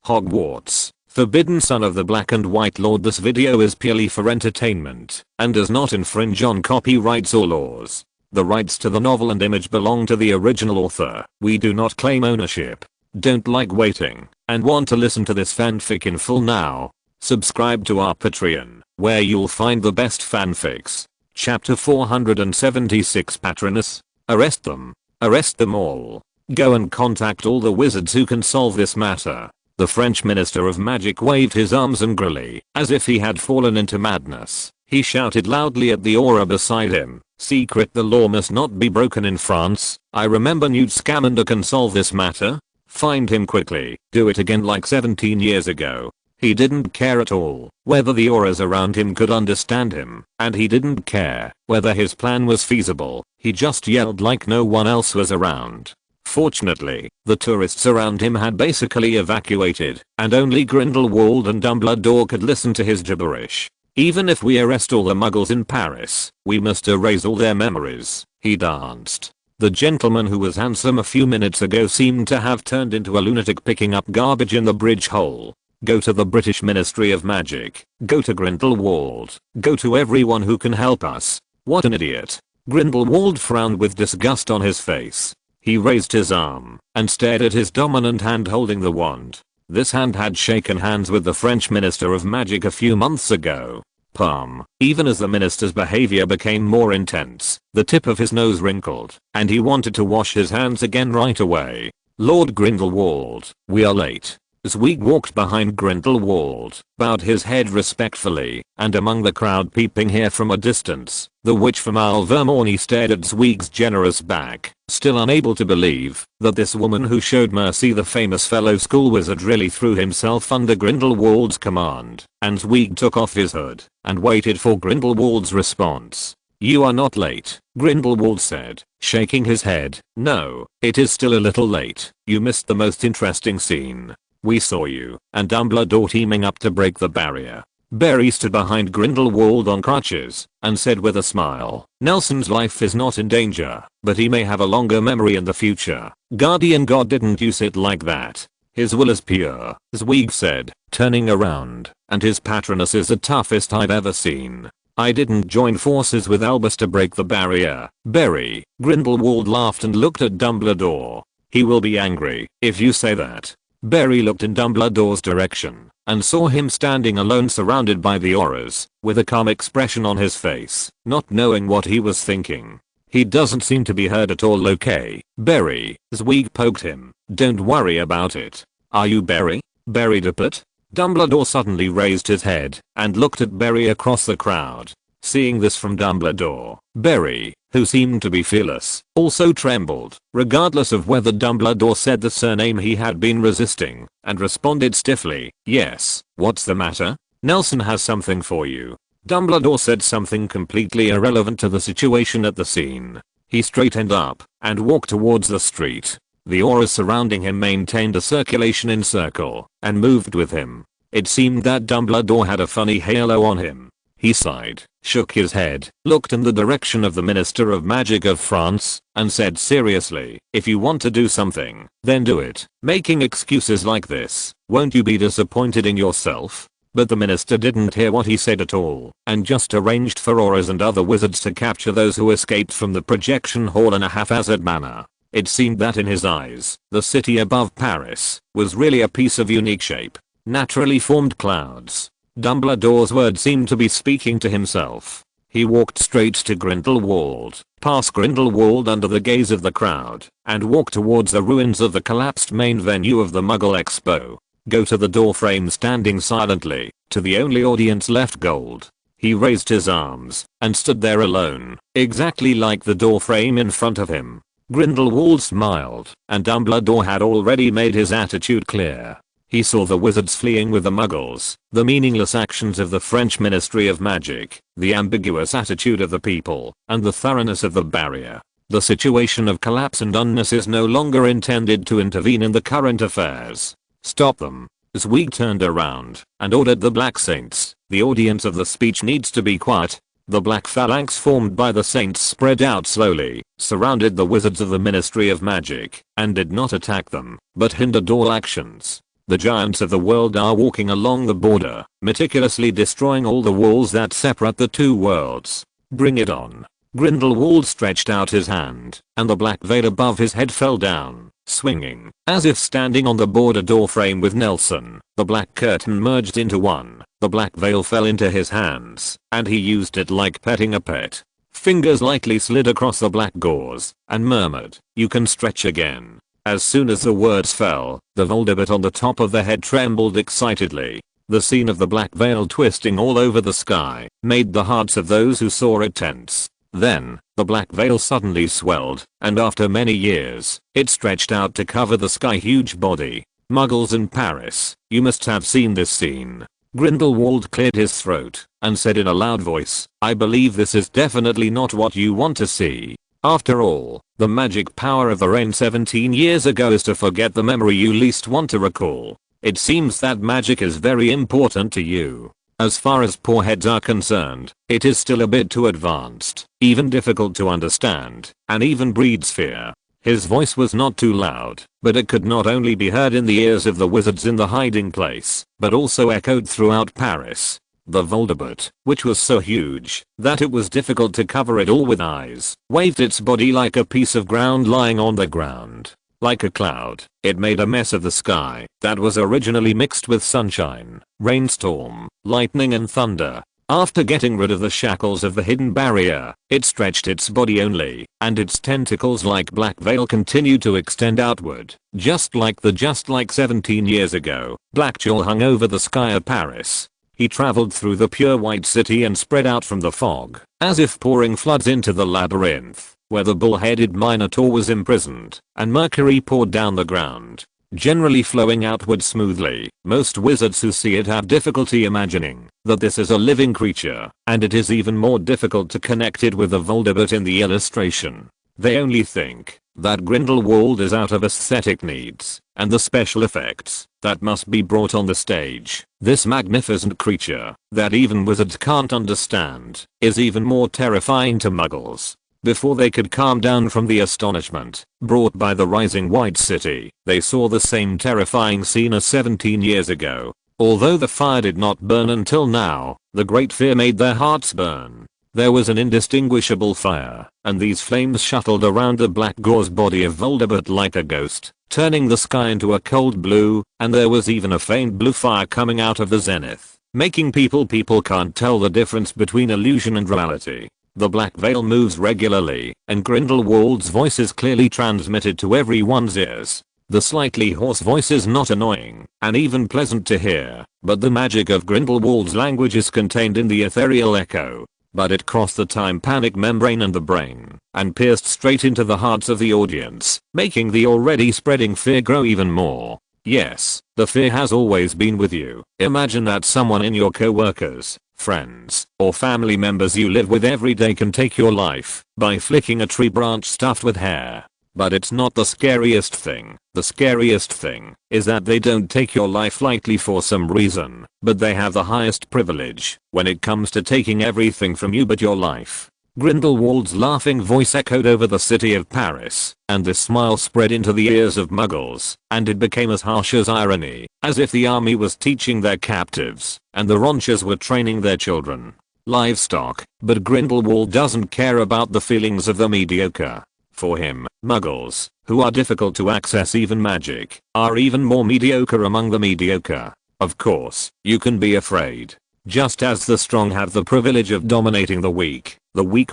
Hogwarts, forbidden son of the Black and White Lord. This video is purely for entertainment and does not infringe on copyrights or laws. The rights to the novel and image belong to the original author. We do not claim ownership. Don't like waiting and want to listen to this fanfic in full now? Subscribe to our Patreon, where you'll find the best fanfics. Chapter 476 Patronus. Arrest them. Arrest them all. Go and contact all the wizards who can solve this matter. The French Minister of Magic waved his arms angrily, as if he had fallen into madness. He shouted loudly at the aura beside him, "Secret, the law must not be broken in France. I remember Newt Scamander can solve this matter. Find him quickly. Do it again like 17 years ago." He didn't care at all whether the auras around him could understand him, and he didn't care whether his plan was feasible. He just yelled like no one else was around. Fortunately, the tourists around him had basically evacuated, and only Grindelwald and Dumbledore could listen to his gibberish. "Even if we arrest all the muggles in Paris, we must erase all their memories." He danced. The gentleman who was handsome a few minutes ago seemed to have turned into a lunatic picking up garbage in the bridge hole. Go to the British Ministry of Magic. Go to Grindelwald. Go to everyone who can help us. What an idiot. Grindelwald frowned with disgust on his face. He raised his arm and stared at his dominant hand holding the wand. This hand had shaken hands with the French Minister of Magic a few months ago. Palm. Even as the minister's behavior became more intense, the tip of his nose wrinkled, and he wanted to wash his hands again right away. "Lord Grindelwald, we are late." Zweig walked behind Grindelwald, bowed his head respectfully, and among the crowd peeping here from a distance, the witch from Alvermorny stared at Zweig's generous back, still unable to believe that this woman who showed mercy, the famous fellow school wizard, really threw himself under Grindelwald's command, and Zweig took off his hood and waited for Grindelwald's response. "You are not late," Grindelwald said, shaking his head. "No, it is still a little late. You missed the most interesting scene. We saw you and Dumbledore teaming up to break the barrier." Barry stood behind Grindelwald on crutches and said with a smile, "Nelson's life is not in danger, but he may have a longer memory in the future. Guardian God didn't use it like that. His will is pure," Zweig said, turning around, "and his Patronus is the toughest I've ever seen. I didn't join forces with Albus to break the barrier, Barry." Grindelwald laughed and looked at Dumbledore. "He will be angry if you say that." Barry looked in Dumbledore's direction and saw him standing alone surrounded by the auras, with a calm expression on his face, not knowing what he was thinking. "He doesn't seem to be hurt at all, okay, Barry?" Zweig poked him. "Don't worry about it. Are you Barry? Barry Dippet?" Dumbledore suddenly raised his head and looked at Barry across the crowd. Seeing this from Dumbledore, Barry, who seemed to be fearless, also trembled, regardless of whether Dumbledore said the surname he had been resisting, and responded stiffly, "Yes, what's the matter?" "Nelson has something for you." Dumbledore said something completely irrelevant to the situation at the scene. He straightened up and walked towards the street. The auras surrounding him maintained a circulation in circle and moved with him. It seemed that Dumbledore had a funny halo on him. He sighed, shook his head, looked in the direction of the Minister of Magic of France, and said seriously, "If you want to do something, then do it. Making excuses like this, won't you be disappointed in yourself?" But the minister didn't hear what he said at all, and just arranged for auras and other wizards to capture those who escaped from the projection hall in a haphazard manner. It seemed that in his eyes, the city above Paris was really a piece of unique shape, naturally formed clouds. Dumbledore's words seemed to be speaking to himself. He walked straight to Grindelwald, past Grindelwald under the gaze of the crowd, and walked towards the ruins of the collapsed main venue of the Muggle Expo. Go to the doorframe standing silently, to the only audience left, gold. He raised his arms and stood there alone, exactly like the doorframe in front of him. Grindelwald smiled, and Dumbledore had already made his attitude clear. He saw the wizards fleeing with the muggles, the meaningless actions of the French Ministry of Magic, the ambiguous attitude of the people, and the thoroughness of the barrier. The situation of collapse and unness is no longer intended to intervene in the current affairs. Stop them. Zweig turned around and ordered the Black Saints. The audience of the speech needs to be quiet. The black phalanx formed by the saints spread out slowly, surrounded the wizards of the Ministry of Magic, and did not attack them, but hindered all actions. The giants of the world are walking along the border, meticulously destroying all the walls that separate the two worlds. Bring it on. Grindelwald stretched out his hand, and the black veil above his head fell down, swinging, as if standing on the border doorframe with Nelson. The black curtain merged into one, the black veil fell into his hands, and he used it like petting a pet. Fingers lightly slid across the black gauze, and murmured, "You can stretch again." As soon as the words fell, the Voldemort on the top of the head trembled excitedly. The scene of the black veil twisting all over the sky made the hearts of those who saw it tense. Then, the black veil suddenly swelled, and after many years, it stretched out to cover the sky-huge body. Muggles in Paris, you must have seen this scene. Grindelwald cleared his throat, and said in a loud voice, "I believe this is definitely not what you want to see. After all, the magic power of the rain 17 years ago is to forget the memory you least want to recall. It seems that magic is very important to you. As far as poor heads are concerned, it is still a bit too advanced, even difficult to understand, and even breeds fear." His voice was not too loud, but it could not only be heard in the ears of the wizards in the hiding place, but also echoed throughout Paris. The Voldemort, which was so huge that it was difficult to cover it all with eyes, waved its body like a piece of ground lying on the ground. Like a cloud, it made a mess of the sky that was originally mixed with sunshine, rainstorm, lightning and thunder. After getting rid of the shackles of the hidden barrier, it stretched its body only, and its tentacles like black veil continued to extend outward. Just like 17 years ago, Blackjaw hung over the sky of Paris. He traveled through the pure white city and spread out from the fog, as if pouring floods into the labyrinth, where the bull-headed Minotaur was imprisoned, and mercury poured down the ground, generally flowing outward smoothly. Most wizards who see it have difficulty imagining that this is a living creature, and it is even more difficult to connect it with the Voldemort in the illustration. They only think that Grindelwald is out of aesthetic needs, and the special effects that must be brought on the stage. This magnificent creature, that even wizards can't understand, is even more terrifying to Muggles. Before they could calm down from the astonishment brought by the rising white city, they saw the same terrifying scene as 17 years ago. Although the fire did not burn until now, the great fear made their hearts burn. There was an indistinguishable fire, and these flames shuttled around the black gauze body of Voldemort like a ghost, turning the sky into a cold blue, and there was even a faint blue fire coming out of the zenith, making people can't tell the difference between illusion and reality. The black veil moves regularly, and Grindelwald's voice is clearly transmitted to everyone's ears. The slightly hoarse voice is not annoying, and even pleasant to hear, but the magic of Grindelwald's language is contained in the ethereal echo. But it crossed the time-panic membrane and the brain, and pierced straight into the hearts of the audience, making the already spreading fear grow even more. Yes, the fear has always been with you. Imagine that someone in your co-workers, friends, or family members you live with every day can take your life by flicking a tree branch stuffed with hair. But it's not the scariest thing. The scariest thing is that they don't take your life lightly for some reason, but they have the highest privilege when it comes to taking everything from you but your life. Grindelwald's laughing voice echoed over the city of Paris, and this smile spread into the ears of Muggles, and it became as harsh as irony, as if the army was teaching their captives, and the Ronchers were training their children. Livestock, but Grindelwald doesn't care about the feelings of the mediocre. For him, Muggles, who are difficult to access even magic, are even more mediocre among the mediocre. Of course, you can be afraid. Just as the strong have the privilege of dominating the weak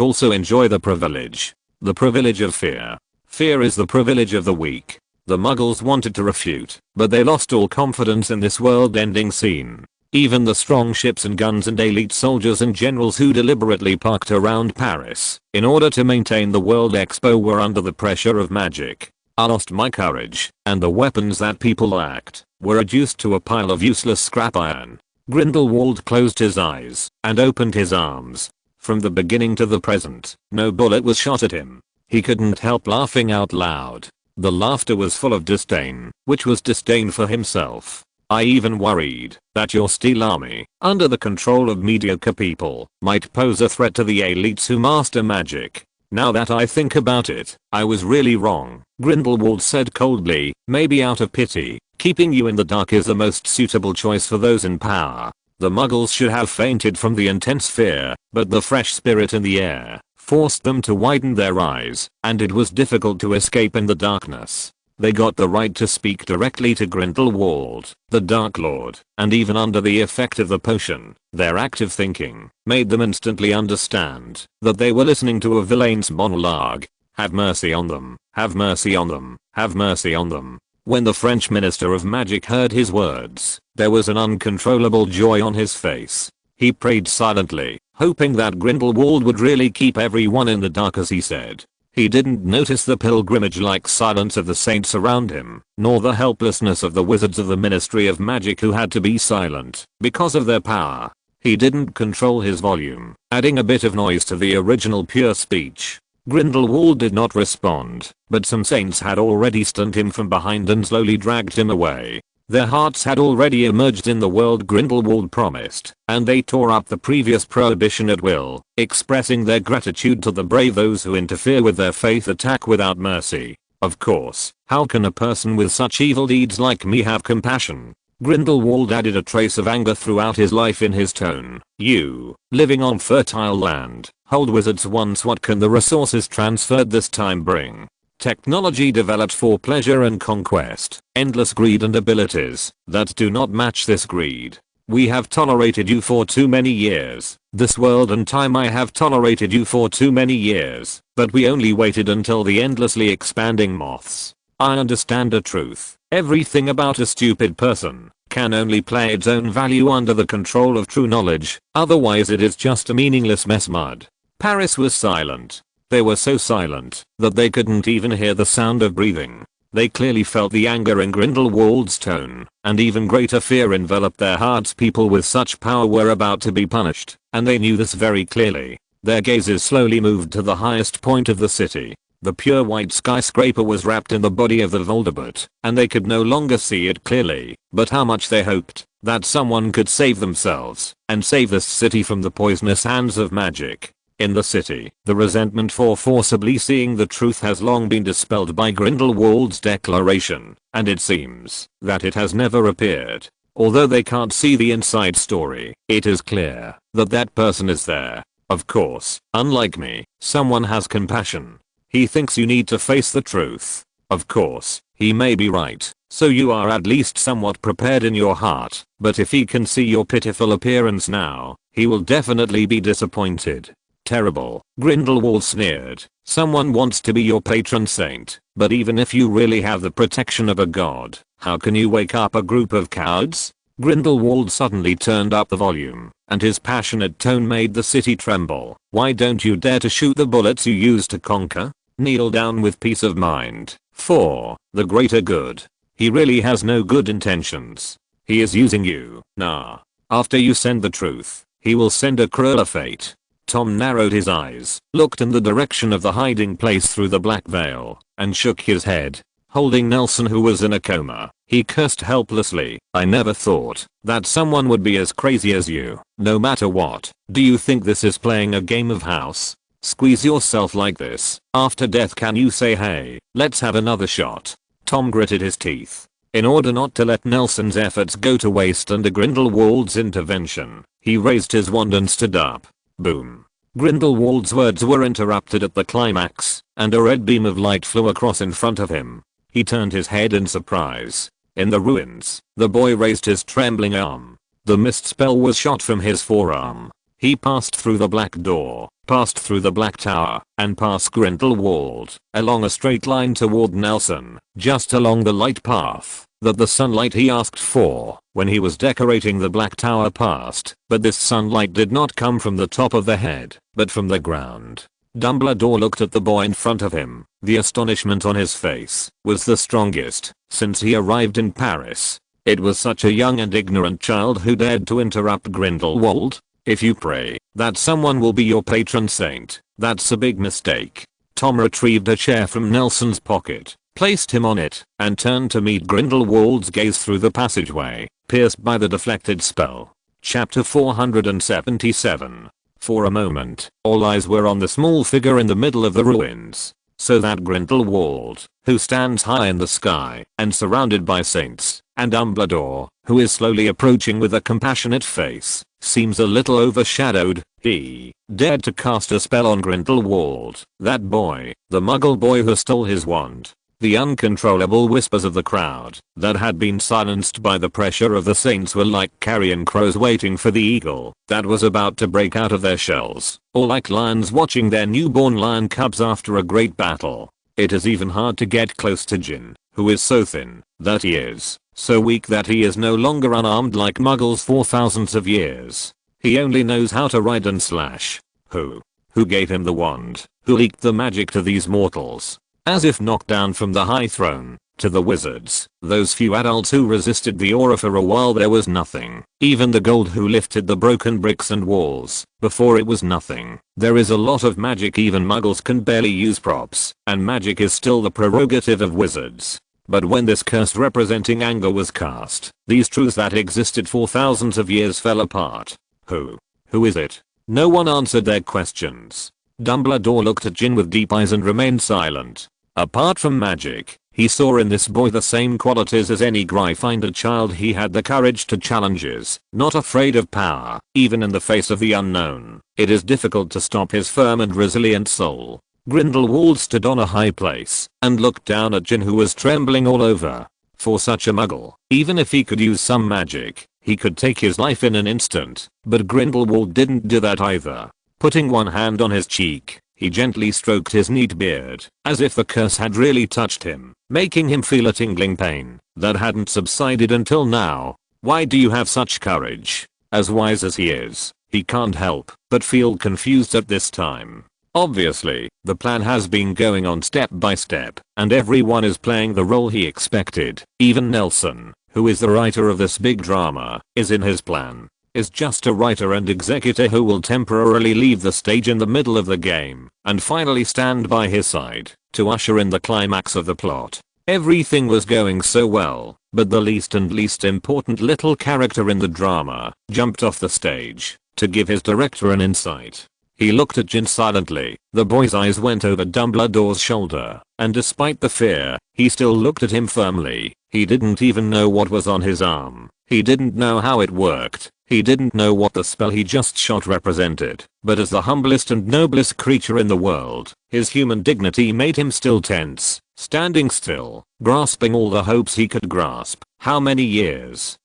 also enjoy the privilege of fear. Fear is the privilege of the weak. The Muggles wanted to refute, but they lost all confidence in this world-ending scene. Even the strong ships and guns and elite soldiers and generals who deliberately parked around Paris in order to maintain the World Expo were under the pressure of magic. I lost my courage, and the weapons that people lacked were reduced to a pile of useless scrap iron. Grindelwald closed his eyes and opened his arms. From the beginning to the present, no bullet was shot at him. He couldn't help laughing out loud. The laughter was full of disdain, which was disdain for himself. I even worried that your Steel Army, under the control of mediocre people, might pose a threat to the elites who master magic. Now that I think about it, I was really wrong, Grindelwald said coldly, maybe out of pity, Keeping you in the dark is the most suitable choice for those in power. The Muggles should have fainted from the intense fear, but the fresh spirit in the air forced them to widen their eyes, and it was difficult to escape in the darkness. They got the right to speak directly to Grindelwald, the Dark Lord, and even under the effect of the potion, their active thinking made them instantly understand that they were listening to a villain's monologue. Have mercy on them, have mercy on them, have mercy on them. When the French Minister of Magic heard his words, there was an uncontrollable joy on his face. He prayed silently, hoping that Grindelwald would really keep everyone in the dark as he said. He didn't notice the pilgrimage-like silence of the saints around him, nor the helplessness of the wizards of the Ministry of Magic who had to be silent because of their power. He didn't control his volume, adding a bit of noise to the original pure speech. Grindelwald did not respond, but some saints had already stunned him from behind and slowly dragged him away. Their hearts had already emerged in the world Grindelwald promised, and they tore up the previous prohibition at will, expressing their gratitude to the brave those who interfere with their faith attack without mercy. Of course, how can a person with such evil deeds like me have compassion? Grindelwald added a trace of anger throughout his life in his tone. You, living on fertile land, hold wizards once. What can the resources transferred this time bring? Technology developed for pleasure and conquest, endless greed and abilities that do not match this greed. We have tolerated you for too many years. This world and time I have tolerated you for too many years, but we only waited until the endlessly expanding moths. I understand a truth. Everything about a stupid person can only play its own value under the control of true knowledge, otherwise it is just a meaningless mess mud. Paris was silent. They were so silent that they couldn't even hear the sound of breathing. They clearly felt the anger in Grindelwald's tone, and even greater fear enveloped their hearts. People with such power were about to be punished, and they knew this very clearly. Their gazes slowly moved to the highest point of the city. The pure white skyscraper was wrapped in the body of the Voldemort, and they could no longer see it clearly, but how much they hoped that someone could save themselves and save this city from the poisonous hands of magic. In the city, the resentment for forcibly seeing the truth has long been dispelled by Grindelwald's declaration, and it seems that it has never appeared. Although they can't see the inside story, it is clear that that person is there. Of course, unlike me, someone has compassion. He thinks you need to face the truth. Of course, he may be right, so you are at least somewhat prepared in your heart, but if he can see your pitiful appearance now, he will definitely be disappointed. Terrible, Grindelwald sneered. Someone wants to be your patron saint, but even if you really have the protection of a god, how can you wake up a group of cowards? Grindelwald suddenly turned up the volume, and his passionate tone made the city tremble. Why don't you dare to shoot the bullets you used to conquer? Kneel down with peace of mind, for the greater good. He really has no good intentions. He is using you. Nah. After you send the truth, he will send a crueler fate. Tom narrowed his eyes, looked in the direction of the hiding place through the black veil, and shook his head. Holding Nelson, who was in a coma, he cursed helplessly. I never thought that someone would be as crazy as you. No matter what, do you think this is playing a game of house? Squeeze yourself like this. After death can you say hey, let's have another shot? Tom gritted his teeth. In order not to let Nelson's efforts go to waste under Grindelwald's intervention, he raised his wand and stood up. Boom. Grindelwald's words were interrupted at the climax, and a red beam of light flew across in front of him. He turned his head in surprise. In the ruins, the boy raised his trembling arm. The mist spell was shot from his forearm. He passed through the black door, passed through the black tower, and past Grindelwald, along a straight line toward Nelson, just along the light path that the sunlight he asked for when he was decorating the black tower passed. But this sunlight did not come from the top of the head, but from the ground. Dumbledore looked at the boy in front of him. The astonishment on his face was the strongest since he arrived in Paris. It was such a young and ignorant child who dared to interrupt Grindelwald. If you pray that someone will be your patron saint, that's a big mistake. Tom retrieved a chair from Nelson's pocket, placed him on it, and turned to meet Grindelwald's gaze through the passageway, pierced by the deflected spell. Chapter 477. For a moment, all eyes were on the small figure in the middle of the ruins. So that Grindelwald, who stands high in the sky and surrounded by saints, and Dumbledore, who is slowly approaching with a compassionate face, seems a little overshadowed. He dared to cast a spell on Grindelwald, that boy, the Muggle boy who stole his wand. The uncontrollable whispers of the crowd that had been silenced by the pressure of the saints were like carrion crows waiting for the eagle that was about to break out of their shells, or like lions watching their newborn lion cubs after a great battle. It is even hard to get close to Jin, who is so thin that he is so weak that he is no longer unarmed like Muggles for thousands of years. He only knows how to ride and slash. Who gave him the wand? Who leaked the magic to these mortals? As if knocked down from the high throne, to the wizards, those few adults who resisted the aura for a while there was nothing. Even the gold who lifted the broken bricks and walls, before it was nothing. There is a lot of magic even Muggles can barely use props, and magic is still the prerogative of wizards. But when this curse representing anger was cast, these truths that existed for thousands of years fell apart. Who is it? No one answered their questions. Dumbledore looked at Jin with deep eyes and remained silent. Apart from magic, he saw in this boy the same qualities as any Gryffindor child. He had the courage to challenges, not afraid of power, even in the face of the unknown. It is difficult to stop his firm and resilient soul. Grindelwald stood on a high place and looked down at Jin, who was trembling all over. For such a Muggle, even if he could use some magic, he could take his life in an instant, but Grindelwald didn't do that either. Putting one hand on his cheek, he gently stroked his neat beard, as if the curse had really touched him, making him feel a tingling pain that hadn't subsided until now. Why do you have such courage? As wise as he is, he can't help but feel confused at this time. Obviously, the plan has been going on step by step, and everyone is playing the role he expected. Even Nelson, who is the writer of this big drama, is in his plan. Is just a writer and executor who will temporarily leave the stage in the middle of the game and finally stand by his side to usher in the climax of the plot. Everything was going so well, but the least important little character in the drama jumped off the stage to give his director an insight. He looked at Jin silently. The boy's eyes went over Dumbledore's shoulder, and despite the fear, he still looked at him firmly. He didn't even know what was on his arm. He didn't know how it worked. He didn't know what the spell he just shot represented, but as the humblest and noblest creature in the world, his human dignity made him still tense, standing still, grasping all the hopes he could grasp. How many years?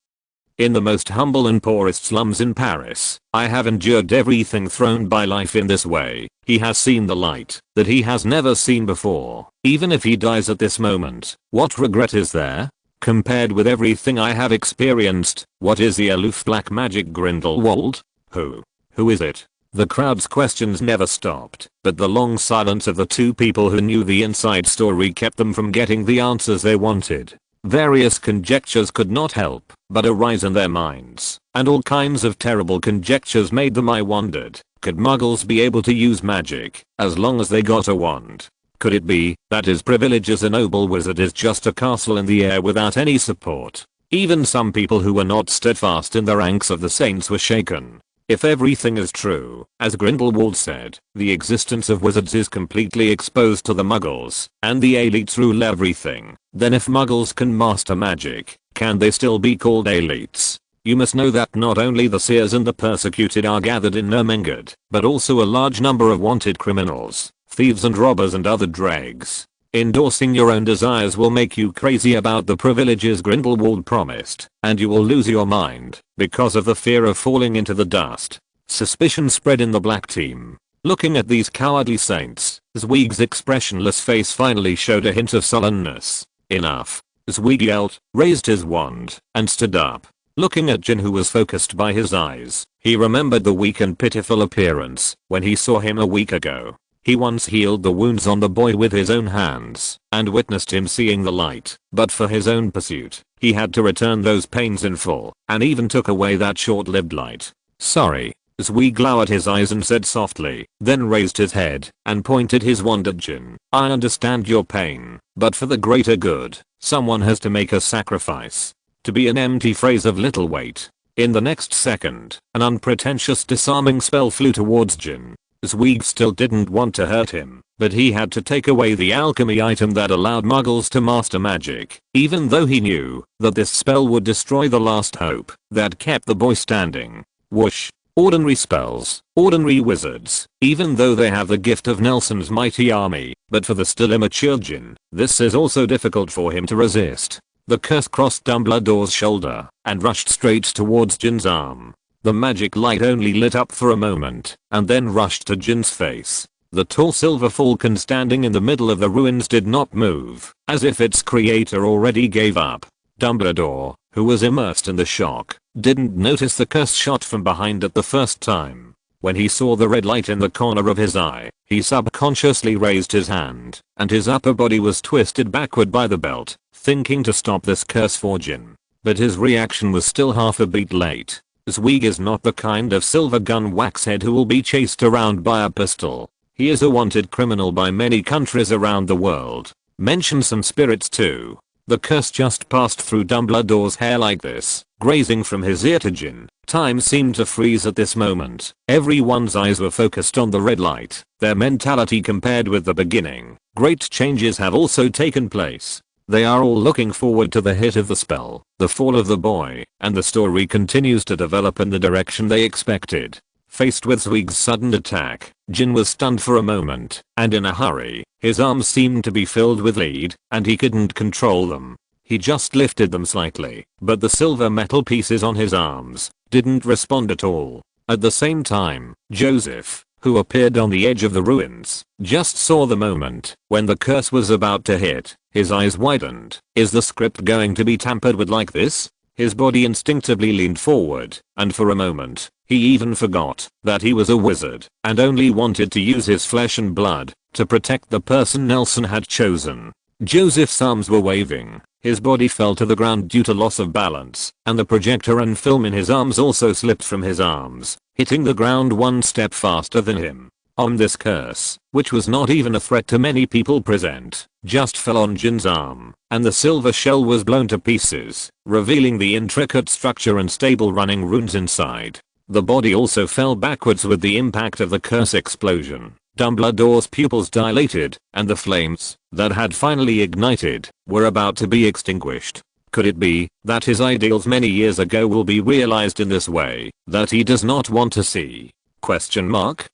In the most humble and poorest slums in Paris, I have endured everything thrown by life in this way. He has seen the light that he has never seen before. Even if he dies at this moment, what regret is there? Compared with everything I have experienced, what is the aloof black magic Grindelwald? Who is it? The crowd's questions never stopped, but the long silence of the two people who knew the inside story kept them from getting the answers they wanted. Various conjectures could not help but arise in their minds, and all kinds of terrible conjectures made them. I wondered, could Muggles be able to use magic as long as they got a wand? Could it be that his privilege as a noble wizard is just a castle in the air without any support? Even some people who were not steadfast in the ranks of the saints were shaken. If everything is true, as Grindelwald said, the existence of wizards is completely exposed to the Muggles, and the elites rule everything, then if Muggles can master magic, can they still be called elites? You must know that not only the seers and the persecuted are gathered in Ermengarde, but also a large number of wanted criminals, thieves and robbers and other dregs. Endorsing your own desires will make you crazy about the privileges Grindelwald promised, and you will lose your mind because of the fear of falling into the dust. Suspicion spread in the black team. Looking at these cowardly saints, Zweig's expressionless face finally showed a hint of sullenness. Enough. Zweig yelled, raised his wand, and stood up. Looking at Jin, who was focused by his eyes, he remembered the weak and pitiful appearance when he saw him a week ago. He once healed the wounds on the boy with his own hands, and witnessed him seeing the light, but for his own pursuit, he had to return those pains in full, and even took away that short-lived light. Sorry. Zweig lowered his eyes and said softly, then raised his head, and pointed his wand at Jin. I understand your pain, but for the greater good, someone has to make a sacrifice. To be an empty phrase of little weight. In the next second, an unpretentious disarming spell flew towards Jin. Zweig still didn't want to hurt him, but he had to take away the alchemy item that allowed muggles to master magic, even though he knew that this spell would destroy the last hope that kept the boy standing. Whoosh. Ordinary spells, ordinary wizards, even though they have the gift of Nelson's mighty army, but for the still immature Jin, this is also difficult for him to resist. The curse crossed Dumbledore's shoulder and rushed straight towards Jin's arm. The magic light only lit up for a moment and then rushed to Jin's face. The tall silver falcon standing in the middle of the ruins did not move, as if its creator already gave up. Dumbledore, who was immersed in the shock, didn't notice the curse shot from behind at the first time. When he saw the red light in the corner of his eye, he subconsciously raised his hand, and his upper body was twisted backward by the belt, thinking to stop this curse for Jin. But his reaction was still half a beat late. Zweig is not the kind of silver gun waxhead who will be chased around by a pistol. He is a wanted criminal by many countries around the world. Mention some spirits too. The curse just passed through Dumbledore's hair like this, grazing from his ear to Jin. Time seemed to freeze at this moment. Everyone's eyes were focused on the red light. Their mentality compared with the beginning. Great changes have also taken place. They are all looking forward to the hit of the spell, the fall of the boy, and the story continues to develop in the direction they expected. Faced with Zweig's sudden attack, Jin was stunned for a moment, and in a hurry. His arms seemed to be filled with lead, and he couldn't control them. He just lifted them slightly, but the silver metal pieces on his arms didn't respond at all. At the same time, Joseph, who appeared on the edge of the ruins, just saw the moment when the curse was about to hit. His eyes widened. Is the script going to be tampered with like this? His body instinctively leaned forward, and for a moment, he even forgot that he was a wizard and only wanted to use his flesh and blood to protect the person Nelson had chosen. Joseph's arms were waving. His body fell to the ground due to loss of balance, and the projector and film in his arms also slipped from his arms, hitting the ground one step faster than him. This curse, which was not even a threat to many people present, just fell on Jin's arm, and the silver shell was blown to pieces, revealing the intricate structure and stable running runes inside. The body also fell backwards with the impact of the curse explosion. Dumbledore's pupils dilated, and the flames that had finally ignited were about to be extinguished. Could it be that his ideals many years ago will be realized in this way that he does not want to see? Question mark?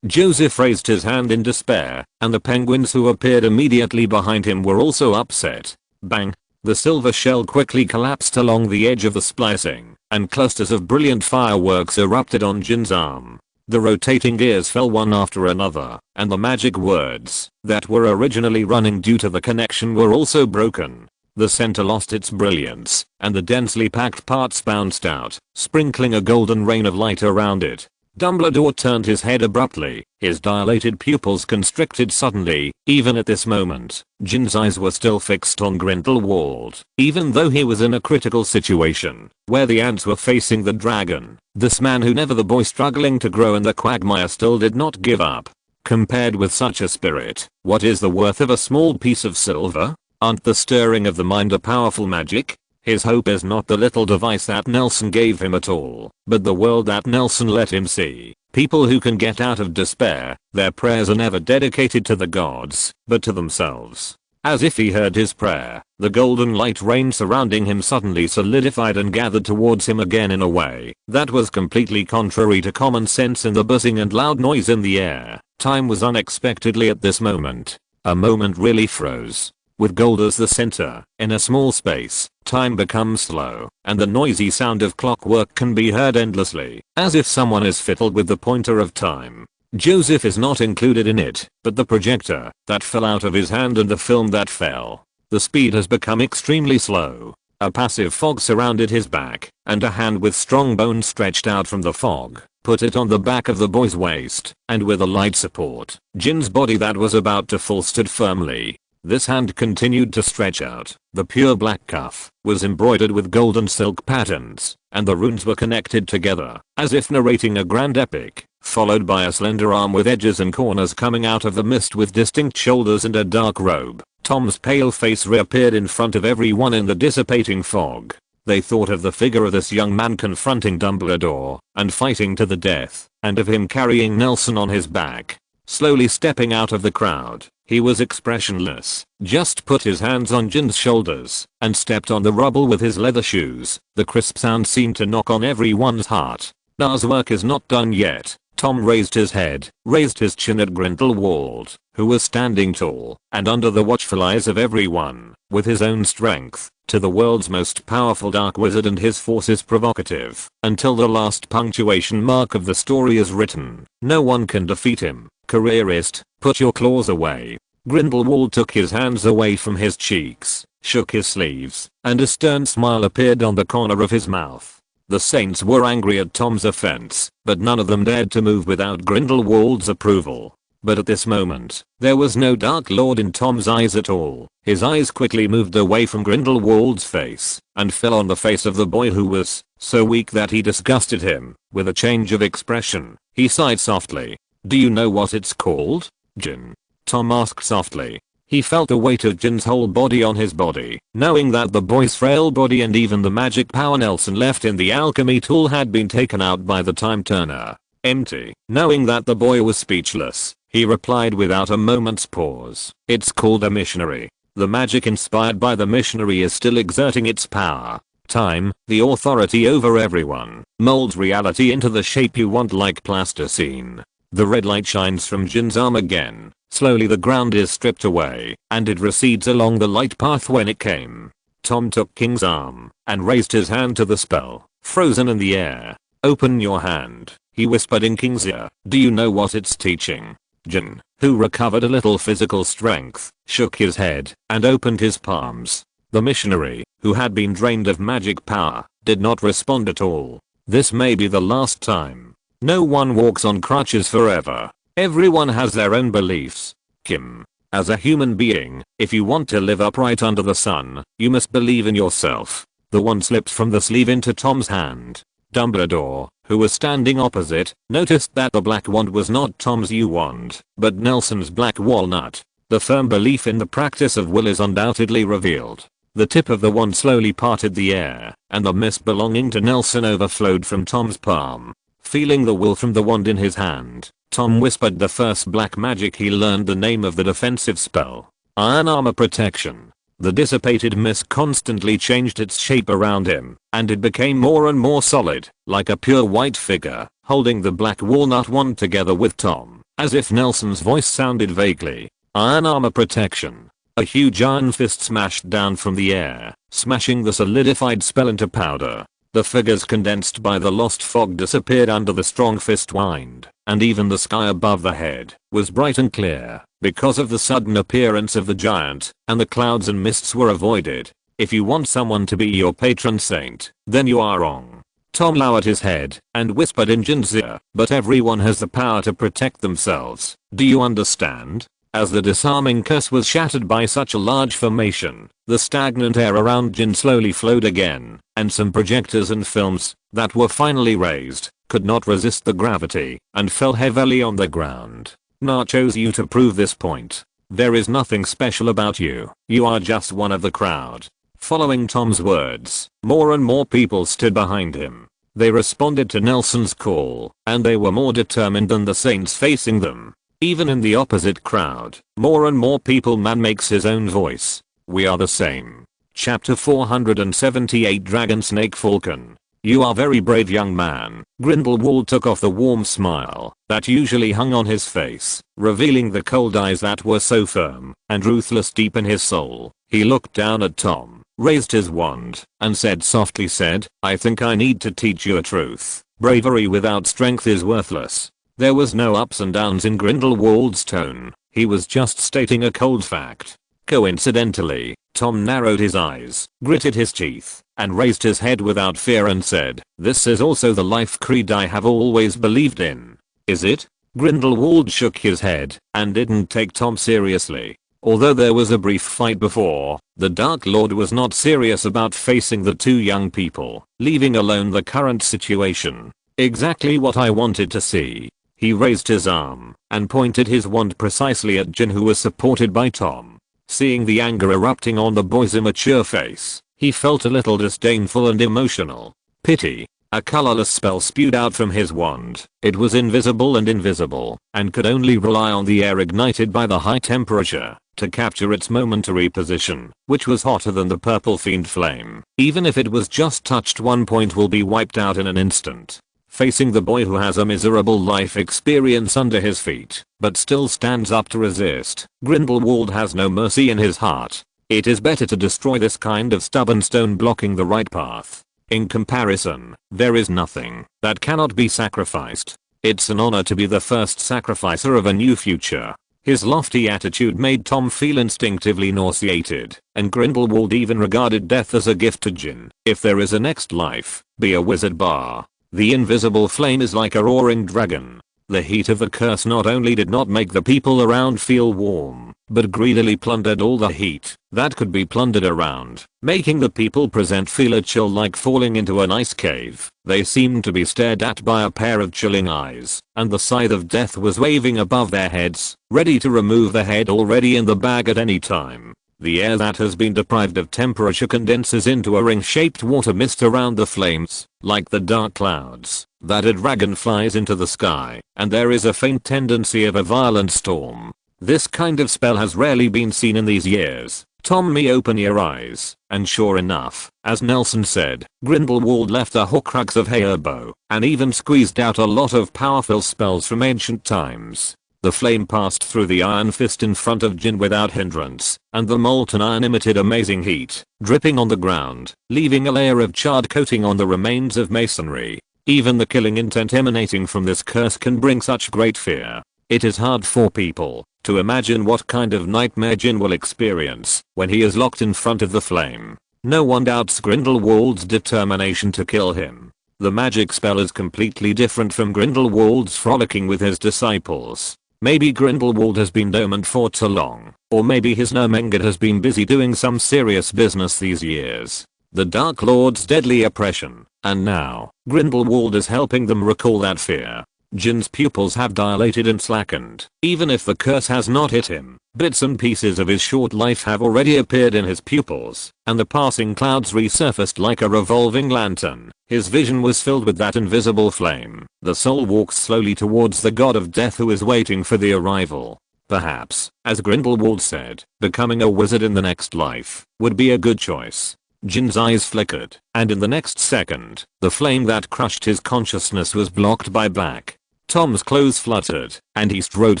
Joseph raised his hand in despair, and the penguins who appeared immediately behind him were also upset. Bang! The silver shell quickly collapsed along the edge of the splicing, and clusters of brilliant fireworks erupted on Jin's arm. The rotating gears fell one after another, and the magic words that were originally running due to the connection were also broken. The center lost its brilliance, and the densely packed parts bounced out, sprinkling a golden rain of light around it. Dumbledore turned his head abruptly, his dilated pupils constricted suddenly. Even at this moment, Jin's eyes were still fixed on Grindelwald, even though he was in a critical situation, where the ants were facing the dragon. This man who never the boy struggling to grow in the quagmire still did not give up. Compared with such a spirit, what is the worth of a small piece of silver? Aren't the stirring of the mind a powerful magic? His hope is not the little device that Nelson gave him at all, but the world that Nelson let him see. People who can get out of despair. Their prayers are never dedicated to the gods, but to themselves. As if he heard his prayer, the golden light rain surrounding him suddenly solidified and gathered towards him again in a way that was completely contrary to common sense in the buzzing and loud noise in the air. Time was unexpectedly at this moment. A moment really froze. With gold as the center, in a small space, time becomes slow, and the noisy sound of clockwork can be heard endlessly, as if someone is fiddled with the pointer of time. Joseph is not included in it, but the projector that fell out of his hand and the film that fell. The speed has become extremely slow. A passive fog surrounded his back, and a hand with strong bones stretched out from the fog put it on the back of the boy's waist, and with a light support, Jin's body that was about to fall stood firmly. This hand continued to stretch out. The pure black cuff was embroidered with golden silk patterns, and the runes were connected together, as if narrating a grand epic, followed by a slender arm with edges and corners coming out of the mist with distinct shoulders and a dark robe. Tom's pale face reappeared in front of everyone in the dissipating fog. They thought of the figure of this young man confronting Dumbledore and fighting to the death, and of him carrying Nelson on his back. slowly stepping out of the crowd. He was expressionless, just put his hands on Jin's shoulders and stepped on the rubble with his leather shoes. The crisp sound seemed to knock on everyone's heart. Our work is not done yet. Tom raised his head, raised his chin at Grindelwald, who was standing tall and under the watchful eyes of everyone, with his own strength, to the world's most powerful dark wizard, and his force is provocative. Until the last punctuation mark of the story is written, no one can defeat him. Careerist, put your claws away. Grindelwald took his hands away from his cheeks, shook his sleeves, and a stern smile appeared on the corner of his mouth. The saints were angry at Tom's offense, but none of them dared to move without Grindelwald's approval. But at this moment, there was no Dark Lord in Tom's eyes at all. His eyes quickly moved away from Grindelwald's face and fell on the face of the boy, who was so weak that he disgusted him. With a change of expression, he sighed softly. Do you know what it's called, Jin? Tom asked softly. He felt the weight of Jin's whole body on his body, knowing that the boy's frail body and even the magic power Nelson left in the alchemy tool had been taken out by the time turner. Empty. Knowing that the boy was speechless, he replied without a moment's pause. It's called a missionary. The magic inspired by the missionary is still exerting its power. Time, the authority over everyone, molds reality into the shape you want, like plasticine. The red light shines from Jin's arm again. Slowly the ground is stripped away, and it recedes along the light path when it came. Tom took King's arm and raised his hand to the spell, frozen in the air. Open your hand, he whispered in King's ear. Do you know what it's teaching? Jin, who recovered a little physical strength, shook his head and opened his palms. The missionary, who had been drained of magic power, did not respond at all. This may be the last time. No one walks on crutches forever. Everyone has their own beliefs. Kim, as a human being, if you want to live upright under the sun, you must believe in yourself. The wand slipped from the sleeve into Tom's hand. Dumbledore, who was standing opposite, noticed that the black wand was not Tom's wand, but Nelson's black walnut. The firm belief in the practice of will is undoubtedly revealed. The tip of the wand slowly parted the air, and the mist belonging to Nelson overflowed from Tom's palm. Feeling the will from the wand in his hand, Tom whispered the first black magic he learned, the name of the defensive spell. Iron armor protection. The dissipated mist constantly changed its shape around him, and it became more and more solid, like a pure white figure, holding the black walnut wand together with Tom, as if Nelson's voice sounded vaguely. Iron armor protection. A huge iron fist smashed down from the air, smashing the solidified spell into powder. The figures condensed by the lost fog disappeared under the strong fist wind, and even the sky above the head was bright and clear because of the sudden appearance of the giant, and the clouds and mists were avoided. If you want someone to be your patron saint, then you are wrong. Tom lowered his head and whispered in Jin's ear, but everyone has the power to protect themselves. Do you understand? As the disarming curse was shattered by such a large formation, the stagnant air around Jin slowly flowed again, and some projectors and films that were finally raised could not resist the gravity and fell heavily on the ground. Na chose you to prove this point. There is nothing special about you. You are just one of the crowd. Following Tom's words, more and more people stood behind him. They responded to Nelson's call, and they were more determined than the saints facing them. Even in the opposite crowd, more and more people. Man makes his own voice. We are the same. Chapter 478, Dragon Snake Falcon. You are very brave, young man. Grindelwald took off the warm smile that usually hung on his face, revealing the cold eyes that were so firm and ruthless deep in his soul. He looked down at Tom, raised his wand, and softly said, I think I need to teach you a truth. Bravery without strength is worthless. There was no ups and downs in Grindelwald's tone. He was just stating a cold fact. Coincidentally, Tom narrowed his eyes, gritted his teeth, and raised his head without fear and said, this is also the life creed I have always believed in. Is it? Grindelwald shook his head and didn't take Tom seriously. Although there was a brief fight before, the Dark Lord was not serious about facing the two young people, leaving alone the current situation. Exactly what I wanted to see. He raised his arm and pointed his wand precisely at Jin, who was supported by Tom. Seeing the anger erupting on the boy's immature face, he felt a little disdainful and emotional. Pity. A colorless spell spewed out from his wand. It was invisible and could only rely on the air ignited by the high temperature to capture its momentary position, which was hotter than the purple fiend flame. Even if it was just touched, one point will be wiped out in an instant. Facing the boy who has a miserable life experience under his feet, but still stands up to resist, Grindelwald has no mercy in his heart. It is better to destroy this kind of stubborn stone blocking the right path. In comparison, there is nothing that cannot be sacrificed. It's an honor to be the first sacrificer of a new future. His lofty attitude made Tom feel instinctively nauseated, and Grindelwald even regarded death as a gift to Jin. If there is a next life, be a wizard bar. The invisible flame is like a roaring dragon. The heat of the curse not only did not make the people around feel warm, but greedily plundered all the heat that could be plundered around, making the people present feel a chill like falling into an ice cave. They seemed to be stared at by a pair of chilling eyes, and the scythe of death was waving above their heads, ready to remove the head already in the bag at any time. The air that has been deprived of temperature condenses into a ring-shaped water mist around the flames, like the dark clouds that a dragon flies into the sky, and there is a faint tendency of a violent storm. This kind of spell has rarely been seen in these years. Tommy, open your eyes, and sure enough, as Nelson said, Grindelwald left a Horcrux of Hayerbo, and even squeezed out a lot of powerful spells from ancient times. The flame passed through the iron fist in front of Jin without hindrance, and the molten iron emitted amazing heat, dripping on the ground, leaving a layer of charred coating on the remains of masonry. Even the killing intent emanating from this curse can bring such great fear. It is hard for people to imagine what kind of nightmare Jin will experience when he is locked in front of the flame. No one doubts Grindelwald's determination to kill him. The magic spell is completely different from Grindelwald's frolicking with his disciples. Maybe Grindelwald has been dormant for too long, or maybe his Ermengarde has been busy doing some serious business these years. The Dark Lord's deadly oppression, and now, Grindelwald is helping them recall that fear. Jin's pupils have dilated and slackened. Even if the curse has not hit him, bits and pieces of his short life have already appeared in his pupils, and the passing clouds resurfaced like a revolving lantern. His vision was filled with that invisible flame. The soul walks slowly towards the god of death who is waiting for the arrival. Perhaps, as Grindelwald said, becoming a wizard in the next life would be a good choice. Jin's eyes flickered, and in the next second, the flame that crushed his consciousness was blocked by black. Tom's clothes fluttered, and he strode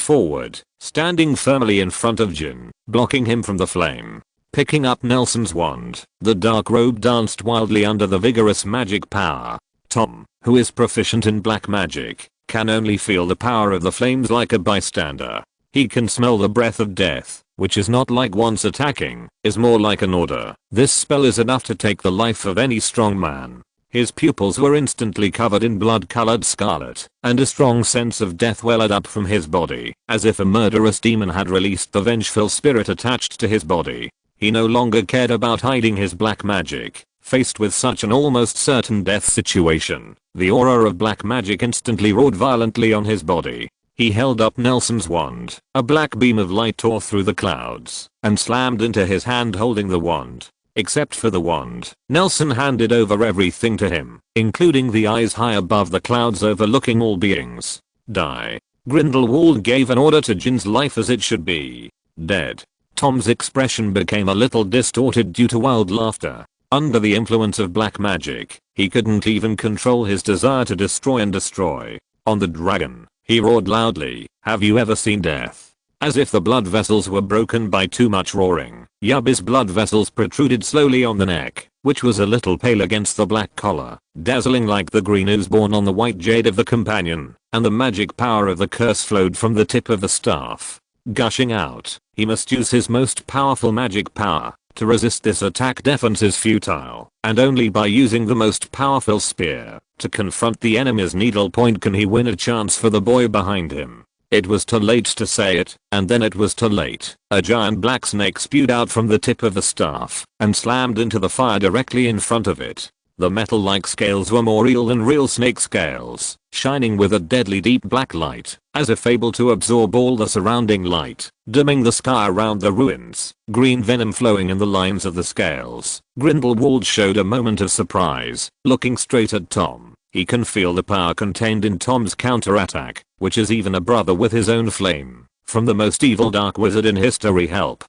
forward, standing firmly in front of Jin, blocking him from the flame. Picking up Nelson's wand, the dark robe danced wildly under the vigorous magic power. Tom, who is proficient in black magic, can only feel the power of the flames like a bystander. He can smell the breath of death, which is not like once attacking, is more like an order. This spell is enough to take the life of any strong man. His pupils were instantly covered in blood-colored scarlet, and a strong sense of death welled up from his body, as if a murderous demon had released the vengeful spirit attached to his body. He no longer cared about hiding his black magic. Faced with such an almost certain death situation, the aura of black magic instantly roared violently on his body. He held up Nelson's wand. A black beam of light tore through the clouds and slammed into his hand holding the wand. Except for the wand, Nelson handed over everything to him, including the eyes high above the clouds overlooking all beings. Die. Grindelwald gave an order to Jin's life as it should be. Dead. Tom's expression became a little distorted due to wild laughter. Under the influence of black magic, he couldn't even control his desire to destroy and destroy. On the dragon, he roared loudly, "Have you ever seen death?" As if the blood vessels were broken by too much roaring, Yubby's blood vessels protruded slowly on the neck, which was a little pale against the black collar, dazzling like the green ooze born on the white jade of the companion, and the magic power of the curse flowed from the tip of the staff. Gushing out, he must use his most powerful magic power. To resist this attack defense is futile, and only by using the most powerful spear to confront the enemy's needle point can he win a chance for the boy behind him. It was too late to say it, and then it was too late. A giant black snake spewed out from the tip of the staff and slammed into the fire directly in front of it. The metal-like scales were more real than real snake scales, shining with a deadly deep black light, as if able to absorb all the surrounding light, dimming the sky around the ruins, green venom flowing in the lines of the scales. Grindelwald showed a moment of surprise, looking straight at Tom. He can feel the power contained in Tom's counterattack, which is even a brother with his own flame, from the most evil dark wizard in history. Help.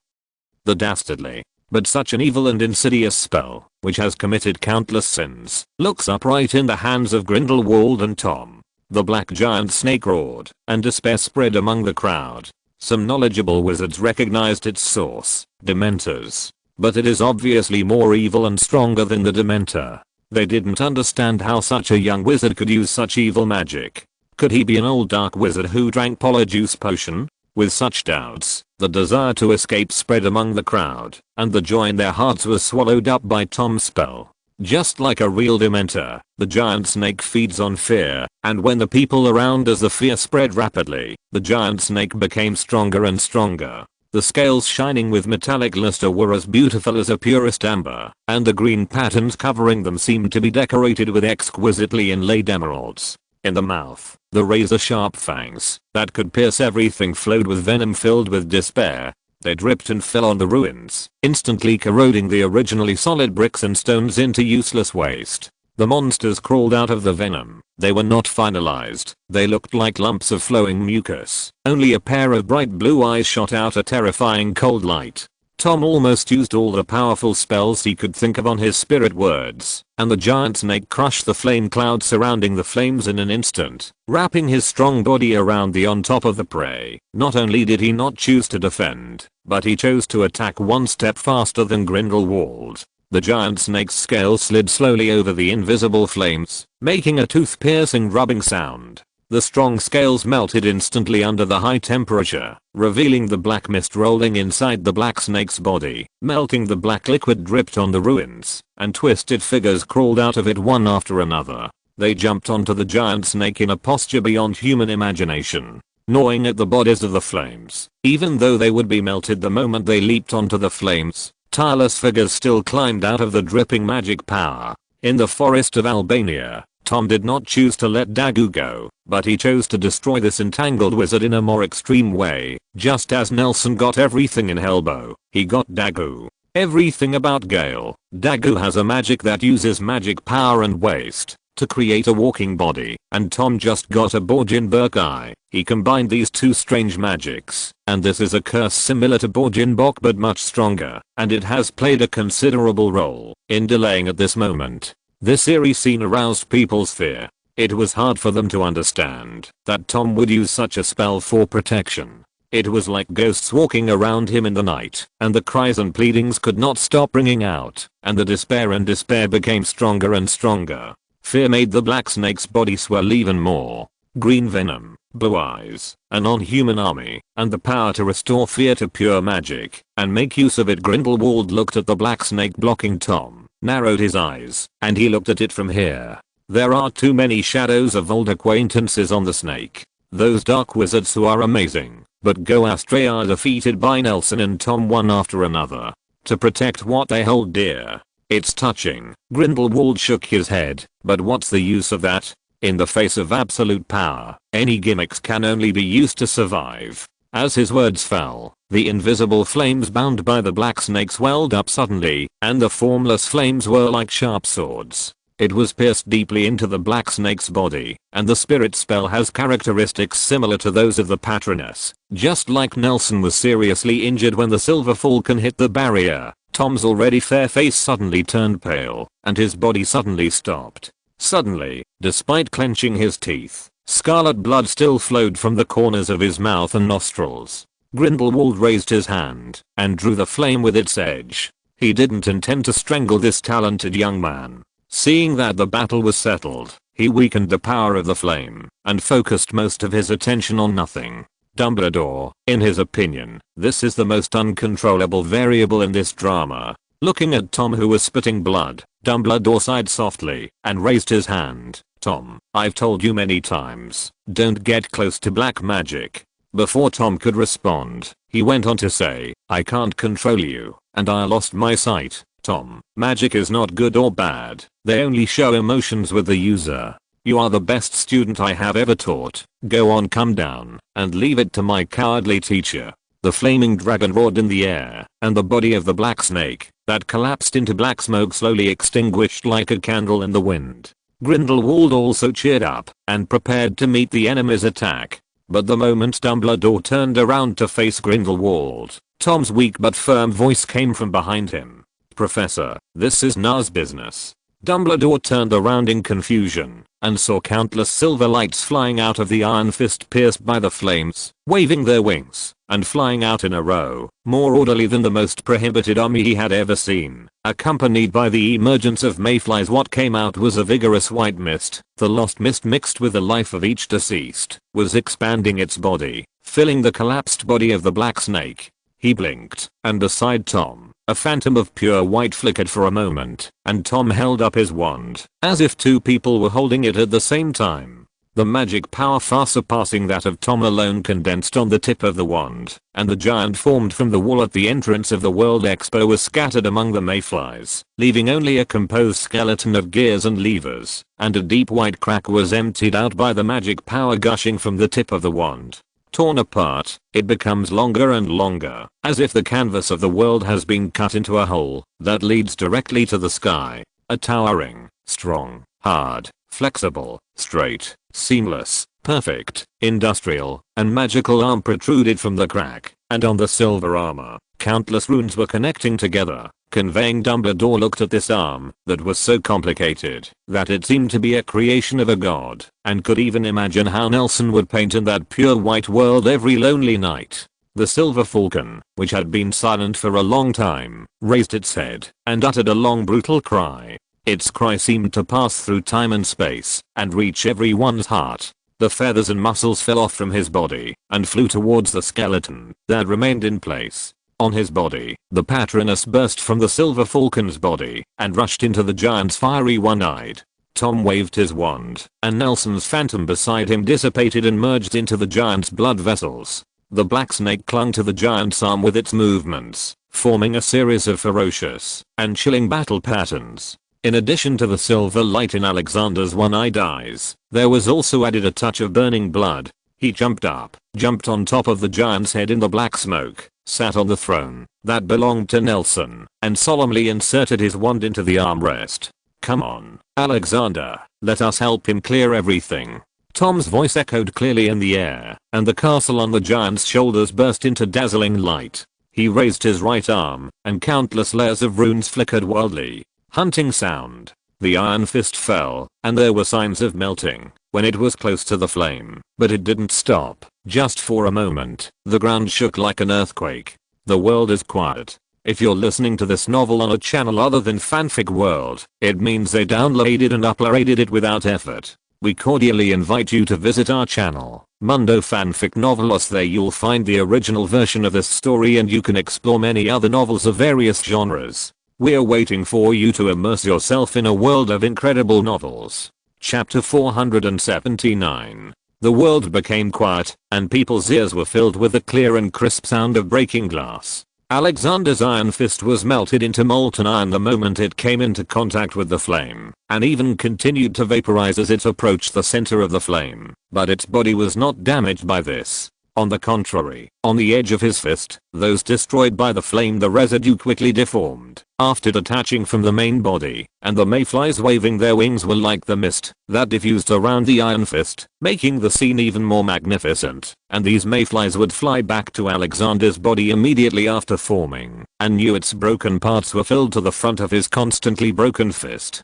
The dastardly, but such an evil and insidious spell, which has committed countless sins, looks upright in the hands of Grindelwald and Tom. The black giant snake roared, and despair spread among the crowd. Some knowledgeable wizards recognized its source, Dementors. But it is obviously more evil and stronger than the Dementor. They didn't understand how such a young wizard could use such evil magic. Could he be an old dark wizard who drank Polyjuice potion? With such doubts, the desire to escape spread among the crowd, and the joy in their hearts was swallowed up by Tom's spell. Just like a real Dementor, the giant snake feeds on fear, and when the people around as the fear spread rapidly, the giant snake became stronger and stronger. The scales shining with metallic luster were as beautiful as a purest amber, and the green patterns covering them seemed to be decorated with exquisitely inlaid emeralds. In the mouth, the razor-sharp fangs that could pierce everything flowed with venom filled with despair. They dripped and fell on the ruins, instantly corroding the originally solid bricks and stones into useless waste. The monsters crawled out of the venom. They were not finalized. They looked like lumps of flowing mucus. Only a pair of bright blue eyes shot out a terrifying cold light. Tom almost used all the powerful spells he could think of on his spirit words, and the giant snake crushed the flame cloud surrounding the flames in an instant, wrapping his strong body around the on top of the prey. Not only did he not choose to defend, but he chose to attack one step faster than Grindelwald. The giant snake's scales slid slowly over the invisible flames, making a tooth-piercing rubbing sound. The strong scales melted instantly under the high temperature, revealing the black mist rolling inside the black snake's body. Melting the black liquid dripped on the ruins, and twisted figures crawled out of it one after another. They jumped onto the giant snake in a posture beyond human imagination, gnawing at the bodies of the flames. Even though they would be melted the moment they leaped onto the flames, tireless figures still climbed out of the dripping magic power. In the forest of Albania, Tom did not choose to let Daggoo go, but he chose to destroy this entangled wizard in a more extreme way. Just as Nelson got everything in Hellbow, he got Daggoo. Everything about Gale. Daggoo has a magic that uses magic power and waste to create a walking body, and Tom just got a Borginbok eye. He combined these two strange magics, and this is a curse similar to Borginbok but much stronger, and it has played a considerable role in delaying at this moment. This eerie scene aroused people's fear. It was hard for them to understand that Tom would use such a spell for protection. It was like ghosts walking around him in the night, and the cries and pleadings could not stop ringing out, and the despair became stronger and stronger. Fear made the black snake's body swell even more. Green venom, blue eyes, a non-human army, and the power to restore fear to pure magic, and make use of it. Grindelwald looked at the black snake blocking Tom, narrowed his eyes, and he looked at it from here. There are too many shadows of old acquaintances on the snake. Those dark wizards who are amazing, but go astray are defeated by Nelson and Tom one after another, to protect what they hold dear. It's touching. Grindelwald shook his head, but what's the use of that? In the face of absolute power, any gimmicks can only be used to survive. As his words fell, the invisible flames bound by the black snake swelled up suddenly, and the formless flames were like sharp swords. It was pierced deeply into the black snake's body, and the spirit spell has characteristics similar to those of the Patroness. Just like Nelson was seriously injured when the Silver Falcon hit the barrier, Tom's already fair face suddenly turned pale, and his body suddenly stopped. Suddenly, despite clenching his teeth, scarlet blood still flowed from the corners of his mouth and nostrils. Grindelwald raised his hand, and drew the flame with its edge. He didn't intend to strangle this talented young man. Seeing that the battle was settled, he weakened the power of the flame, and focused most of his attention on nothing. Dumbledore, in his opinion, this is the most uncontrollable variable in this drama. Looking at Tom who was spitting blood, Dumbledore sighed softly, and raised his hand. Tom, I've told you many times, don't get close to black magic. Before Tom could respond, he went on to say, I can't control you, and I lost my sight. Tom, magic is not good or bad, they only show emotions with the user. You are the best student I have ever taught. Go on, come down, and leave it to my cowardly teacher. The flaming dragon roared in the air, and the body of the black snake, that collapsed into black smoke, slowly extinguished like a candle in the wind. Grindelwald also cheered up and prepared to meet the enemy's attack. But the moment Dumbledore turned around to face Grindelwald, Tom's weak but firm voice came from behind him. "Professor, this is Na's business." Dumbledore turned around in confusion and saw countless silver lights flying out of the Iron Fist pierced by the flames, waving their wings and flying out in a row, more orderly than the most prohibited army he had ever seen. Accompanied by the emergence of mayflies, what came out was a vigorous white mist. The lost mist, mixed with the life of each deceased, was expanding its body, filling the collapsed body of the black snake. He blinked, and beside Tom, a phantom of pure white flickered for a moment, and Tom held up his wand, as if two people were holding it at the same time. The magic power far surpassing that of Tom alone condensed on the tip of the wand, and the giant formed from the wall at the entrance of the World Expo was scattered among the mayflies, leaving only a composed skeleton of gears and levers, and a deep white crack was emptied out by the magic power gushing from the tip of the wand. Torn apart, it becomes longer and longer, as if the canvas of the world has been cut into a hole that leads directly to the sky. A towering, strong, hard, flexible, straight, seamless, perfect, industrial, and magical arm protruded from the crack, and on the silver armor, countless runes were connecting together, conveying. Dumbledore looked at this arm that was so complicated that it seemed to be a creation of a god, and could even imagine how Nelson would paint in that pure white world every lonely night. The silver falcon, which had been silent for a long time, raised its head and uttered a long brutal cry. Its cry seemed to pass through time and space and reach everyone's heart. The feathers and muscles fell off from his body and flew towards the skeleton that remained in place. On his body, the Patronus burst from the silver falcon's body and rushed into the giant's fiery one-eyed. Tom waved his wand, and Nelson's phantom beside him dissipated and merged into the giant's blood vessels. The black snake clung to the giant's arm with its movements, forming a series of ferocious and chilling battle patterns. In addition to the silver light in Alexander's one-eyed eyes, there was also added a touch of burning blood. He jumped on top of the giant's head in the black smoke, sat on the throne that belonged to Nelson, and solemnly inserted his wand into the armrest. "Come on, Alexander, let us help him clear everything." Tom's voice echoed clearly in the air, and the castle on the giant's shoulders burst into dazzling light. He raised his right arm, and countless layers of runes flickered wildly. Hunting sound. The Iron Fist fell, and there were signs of melting when it was close to the flame, but it didn't stop. Just for a moment, the ground shook like an earthquake. The world is quiet. If you're listening to this novel on a channel other than Fanfic World, it means they downloaded and uploaded it without effort. We cordially invite you to visit our channel, Mundo Fanfic Novelos. There you'll find the original version of this story, and you can explore many other novels of various genres. We're waiting for you to immerse yourself in a world of incredible novels. Chapter 479. The world became quiet, and people's ears were filled with the clear and crisp sound of breaking glass. Alexander's Iron Fist was melted into molten iron the moment it came into contact with the flame, and even continued to vaporize as it approached the center of the flame. But its body was not damaged by this. On the contrary, on the edge of his fist, those destroyed by the flame, the residue quickly deformed after detaching from the main body, and the mayflies waving their wings were like the mist that diffused around the Iron Fist, making the scene even more magnificent. And these mayflies would fly back to Alexander's body immediately after forming, and knew its broken parts were filled to the front of his constantly broken fist.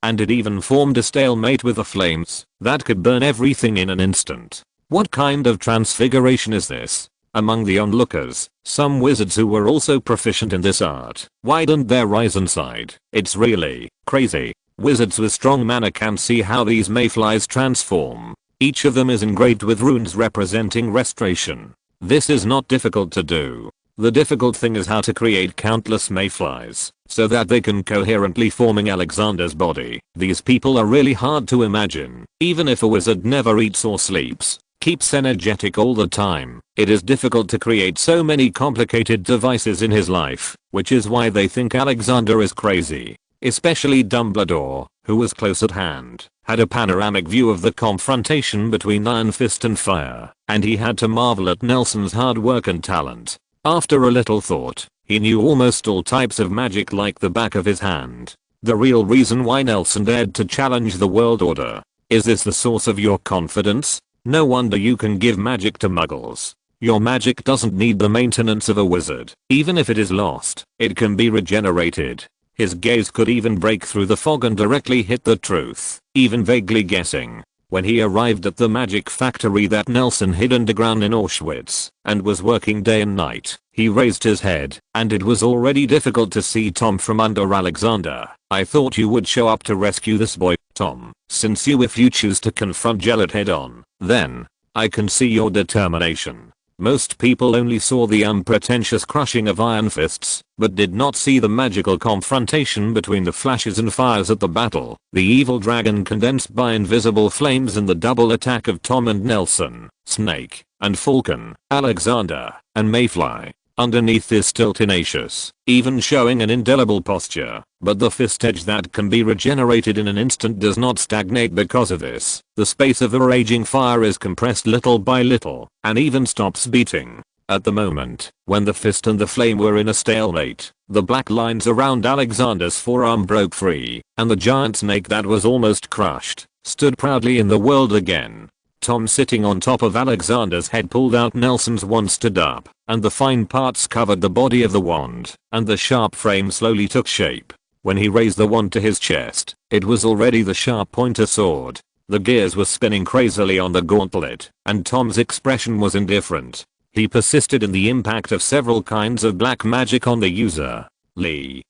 And it even formed a stalemate with the flames that could burn everything in an instant. What kind of transfiguration is this? Among the onlookers, some wizards who were also proficient in this art widened their eyes and sighed. It's really crazy. Wizards with strong mana can see how these mayflies transform. Each of them is engraved with runes representing restoration. This is not difficult to do. The difficult thing is how to create countless mayflies so that they can coherently forming Alexander's body. These people are really hard to imagine. Even if a wizard never eats or sleeps, keeps energetic all the time, it is difficult to create so many complicated devices in his life, which is why they think Alexander is crazy. Especially Dumbledore, who was close at hand, had a panoramic view of the confrontation between Iron Fist and fire, and he had to marvel at Nelson's hard work and talent. After a little thought, he knew almost all types of magic like the back of his hand. The real reason why Nelson dared to challenge the world order. Is this the source of your confidence? No wonder you can give magic to muggles. Your magic doesn't need the maintenance of a wizard. Even if it is lost, it can be regenerated. His gaze could even break through the fog and directly hit the truth, even vaguely guessing. When he arrived at the magic factory that Nelson hid underground in Auschwitz and was working day and night, he raised his head, and it was already difficult to see Tom from under Alexander. I thought you would show up to rescue this boy, Tom. Since if you choose to confront Gellert head on, then I can see your determination. Most people only saw the unpretentious crushing of iron fists, but did not see the magical confrontation between the flashes and fires at the battle, the evil dragon condensed by invisible flames and the double attack of Tom and Nelson, Snake, and Falcon, Alexander, and Mayfly. Underneath is still tenacious, even showing an indelible posture, but the fist edge that can be regenerated in an instant does not stagnate because of this. The space of a raging fire is compressed little by little, and even stops beating. At the moment, when the fist and the flame were in a stalemate, the black lines around Alexander's forearm broke free, and the giant snake that was almost crushed, stood proudly in the world again. Tom sitting on top of Alexander's head pulled out Nelson's wand, stood up, and the fine parts covered the body of the wand, and the sharp frame slowly took shape. When he raised the wand to his chest, it was already the sharp pointer sword. The gears were spinning crazily on the gauntlet, and Tom's expression was indifferent. He persisted in the impact of several kinds of black magic on the user.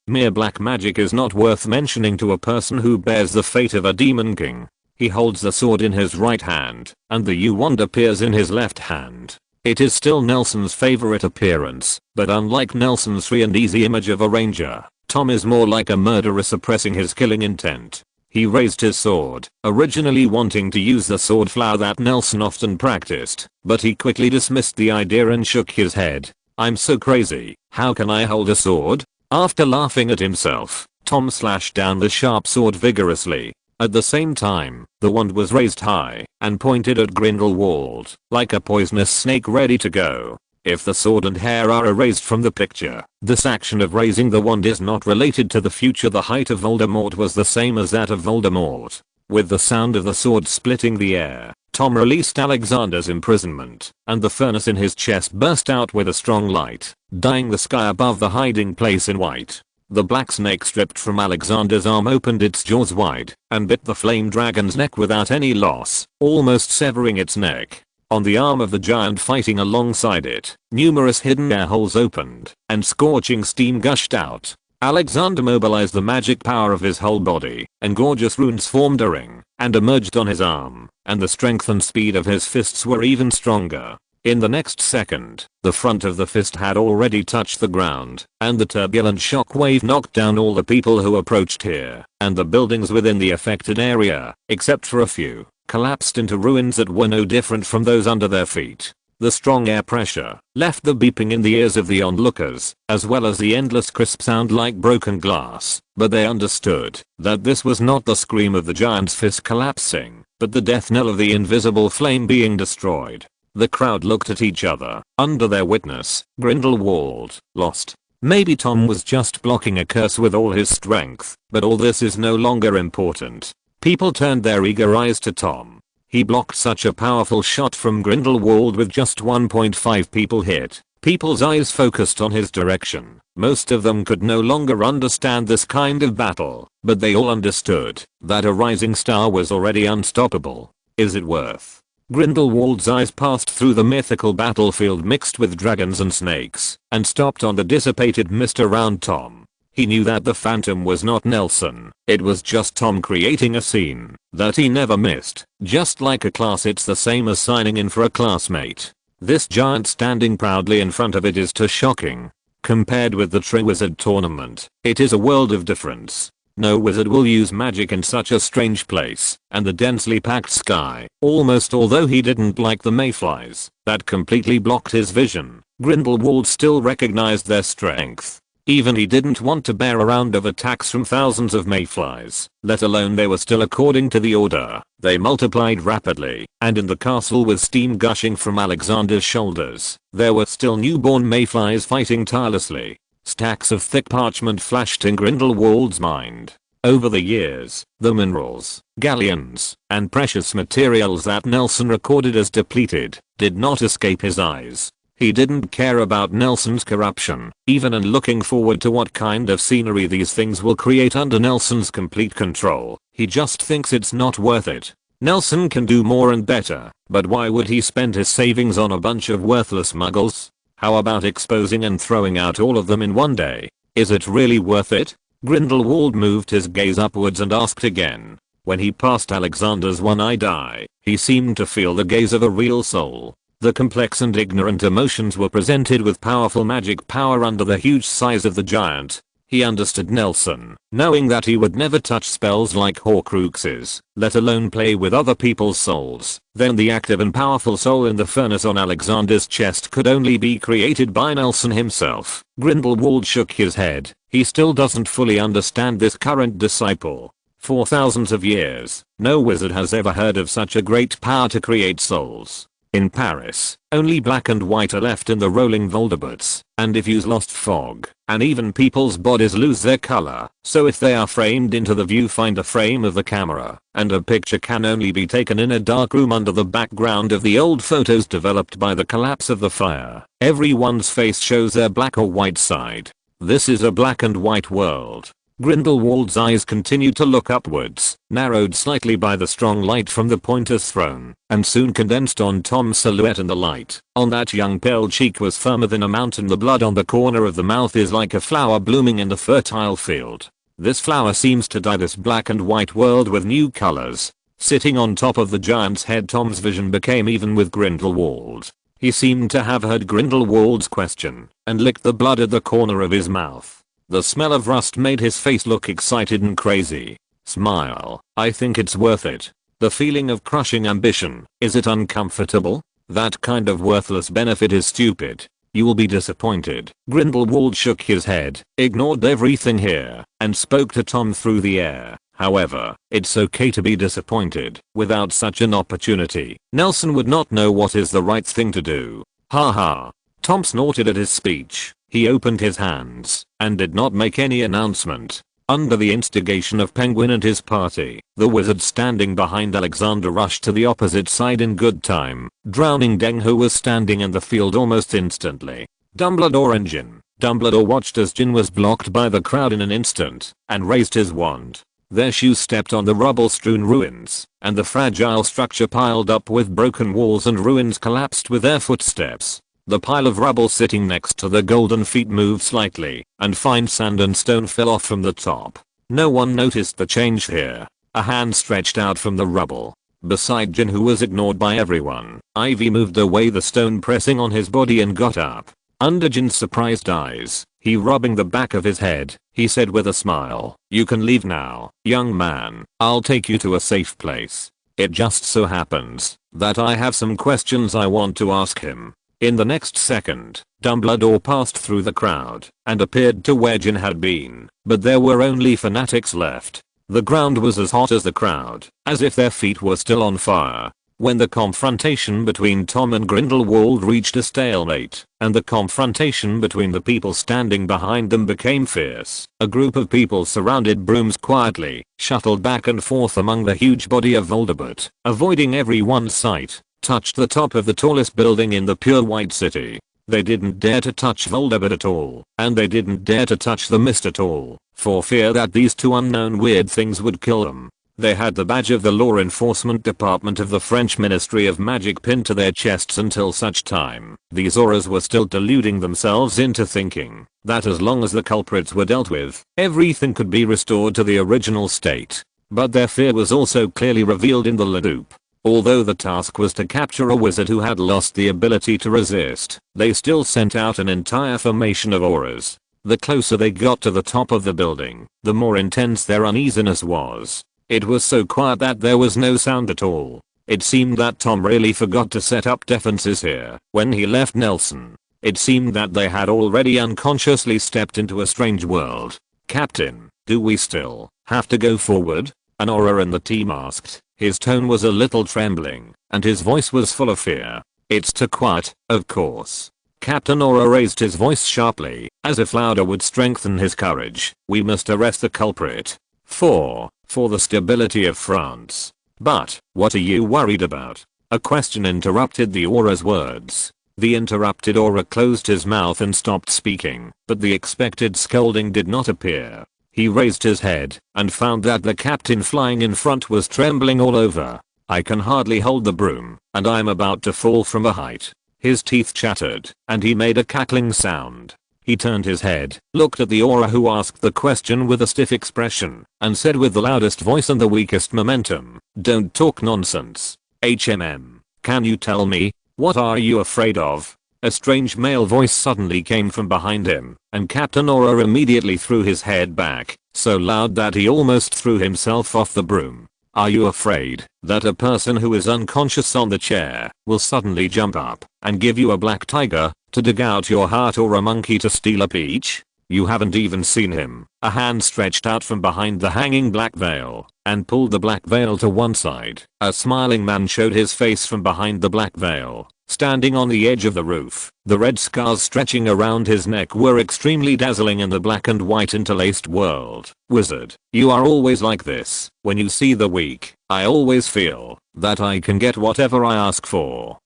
Mere black magic is not worth mentioning to a person who bears the fate of a demon king. He holds the sword in his right hand, and the wand appears in his left hand. It is still Nelson's favorite appearance, but unlike Nelson's free and easy image of a ranger, Tom is more like a murderer suppressing his killing intent. He raised his sword, originally wanting to use the sword flower that Nelson often practiced, but he quickly dismissed the idea and shook his head. I'm so crazy, how can I hold a sword? After laughing at himself, Tom slashed down the sharp sword vigorously. At the same time, the wand was raised high and pointed at Grindelwald, like a poisonous snake ready to go. If the sword and hair are erased from the picture, this action of raising the wand is not related to the future. The height of Voldemort was the same as that of Voldemort. With the sound of the sword splitting the air, Tom released Alexander's imprisonment, and the furnace in his chest burst out with a strong light, dyeing the sky above the hiding place in white. The black snake stripped from Alexander's arm opened its jaws wide and bit the flame dragon's neck without any loss, almost severing its neck. On the arm of the giant fighting alongside it, numerous hidden air holes opened and scorching steam gushed out. Alexander mobilized the magic power of his whole body, and gorgeous runes formed a ring and emerged on his arm, and the strength and speed of his fists were even stronger. In the next second, the front of the fist had already touched the ground, and the turbulent shock wave knocked down all the people who approached here, and the buildings within the affected area, except for a few, collapsed into ruins that were no different from those under their feet. The strong air pressure left the beeping in the ears of the onlookers, as well as the endless crisp sound like broken glass, but they understood that this was not the scream of the giant's fist collapsing, but the death knell of the invisible flame being destroyed. The crowd looked at each other, under their witness. Grindelwald, lost. Maybe Tom was just blocking a curse with all his strength, but all this is no longer important. People turned their eager eyes to Tom. He blocked such a powerful shot from Grindelwald with just 1.5 people hit. People's eyes focused on his direction. Most of them could no longer understand this kind of battle, but they all understood that a rising star was already unstoppable. Is it worth? Grindelwald's eyes passed through the mythical battlefield mixed with dragons and snakes, and stopped on the dissipated mist around Tom. He knew that the phantom was not Nelson, it was just Tom creating a scene that he never missed. Just like a class, it's the same as signing in for a classmate. This giant standing proudly in front of it is too shocking. Compared with the Triwizard Tournament, it is a world of difference. No wizard will use magic in such a strange place, and the densely packed sky, almost although he didn't like the mayflies, that completely blocked his vision. Grindelwald still recognized their strength. Even he didn't want to bear a round of attacks from thousands of mayflies, let alone they were still according to the order. They multiplied rapidly, and in the castle with steam gushing from Alexander's shoulders, there were still newborn mayflies fighting tirelessly. Stacks of thick parchment flashed in Grindelwald's mind. Over the years, the minerals, galleons, and precious materials that Nelson recorded as depleted did not escape his eyes. He didn't care about Nelson's corruption, even and looking forward to what kind of scenery these things will create under Nelson's complete control. He just thinks it's not worth it. Nelson can do more and better, but why would he spend his savings on a bunch of worthless muggles? How about exposing and throwing out all of them in one day? Is it really worth it? Grindelwald moved his gaze upwards and asked again. When he passed Alexander's one-eyed eye, he seemed to feel the gaze of a real soul. The complex and ignorant emotions were presented with powerful magic power under the huge size of the giant. He understood Nelson, knowing that he would never touch spells like Horcruxes, let alone play with other people's souls. Then the active and powerful soul in the furnace on Alexander's chest could only be created by Nelson himself. Grindelwald shook his head. He still doesn't fully understand this current disciple. For thousands of years, no wizard has ever heard of such a great power to create souls. In Paris, only black and white are left in the rolling Voldemorts, and if you's lost fog, and even people's bodies lose their color, so if they are framed into the viewfinder frame of the camera, and a picture can only be taken in a dark room under the background of the old photos developed by the collapse of the fire, everyone's face shows their black or white side. This is a black and white world. Grindelwald's eyes continued to look upwards, narrowed slightly by the strong light from the pointer's throne, and soon condensed on Tom's silhouette in the light. On that young pale cheek was firmer than a mountain. The blood on the corner of the mouth is like a flower blooming in the fertile field. This flower seems to dye this black and white world with new colors. Sitting on top of the giant's head, Tom's vision became even with Grindelwald. He seemed to have heard Grindelwald's question, and licked the blood at the corner of his mouth. The smell of rust made his face look excited and crazy. Smile. I think it's worth it. The feeling of crushing ambition, is it uncomfortable? That kind of worthless benefit is stupid. You will be disappointed. Grindelwald shook his head, ignored everything here, and spoke to Tom through the air. However, it's okay to be disappointed. Without such an opportunity, Nelson would not know what is the right thing to do. Ha ha. Tom snorted at his speech. He opened his hands and did not make any announcement. Under the instigation of Penguin and his party, the wizard standing behind Alexander rushed to the opposite side in good time, drowning Deng, who was standing in the field almost instantly. Dumbledore and Jin. Dumbledore watched as Jin was blocked by the crowd in an instant and raised his wand. Their shoes stepped on the rubble-strewn ruins, and the fragile structure piled up with broken walls and ruins collapsed with their footsteps. The pile of rubble sitting next to the golden feet moved slightly, and fine sand and stone fell off from the top. No one noticed the change here. A hand stretched out from the rubble. Beside Jin, who was ignored by everyone, Ivy moved away, the stone pressing on his body, and got up. Under Jin's surprised eyes, he rubbing the back of his head, he said with a smile, "You can leave now, young man. I'll take you to a safe place. It just so happens that I have some questions I want to ask him." In the next second, Dumbledore passed through the crowd and appeared to where Jin had been, but there were only fanatics left. The ground was as hot as the crowd, as if their feet were still on fire. When the confrontation between Tom and Grindelwald reached a stalemate, and the confrontation between the people standing behind them became fierce, a group of people surrounded brooms quietly, shuffled back and forth among the huge body of Voldemort, avoiding everyone's sight. Touched the top of the tallest building in the pure white city. They didn't dare to touch Voldemort at all, and they didn't dare to touch the mist at all, for fear that these two unknown weird things would kill them. They had the badge of the Law Enforcement Department of the French Ministry of Magic pinned to their chests until such time. These auras were still deluding themselves into thinking that as long as the culprits were dealt with, everything could be restored to the original state. But their fear was also clearly revealed in the Leduc. Although the task was to capture a wizard who had lost the ability to resist, they still sent out an entire formation of auras. The closer they got to the top of the building, the more intense their uneasiness was. It was so quiet that there was no sound at all. It seemed that Tom really forgot to set up defenses here when he left Nelson. It seemed that they had already unconsciously stepped into a strange world. "Captain, do we still have to go forward?" an aura in the team asked. His tone was a little trembling, and his voice was full of fear. "It's too quiet, of course." Captain Aura raised his voice sharply, as if louder would strengthen his courage. "We must arrest the culprit. 4. For the stability of France. But, what are you worried about? A question interrupted the aura's words. The interrupted aura closed his mouth and stopped speaking, but the expected scolding did not appear. He raised his head and found that the captain flying in front was trembling all over. I can hardly hold the broom, and I'm about to fall from a height. His teeth chattered, and he made a cackling sound. He turned his head, looked at the aura who asked the question with a stiff expression, and said with the loudest voice and the weakest momentum, "Don't talk nonsense. Can you tell me, what are you afraid of?" A strange male voice suddenly came from behind him, and Captain Aura immediately threw his head back, so loud that he almost threw himself off the broom. Are you afraid that a person who is unconscious on the chair will suddenly jump up and give you a black tiger to dig out your heart, or a monkey to steal a peach? You haven't even seen him. A hand stretched out from behind the hanging black veil and pulled the black veil to one side. A smiling man showed his face from behind the black veil, standing on the edge of the roof. The red scars stretching around his neck were extremely dazzling in the black and white interlaced world. Wizard, you are always like this. When you see the weak, I always feel that I can get whatever I ask for.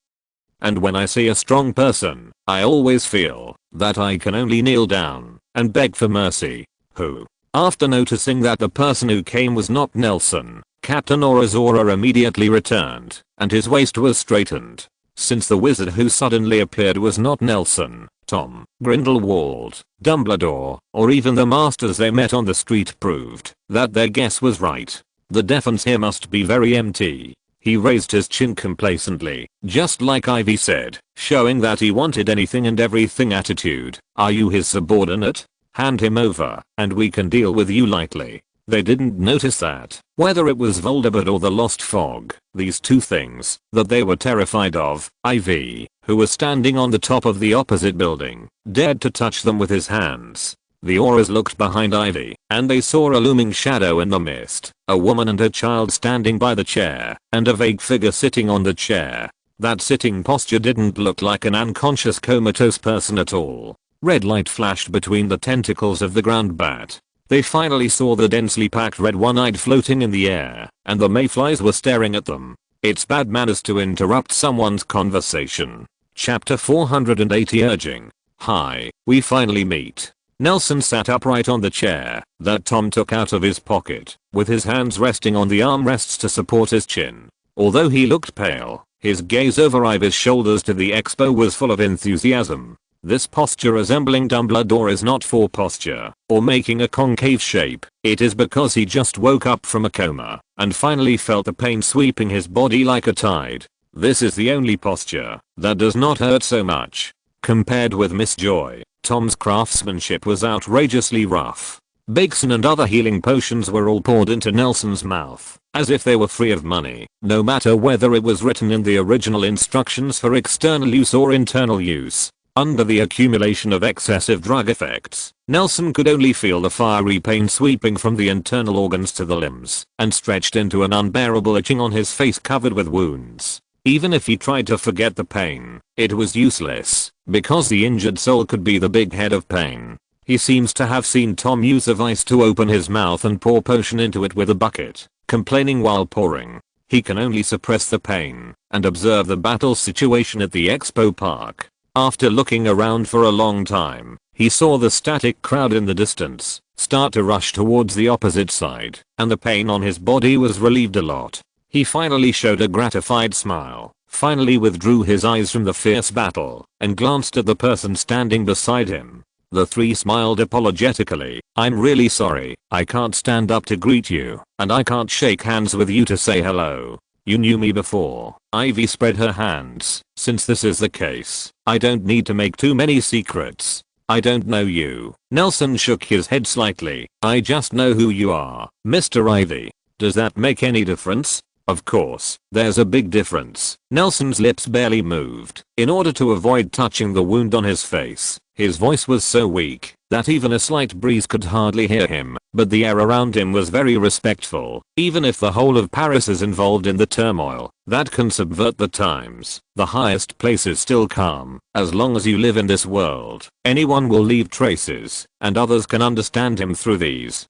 And when I see a strong person, I always feel that I can only kneel down and beg for mercy. Who? After noticing that the person who came was not Nelson, Captain Aura's aura immediately returned, and his waist was straightened. Since the wizard who suddenly appeared was not Nelson, Tom, Grindelwald, Dumbledore, or even the masters they met on the street proved that their guess was right. The defense here must be very empty. He raised his chin complacently, just like Ivy said, showing that he wanted anything and everything attitude. Are you his subordinate? Hand him over, and we can deal with you lightly. They didn't notice that, whether it was Voldemort or the Lost Fog, these two things that they were terrified of, Ivy, who was standing on the top of the opposite building, dared to touch them with his hands. The auras looked behind Ivy, and they saw a looming shadow in the mist, a woman and a child standing by the chair, and a vague figure sitting on the chair. That sitting posture didn't look like an unconscious comatose person at all. Red light flashed between the tentacles of the ground bat. They finally saw the densely packed red one-eyed floating in the air, and the mayflies were staring at them. It's bad manners to interrupt someone's conversation. Chapter 480 Urging. Hi, we finally meet. Nelson sat upright on the chair that Tom took out of his pocket, with his hands resting on the armrests to support his chin. Although he looked pale, his gaze over Ivy's shoulders to the expo was full of enthusiasm. This posture resembling Dumbledore is not for posture or making a concave shape. It is because he just woke up from a coma and finally felt the pain sweeping his body like a tide. This is the only posture that does not hurt so much. Compared with Miss Joy, Tom's craftsmanship was outrageously rough. Bigson and other healing potions were all poured into Nelson's mouth, as if they were free of money, no matter whether it was written in the original instructions for external use or internal use. Under the accumulation of excessive drug effects, Nelson could only feel the fiery pain sweeping from the internal organs to the limbs, and stretched into an unbearable itching on his face covered with wounds. Even if he tried to forget the pain, it was useless, because the injured soul could be the big head of pain. He seems to have seen Tom use a vice to open his mouth and pour potion into it with a bucket, complaining while pouring. He can only suppress the pain and observe the battle situation at the expo park. After looking around for a long time, he saw the static crowd in the distance start to rush towards the opposite side, and the pain on his body was relieved a lot. He finally showed a gratified smile, finally withdrew his eyes from the fierce battle, and glanced at the person standing beside him. The three smiled apologetically. I'm really sorry, I can't stand up to greet you, and I can't shake hands with you to say hello. You knew me before. Ivy spread her hands. Since this is the case, I don't need to make too many secrets. I don't know you. Nelson shook his head slightly. I just know who you are, Mr. Ivy. Does that make any difference? Of course, there's a big difference. Nelson's lips barely moved in order to avoid touching the wound on his face. His voice was so weak that even a slight breeze could hardly hear him, but the air around him was very respectful. Even if the whole of Paris is involved in the turmoil that can subvert the times, the highest place is still calm. As long as you live in this world, anyone will leave traces, and others can understand him through these.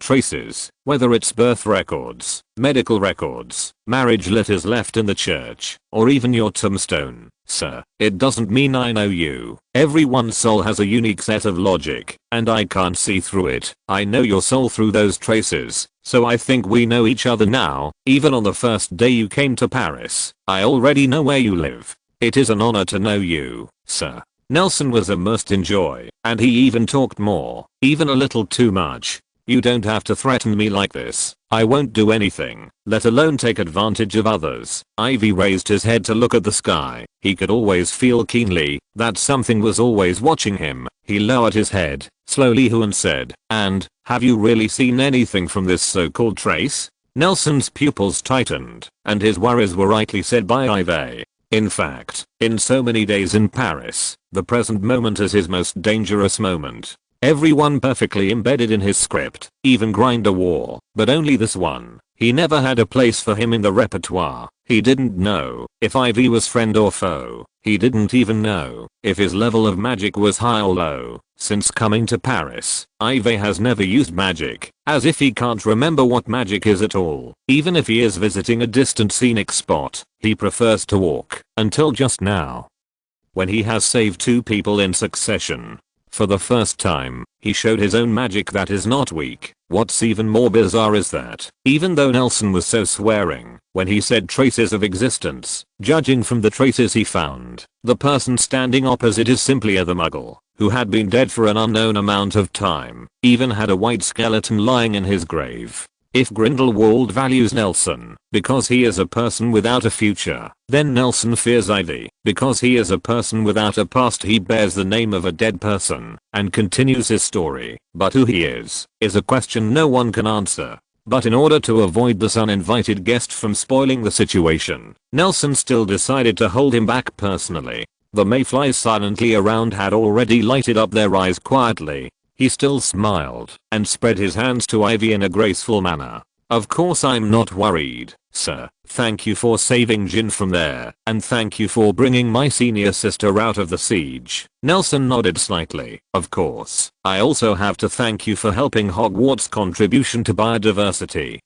traces, whether it's birth records, medical records, marriage letters left in the church, or even your tombstone, sir. It doesn't mean I know you. Everyone's soul has a unique set of logic, and I can't see through it. I know your soul through those traces, so I think we know each other now. Even on the first day you came to Paris, I already know where you live. It is an honor to know you, sir. Nelson was immersed in joy, and he even talked more, even a little too much. You don't have to threaten me like this. I won't do anything, let alone take advantage of others. Ivy raised his head to look at the sky. He could always feel keenly that something was always watching him. He lowered his head, slowly and said, "And, have you really seen anything from this so-called trace?" Nelson's pupils tightened, and his worries were rightly said by Ivy. In fact, in so many days in Paris, the present moment is his most dangerous moment. Everyone perfectly embedded in his script, even Grindelwald, but only this one. He never had a place for him in the repertoire. He didn't know if Ivy was friend or foe. He didn't even know if his level of magic was high or low. Since coming to Paris, Ivy has never used magic, as if he can't remember what magic is at all. Even if he is visiting a distant scenic spot, he prefers to walk, until just now, when he has saved 2 people in succession. For the first time, he showed his own magic that is not weak. What's even more bizarre is that, even though Nelson was so swearing when he said traces of existence, judging from the traces he found, the person standing opposite is simply the Muggle, who had been dead for an unknown amount of time, even had a white skeleton lying in his grave. If Grindelwald values Nelson because he is a person without a future, then Nelson fears Ivy because he is a person without a past. He bears the name of a dead person and continues his story, but who he is a question no one can answer. But in order to avoid this uninvited guest from spoiling the situation, Nelson still decided to hold him back personally. The mayflies silently around had already lighted up their eyes quietly. He still smiled and spread his hands to Ivy in a graceful manner. "Of course I'm not worried, sir. Thank you for saving Jin from there, and thank you for bringing my senior sister out of the siege." Nelson nodded slightly. "Of course, I also have to thank you for helping Hogwarts' contribution to biodiversity."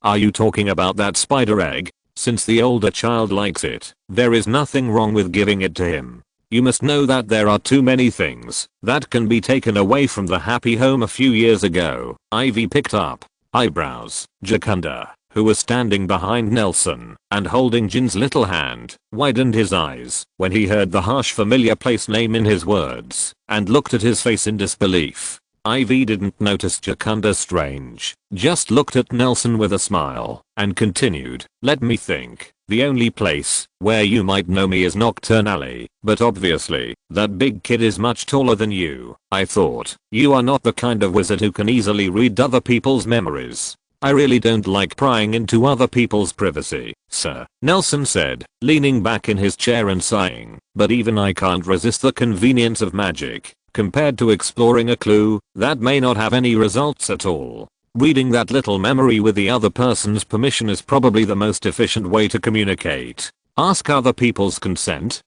"Are you talking about that spider egg? Since the older child likes it, there is nothing wrong with giving it to him. You must know that there are too many things that can be taken away from the happy home a few years ago." Ivy picked up eyebrows. Jacunda, who was standing behind Nelson and holding Jin's little hand, widened his eyes when he heard the harsh familiar place name in his words and looked at his face in disbelief. Ivy didn't notice Jacunda strange, just looked at Nelson with a smile and continued, "Let me think. The only place where you might know me is Nocturne Alley, but obviously, that big kid is much taller than you. I thought, you are not the kind of wizard who can easily read other people's memories. I really don't like prying into other people's privacy, sir," Nelson said, leaning back in his chair and sighing, "but even I can't resist the convenience of magic, compared to exploring a clue that may not have any results at all. Reading that little memory with the other person's permission is probably the most efficient way to communicate. Ask other people's consent."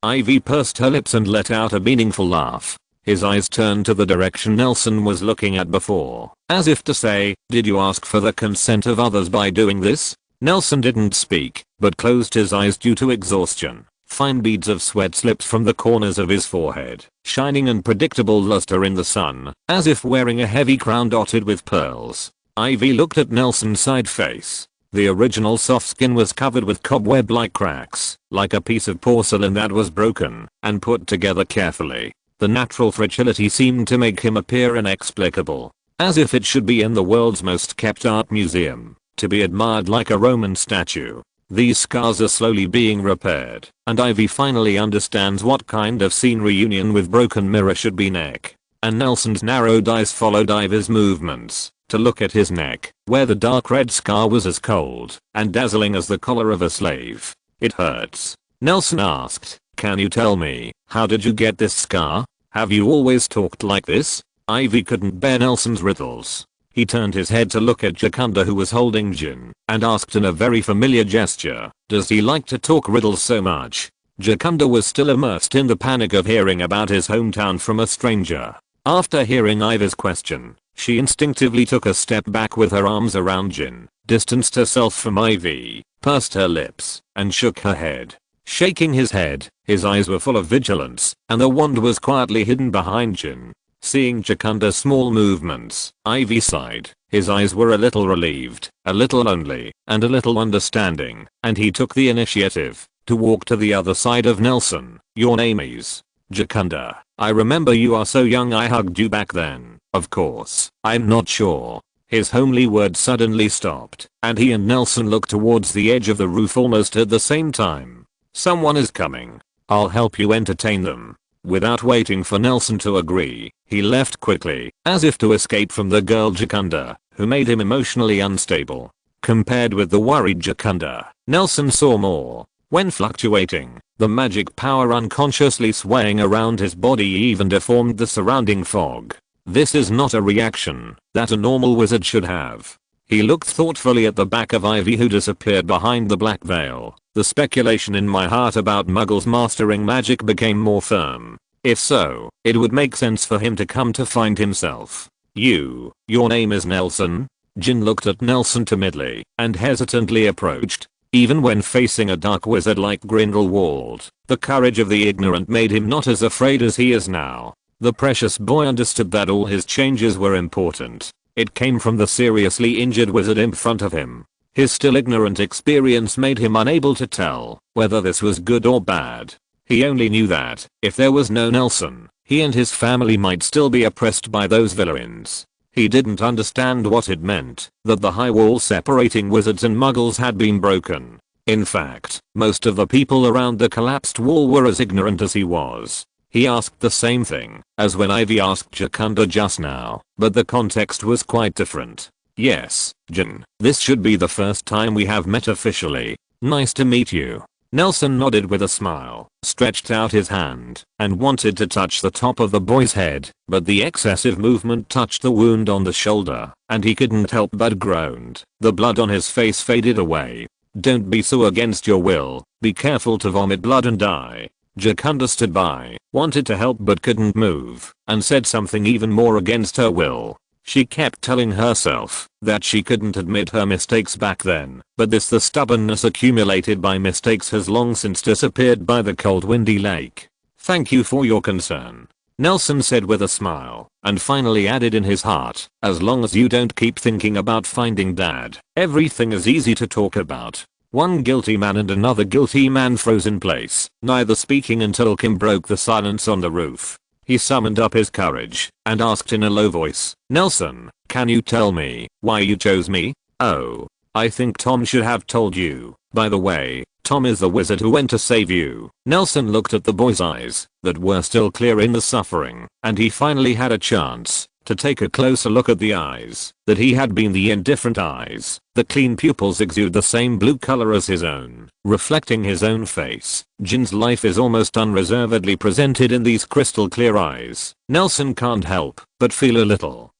Ivy pursed her lips and let out a meaningful laugh. His eyes turned to the direction Nelson was looking at before, as if to say, "Did you ask for the consent of others by doing this?" Nelson didn't speak, but closed his eyes due to exhaustion. Fine beads of sweat slipped from the corners of his forehead, shining in predictable luster in the sun, as if wearing a heavy crown dotted with pearls. Ivy looked at Nelson's side face. The original soft skin was covered with cobweb-like cracks, like a piece of porcelain that was broken and put together carefully. The natural fragility seemed to make him appear inexplicable, as if it should be in the world's most kept art museum, to be admired like a Roman statue. These scars are slowly being repaired, and Ivy finally understands what kind of scene reunion with broken mirror should be neck. And Nelson's narrowed eyes followed Ivy's movements to look at his neck, where the dark red scar was as cold and dazzling as the collar of a slave. "It hurts?" Nelson asked. "Can you tell me, how did you get this scar? Have you always talked like this?" Ivy couldn't bear Nelson's riddles. He turned his head to look at Jacunda, who was holding Jin, and asked in a very familiar gesture, "Does he like to talk riddles so much?" Jacunda was still immersed in the panic of hearing about his hometown from a stranger. After hearing Ivy's question, She instinctively took a step back with her arms around Jin, distanced herself from Ivy, pursed her lips, and shook her head. Shaking his head, his eyes were full of vigilance, and the wand was quietly hidden behind Jin. Seeing Jakunda's small movements, Ivy sighed. His eyes were a little relieved, a little lonely, and a little understanding, and he took the initiative to walk to the other side of Nelson. Your name is Jakunda. I remember you are so young. I hugged you back then. Of course, I'm not sure. His homely words suddenly stopped, and he and Nelson looked towards the edge of the roof almost at the same time. Someone is coming. I'll help you entertain them. Without waiting for Nelson to agree, he left quickly, as if to escape from the girl Jakunda, who made him emotionally unstable. Compared with the worried Jakunda, Nelson saw more. When fluctuating, the magic power unconsciously swaying around his body even deformed the surrounding fog. This is not a reaction that a normal wizard should have. He looked thoughtfully at the back of Ivy, who disappeared behind the black veil. The speculation in my heart about Muggles mastering magic became more firm. If so, it would make sense for him to come to find himself. Your name is Nelson? Jin looked at Nelson timidly and hesitantly approached. Even when facing a dark wizard like Grindelwald, the courage of the ignorant made him not as afraid as he is now. The precious boy understood that all his changes were important. It came from the seriously injured wizard in front of him. His still ignorant experience made him unable to tell whether this was good or bad. He only knew that if there was no Nelson, he and his family might still be oppressed by those villains. He didn't understand what it meant that the high wall separating wizards and muggles had been broken. In fact, most of the people around the collapsed wall were as ignorant as he was. He asked the same thing as when Ivy asked Jakunda just now, but the context was quite different. Yes, Jin, this should be the first time we have met officially. Nice to meet you. Nelson nodded with a smile, stretched out his hand, and wanted to touch the top of the boy's head, but the excessive movement touched the wound on the shoulder, and he couldn't help but groaned. The blood on his face faded away. Don't be so against your will. Be careful to vomit blood and die. Jakunda stood by, wanted to help but couldn't move, and said something even more against her will. She kept telling herself that she couldn't admit her mistakes back then, but the stubbornness accumulated by mistakes has long since disappeared by the cold windy lake. Thank you for your concern, Nelson said with a smile, and finally added in his heart, as long as you don't keep thinking about finding Dad, everything is easy to talk about. One guilty man and another guilty man froze in place, neither speaking until Kim broke the silence on the roof. He summoned up his courage and asked in a low voice, Nelson, can you tell me why you chose me? Oh, I think Tom should have told you. By the way, Tom is the wizard who went to save you. Nelson looked at the boy's eyes that were still clear in the suffering, and he finally had a chance to take a closer look at the eyes that he had been the indifferent eyes. The clean pupils exude the same blue color as his own, reflecting his own face. Jin's life is almost unreservedly presented in these crystal clear eyes. Nelson can't help but feel a little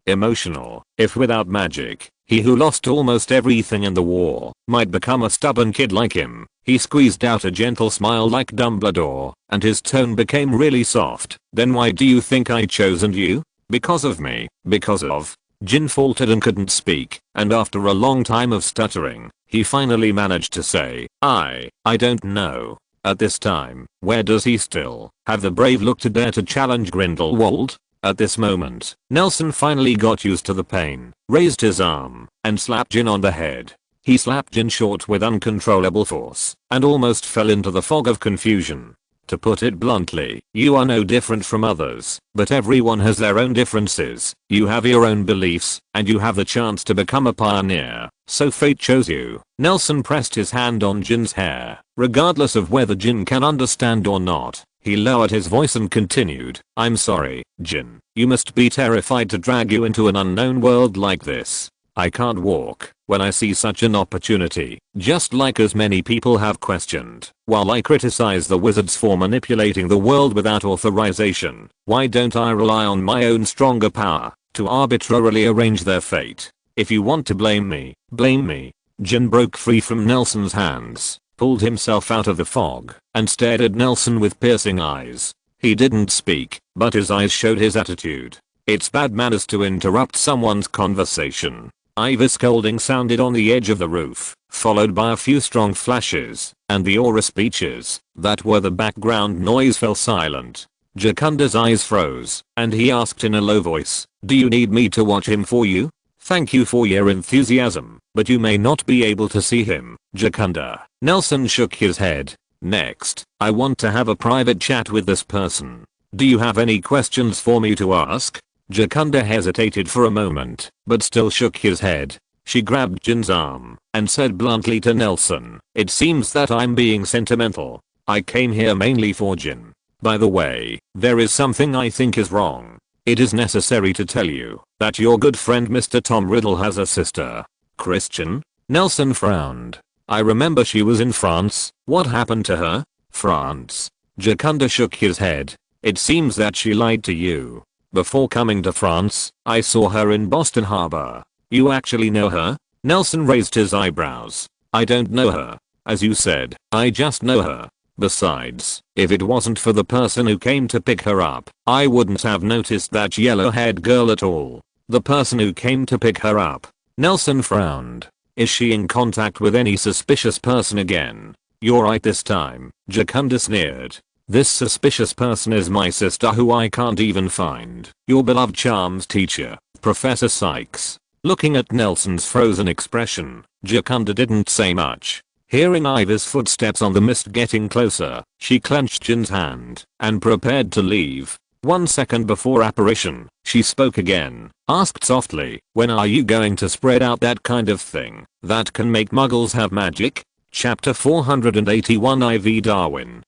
emotional. If without magic, he who lost almost everything in the war might become a stubborn kid like him. He squeezed out a gentle smile like Dumbledore, and his tone became really soft. Then why do you think I chosen you? Because of me. Because of. Jin faltered and couldn't speak, and after a long time of stuttering, he finally managed to say, I don't know. At this time, where does he still have the brave look to dare to challenge Grindelwald? At this moment, Nelson finally got used to the pain, raised his arm, and slapped Jin on the head. He slapped Jin short with uncontrollable force, and almost fell into the fog of confusion. To put it bluntly, you are no different from others, but everyone has their own differences. You have your own beliefs, and you have the chance to become a pioneer, so fate chose you. Nelson pressed his hand on Jin's hair. Regardless of whether Jin can understand or not, he lowered his voice and continued, I'm sorry, Jin. You must be terrified to drag you into an unknown world like this. I can't walk when I see such an opportunity, just like as many people have questioned. While I criticize the wizards for manipulating the world without authorization, why don't I rely on my own stronger power to arbitrarily arrange their fate? If you want to blame me, blame me. Jin broke free from Nelson's hands, pulled himself out of the fog, and stared at Nelson with piercing eyes. He didn't speak, but his eyes showed his attitude. It's bad manners to interrupt someone's conversation. Ivy's scolding sounded on the edge of the roof, followed by a few strong flashes, and the aura speeches that were the background noise fell silent. Jakunda's eyes froze, and he asked in a low voice, "Do you need me to watch him for you? Thank you for your enthusiasm, but you may not be able to see him, Jakunda." Nelson shook his head. "Next, I want to have a private chat with this person. Do you have any questions for me to ask?" Jakunda hesitated for a moment, but still shook his head. She grabbed Jin's arm and said bluntly to Nelson, "It seems that I'm being sentimental. I came here mainly for Jin. By the way, there is something I think is wrong. It is necessary to tell you that your good friend Mr. Tom Riddle has a sister." "Christian?" Nelson frowned. "I remember she was in France. What happened to her?" "France?" Jakunda shook his head. "It seems that she lied to you. Before coming to France, I saw her in Boston Harbor." "You actually know her?" Nelson raised his eyebrows. "I don't know her. As you said, I just know her. Besides, if it wasn't for the person who came to pick her up, I wouldn't have noticed that yellow-haired girl at all." "The person who came to pick her up?" Nelson frowned. "Is she in contact with any suspicious person again?" "You're right this time," Jakunda sneered. "This suspicious person is my sister who I can't even find. Your beloved charms teacher, Professor Sykes." Looking at Nelson's frozen expression, Jakunda didn't say much. Hearing Ivy's footsteps on the mist getting closer, she clenched Jin's hand and prepared to leave. 1 second before apparition, she spoke again, asked softly, "When are you going to spread out that kind of thing that can make muggles have magic?" Chapter 481 IV Darwin.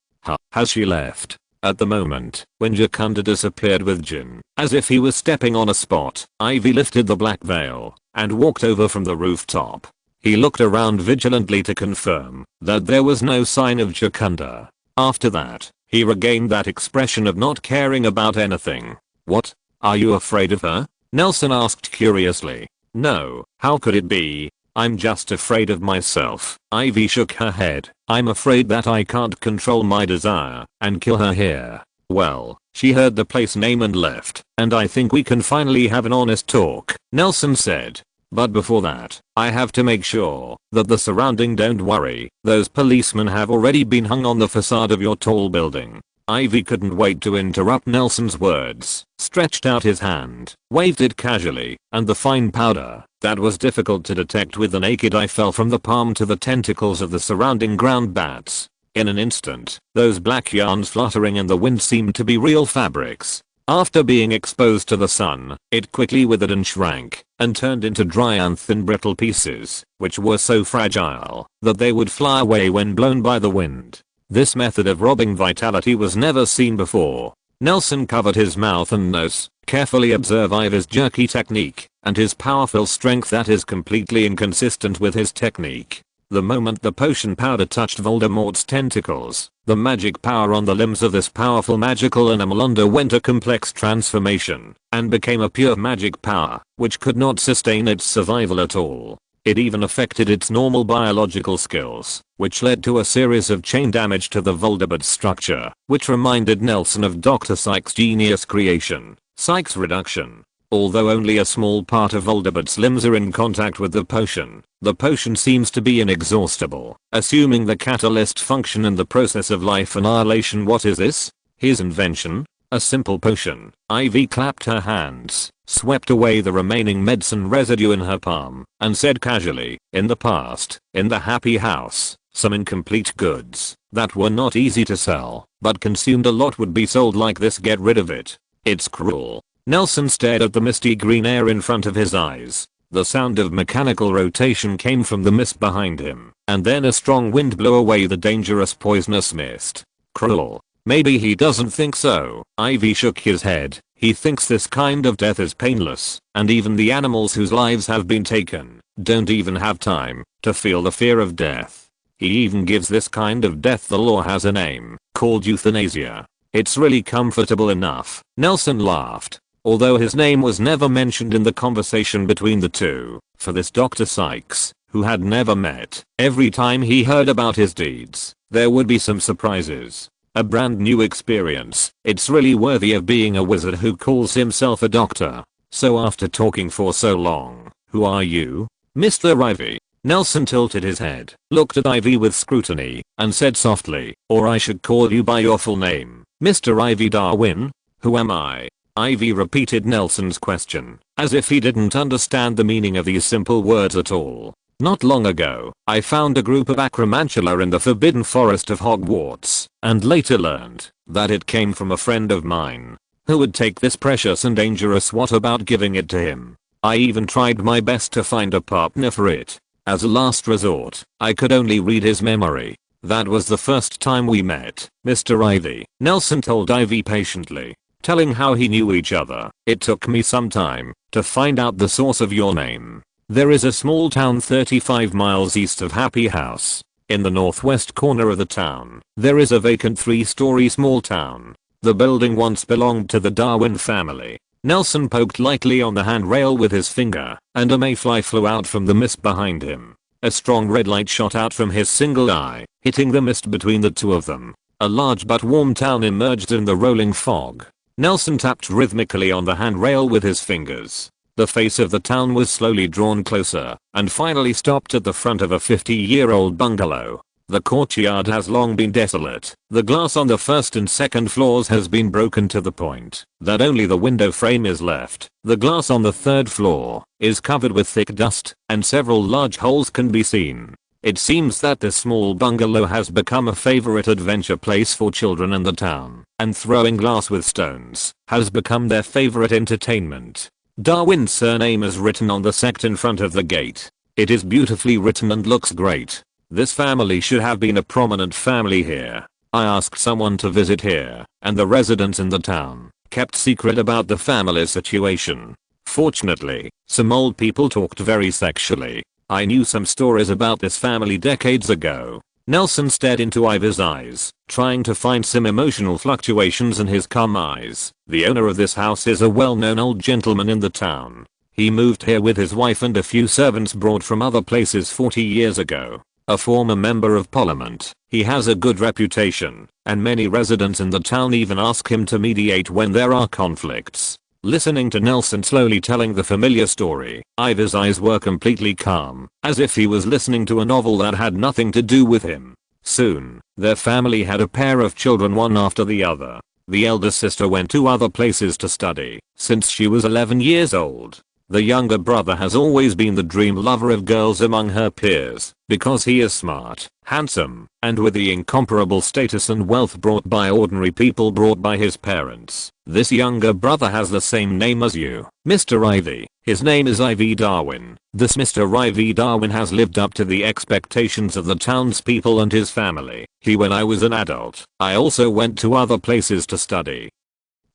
Has she left? At the moment, when Jakunda disappeared with Jin, as if he was stepping on a spot, Ivy lifted the black veil and walked over from the rooftop. He looked around vigilantly to confirm that there was no sign of Jakunda. After that, he regained that expression of not caring about anything. "What? Are you afraid of her?" Nelson asked curiously. "No, how could it be? I'm just afraid of myself." Ivy shook her head. "I'm afraid that I can't control my desire and kill her here." "Well, she heard the place name and left, and I think we can finally have an honest talk," Nelson said. "But before that, I have to make sure that the surrounding don't worry. Those policemen have already been hung on the facade of your tall building." Ivy couldn't wait to interrupt Nelson's words, stretched out his hand, waved it casually, and the fine powder that was difficult to detect with the naked eye fell from the palm to the tentacles of the surrounding ground bats. In an instant, those black yarns fluttering in the wind seemed to be real fabrics. After being exposed to the sun, it quickly withered and shrank, and turned into dry and thin brittle pieces, which were so fragile that they would fly away when blown by the wind. This method of robbing vitality was never seen before. Nelson covered his mouth and nose, carefully observe Ivy's jerky technique, and his powerful strength that is completely inconsistent with his technique. The moment the potion powder touched Voldemort's tentacles, the magic power on the limbs of this powerful magical animal underwent a complex transformation, and became a pure magic power, which could not sustain its survival at all. It even affected its normal biological skills, which led to a series of chain damage to the Voldemort structure, which reminded Nelson of Dr. Sykes' genius creation, Sykes reduction. Although only a small part of Voldemort's limbs are in contact with the potion seems to be inexhaustible, assuming the catalyst function in the process of life annihilation. What is this? His invention? A simple potion. Ivy clapped her hands, swept away the remaining medicine residue in her palm, and said casually, "In the past, in the Happy House, some incomplete goods that were not easy to sell, but consumed a lot would be sold like this. Get rid of it. It's cruel." Nelson stared at the misty green air in front of his eyes. The sound of mechanical rotation came from the mist behind him, and then a strong wind blew away the dangerous poisonous mist. Cruel. Maybe he doesn't think so. Ivy shook his head. He thinks this kind of death is painless, and even the animals whose lives have been taken don't even have time to feel the fear of death. He even gives this kind of death the law has a name, called euthanasia. It's really comfortable enough. Nelson laughed. Although his name was never mentioned in the conversation between the two, for this Dr. Sykes, who had never met, every time he heard about his deeds, there would be some surprises. a brand new experience. It's really worthy of being a wizard who calls himself a doctor. So after talking for so long, who are you? Mr. Ivy. Nelson tilted his head, looked at Ivy with scrutiny, and said softly, or I should call you by your full name, Mr. Ivy Darwin? Who am I? Ivy repeated Nelson's question, as if he didn't understand the meaning of these simple words at all. Not long ago, I found a group of acromantula in the forbidden forest of Hogwarts, and later learned that it came from a friend of mine. Who would take this precious and dangerous? What about giving it to him? I even tried my best to find a partner for it. As a last resort, I could only read his memory. That was the first time we met, Mr. Ivy. Nelson told Ivy patiently, telling how he knew each other. It took me some time to find out the source of your name. There is a small town 35 miles east of Happy House. In the northwest corner of the town, there is a vacant 3-story small town. The building once belonged to the Darwin family. Nelson poked lightly on the handrail with his finger, and a mayfly flew out from the mist behind him. A strong red light shot out from his single eye, hitting the mist between the two of them. A large but warm town emerged in the rolling fog. Nelson tapped rhythmically on the handrail with his fingers. The face of the town was slowly drawn closer, and finally stopped at the front of a 50-year-old bungalow. The courtyard has long been desolate. The glass on the first and second floors has been broken to the point that only the window frame is left. The glass on the third floor is covered with thick dust, and several large holes can be seen. It seems that this small bungalow has become a favorite adventure place for children in the town, and throwing glass with stones has become their favorite entertainment. Darwin's surname is written on the sect in front of the gate. It is beautifully written and looks great. This family should have been a prominent family here. I asked someone to visit here, and the residents in the town kept secret about the family situation. Fortunately, some old people talked very sexually. I knew some stories about this family decades ago. Nelson stared into Ivy's eyes, trying to find some emotional fluctuations in his calm eyes. The owner of this house is a well-known old gentleman in the town. He moved here with his wife and a few servants brought from other places 40 years ago. A former member of parliament, he has a good reputation, and many residents in the town even ask him to mediate when there are conflicts. Listening to Nelson slowly telling the familiar story, Ivy's eyes were completely calm, as if he was listening to a novel that had nothing to do with him. Soon, their family had a pair of children, one after the other. The elder sister went to other places to study since she was 11 years old. The younger brother has always been the dream lover of girls among her peers, because he is smart, handsome, and with the incomparable status and wealth brought by ordinary people brought by his parents. This younger brother has the same name as you, Mr. Ivy. His name is Ivy Darwin. This Mr. Ivy Darwin has lived up to the expectations of the townspeople and his family. When I was an adult, I also went to other places to study.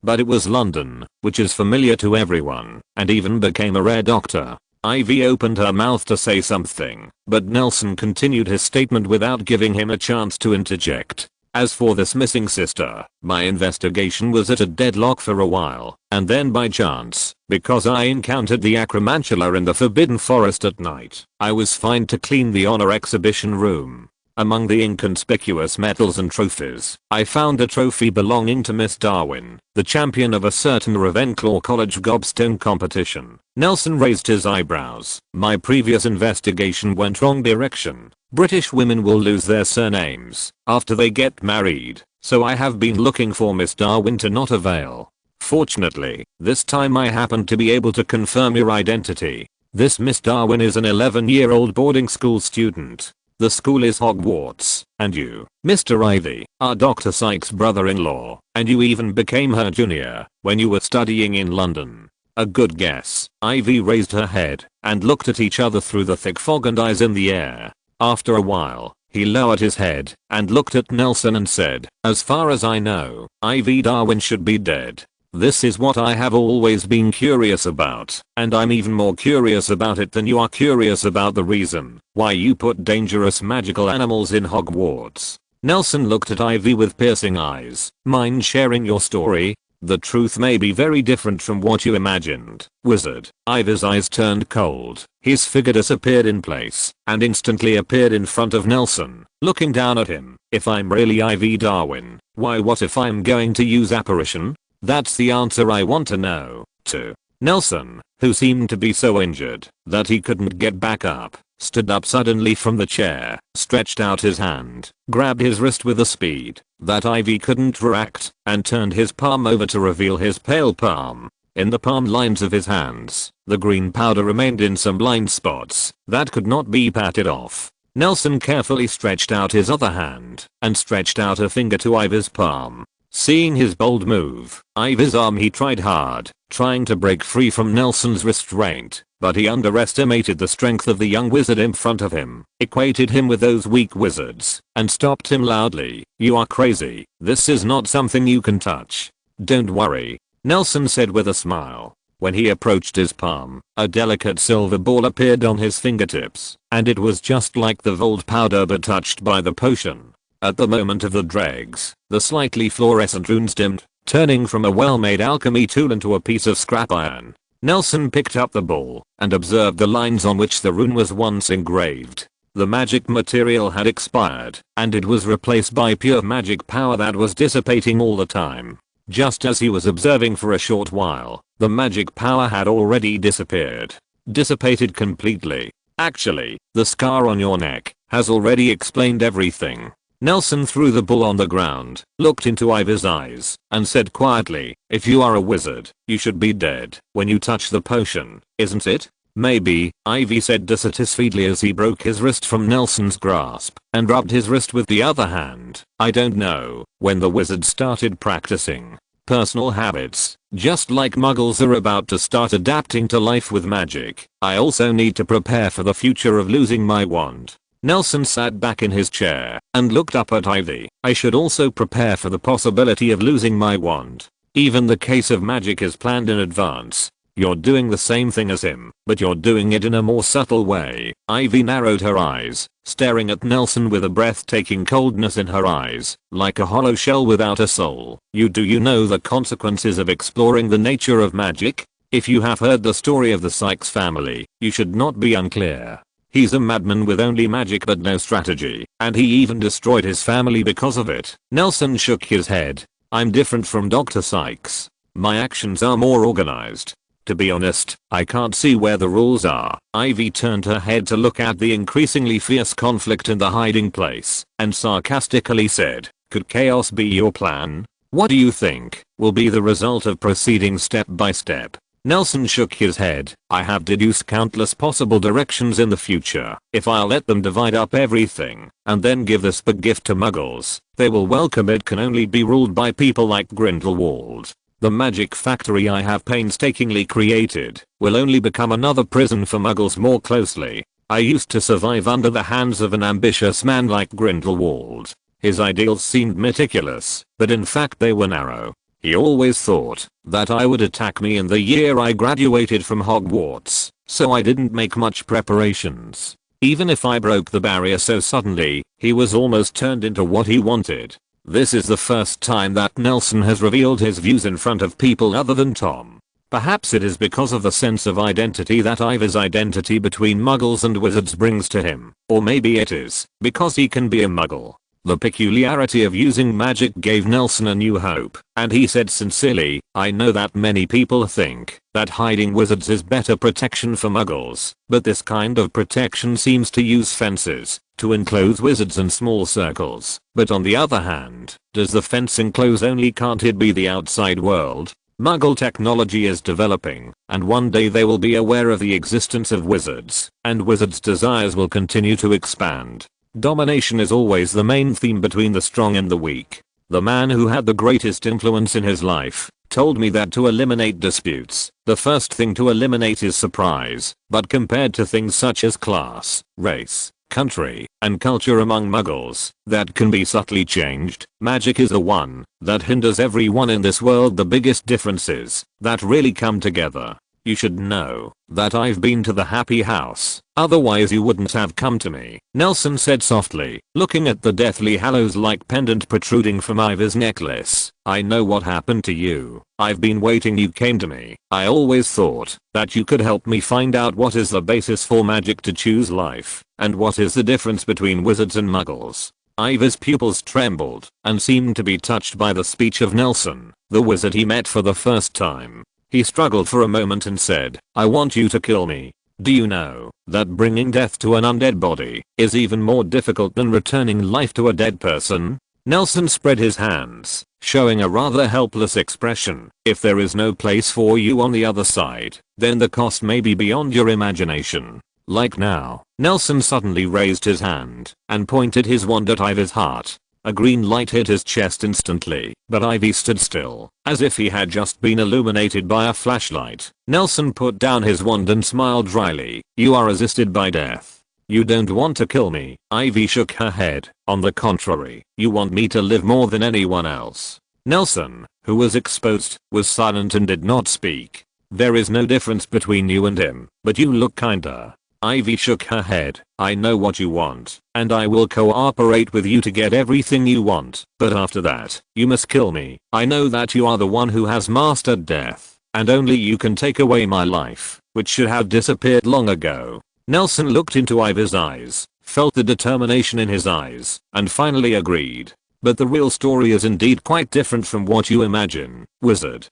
But it was London, which is familiar to everyone, and even became a rare doctor. Ivy opened her mouth to say something, but Nelson continued his statement without giving him a chance to interject. As for this missing sister, my investigation was at a deadlock for a while, and then by chance, because I encountered the acromantula in the Forbidden Forest at night, I was fined to clean the honor exhibition room. Among the inconspicuous medals and trophies, I found a trophy belonging to Miss Darwin, the champion of a certain Ravenclaw College gobstone competition. Nelson raised his eyebrows. My previous investigation went wrong direction. British women will lose their surnames after they get married, so I have been looking for Miss Darwin to not avail. Fortunately, this time I happened to be able to confirm your identity. This Miss Darwin is an 11-year-old boarding school student. The school is Hogwarts, and you, Mr. Ivy, are Dr. Sykes' brother-in-law, and you even became her junior when you were studying in London. A good guess. Ivy raised her head and looked at each other through the thick fog and eyes in the air. After a while, he lowered his head and looked at Nelson and said, as far as I know, Ivy Darwin should be dead. This is what I have always been curious about, and I'm even more curious about it than you are curious about the reason why you put dangerous magical animals in Hogwarts. Nelson looked at Ivy with piercing eyes. Mind sharing your story? The truth may be very different from what you imagined. Wizard. Ivy's eyes turned cold. His figure disappeared in place and instantly appeared in front of Nelson, looking down at him. If I'm really Ivy Darwin, why what if I'm going to use apparition? That's the answer I want to know. To Nelson, who seemed to be so injured that he couldn't get back up, stood up suddenly from the chair, stretched out his hand, grabbed his wrist with a speed that Ivy couldn't react, and turned his palm over to reveal his pale palm. In the palm lines of his hands, the green powder remained in some blind spots that could not be patted off. Nelson carefully stretched out his other hand and stretched out a finger to Ivy's palm. Seeing his bold move, Ivy's arm, he tried hard, trying to break free from Nelson's restraint, but he underestimated the strength of the young wizard in front of him, equated him with those weak wizards, and stopped him loudly. "You are crazy. This is not something you can touch." "Don't worry," Nelson said with a smile. When he approached his palm, a delicate silver ball appeared on his fingertips, and it was just like the Vold powder but touched by the potion. At the moment of the dregs, the slightly fluorescent runes dimmed, turning from a well-made alchemy tool into a piece of scrap iron. Nelson picked up the ball and observed the lines on which the rune was once engraved. The magic material had expired, and it was replaced by pure magic power that was dissipating all the time. Just as he was observing for a short while, the magic power had already disappeared. Dissipated completely. "Actually, the scar on your neck has already explained everything." Nelson threw the ball on the ground, looked into Ivy's eyes, and said quietly, "If you are a wizard, you should be dead when you touch the potion, isn't it?" "Maybe," Ivy said dissatisfiedly as he broke his wrist from Nelson's grasp and rubbed his wrist with the other hand. "I don't know." When the wizard started practicing personal habits, just like muggles are about to start adapting to life with magic, I also need to prepare for the future of losing my wand. Nelson sat back in his chair and looked up at Ivy. "I should also prepare for the possibility of losing my wand. Even the case of magic is planned in advance. You're doing the same thing as him, but you're doing it in a more subtle way." Ivy narrowed her eyes, staring at Nelson with a breathtaking coldness in her eyes, like a hollow shell without a soul. You know the consequences of exploring the nature of magic? If you have heard the story of the Sykes family, you should not be unclear. He's a madman with only magic but no strategy, and he even destroyed his family because of it. Nelson shook his head. "I'm different from Dr. Sykes. My actions are more organized. To be honest, I can't see where the rules are." Ivy turned her head to look at the increasingly fierce conflict in the hiding place, and sarcastically said, "Could chaos be your plan? What do you think will be the result of proceeding step by step?" Nelson shook his head. "I have deduced countless possible directions in the future. If I let them divide up everything and then give this big gift to muggles, they will welcome it. Can only be ruled by people like Grindelwald. The magic factory I have painstakingly created will only become another prison for muggles more closely. I used to survive under the hands of an ambitious man like Grindelwald. His ideals seemed meticulous, but in fact they were narrow. He always thought that I would attack me in the year I graduated from Hogwarts, so I didn't make much preparations. Even if I broke the barrier so suddenly, he was almost turned into what he wanted. This is the first time that Nelson has revealed his views in front of people other than Tom. Perhaps it is because of the sense of identity that Ivy's identity between muggles and wizards brings to him, or maybe it is because he can be a muggle. The peculiarity of using magic gave Nelson a new hope, and he said sincerely, "I know that many people think that hiding wizards is better protection for muggles, but this kind of protection seems to use fences to enclose wizards in small circles. But on the other hand, does the fence enclose only? Can't it be the outside world? Muggle technology is developing, and one day they will be aware of the existence of wizards, and wizards' desires will continue to expand. Domination is always the main theme between the strong and the weak. The man who had the greatest influence in his life told me that to eliminate disputes, the first thing to eliminate is surprise. But compared to things such as class, race, country, and culture among muggles that can be subtly changed, magic is the one that hinders everyone in this world. The biggest differences that really come together. You should know that I've been to the happy house, otherwise you wouldn't have come to me, Nelson said softly, looking at the Deathly Hallows-like pendant protruding from Ivy's necklace. I know what happened to you. I've been waiting you came to me. I always thought that you could help me find out what is the basis for magic to choose life, and what is the difference between wizards and muggles. Ivy's pupils trembled and seemed to be touched by the speech of Nelson, the wizard he met for the first time. He struggled for a moment and said, I want you to kill me. Do you know that bringing death to an undead body is even more difficult than returning life to a dead person? Nelson spread his hands, showing a rather helpless expression. If there is no place for you on the other side, then the cost may be beyond your imagination. Like now. Nelson suddenly raised his hand and pointed his wand at Ivy's heart. A green light hit his chest instantly, but Ivy stood still, as if he had just been illuminated by a flashlight. Nelson put down his wand and smiled dryly. You are resisted by death. You don't want to kill me. Ivy shook her head. On the contrary, you want me to live more than anyone else. Nelson, who was exposed, was silent and did not speak. There is no difference between you and him, but you look kinder. Ivy shook her head. I know what you want, and I will cooperate with you to get everything you want, but after that, you must kill me. I know that you are the one who has mastered death, and only you can take away my life, which should have disappeared long ago. Nelson looked into Ivy's eyes, felt the determination in his eyes, and finally agreed. But the real story is indeed quite different from what you imagine, wizard.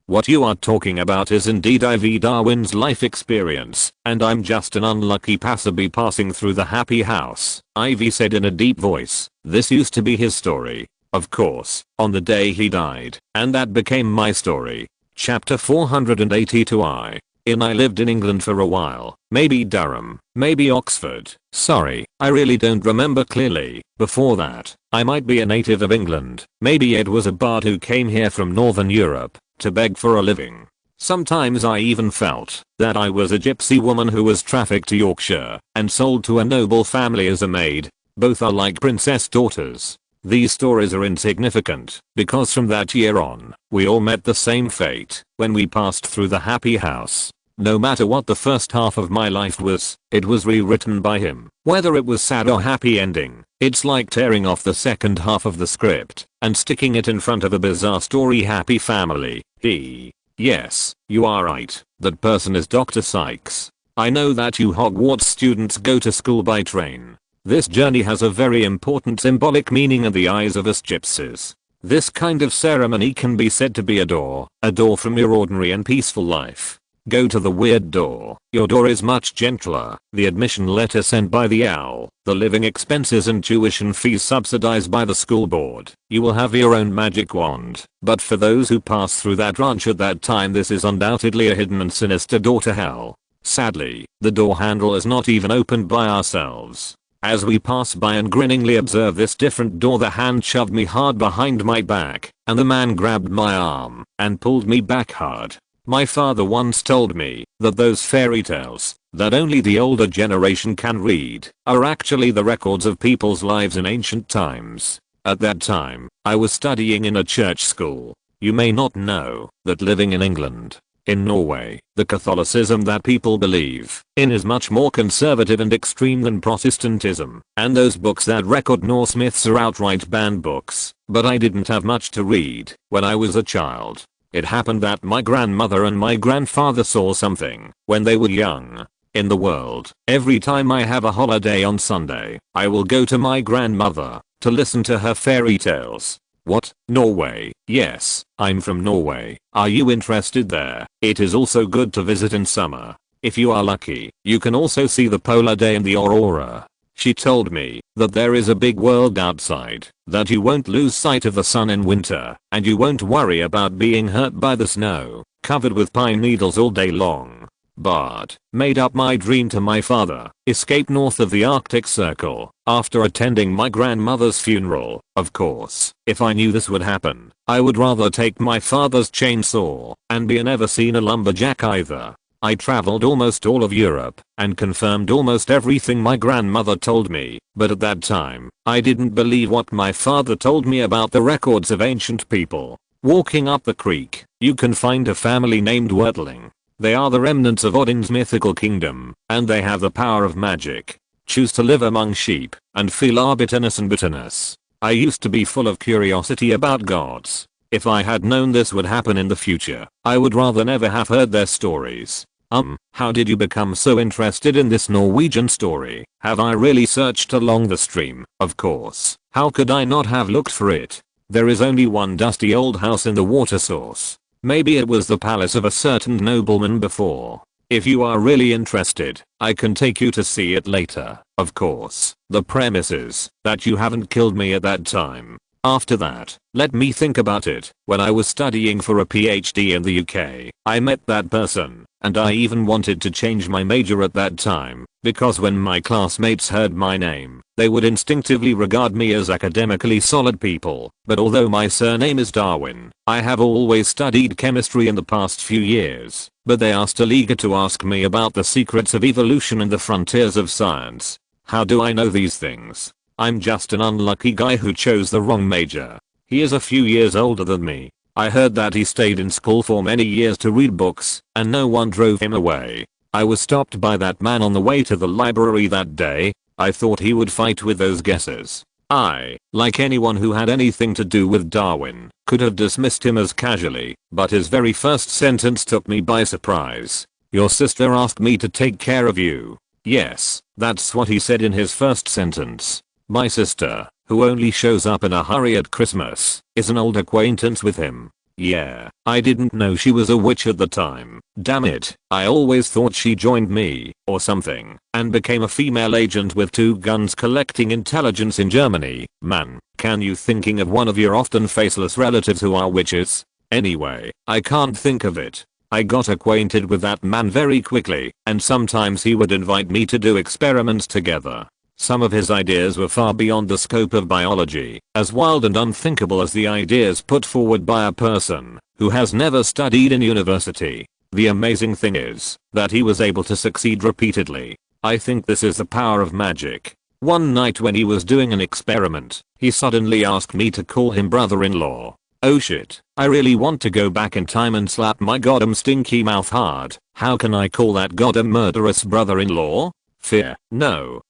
What you are talking about is indeed Ivy Darwin's life experience, and I'm just an unlucky passerby passing through the happy house, Ivy said in a deep voice. This used to be his story, of course, on the day he died, and that became my story. Chapter 482. I lived in England for a while, maybe Durham, maybe Oxford, sorry, I really don't remember clearly. Before that, I might be a native of England, maybe it was a bard who came here from Northern Europe to beg for a living. Sometimes I even felt that I was a gypsy woman who was trafficked to Yorkshire and sold to a noble family as a maid. Both are like princess daughters. These stories are insignificant because from that year on, we all met the same fate when we passed through the happy house. No matter what the first half of my life was, it was rewritten by him. Whether it was sad or happy ending, it's like tearing off the second half of the script and sticking it in front of a bizarre story happy family. Yes, you are right. That person is Dr. Sykes. I know that you Hogwarts students go to school by train. This journey has a very important symbolic meaning in the eyes of us gypsies. This kind of ceremony can be said to be a door from your ordinary and peaceful life. Go to the weird door. Your door is much gentler. The admission letter sent by the owl. The living expenses and tuition fees subsidized by the school board. You will have your own magic wand. But for those who pass through that ranch at that time, this is undoubtedly a hidden and sinister door to hell. Sadly, the door handle is not even opened by ourselves. As we pass by and grinningly observe this different door, the hand shoved me hard behind my back, and the man grabbed my arm and pulled me back hard. My father once told me that those fairy tales that only the older generation can read are actually the records of people's lives in ancient times. At that time, I was studying in a church school. You may not know that living in England, in Norway, the Catholicism that people believe in is much more conservative and extreme than Protestantism, and those books that record Norse myths are outright banned books. But I didn't have much to read when I was a child. It happened that my grandmother and my grandfather saw something when they were young in the world. Every time I have a holiday on Sunday, I will go to my grandmother to listen to her fairy tales. What? Norway? Yes, I'm from Norway. Are you interested there? It is also good to visit in summer. If you are lucky, you can also see the polar day and the aurora. She told me that there is a big world outside, that you won't lose sight of the sun in winter, and you won't worry about being hurt by the snow, covered with pine needles all day long. But made up my dream to my father, escape north of the Arctic Circle, after attending my grandmother's funeral. Of course, if I knew this would happen, I would rather take my father's chainsaw and be a never seen a lumberjack either. I traveled almost all of Europe and confirmed almost everything my grandmother told me, but at that time, I didn't believe what my father told me about the records of ancient people. Walking up the creek, you can find a family named Wordling. They are the remnants of Odin's mythical kingdom, and they have the power of magic. Choose to live among sheep, and feel our bitterness and bitterness. I used to be full of curiosity about gods. If I had known this would happen in the future, I would rather never have heard their stories. How did you become so interested in this Norwegian story? Have I really searched along the stream? Of course. How could I not have looked for it? There is only one dusty old house in the water source. Maybe it was the palace of a certain nobleman before. If you are really interested, I can take you to see it later. Of course, the premise is that you haven't killed me at that time. After that, let me think about it. When I was studying for a PhD in the UK, I met that person, and I even wanted to change my major at that time, because when my classmates heard my name, they would instinctively regard me as academically solid people. But although my surname is Darwin, I have always studied chemistry in the past few years, but they are still eager to ask me about the secrets of evolution and the frontiers of science. How do I know these things? I'm just an unlucky guy who chose the wrong major. He is a few years older than me. I heard that he stayed in school for many years to read books, and no one drove him away. I was stopped by that man on the way to the library that day. I thought he would fight with those guesses. I, like anyone who had anything to do with Darwin, could have dismissed him as casually, but his very first sentence took me by surprise. Your sister asked me to take care of you. Yes, that's what he said in his first sentence. My sister, who only shows up in a hurry at Christmas, is an old acquaintance with him. Yeah, I didn't know she was a witch at the time. Damn it, I always thought she joined me, or something, and became a female agent with 2 guns collecting intelligence in Germany. Man, can you thinking of one of your often faceless relatives who are witches? Anyway, I can't think of it. I got acquainted with that man very quickly, and sometimes he would invite me to do experiments together. Some of his ideas were far beyond the scope of biology, as wild and unthinkable as the ideas put forward by a person who has never studied in university. The amazing thing is that he was able to succeed repeatedly. I think this is the power of magic. One night when he was doing an experiment, he suddenly asked me to call him brother-in-law. Oh shit, I really want to go back in time and slap my goddamn stinky mouth hard. How can I call that goddamn murderous brother-in-law? Fear. No,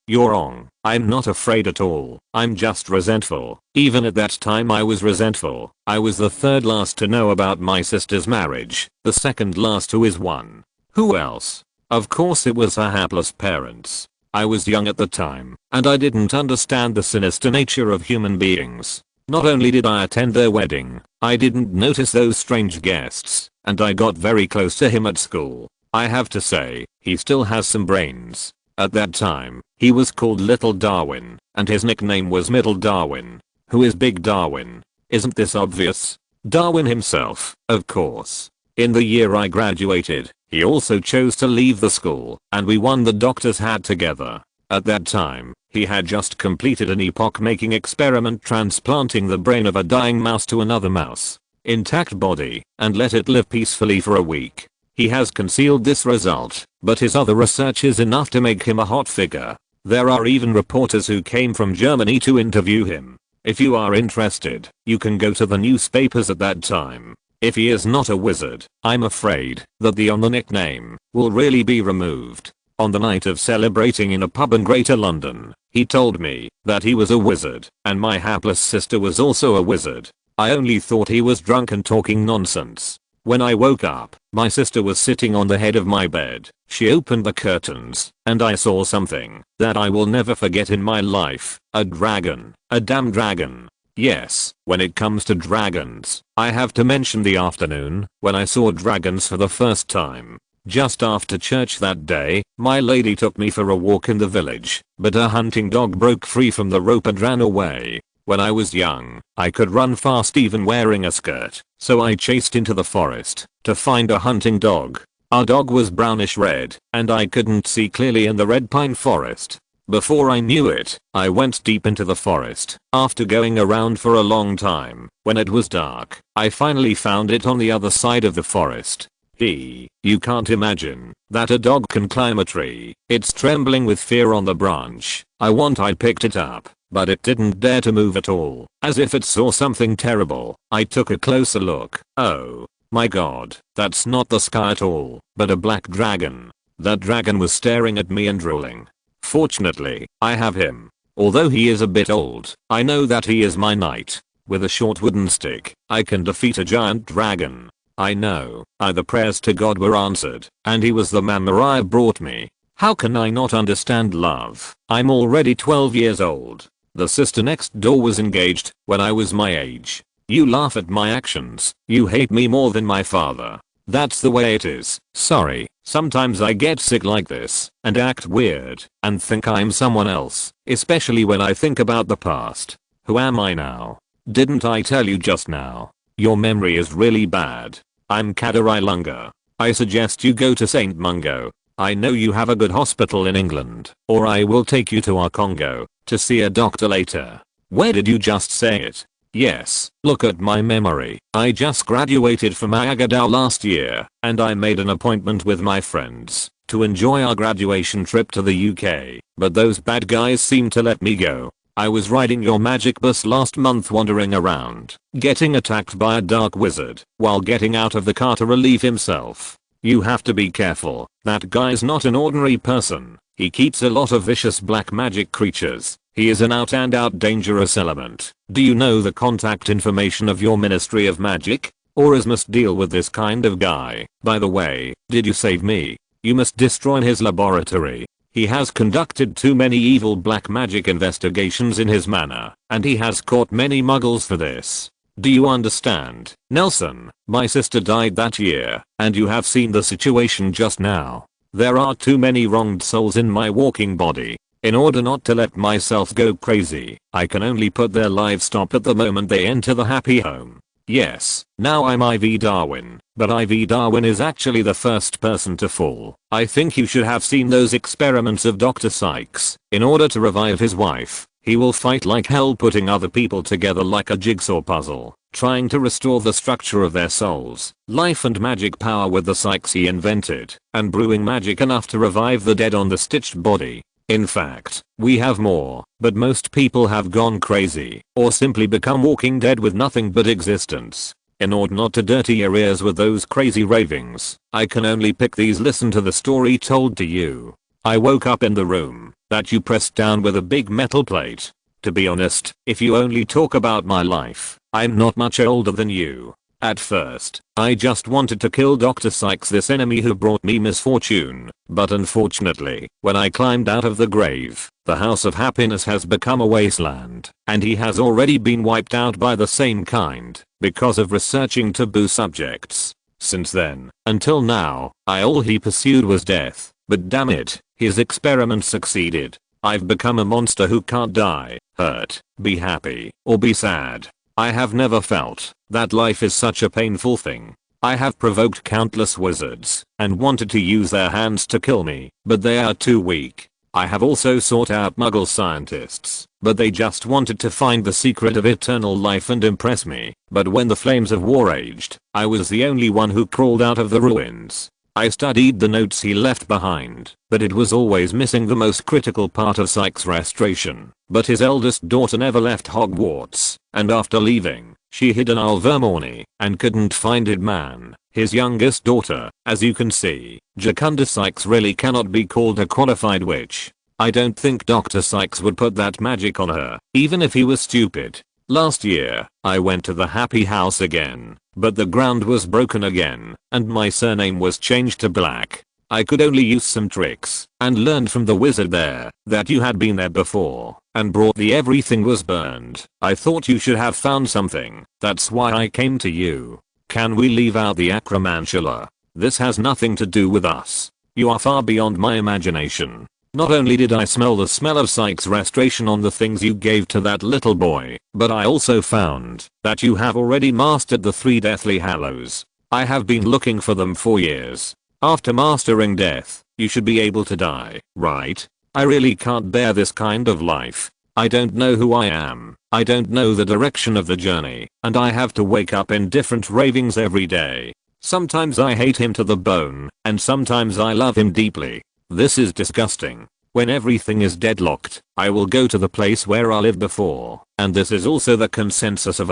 you're wrong. I'm not afraid at all. I'm just resentful. Even at that time I was resentful. I was the third last to know about my sister's marriage, the second last who is one. Who else? Of course it was her hapless parents. I was young at the time, and I didn't understand the sinister nature of human beings. Not only did I attend their wedding, I didn't notice those strange guests, and I got very close to him at school. I have to say, he still has some brains. At that time, he was called Little Darwin, and his nickname was Middle Darwin. Who is Big Darwin? Isn't this obvious? Darwin himself, of course. In the year I graduated, he also chose to leave the school, and we won the doctor's hat together. At that time, he had just completed an epoch-making experiment transplanting the brain of a dying mouse to another mouse, intact body, and let it live peacefully for a week. He has concealed this result, but his other research is enough to make him a hot figure. There are even reporters who came from Germany to interview him. If you are interested, you can go to the newspapers at that time. If he is not a wizard, I'm afraid that the on the nickname will really be removed. On the night of celebrating in a pub in Greater London, he told me that he was a wizard, and my hapless sister was also a wizard. I only thought he was drunk and talking nonsense. When I woke up, my sister was sitting on the head of my bed. She opened the curtains, and I saw something that I will never forget in my life. A dragon. A damn dragon. Yes, when it comes to dragons, I have to mention the afternoon when I saw dragons for the first time. Just after church that day, my lady took me for a walk in the village, but a hunting dog broke free from the rope and ran away. When I was young, I could run fast even wearing a skirt, so I chased into the forest to find a hunting dog. Our dog was brownish red, and I couldn't see clearly in the red pine forest. Before I knew it, I went deep into the forest. After going around for a long time, when it was dark, I finally found it on the other side of the forest. You can't imagine that a dog can climb a tree. It's trembling with fear on the branch. I picked it up, but it didn't dare to move at all, as if it saw something terrible. I took a closer look. Oh, My god, that's not the sky at all, but a black dragon. That dragon was staring at me and drooling. Fortunately, I have him. Although he is a bit old, I know that he is my knight. With a short wooden stick, I can defeat a giant dragon. I know, the prayers to God were answered, and he was the man Mariah brought me. How can I not understand love? I'm already 12 years old. The sister next door was engaged when I was my age. You laugh at my actions. You hate me more than my father. That's the way it is. Sorry, sometimes I get sick like this and act weird and think I'm someone else, especially when I think about the past. Who am I now? Didn't I tell you just now? Your memory is really bad. I'm Kadarai Lunga. I suggest you go to St. Mungo. I know you have a good hospital in England, or I will take you to our Congo to see a doctor later. Where did you just say it? Yes, look at my memory. I just graduated from Agadao last year, and I made an appointment with my friends to enjoy our graduation trip to the UK, but those bad guys seem to let me go. I was riding your magic bus last month wandering around, getting attacked by a dark wizard while getting out of the car to relieve himself. You have to be careful. That guy's not an ordinary person. He keeps a lot of vicious black magic creatures. He is an out and out dangerous element. Do you know the contact information of your Ministry of Magic? Auras must deal with this kind of guy. By the way, did you save me? You must destroy his laboratory. He has conducted too many evil black magic investigations in his manor, and he has caught many muggles for this. Do you understand? Nelson, my sister died that year, and you have seen the situation just now. There are too many wronged souls in my walking body. In order not to let myself go crazy, I can only put their lives stop at the moment they enter the happy home. Yes, now I'm Ivy Darwin, but Ivy Darwin is actually the first person to fall. I think you should have seen those experiments of Dr. Sykes. In order to revive his wife, he will fight like hell, putting other people together like a jigsaw puzzle, trying to restore the structure of their souls, life and magic power with the Sykes he invented, and brewing magic enough to revive the dead on the stitched body. In fact, we have more, but most people have gone crazy, or simply become walking dead with nothing but existence. In order not to dirty your ears with those crazy ravings, I can only pick these. Listen to the story told to you. I woke up in the room that you pressed down with a big metal plate. To be honest, if you only talk about my life, I'm not much older than you. At first, I just wanted to kill Dr. Sykes, this enemy who brought me misfortune, but unfortunately, when I climbed out of the grave, the House of Happiness has become a wasteland, and he has already been wiped out by the same kind, because of researching taboo subjects. Since then, until now, all he pursued was death, but damn it, his experiment succeeded. I've become a monster who can't die, hurt, be happy, or be sad. I have never felt that life is such a painful thing. I have provoked countless wizards and wanted to use their hands to kill me, but they are too weak. I have also sought out Muggle scientists, but they just wanted to find the secret of eternal life and impress me. But when the flames of war raged, I was the only one who crawled out of the ruins. I studied the notes he left behind, but it was always missing the most critical part of Sykes' restoration. But his eldest daughter never left Hogwarts, and after leaving, she hid in Alvermorny and couldn't find it. Man, his youngest daughter, as you can see, Jacunda Sykes really cannot be called a qualified witch. I don't think Dr. Sykes would put that magic on her, even if he was stupid. Last year, I went to the happy house again, but the ground was broken again, and my surname was changed to Black. I could only use some tricks, and learned from the wizard there, that you had been there before, and brought the everything was burned. I thought you should have found something, that's why I came to you. Can we leave out the acromantula? This has nothing to do with us. You are far beyond my imagination. Not only did I smell the smell of Sykes' restoration on the things you gave to that little boy, but I also found that you have already mastered the 3 Deathly Hallows. I have been looking for them for years. After mastering death, you should be able to die, right? I really can't bear this kind of life. I don't know who I am, I don't know the direction of the journey, and I have to wake up in different ravings every day. Sometimes I hate him to the bone, and sometimes I love him deeply. This is disgusting. When everything is deadlocked, I will go to the place where I lived before, and this is also the consensus of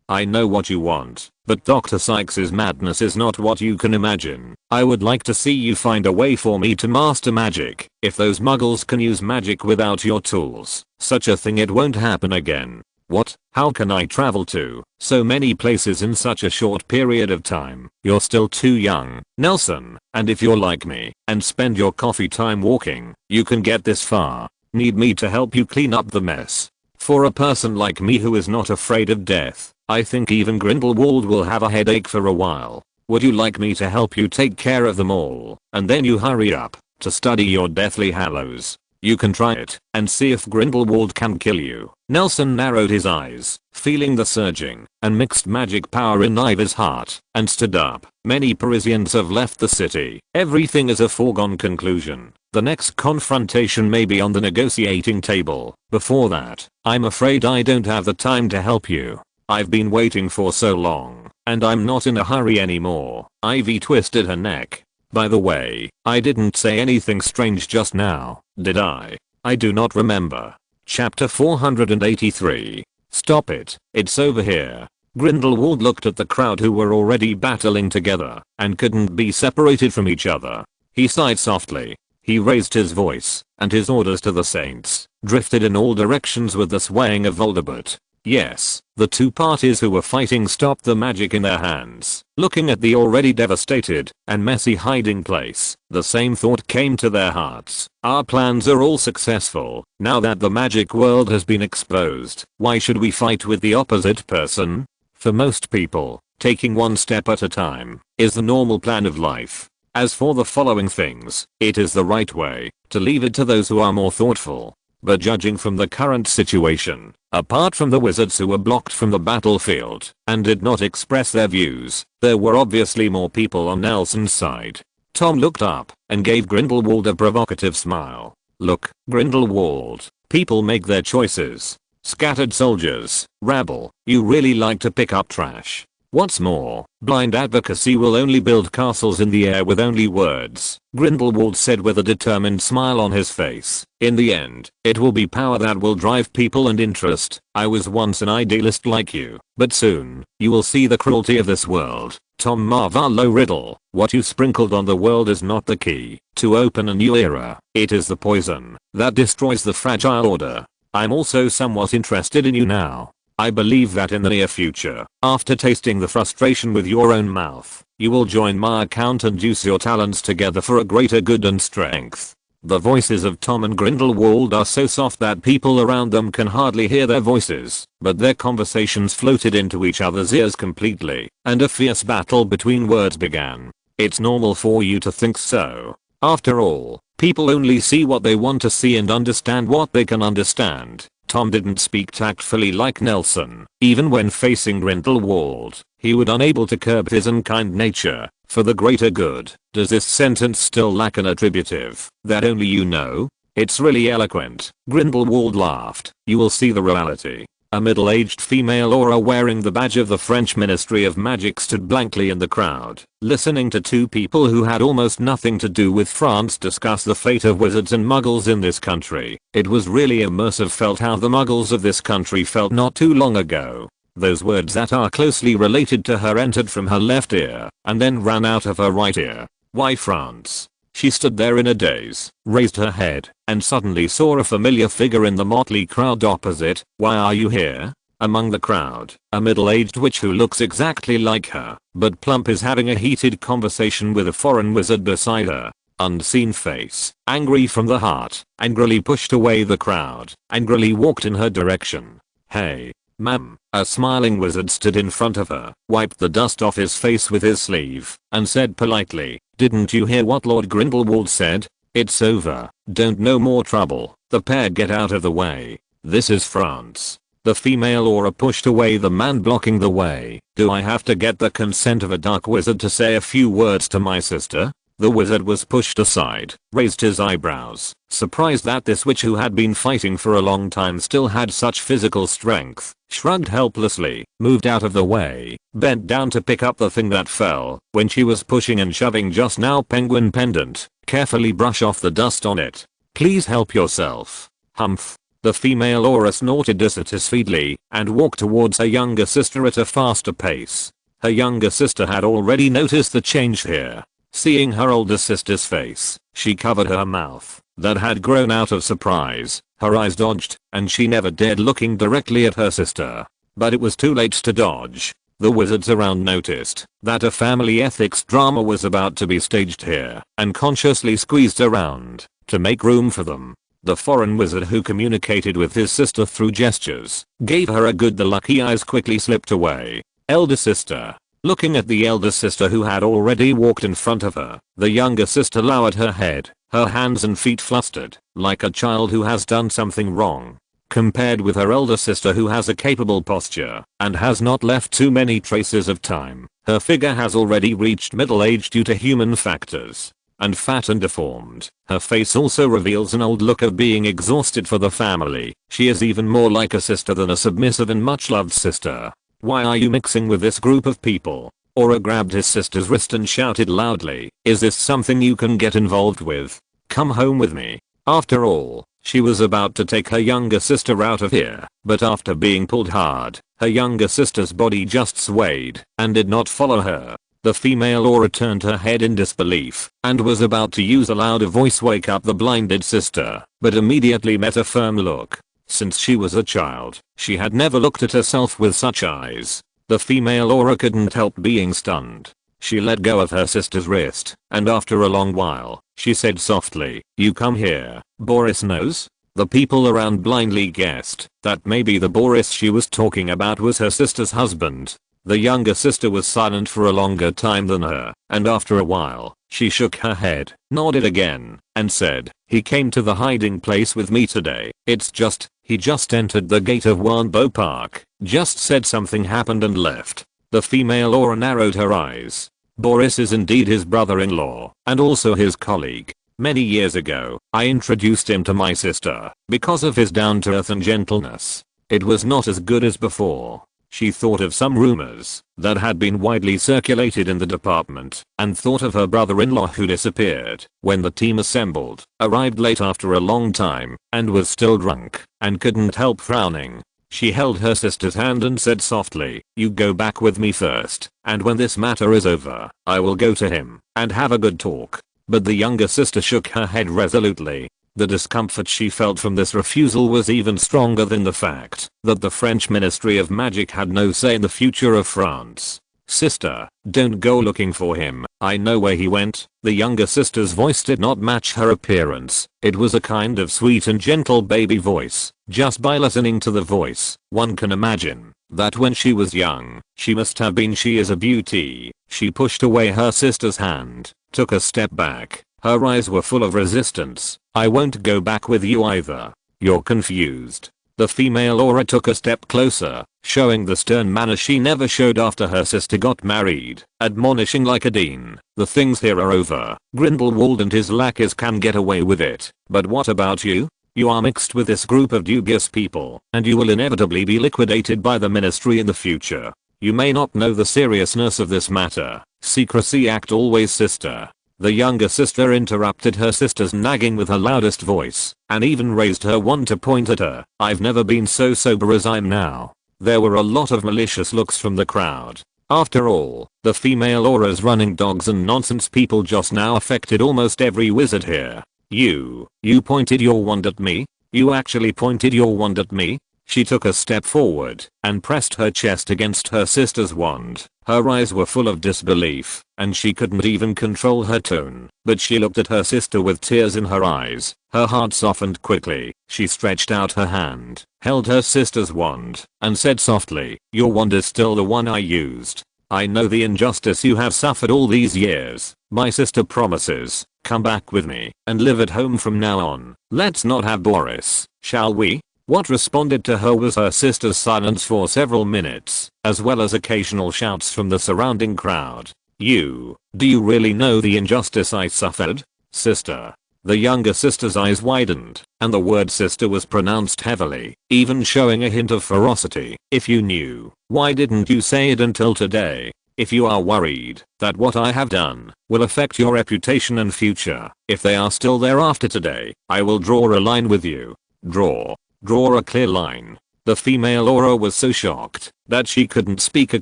I know what you want, but Dr. Sykes' madness is not what you can imagine. I would like to see you find a way for me to master magic. If those muggles can use magic without your tools, such a thing it won't happen again. What? How can I travel to so many places in such a short period of time? You're still too young, Nelson, and if you're like me and spend your coffee time walking, you can get this far. Need me to help you clean up the mess? For a person like me who is not afraid of death, I think even Grindelwald will have a headache for a while. Would you like me to help you take care of them all, and then you hurry up to study your Deathly Hallows? You can try it and see if Grindelwald can kill you. Nelson narrowed his eyes, feeling the surging and mixed magic power in Ivor's heart, and stood up. Many Parisians have left the city. Everything is a foregone conclusion. The next confrontation may be on the negotiating table. Before that, I'm afraid I don't have the time to help you. I've been waiting for so long, and I'm not in a hurry anymore. Ivy twisted her neck. By the way, I didn't say anything strange just now, did I? I do not remember. Chapter 483. Stop it, it's over here. Grindelwald looked at the crowd who were already battling together and couldn't be separated from each other. He sighed softly. He raised his voice, and his orders to the saints drifted in all directions with the swaying of Voldemort. Yes, the two parties who were fighting stopped the magic in their hands. Looking at the already devastated and messy hiding place, the same thought came to their hearts. Our plans are all successful. Now that the magic world has been exposed, why should we fight with the opposite person? For most people, taking one step at a time is the normal plan of life. As for the following things, it is the right way to leave it to those who are more thoughtful. But judging from the current situation, apart from the wizards who were blocked from the battlefield and did not express their views, there were obviously more people on Nelson's side. Tom looked up and gave Grindelwald a provocative smile. Look, Grindelwald, people make their choices. Scattered soldiers, rabble, you really like to pick up trash. What's more, blind advocacy will only build castles in the air with only words, Grindelwald said with a determined smile on his face. In the end, it will be power that will drive people and interest. I was once an idealist like you, but soon, you will see the cruelty of this world. Tom Riddle, what you sprinkled on the world is not the key to open a new era. It is the poison that destroys the fragile order. I'm also somewhat interested in you now. I believe that in the near future, after tasting the frustration with your own mouth, you will join my account and use your talents together for a greater good and strength. The voices of Tom and Grindelwald are so soft that people around them can hardly hear their voices, but their conversations floated into each other's ears completely, and a fierce battle between words began. It's normal for you to think so. After all, people only see what they want to see and understand what they can understand. Tom didn't speak tactfully like Nelson. Even when facing Grindelwald, he was unable to curb his unkind nature. For the greater good. Does this sentence still lack an attributive that only you know? It's really eloquent. Grindelwald laughed. You will see the reality. A middle-aged female aura wearing the badge of the French Ministry of Magic stood blankly in the crowd, listening to two people who had almost nothing to do with France discuss the fate of wizards and muggles in this country. It was really immersive. Felt how the muggles of this country felt not too long ago. Those words that are closely related to her entered from her left ear and then ran out of her right ear. Why France? She stood there in a daze, raised her head, and suddenly saw a familiar figure in the motley crowd opposite. Why are you here? Among the crowd, a middle-aged witch who looks exactly like her, but plump, is having a heated conversation with a foreign wizard beside her. Unseen face, angry from the heart, angrily pushed away the crowd, angrily walked in her direction. Hey, ma'am. A smiling wizard stood in front of her, wiped the dust off his face with his sleeve, and said politely, didn't you hear what Lord Grindelwald said? It's over. Don't no more trouble. The pair get out of the way. This is France. The female aura pushed away the man blocking the way. Do I have to get the consent of a dark wizard to say a few words to my sister? The wizard was pushed aside, raised his eyebrows, surprised that this witch who had been fighting for a long time still had such physical strength, shrugged helplessly, moved out of the way, bent down to pick up the thing that fell when she was pushing and shoving just now. Penguin pendant, carefully brush off the dust on it. Please help yourself. Humph. The female aura snorted dissatisfiedly and walked towards her younger sister at a faster pace. Her younger sister had already noticed the change here. Seeing her older sister's face, she covered her mouth that had grown out of surprise. Her eyes dodged, and she never dared looking directly at her sister. But it was too late to dodge. The wizards around noticed that a family ethics drama was about to be staged here and consciously squeezed around to make room for them. The foreign wizard, who communicated with his sister through gestures, gave her a good. The lucky eyes quickly slipped away. Elder sister. Looking at the elder sister who had already walked in front of her, the younger sister lowered her head, her hands and feet flustered, like a child who has done something wrong. Compared with her elder sister, who has a capable posture and has not left too many traces of time, her figure has already reached middle age due to human factors. And fat and deformed, her face also reveals an old look of being exhausted for the family. She is even more like a sister than a submissive and much loved sister. Why are you mixing with this group of people? Aura grabbed his sister's wrist and shouted loudly, is this something you can get involved with? Come home with me. After all, she was about to take her younger sister out of here, but after being pulled hard, her younger sister's body just swayed and did not follow her. The female aura turned her head in disbelief and was about to use a louder voice wake up the blinded sister, but immediately met a firm look. Since she was a child, she had never looked at herself with such eyes. The female aura couldn't help being stunned. She let go of her sister's wrist, and after a long while, she said softly, you come here, Boris knows? The people around blindly guessed that maybe the Boris she was talking about was her sister's husband. The younger sister was silent for a longer time than her, and after a while, she shook her head, nodded again, and said, he came to the hiding place with me today. It's just, he just entered the gate of Warnbow Park, just said something happened and left. The female aura narrowed her eyes. Boris is indeed his brother-in-law, and also his colleague. Many years ago, I introduced him to my sister, because of his down-to-earth and gentleness. It was not as good as before. She thought of some rumors that had been widely circulated in the department, and thought of her brother-in-law who disappeared when the team assembled, arrived late after a long time, and was still drunk, and couldn't help frowning. She held her sister's hand and said softly, you go back with me first, and when this matter is over, I will go to him and have a good talk. But the younger sister shook her head resolutely. The discomfort she felt from this refusal was even stronger than the fact that the French Ministry of Magic had no say in the future of France. Sister, don't go looking for him, I know where he went. The younger sister's voice did not match her appearance. It was a kind of sweet and gentle baby voice. Just by listening to the voice, one can imagine that when she was young, she must have been. She is a beauty. She pushed away her sister's hand, took a step back. Her eyes were full of resistance. I won't go back with you either. You're confused. The female aura took a step closer, showing the stern manner she never showed after her sister got married, admonishing like a dean, the things here are over. Grindelwald and his lackeys can get away with it, but what about you? You are mixed with this group of dubious people, and you will inevitably be liquidated by the ministry in the future. You may not know the seriousness of this matter. Secrecy Act always, sister. The younger sister interrupted her sister's nagging with her loudest voice, and even raised her wand to point at her. I've never been so sober as I'm now. There were a lot of malicious looks from the crowd. After all, the female aura's running dogs and nonsense people just now affected almost every wizard here. You pointed your wand at me? You actually pointed your wand at me? She took a step forward and pressed her chest against her sister's wand. Her eyes were full of disbelief, and she couldn't even control her tone. But she looked at her sister with tears in her eyes. Her heart softened quickly. She stretched out her hand, held her sister's wand, and said softly, your wand is still the one I used. I know the injustice you have suffered all these years. My sister promises, come back with me and live at home from now on. Let's not have Boris, shall we? What responded to her was her sister's silence for several minutes, as well as occasional shouts from the surrounding crowd. Do you really know the injustice I suffered? Sister. The younger sister's eyes widened, and the word sister was pronounced heavily, even showing a hint of ferocity. If you knew, why didn't you say it until today? If you are worried that what I have done will affect your reputation and future, if they are still there after today, I will draw a line with you. Draw. Draw a clear line. The female aura was so shocked that she couldn't speak a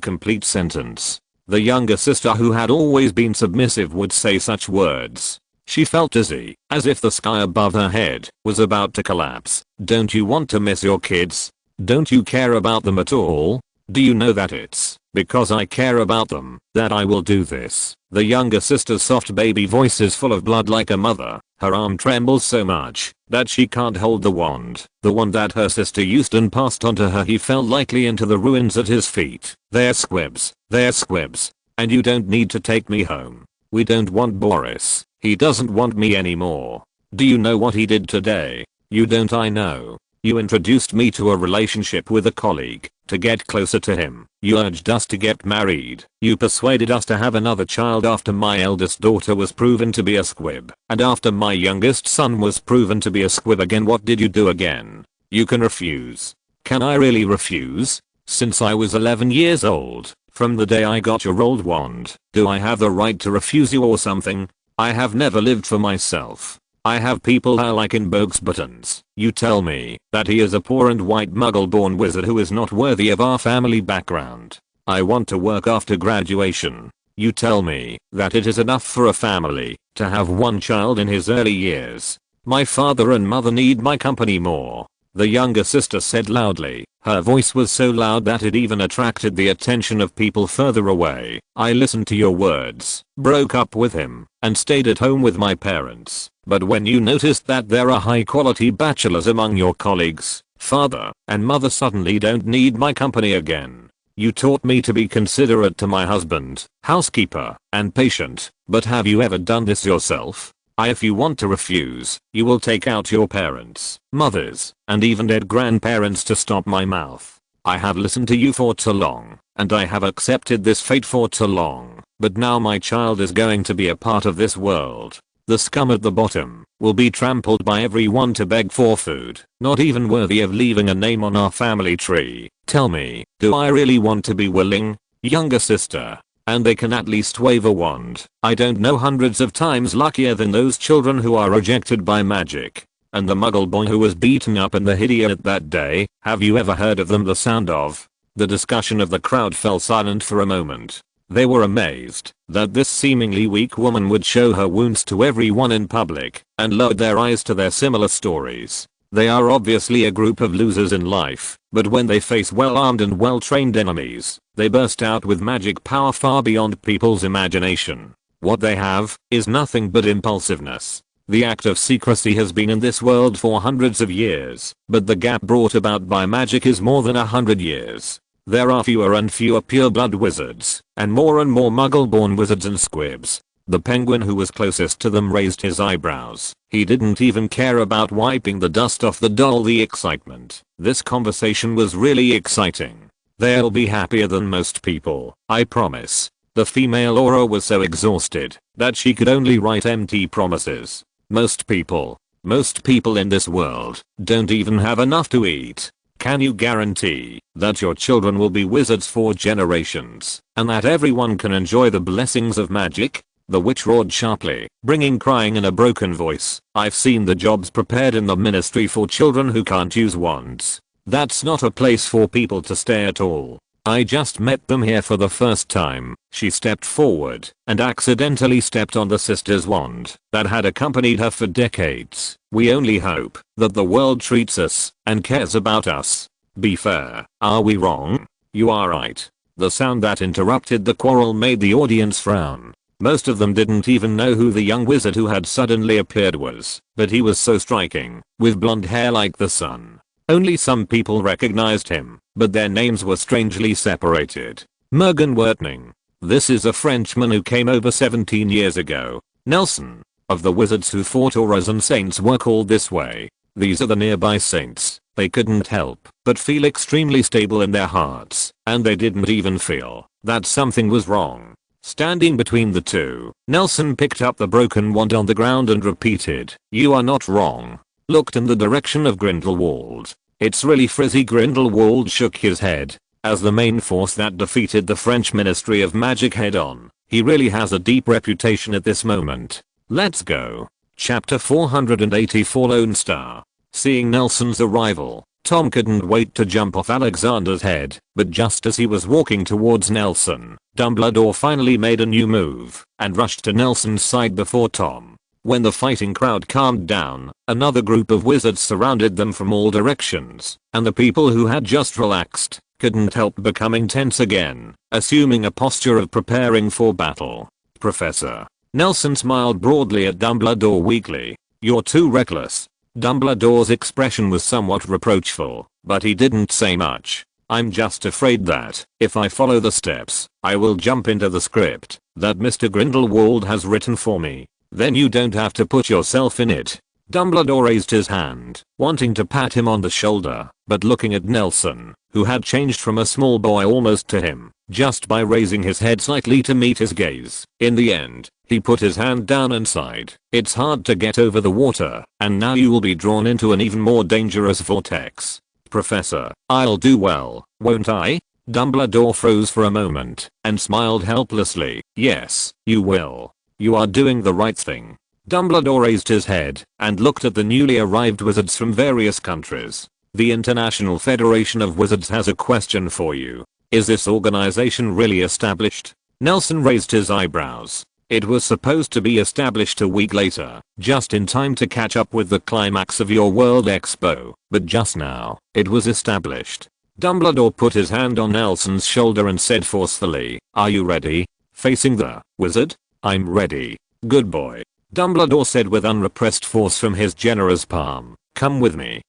complete sentence. The younger sister, who had always been submissive, would say such words. She felt dizzy, as if the sky above her head was about to collapse. Don't you want to miss your kids? Don't you care about them at all? Do you know that it's because I care about them that I will do this? The younger sister's soft baby voice is full of blood like a mother. Her arm trembles so much that she can't hold the wand. The wand that her sister used and passed on to her. He fell lightly into the ruins at his feet. They're squibs. They're squibs. And you don't need to take me home. We don't want Boris. He doesn't want me anymore. Do you know what he did today? You don't. I know. You introduced me to a relationship with a colleague to get closer to him. You urged us to get married. You persuaded us to have another child after my eldest daughter was proven to be a squib. And after my youngest son was proven to be a squib again. What did you do again? You can refuse. Can I really refuse? Since I was 11 years old, from the day I got your old wand, do I have the right to refuse you or something? I have never lived for myself. I have people I like in Bogue's buttons. You tell me that he is a poor and white muggle-born wizard who is not worthy of our family background. I want to work after graduation. You tell me that it is enough for a family to have one child in his early years. My father and mother need my company more. The younger sister said loudly. Her voice was so loud that it even attracted the attention of people further away. I listened to your words, broke up with him, and stayed at home with my parents. But when you noticed that there are high quality bachelors among your colleagues, father and mother suddenly don't need my company again. You taught me to be considerate to my husband, housekeeper, and patient, but have you ever done this yourself? If you want to refuse, you will take out your parents, mothers, and even dead grandparents to stop my mouth. I have listened to you for too long, and I have accepted this fate for too long, but now my child is going to be a part of this world. The scum at the bottom will be trampled by everyone to beg for food, not even worthy of leaving a name on our family tree. Tell me, do I really want to be willing? Younger sister. And they can at least wave a wand. I don't know, hundreds of times luckier than those children who are rejected by magic. And the muggle boy who was beaten up in the Hidiot that day, have you ever heard of them? The sound of the discussion of the crowd fell silent for a moment. They were amazed that this seemingly weak woman would show her wounds to everyone in public and lowered their eyes to their similar stories. They are obviously a group of losers in life, but when they face well-armed and well-trained enemies, they burst out with magic power far beyond people's imagination. What they have is nothing but impulsiveness. The act of secrecy has been in this world for hundreds of years, but the gap brought about by magic is more than 100 years. There are fewer and fewer pure-blood wizards, and more muggle-born wizards and squibs. The penguin who was closest to them raised his eyebrows. He didn't even care about wiping the dust off the doll. The excitement. This conversation was really exciting. They'll be happier than most people, I promise. The female aura was so exhausted that she could only write empty promises. Most people in this world don't even have enough to eat. Can you guarantee that your children will be wizards for generations, and that everyone can enjoy the blessings of magic? The witch roared sharply, bringing crying in a broken voice. I've seen the jobs prepared in the ministry for children who can't use wands. That's not a place for people to stay at all. I just met them here for the first time. She stepped forward and accidentally stepped on the sister's wand that had accompanied her for decades. We only hope that the world treats us and cares about us. Be fair. Are we wrong? You are right. The sound that interrupted the quarrel made the audience frown. Most of them didn't even know who the young wizard who had suddenly appeared was, but he was so striking, with blonde hair like the sun. Only some people recognized him, but their names were strangely separated. Morgan Wertning. This is a Frenchman who came over 17 years ago. Nelson. Of the wizards who fought auras and saints were called this way. These are the nearby saints. They couldn't help but feel extremely stable in their hearts, and they didn't even feel that something was wrong. Standing between the two, Nelson picked up the broken wand on the ground and repeated, "You are not wrong." Looked in the direction of Grindelwald. "It's really frizzy." Grindelwald shook his head. As the main force that defeated the French Ministry of Magic head on, he really has a deep reputation at this moment. Let's go. Chapter 484 Lone Star. Seeing Nelson's arrival, Tom couldn't wait to jump off Alexander's head, but just as he was walking towards Nelson, Dumbledore finally made a new move and rushed to Nelson's side before Tom. When the fighting crowd calmed down, another group of wizards surrounded them from all directions, and the people who had just relaxed couldn't help becoming tense again, assuming a posture of preparing for battle. Professor. Nelson smiled broadly at Dumbledore weakly. You're too reckless. Dumbledore's expression was somewhat reproachful, but he didn't say much. I'm just afraid that, if I follow the steps, I will jump into the script that Mr. Grindelwald has written for me. Then you don't have to put yourself in it. Dumbledore raised his hand, wanting to pat him on the shoulder, but looking at Nelson, who had changed from a small boy almost to him, just by raising his head slightly to meet his gaze. In the end, he put his hand down and sighed. It's hard to get over the water, and now you will be drawn into an even more dangerous vortex. Professor, I'll do well, won't I? Dumbledore froze for a moment, and smiled helplessly. Yes, you will. You are doing the right thing. Dumbledore raised his head and looked at the newly arrived wizards from various countries. The International Federation of Wizards has a question for you. Is this organization really established? Nelson raised his eyebrows. It was supposed to be established a week later, just in time to catch up with the climax of your World Expo, but just now, it was established. Dumbledore put his hand on Nelson's shoulder and said forcefully, "Are you ready? Facing the wizard?" "I'm ready. Good boy." Dumbledore said with unrepressed force from his generous palm. "Come with me."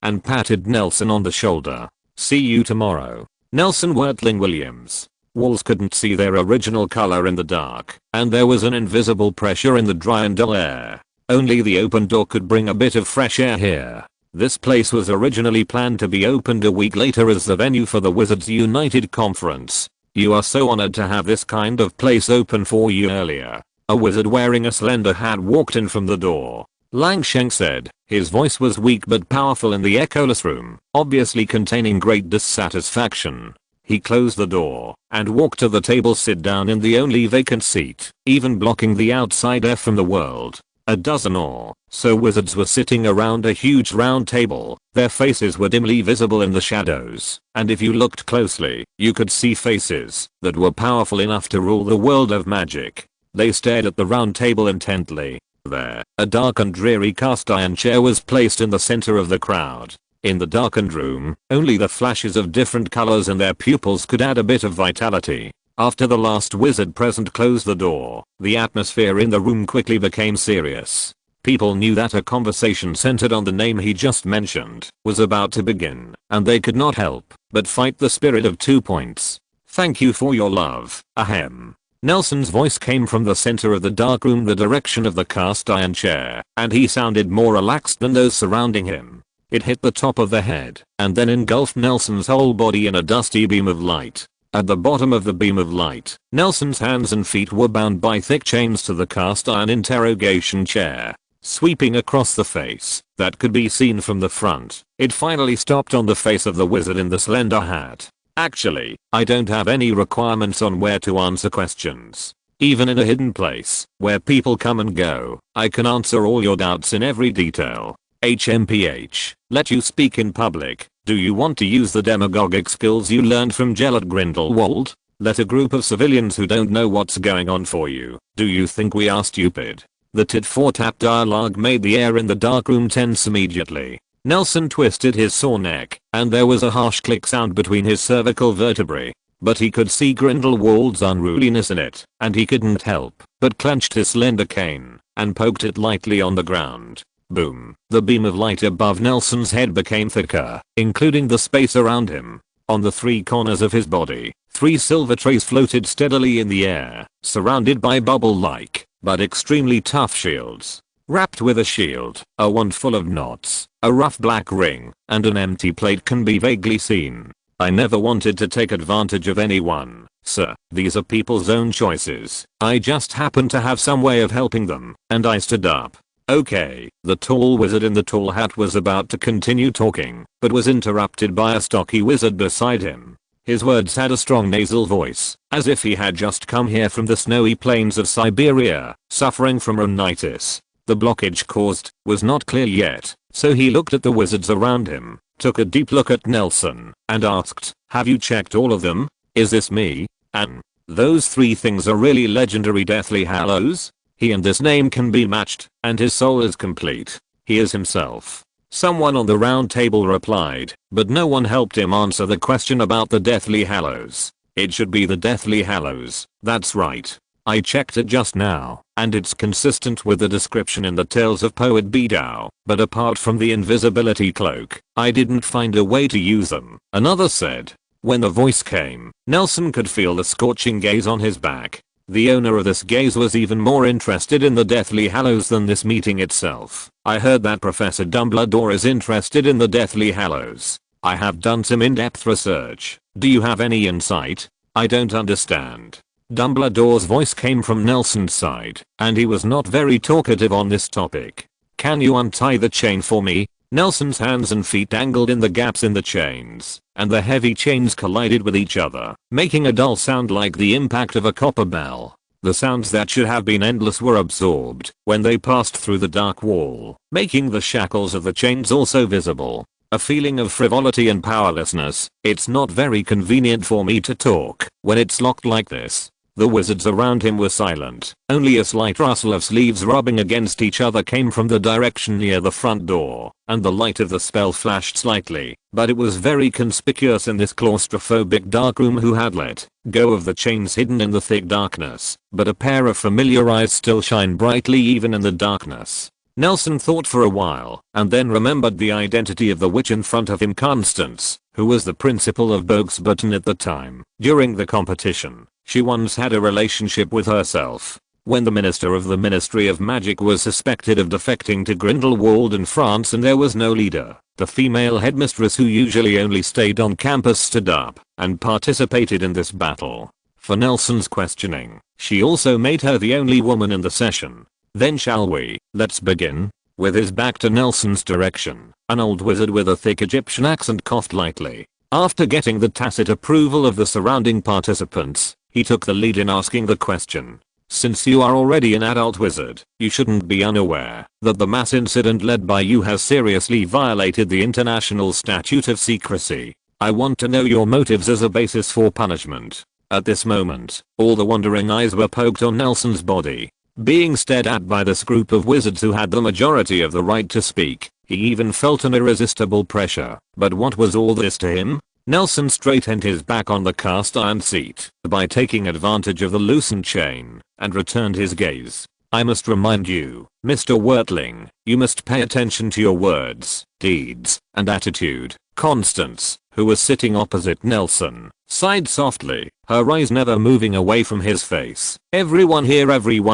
And patted Nelson on the shoulder. "See you tomorrow." Nelson Wertling Williams. Walls couldn't see their original color in the dark, and there was an invisible pressure in the dry and dull air. Only the open door could bring a bit of fresh air here. This place was originally planned to be opened a week later as the venue for the Wizards United Conference. "You are so honored to have this kind of place open for you earlier." A wizard wearing a slender hat walked in from the door. Lang Sheng said. His voice was weak but powerful in the echoless room, obviously containing great dissatisfaction. He closed the door and walked to the table, sit down in the only vacant seat, even blocking the outside air from the world. A dozen or so wizards were sitting around a huge round table. Their faces were dimly visible in the shadows, and if you looked closely, you could see faces that were powerful enough to rule the world of magic. They stared at the round table intently. There, a dark and dreary cast iron chair was placed in the center of the crowd. In the darkened room, only the flashes of different colors in their pupils could add a bit of vitality. After the last wizard present closed the door, the atmosphere in the room quickly became serious. People knew that a conversation centered on the name he just mentioned was about to begin, and they could not help but fight the spirit of 2 points. "Thank you for your love, ahem." Nelson's voice came from the center of the dark room, the direction of the cast iron chair, and he sounded more relaxed than those surrounding him. It hit the top of the head, and then engulfed Nelson's whole body in a dusty beam of light. At the bottom of the beam of light, Nelson's hands and feet were bound by thick chains to the cast iron interrogation chair. Sweeping across the face, that could be seen from the front, it finally stopped on the face of the wizard in the slender hat. "Actually, I don't have any requirements on where to answer questions. Even in a hidden place, where people come and go, I can answer all your doubts in every detail. HMPH, let you speak in public. Do you want to use the demagogic skills you learned from Gellert Grindelwald? Let a group of civilians who don't know what's going on for you. Do you think we are stupid?" The tit-for-tat dialogue made the air in the dark room tense immediately. Nelson twisted his sore neck, and there was a harsh click sound between his cervical vertebrae. But he could see Grindelwald's unruliness in it, and he couldn't help but clenched his slender cane and poked it lightly on the ground. Boom. The beam of light above Nelson's head became thicker, including the space around him. On the 3 corners of his body, 3 silver trays floated steadily in the air, surrounded by bubble-like, but extremely tough shields. Wrapped with a shield, a wand full of knots, a rough black ring, and an empty plate can be vaguely seen. "I never wanted to take advantage of anyone, sir. These are people's own choices. I just happen to have some way of helping them," and I stood up. "Okay." The tall wizard in the tall hat was about to continue talking, but was interrupted by a stocky wizard beside him. His words had a strong nasal voice, as if he had just come here from the snowy plains of Siberia, suffering from rhinitis. The blockage caused was not clear yet, so he looked at the wizards around him. took a deep look at Nelson, and asked, "Have you checked all of them? Is this me? And those 3 things are really legendary Deathly Hallows? He and this name can be matched, and his soul is complete. He is himself." Someone on the round table replied, but no one helped him answer the question about the Deathly Hallows. "It should be the Deathly Hallows, that's right. I checked it just now, and it's consistent with the description in the Tales of Poet Bedow, but apart from the invisibility cloak, I didn't find a way to use them," another said. When the voice came, Nelson could feel the scorching gaze on his back. The owner of this gaze was even more interested in the Deathly Hallows than this meeting itself. "I heard that Professor Dumbledore is interested in the Deathly Hallows. I have done some in-depth research. Do you have any insight? I don't understand." Dumbledore's voice came from Nelson's side, and he was not very talkative on this topic. "Can you untie the chain for me?" Nelson's hands and feet dangled in the gaps in the chains, and the heavy chains collided with each other, making a dull sound like the impact of a copper bell. The sounds that should have been endless were absorbed when they passed through the dark wall, making the shackles of the chains also visible. A feeling of frivolity and powerlessness. "It's not very convenient for me to talk when it's locked like this." The wizards around him were silent. Only a slight rustle of sleeves rubbing against each other came from the direction near the front door, and the light of the spell flashed slightly, but it was very conspicuous in this claustrophobic dark room. Who had let go of the chains hidden in the thick darkness, but a pair of familiar eyes still shine brightly even in the darkness. Nelson thought for a while, and then remembered the identity of the witch in front of him, Constance, who was the principal of Bogsburton at the time. During the competition, she once had a relationship with herself. When the minister of the Ministry of Magic was suspected of defecting to Grindelwald in France and there was no leader, the female headmistress who usually only stayed on campus stood up and participated in this battle. For Nelson's questioning, she also made her the only woman in the session. "Then shall we, let's begin?" With his back to Nelson's direction, an old wizard with a thick Egyptian accent coughed lightly. After getting the tacit approval of the surrounding participants, he took the lead in asking the question. "Since you are already an adult wizard, you shouldn't be unaware that the mass incident led by you has seriously violated the International Statute of Secrecy. I want to know your motives as a basis for punishment." At this moment, all the wondering eyes were poked on Nelson's body, being stared at by this group of wizards who had the majority of the right to speak. He even felt an irresistible pressure. But what was all this to him? Nelson straightened his back on the cast iron seat by taking advantage of the loosened chain and returned his gaze. "I must remind you, Mr. Wertling, you must pay attention to your words, deeds, and attitude." Constance, who was sitting opposite Nelson, sighed softly, her eyes never moving away from his face. "Everyone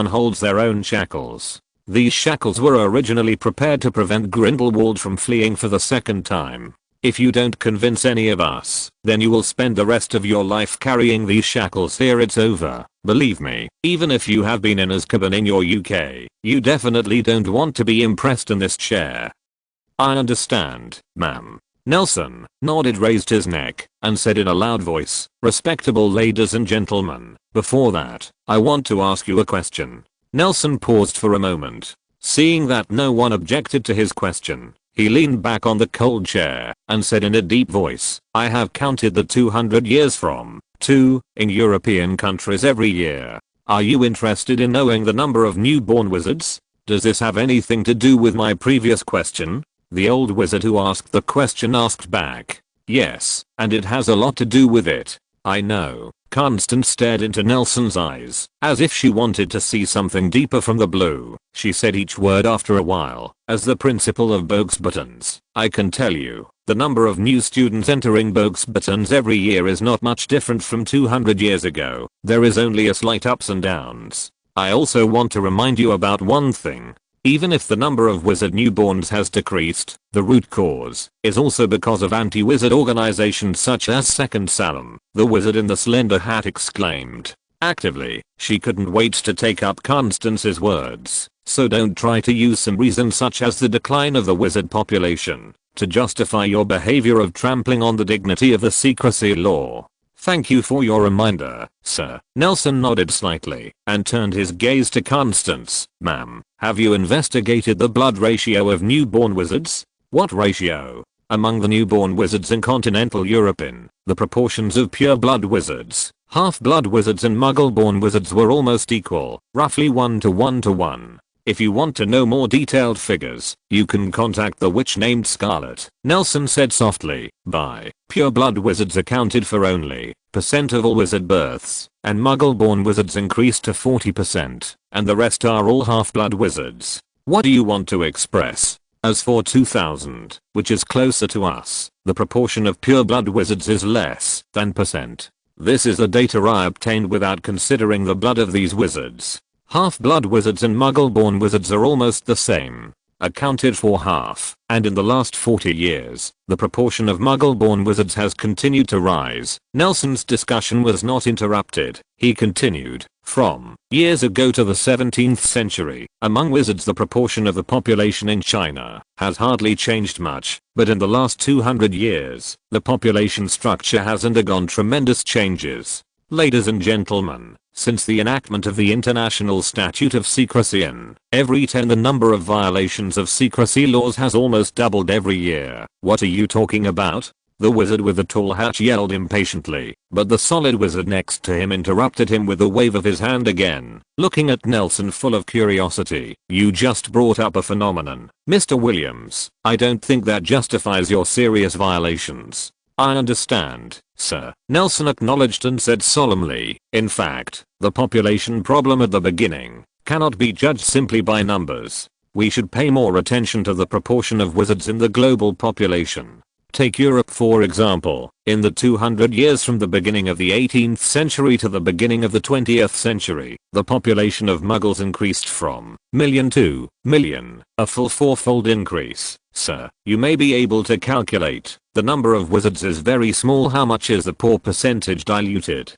holds their own shackles. These shackles were originally prepared to prevent Grindelwald from fleeing for the second time. If you don't convince any of us, then you will spend the rest of your life carrying these shackles here. It's over. Believe me, even if you have been in Azkaban in your UK, you definitely don't want to be impressed in this chair." "I understand, ma'am." Nelson nodded, raised his neck, and said in a loud voice, "Respectable ladies and gentlemen, before that, I want to ask you a question." Nelson paused for a moment. Seeing that no one objected to his question, he leaned back on the cold chair and said in a deep voice, "I have counted the 200 years from 2 in European countries every year. Are you interested in knowing the number of newborn wizards? Does this have anything to do with my previous question?" The old wizard who asked the question asked back, "Yes, and it has a lot to do with it." "I know." Constance stared into Nelson's eyes, as if she wanted to see something deeper from the blue. She said each word after a while, "As the principal of Bogsburtons, I can tell you, the number of new students entering Bogsburtons every year is not much different from 200 years ago. There is only a slight ups and downs. I also want to remind you about one thing. Even if the number of wizard newborns has decreased, the root cause is also because of anti-wizard organizations such as Second Salem." The wizard in the slender hat exclaimed. Actively, she couldn't wait to take up Constance's words. "So don't try to use some reason such as the decline of the wizard population to justify your behavior of trampling on the dignity of the secrecy law." "Thank you for your reminder, sir." Nelson nodded slightly and turned his gaze to Constance. "Ma'am, have you investigated the blood ratio of newborn wizards?" "What ratio?" Among the newborn wizards in continental Europe, the proportions of pure-blood wizards, half-blood wizards and muggle-born wizards were almost equal, roughly 1 to 1 to 1. If you want to know more detailed figures, you can contact the witch named Scarlet, Nelson said softly. By pure-blood wizards accounted for only % of all wizard births, and muggle-born wizards increased to 40%, and the rest are all half-blood wizards. What do you want to express? As for 2000, which is closer to us, the proportion of pure-blood wizards is less than %. This is the data I obtained without considering the blood of these wizards. Half-blood wizards and muggle-born wizards are almost the same, accounted for half, and in the last 40 years, the proportion of muggle-born wizards has continued to rise. Nelson's discussion was not interrupted. He continued, from years ago to the 17th century, among wizards the proportion of the population in China has hardly changed much, but in the last 200 years, the population structure has undergone tremendous changes. Ladies and gentlemen, since the enactment of the International Statute of Secrecy in every 10, the number of violations of secrecy laws has almost doubled every year. What are you talking about? The wizard with the tall hat yelled impatiently, but the solid wizard next to him interrupted him with a wave of his hand again, looking at Nelson full of curiosity. You just brought up a phenomenon, Mr. Williams. I don't think that justifies your serious violations. I understand, sir, Nelson acknowledged and said solemnly. In fact, the population problem at the beginning cannot be judged simply by numbers. We should pay more attention to the proportion of wizards in the global population. Take Europe for example. In the 200 years from the beginning of the 18th century to the beginning of the 20th century, the population of muggles increased from million to million, a full fourfold increase. Sir, you may be able to calculate. The number of wizards is very small. How much is the poor percentage diluted?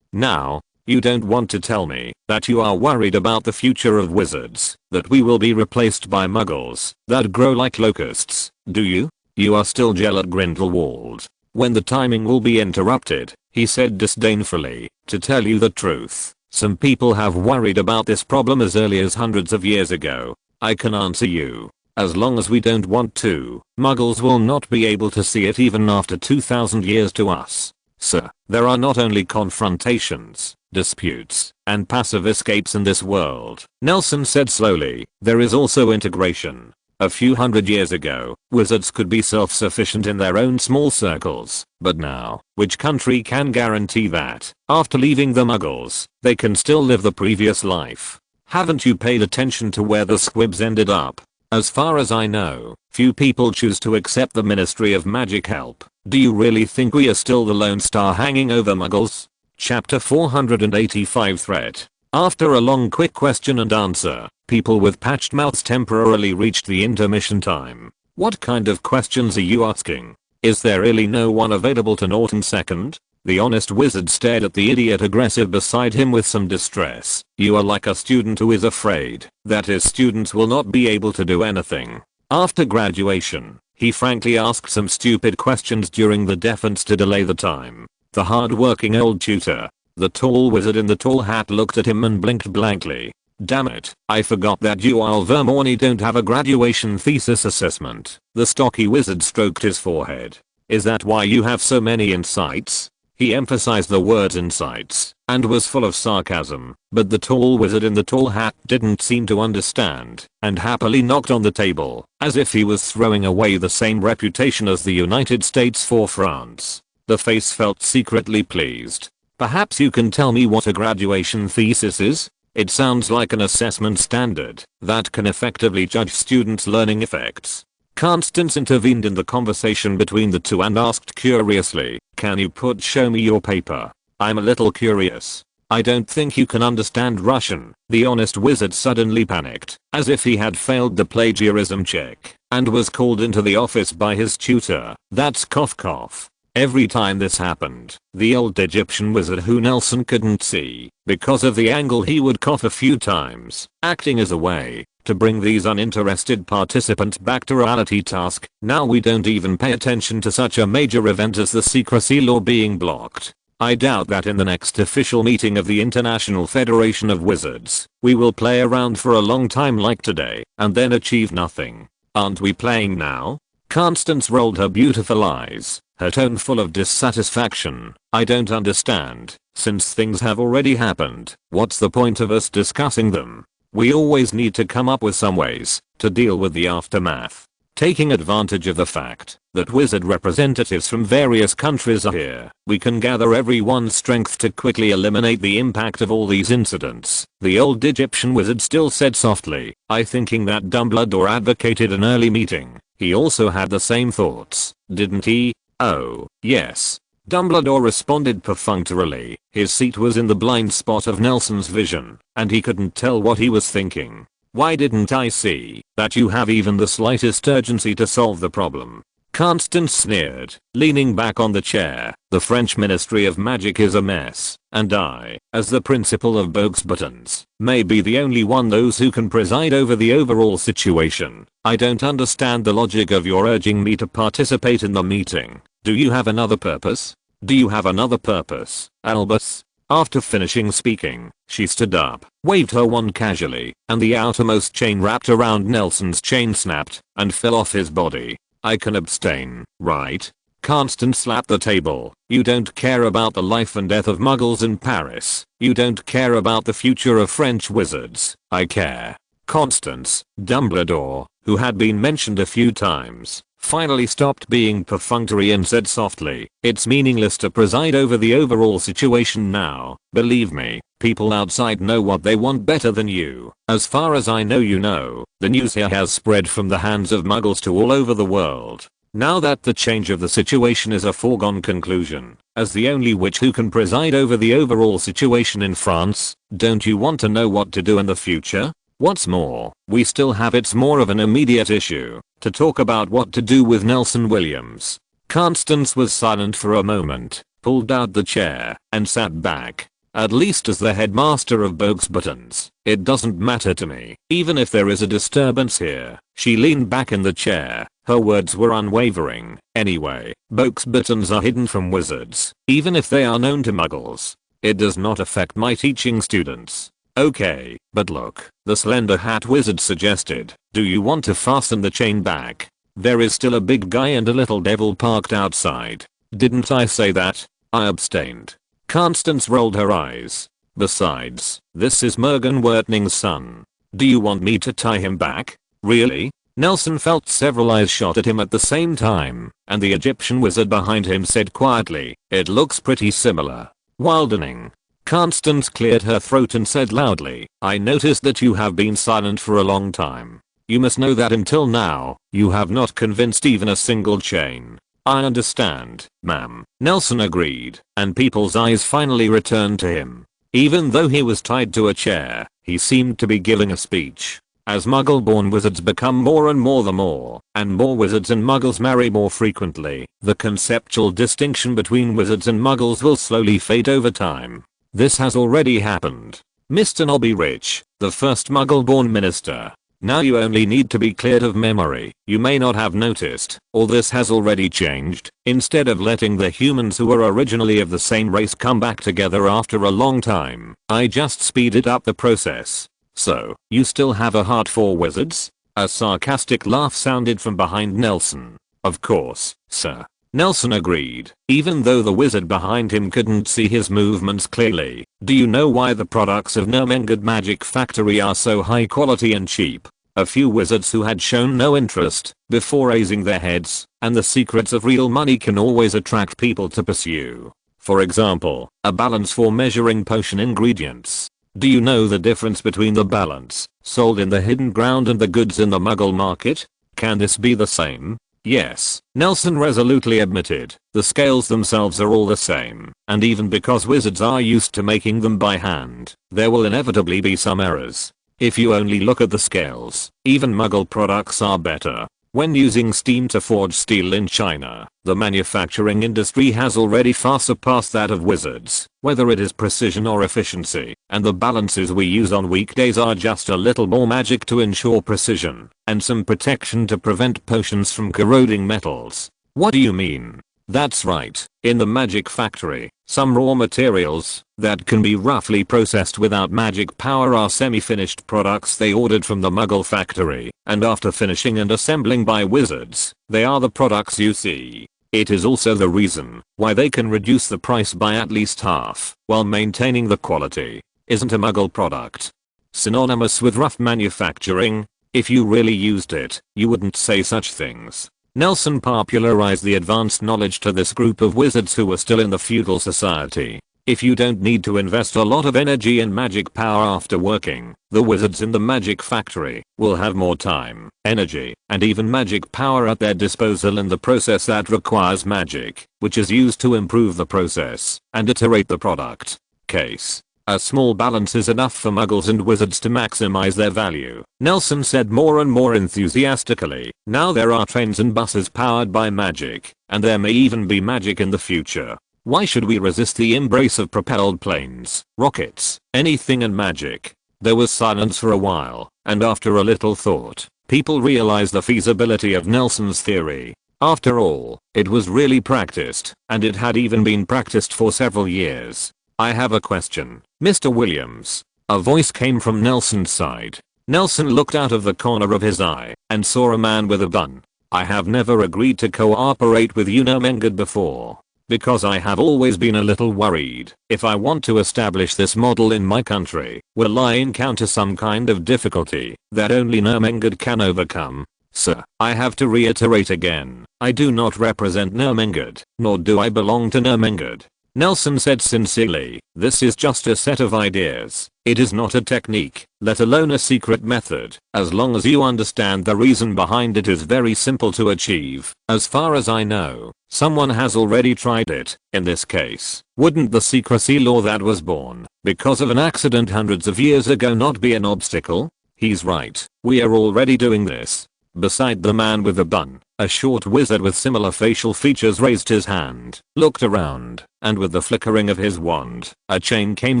Now, you don't want to tell me that you are worried about the future of wizards, that we will be replaced by muggles that grow like locusts, do you? You are still jealous, Grindelwald. When the timing will be interrupted, he said disdainfully. To tell you the truth, some people have worried about this problem as early as hundreds of years ago. I can answer you. As long as we don't want to, muggles will not be able to see it even after 2000 years to us. Sir, there are not only confrontations, disputes, and passive escapes in this world, Nelson said slowly. There is also integration. A few hundred years ago, wizards could be self-sufficient in their own small circles, but now, which country can guarantee that, after leaving the muggles, they can still live the previous life? Haven't you paid attention to where the squibs ended up? As far as I know, few people choose to accept the Ministry of Magic help. Do you really think we are still the lone star hanging over muggles? Chapter 485 Threat. After a long quick question and answer, people with patched mouths temporarily reached the intermission time. What kind of questions are you asking? Is there really no one available to Norton second? The honest wizard stared at the idiot aggressive beside him with some distress. You are like a student who is afraid that his students will not be able to do anything after graduation. He frankly asked some stupid questions during the defense to delay the time. The hard-working old tutor, the tall wizard in the tall hat, looked at him and blinked blankly. Damn it, I forgot that you Alvermorny don't have a graduation thesis assessment. The stocky wizard stroked his forehead. Is that why you have so many insights? He emphasized the word insights, and was full of sarcasm, but the tall wizard in the tall hat didn't seem to understand, and happily knocked on the table, as if he was throwing away the same reputation as the United States for France. The face felt secretly pleased. Perhaps you can tell me what a graduation thesis is? It sounds like an assessment standard that can effectively judge students' learning effects. Constance intervened in the conversation between the two and asked curiously, can you show me your paper? I'm a little curious. I don't think you can understand Russian. The honest wizard suddenly panicked, as if he had failed the plagiarism check, and was called into the office by his tutor. That's cough cough. Every time this happened, the old Egyptian wizard who Nelson couldn't see, because of the angle, he would cough a few times, acting as a way to bring these uninterested participants back to reality. Task. Now we don't even pay attention to such a major event as the secrecy law being blocked. I doubt that in the next official meeting of the International Federation of Wizards, we will play around for a long time like today, and then achieve nothing. Aren't we playing now? Constance rolled her beautiful eyes, her tone full of dissatisfaction. I don't understand. Since things have already happened, what's the point of us discussing them? We always need to come up with some ways to deal with the aftermath. Taking advantage of the fact that wizard representatives from various countries are here, we can gather everyone's strength to quickly eliminate the impact of all these incidents. The old Egyptian wizard still said softly, thinking that Dumbledore advocated an early meeting. He also had the same thoughts, didn't he? Oh, yes. Dumbledore responded perfunctorily. His seat was in the blind spot of Nelson's vision, and he couldn't tell what he was thinking. Why didn't I see that you have even the slightest urgency to solve the problem? Constance sneered, leaning back on the chair. The French Ministry of Magic is a mess, and I, as the principal of Boxbuttons, may be the only one those who can preside over the overall situation. I don't understand the logic of your urging me to participate in the meeting. Do you have another purpose? Do you have another purpose, Albus? After finishing speaking, she stood up, waved her wand casually, and the outermost chain wrapped around Nelson's chain snapped and fell off his body. I can abstain, right? Constance slapped the table. You don't care about the life and death of Muggles in Paris. You don't care about the future of French wizards. I care. Constance, Dumbledore, who had been mentioned a few times, finally stopped being perfunctory and said softly, it's meaningless to preside over the overall situation now. Believe me, people outside know what they want better than you. As far as I know you know, the news here has spread from the hands of Muggles to all over the world. Now that the change of the situation is a foregone conclusion, as the only witch who can preside over the overall situation in France, don't you want to know what to do in the future? What's more, we still have it's more of an immediate issue to talk about what to do with Nelson Williams. Constance was silent for a moment, pulled out the chair, and sat back. At least as the headmaster of Boxbuttons, it doesn't matter to me, even if there is a disturbance here. She leaned back in the chair, her words were unwavering. Anyway, Boxbuttons are hidden from wizards, even if they are known to Muggles. It does not affect my teaching students. Okay, but look, the Slender Hat Wizard suggested, do you want to fasten the chain back? There is still a big guy and a little devil parked outside. Didn't I say that? I abstained. Constance rolled her eyes. Besides, this is Morgan Wertning's son. Do you want me to tie him back? Really? Nelson felt several eyes shot at him at the same time, and the Egyptian wizard behind him said quietly, it looks pretty similar. Wildening. Constance cleared her throat and said loudly, I noticed that you have been silent for a long time. You must know that until now, you have not convinced even a single chain. I understand, ma'am. Nelson agreed, and people's eyes finally returned to him. Even though he was tied to a chair, he seemed to be giving a speech. As Muggle-born wizards become more and more wizards and Muggles marry more frequently, the conceptual distinction between wizards and Muggles will slowly fade over time. This has already happened. Mr. Nobby Rich, the first Muggle-born minister. Now you only need to be cleared of memory. You may not have noticed, all this has already changed. Instead of letting the humans who were originally of the same race come back together after a long time, I just speeded up the process. So, you still have a heart for wizards? A sarcastic laugh sounded from behind Nelson. Of course, sir. Nelson agreed, even though the wizard behind him couldn't see his movements clearly. Do you know why the products of Nermengard Magic Factory are so high quality and cheap? A few wizards who had shown no interest before raising their heads, and the secrets of real money can always attract people to pursue. For example, a balance for measuring potion ingredients. Do you know the difference between the balance sold in the hidden ground and the goods in the Muggle market? Can this be the same? Yes, Nelson resolutely admitted, the scales themselves are all the same, and even because wizards are used to making them by hand, there will inevitably be some errors. If you only look at the scales, even Muggle products are better. When using steam to forge steel in China, the manufacturing industry has already far surpassed that of wizards, whether it is precision or efficiency, and the balances we use on weekdays are just a little more magic to ensure precision, and some protection to prevent potions from corroding metals. What do you mean? That's right, in the magic factory, some raw materials that can be roughly processed without magic power are semi-finished products they ordered from the Muggle factory, and after finishing and assembling by wizards, they are the products you see. It is also the reason why they can reduce the price by at least half, while maintaining the quality. Isn't a Muggle product synonymous with rough manufacturing? If you really used it, you wouldn't say such things. Nelson popularized the advanced knowledge to this group of wizards who were still in the feudal society. If you don't need to invest a lot of energy and magic power after working, the wizards in the magic factory will have more time, energy, and even magic power at their disposal in the process that requires magic, which is used to improve the process and iterate the product. Case. A small balance is enough for muggles and wizards to maximize their value, Nelson said more and more enthusiastically. Now there are trains and buses powered by magic, and there may even be magic in the future. Why should we resist the embrace of propelled planes, rockets, anything and magic? There was silence for a while, and after a little thought, people realized the feasibility of Nelson's theory. After all, it was really practiced, and it had even been practiced for several years. I have a question, Mr. Williams. A voice came from Nelson's side. Nelson looked out of the corner of his eye and saw a man with a bun. I have never agreed to cooperate with you Nomengood before, because I have always been a little worried if I want to establish this model in my country, will I encounter some kind of difficulty that only Nomengood can overcome? Sir, I have to reiterate again, I do not represent Nomengood, nor do I belong to Nomengood. Nelson said sincerely, this is just a set of ideas. It is not a technique, let alone a secret method. As long as you understand the reason behind it is very simple to achieve. As far as I know, someone has already tried it. In this case, wouldn't the secrecy law that was born because of an accident hundreds of years ago not be an obstacle? He's right, we are already doing this. Beside the man with the bun, a short wizard with similar facial features raised his hand, looked around, and with the flickering of his wand, a chain came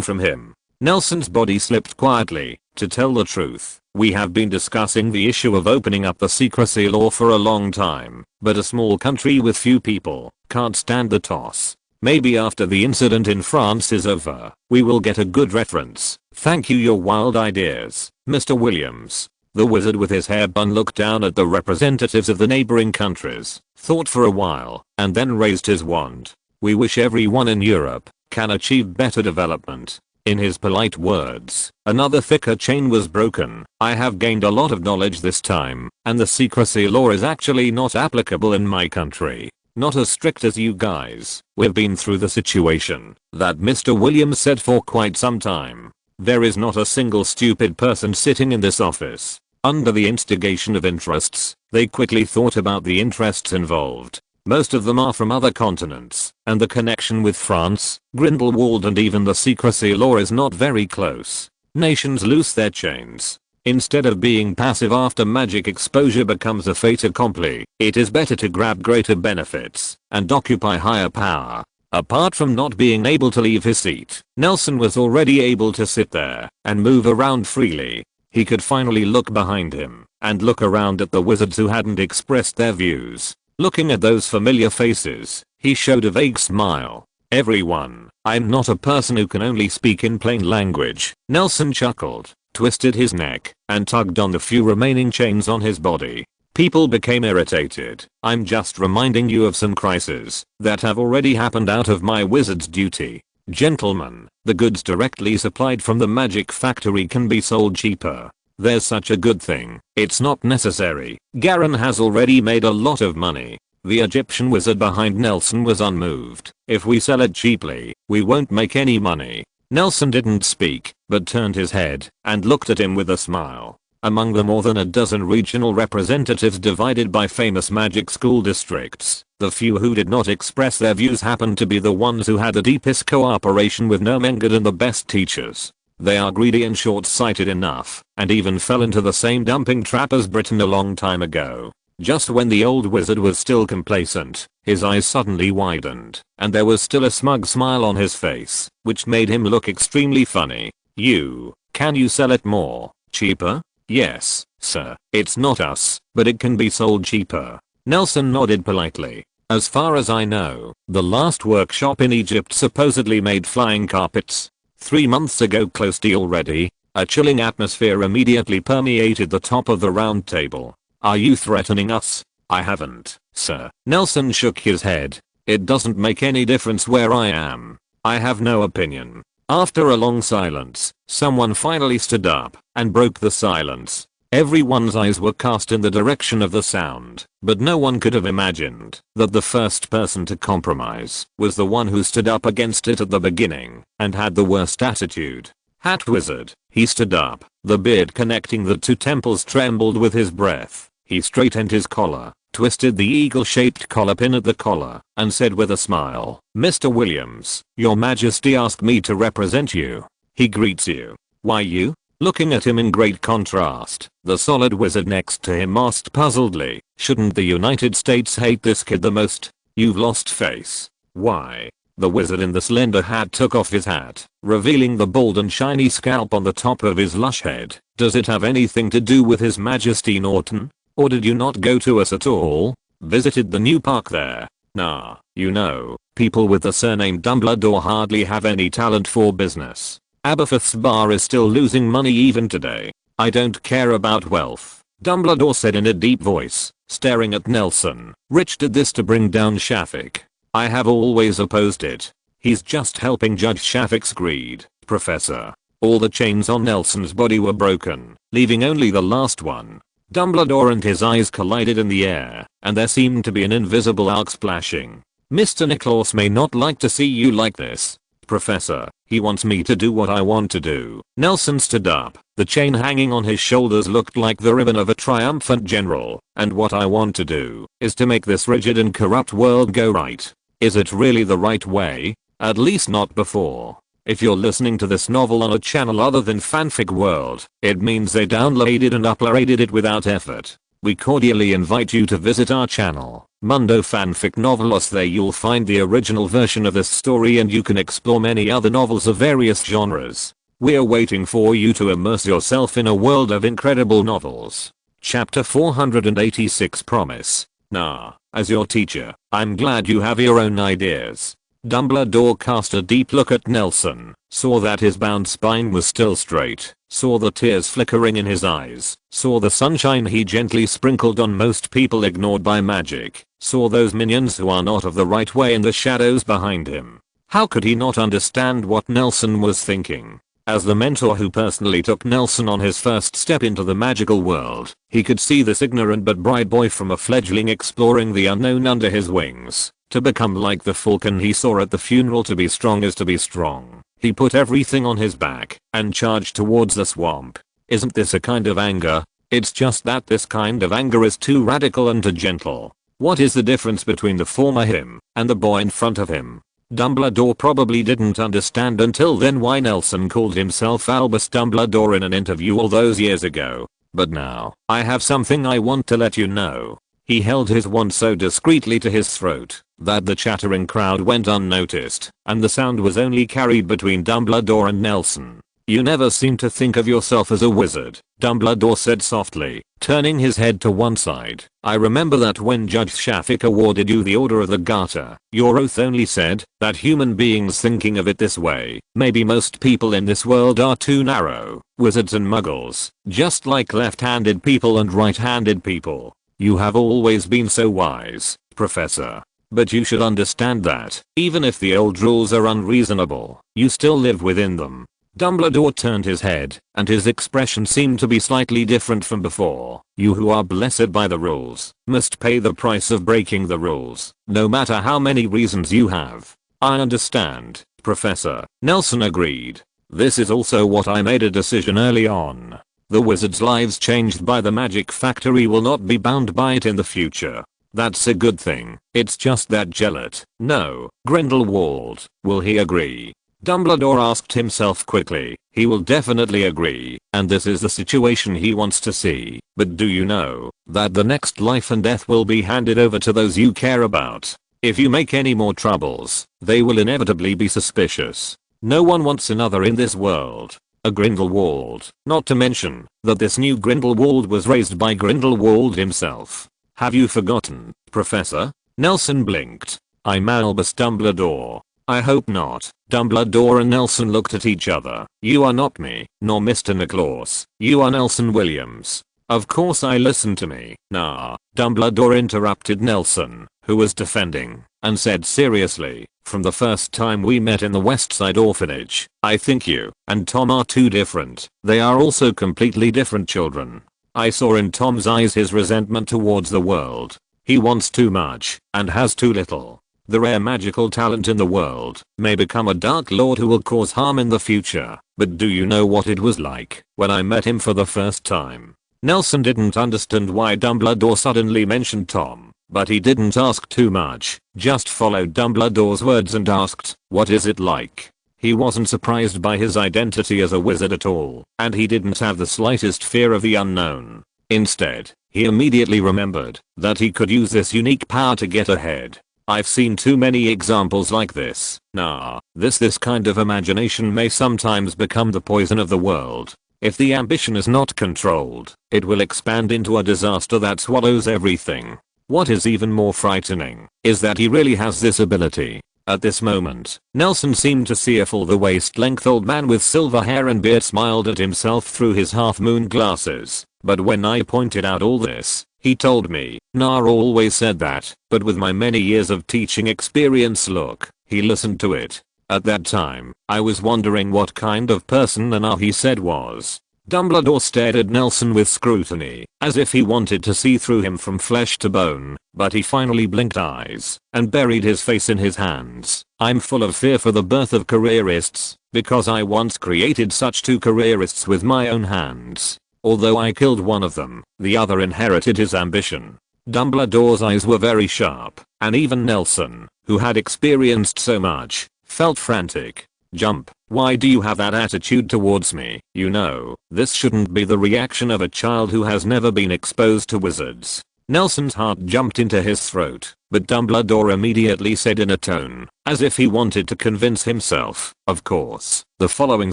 from him. Nelson's body slipped quietly. To tell the truth, we have been discussing the issue of opening up the secrecy law for a long time, but a small country with few people can't stand the toss. Maybe after the incident in France is over, we will get a good reference. Thank you your wild ideas, Mr. Williams. The wizard with his hair bun looked down at the representatives of the neighboring countries, thought for a while, and then raised his wand. We wish everyone in Europe can achieve better development. In his polite words, another thicker chain was broken. I have gained a lot of knowledge this time, and the secrecy law is actually not applicable in my country. Not as strict as you guys. We've been through the situation that Mr. Williams said for quite some time. There is not a single stupid person sitting in this office. Under the instigation of interests, they quickly thought about the interests involved. Most of them are from other continents, and the connection with France, Grindelwald and even the secrecy law is not very close. Nations loose their chains. Instead of being passive after magic exposure becomes a fait accompli, it is better to grab greater benefits and occupy higher power. Apart from not being able to leave his seat, Nelson was already able to sit there and move around freely. He could finally look behind him and look around at the wizards who hadn't expressed their views. Looking at those familiar faces, he showed a vague smile. Everyone, I'm not a person who can only speak in plain language. Nelson chuckled, twisted his neck, and tugged on the few remaining chains on his body. People became irritated. I'm just reminding you of some crises that have already happened out of my wizard's duty. Gentlemen, the goods directly supplied from the magic factory can be sold cheaper. There's such a good thing. It's not necessary. Garen has already made a lot of money. The Egyptian wizard behind Nelson was unmoved. If we sell it cheaply, we won't make any money. Nelson didn't speak, but turned his head and looked at him with a smile. Among the more than a dozen regional representatives divided by famous magic school districts, the few who did not express their views happened to be the ones who had the deepest cooperation with Nomengood and the best teachers. They are greedy and short-sighted enough, and even fell into the same dumping trap as Britain a long time ago. Just when the old wizard was still complacent, his eyes suddenly widened, and there was still a smug smile on his face, which made him look extremely funny. Can you sell it more, cheaper? Yes, sir. It's not us, but it can be sold cheaper. Nelson nodded politely. As far as I know, the last workshop in Egypt supposedly made flying carpets. 3 months ago closed already. A chilling atmosphere immediately permeated the top of the round table. Are you threatening us? I haven't, sir. Nelson shook his head. It doesn't make any difference where I am. I have no opinion. After a long silence, someone finally stood up and broke the silence. Everyone's eyes were cast in the direction of the sound, but no one could have imagined that the first person to compromise was the one who stood up against it at the beginning and had the worst attitude. Hat Wizard. He stood up. The beard connecting the two temples trembled with his breath. He straightened his collar, twisted the eagle-shaped collar pin at the collar, and said with a smile, "Mr. Williams, your majesty asked me to represent you. He greets you." "Why you?" Looking at him in great contrast, the solid wizard next to him asked puzzledly, "Shouldn't the United States hate this kid the most? You've lost face." "Why?" The wizard in the slender hat took off his hat, revealing the bald and shiny scalp on the top of his lush head. "Does it have anything to do with His Majesty Norton? Or did you not go to us at all? Visited the new park there? Nah, you know, people with the surname Dumbledore hardly have any talent for business. Aberforth's bar is still losing money even today. I don't care about wealth," Dumbledore said in a deep voice, staring at Nelson. "Rich did this to bring down Shafik. I have always opposed it. He's just helping Judge Shafik's greed, Professor." All the chains on Nelson's body were broken, leaving only the last one. Dumbledore and his eyes collided in the air, and there seemed to be an invisible arc splashing. "Mr. Niklaus may not like to see you like this, Professor. He wants me to do what I want to do." Nelson stood up. The chain hanging on his shoulders looked like the ribbon of a triumphant general. "And what I want to do is to make this rigid and corrupt world go right." Is it really the right way? At least not before. If you're listening to this novel on a channel other than Fanfic World, it means they downloaded and uploaded it without effort. We cordially invite you to visit our channel, Mundo Fanfic Novelos. There you'll find the original version of this story and you can explore many other novels of various genres. We're waiting for you to immerse yourself in a world of incredible novels. Chapter 486 Promise. Nah, as your teacher, I'm glad you have your own ideas. Dumbledore cast a deep look at Nelson, saw that his bound spine was still straight, saw the tears flickering in his eyes, saw the sunshine he gently sprinkled on most people ignored by magic, saw those minions who are not of the right way in the shadows behind him. How could he not understand what Nelson was thinking? As the mentor who personally took Nelson on his first step into the magical world, he could see this ignorant but bright boy from a fledgling exploring the unknown under his wings. To become like the falcon he saw at the funeral, to be strong is to be strong. He put everything on his back and charged towards the swamp. Isn't this a kind of anger? It's just that this kind of anger is too radical and too gentle. What is the difference between the former him and the boy in front of him? Dumbledore probably didn't understand until then why Nelson called himself Albus Dumbledore in an interview all those years ago. But now, I have something I want to let you know. He held his wand so discreetly to his throat that the chattering crowd went unnoticed, and the sound was only carried between Dumbledore and Nelson. "You never seem to think of yourself as a wizard," Dumbledore said softly, turning his head to one side. "I remember that when Judge Shafik awarded you the Order of the Garter, your oath only said that human beings thinking of it this way. Maybe most people in this world are too narrow, wizards and muggles, just like left-handed people and right-handed people. You have always been so wise, Professor. But you should understand that, even if the old rules are unreasonable, you still live within them." Dumbledore turned his head, and his expression seemed to be slightly different from before. "You who are blessed by the rules, must pay the price of breaking the rules, no matter how many reasons you have." "I understand, Professor," Nelson agreed. "This is also what I made a decision early on. The wizards' lives changed by the magic factory will not be bound by it in the future. That's a good thing. It's just that Gellert, no, Grindelwald, will he agree?" Dumbledore asked himself quickly. "He will definitely agree, and this is the situation he wants to see. But do you know that the next life and death will be handed over to those you care about? If you make any more troubles, they will inevitably be suspicious. No one wants another in this world. A Grindelwald, not to mention that this new Grindelwald was raised by Grindelwald himself. Have you forgotten, Professor?" Nelson blinked. I'm Albus Dumbledore. I hope not. Dumbledore and Nelson looked at each other. You are not me, nor Mr. Niklaus. You are Nelson Williams. Of course I listen to me. Nah. Dumbledore interrupted Nelson, who was defending, and said seriously, from the first time we met in the Westside orphanage, I think you and Tom are too different. They are also completely different children. I saw in Tom's eyes his resentment towards the world. He wants too much and has too little. The rare magical talent in the world may become a Dark Lord who will cause harm in the future. But do you know what it was like when I met him for the first time? Nelson didn't understand why Dumbledore suddenly mentioned Tom, but he didn't ask too much, just followed Dumbledore's words and asked, what is it like? He wasn't surprised by his identity as a wizard at all, and he didn't have the slightest fear of the unknown. Instead, he immediately remembered that he could use this unique power to get ahead. I've seen too many examples like this. Nah, this kind of imagination may sometimes become the poison of the world. If the ambition is not controlled, it will expand into a disaster that swallows everything. What is even more frightening is that he really has this ability. At this moment, Nelson seemed to see a full-the-waist-length old man with silver hair and beard smiled at himself through his half-moon glasses. But when I pointed out all this, he told me, Nar always said that, but with my many years of teaching experience look, he listened to it. At that time, I was wondering what kind of person Nar he said was. Dumbledore stared at Nelson with scrutiny, as if he wanted to see through him from flesh to bone, but he finally blinked eyes and buried his face in his hands. I'm full of fear for the birth of careerists, because I once created such two careerists with my own hands. Although I killed one of them, the other inherited his ambition. Dumbledore's eyes were very sharp, and even Nelson, who had experienced so much, felt frantic. Jump, why do you have that attitude towards me? You know, this shouldn't be the reaction of a child who has never been exposed to wizards. Nelson's heart jumped into his throat, but Dumbledore immediately said in a tone, as if he wanted to convince himself, of course, the following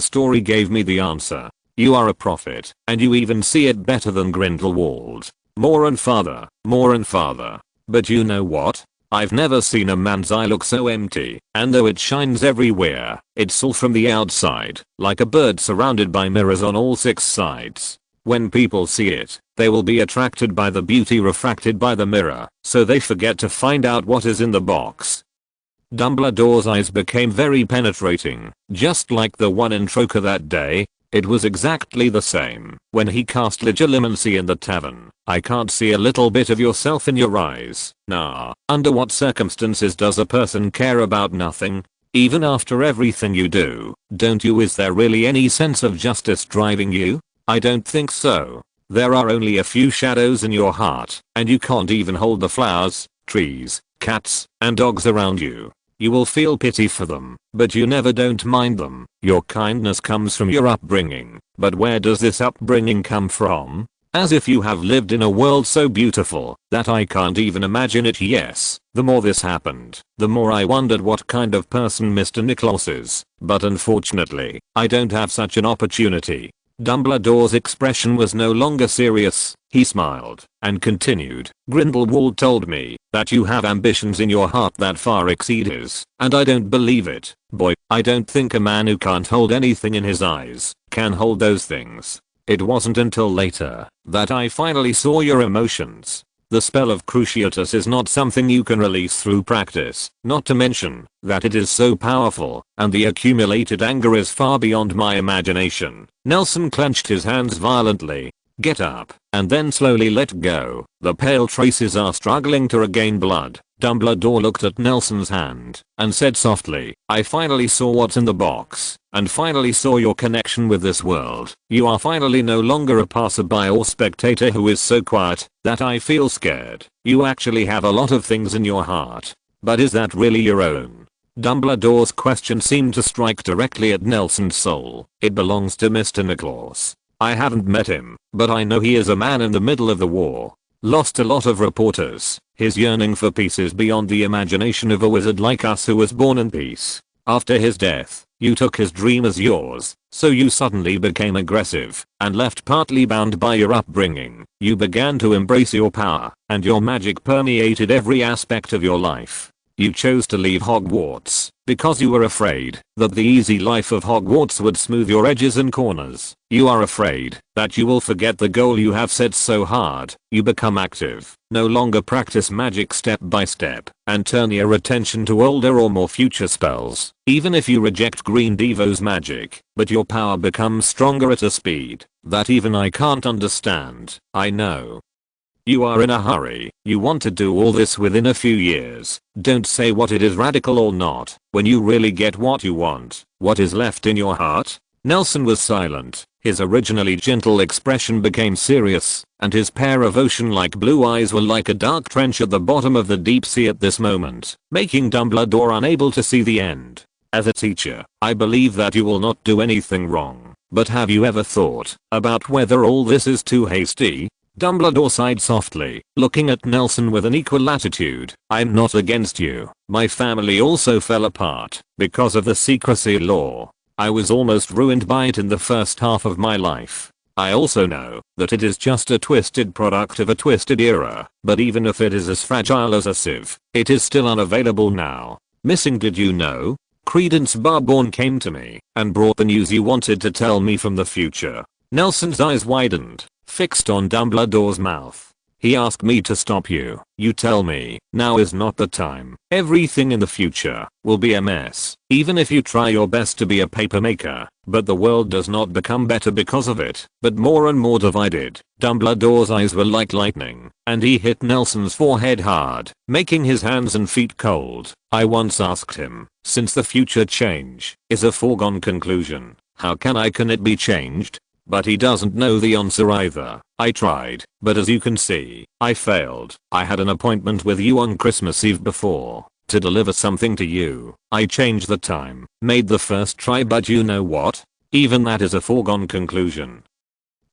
story gave me the answer. You are a prophet, and you even see it better than Grindelwald. More and farther, more and farther. But you know what? I've never seen a man's eye look so empty, and though it shines everywhere, it's all from the outside, like a bird surrounded by mirrors on all 6 sides. When people see it, they will be attracted by the beauty refracted by the mirror, so they forget to find out what is in the box. Dumbledore's eyes became very penetrating, just like the one in Troker that day. It was exactly the same when he cast legilimency in the tavern. I can't see a little bit of yourself in your eyes. Nah. Under what circumstances does a person care about nothing? Even after everything you do, don't you? Is there really any sense of justice driving you? I don't think so. There are only a few shadows in your heart, and you can't even hold the flowers, trees, cats, and dogs around you. You will feel pity for them, but you never don't mind them. Your kindness comes from your upbringing. But where does this upbringing come from? As if you have lived in a world so beautiful that I can't even imagine it. Yes, the more this happened, the more I wondered what kind of person Mr. Niklaus is. But unfortunately, I don't have such an opportunity. Dumbledore's expression was no longer serious. He smiled and continued. Grindelwald told me that you have ambitions in your heart that far exceed his, and I don't believe it. Boy, I don't think a man who can't hold anything in his eyes can hold those things. It wasn't until later that I finally saw your emotions. The spell of Cruciatus is not something you can release through practice, not to mention that it is so powerful, and the accumulated anger is far beyond my imagination. Nelson clenched his hands violently. Get up, and then slowly let go. The pale traces are struggling to regain blood. Dumbledore looked at Nelson's hand and said softly, I finally saw what's in the box, and finally saw your connection with this world. You are finally no longer a passerby or spectator who is so quiet that I feel scared. You actually have a lot of things in your heart. But is that really your own? Dumbledore's question seemed to strike directly at Nelson's soul. It belongs to Mr. Niklaus. I haven't met him, but I know he is a man in the middle of the war. Lost a lot of reporters. His yearning for peace is beyond the imagination of a wizard like us who was born in peace. After his death, you took his dream as yours, so you suddenly became aggressive, and left partly bound by your upbringing. You began to embrace your power, and your magic permeated every aspect of your life. You chose to leave Hogwarts, because you were afraid that the easy life of Hogwarts would smooth your edges and corners. You are afraid that you will forget the goal you have set so hard. You become active, no longer practice magic step by step, and turn your attention to older or more future spells. Even if you reject Grindelwald's magic, but your power becomes stronger at a speed that even I can't understand. I know. You are in a hurry. You want to do all this within a few years. Don't say what it is, radical or not, when you really get what you want. What is left in your heart? Nelson was silent. His originally gentle expression became serious, and his pair of ocean-like blue eyes were like a dark trench at the bottom of the deep sea at this moment, making Dumbledore unable to see the end. As a teacher, I believe that you will not do anything wrong, but have you ever thought about whether all this is too hasty? Dumbledore sighed softly, looking at Nelson with an equal attitude. I'm not against you. My family also fell apart because of the secrecy law. I was almost ruined by it in the first half of my life. I also know that it is just a twisted product of a twisted era, but even if it is as fragile as a sieve, it is still unavailable now. Missing, did you know? Credence Barborn came to me and brought the news you wanted to tell me from the future. Nelson's eyes widened, fixed on Dumbledore's mouth. He asked me to stop you. You tell me, now is not the time. Everything in the future will be a mess, even if you try your best to be a papermaker, but the world does not become better because of it, but more and more divided. Dumbledore's eyes were like lightning, and he hit Nelson's forehead hard, making his hands and feet cold. I once asked him, since the future change is a foregone conclusion, how can it be changed? But he doesn't know the answer either. I tried, but as you can see, I failed. I had an appointment with you on Christmas Eve before, to deliver something to you. I changed the time, made the first try, but you know what? Even that is a foregone conclusion.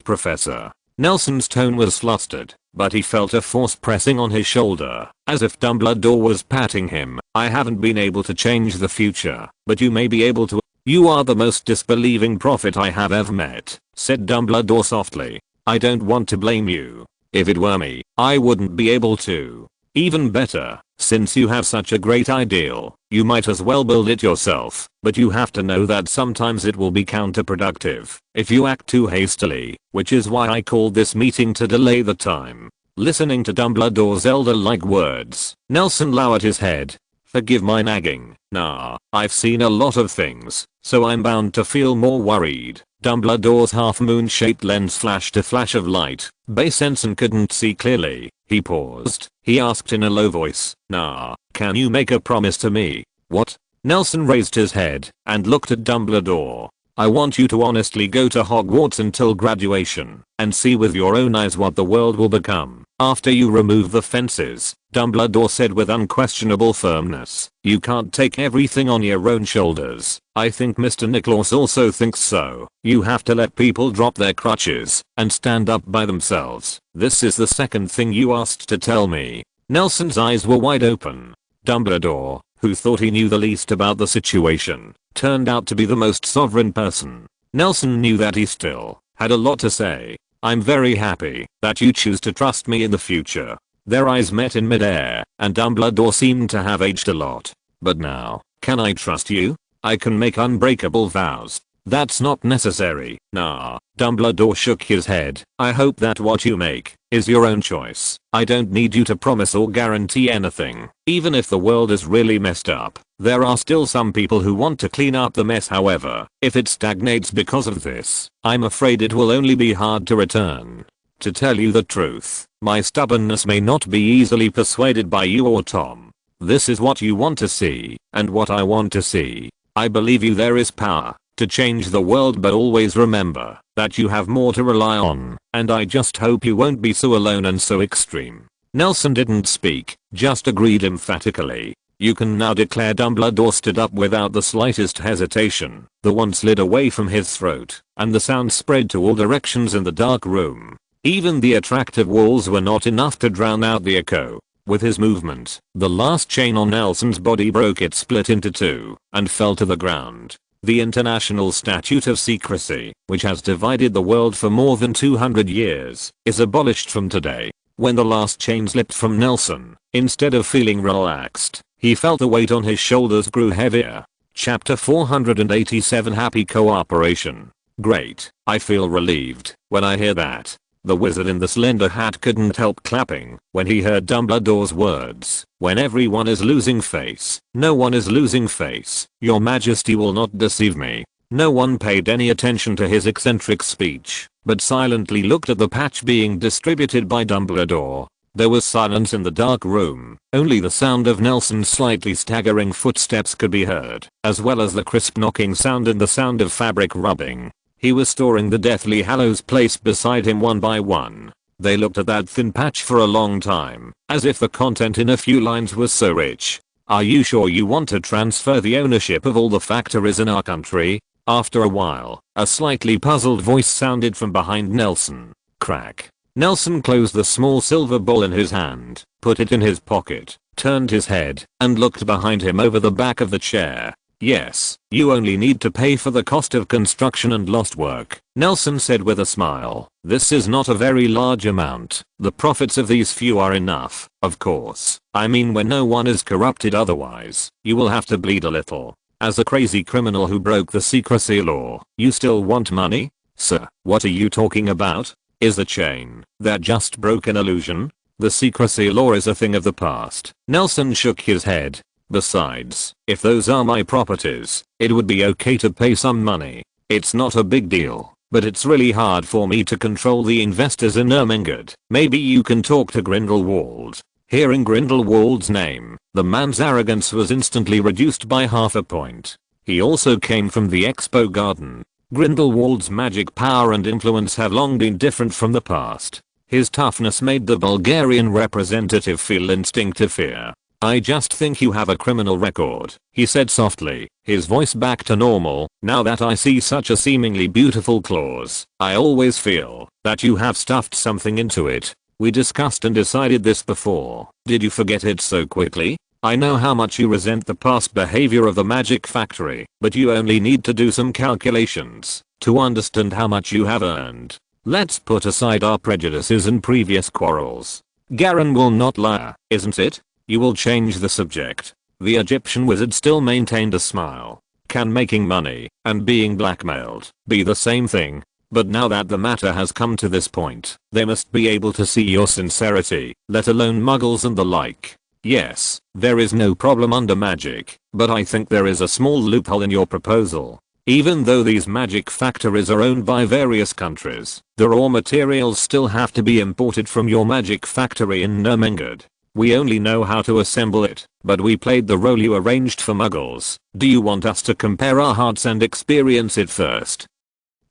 Professor. Nelson's tone was flustered, but he felt a force pressing on his shoulder, as if Dumbledore was patting him. I haven't been able to change the future, but you may be able to. You are the most disbelieving prophet I have ever met, said Dumbledore softly. I don't want to blame you. If it were me, I wouldn't be able to. Even better, since you have such a great ideal, you might as well build it yourself, but you have to know that sometimes it will be counterproductive if you act too hastily, which is why I called this meeting to delay the time. Listening to Dumbledore's elder-like words, Nelson lowered his head. Forgive my nagging. Nah, I've seen a lot of things, so I'm bound to feel more worried. Dumbledore's half-moon-shaped lens flashed a flash of light. Base Ensign couldn't see clearly. He paused. He asked in a low voice, nah, can you make a promise to me? What? Nelson raised his head and looked at Dumbledore. I want you to honestly go to Hogwarts until graduation and see with your own eyes what the world will become after you remove the fences, Dumbledore said with unquestionable firmness. You can't take everything on your own shoulders. I think Mr. Nicholas also thinks so. You have to let people drop their crutches and stand up by themselves. This is the second thing you asked to tell me. Nelson's eyes were wide open. Dumbledore, who thought he knew the least about the situation, turned out to be the most sovereign person. Nelson knew that he still had a lot to say. I'm very happy that you choose to trust me in the future. Their eyes met in midair, and Dumbledore seemed to have aged a lot. But now, can I trust you? I can make unbreakable vows. That's not necessary. Nah. Dumbledore shook his head. I hope that what you make is your own choice. I don't need you to promise or guarantee anything. Even if the world is really messed up, there are still some people who want to clean up the mess. However, if it stagnates because of this, I'm afraid it will only be hard to return. To tell you the truth, my stubbornness may not be easily persuaded by you or Tom. This is what you want to see, and what I want to see. I believe you there is power to change the world, but always remember that you have more to rely on, and I just hope you won't be so alone and so extreme. Nelson didn't speak, just agreed emphatically. You can now declare. Dumbledore stood up without the slightest hesitation. The wand slid away from his throat, and the sound spread to all directions in the dark room. Even the attractive walls were not enough to drown out the echo. With his movement, the last chain on Nelson's body broke. It split into two and fell to the ground. The International Statute of Secrecy, which has divided the world for more than 200 years, is abolished from today. When the last chain slipped from Nelson, instead of feeling relaxed, he felt the weight on his shoulders grew heavier. Chapter 487 Happy Cooperation. Great, I feel relieved when I hear that. The wizard in the slender hat couldn't help clapping when he heard Dumbledore's words. When everyone is losing face, no one is losing face. Your Majesty will not deceive me. No one paid any attention to his eccentric speech, but silently looked at the patch being distributed by Dumbledore. There was silence in the dark room. Only the sound of Nelson's slightly staggering footsteps could be heard, as well as the crisp knocking sound and the sound of fabric rubbing. He was storing the Deathly Hallows placed beside him one by one. They looked at that thin patch for a long time, as if the content in a few lines was so rich. Are you sure you want to transfer the ownership of all the factories in our country? After a while, a slightly puzzled voice sounded from behind Nelson. Crack. Nelson closed the small silver ball in his hand, put it in his pocket, turned his head, and looked behind him over the back of the chair. Yes, you only need to pay for the cost of construction and lost work, Nelson said with a smile. This is not a very large amount. The profits of these few are enough, of course. I mean when no one is corrupted otherwise, you will have to bleed a little. As a crazy criminal who broke the secrecy law, you still want money? Sir, what are you talking about? Is the chain that just broke an illusion? The secrecy law is a thing of the past. Nelson shook his head. Besides, if those are my properties, it would be okay to pay some money. It's not a big deal, but it's really hard for me to control the investors in Ermengarde. Maybe you can talk to Grindelwald. Hearing Grindelwald's name, the man's arrogance was instantly reduced by half a point. He also came from the Expo Garden. Grindelwald's magic power and influence have long been different from the past. His toughness made the Bulgarian representative feel instinctive fear. I just think you have a criminal record, he said softly, his voice back to normal. Now that I see such a seemingly beautiful clause, I always feel that you have stuffed something into it. We discussed and decided this before. Did you forget it so quickly? I know how much you resent the past behavior of the Magic Factory, but you only need to do some calculations to understand how much you have earned. Let's put aside our prejudices and previous quarrels. Garen will not lie, isn't it? You will change the subject. The Egyptian wizard still maintained a smile. Can making money and being blackmailed be the same thing? But now that the matter has come to this point, they must be able to see your sincerity, let alone muggles and the like. Yes, there is no problem under magic, but I think there is a small loophole in your proposal. Even though these magic factories are owned by various countries, the raw materials still have to be imported from your magic factory in Ermengarde. We only know how to assemble it, but we played the role you arranged for muggles. Do you want us to compare our hearts and experience it first?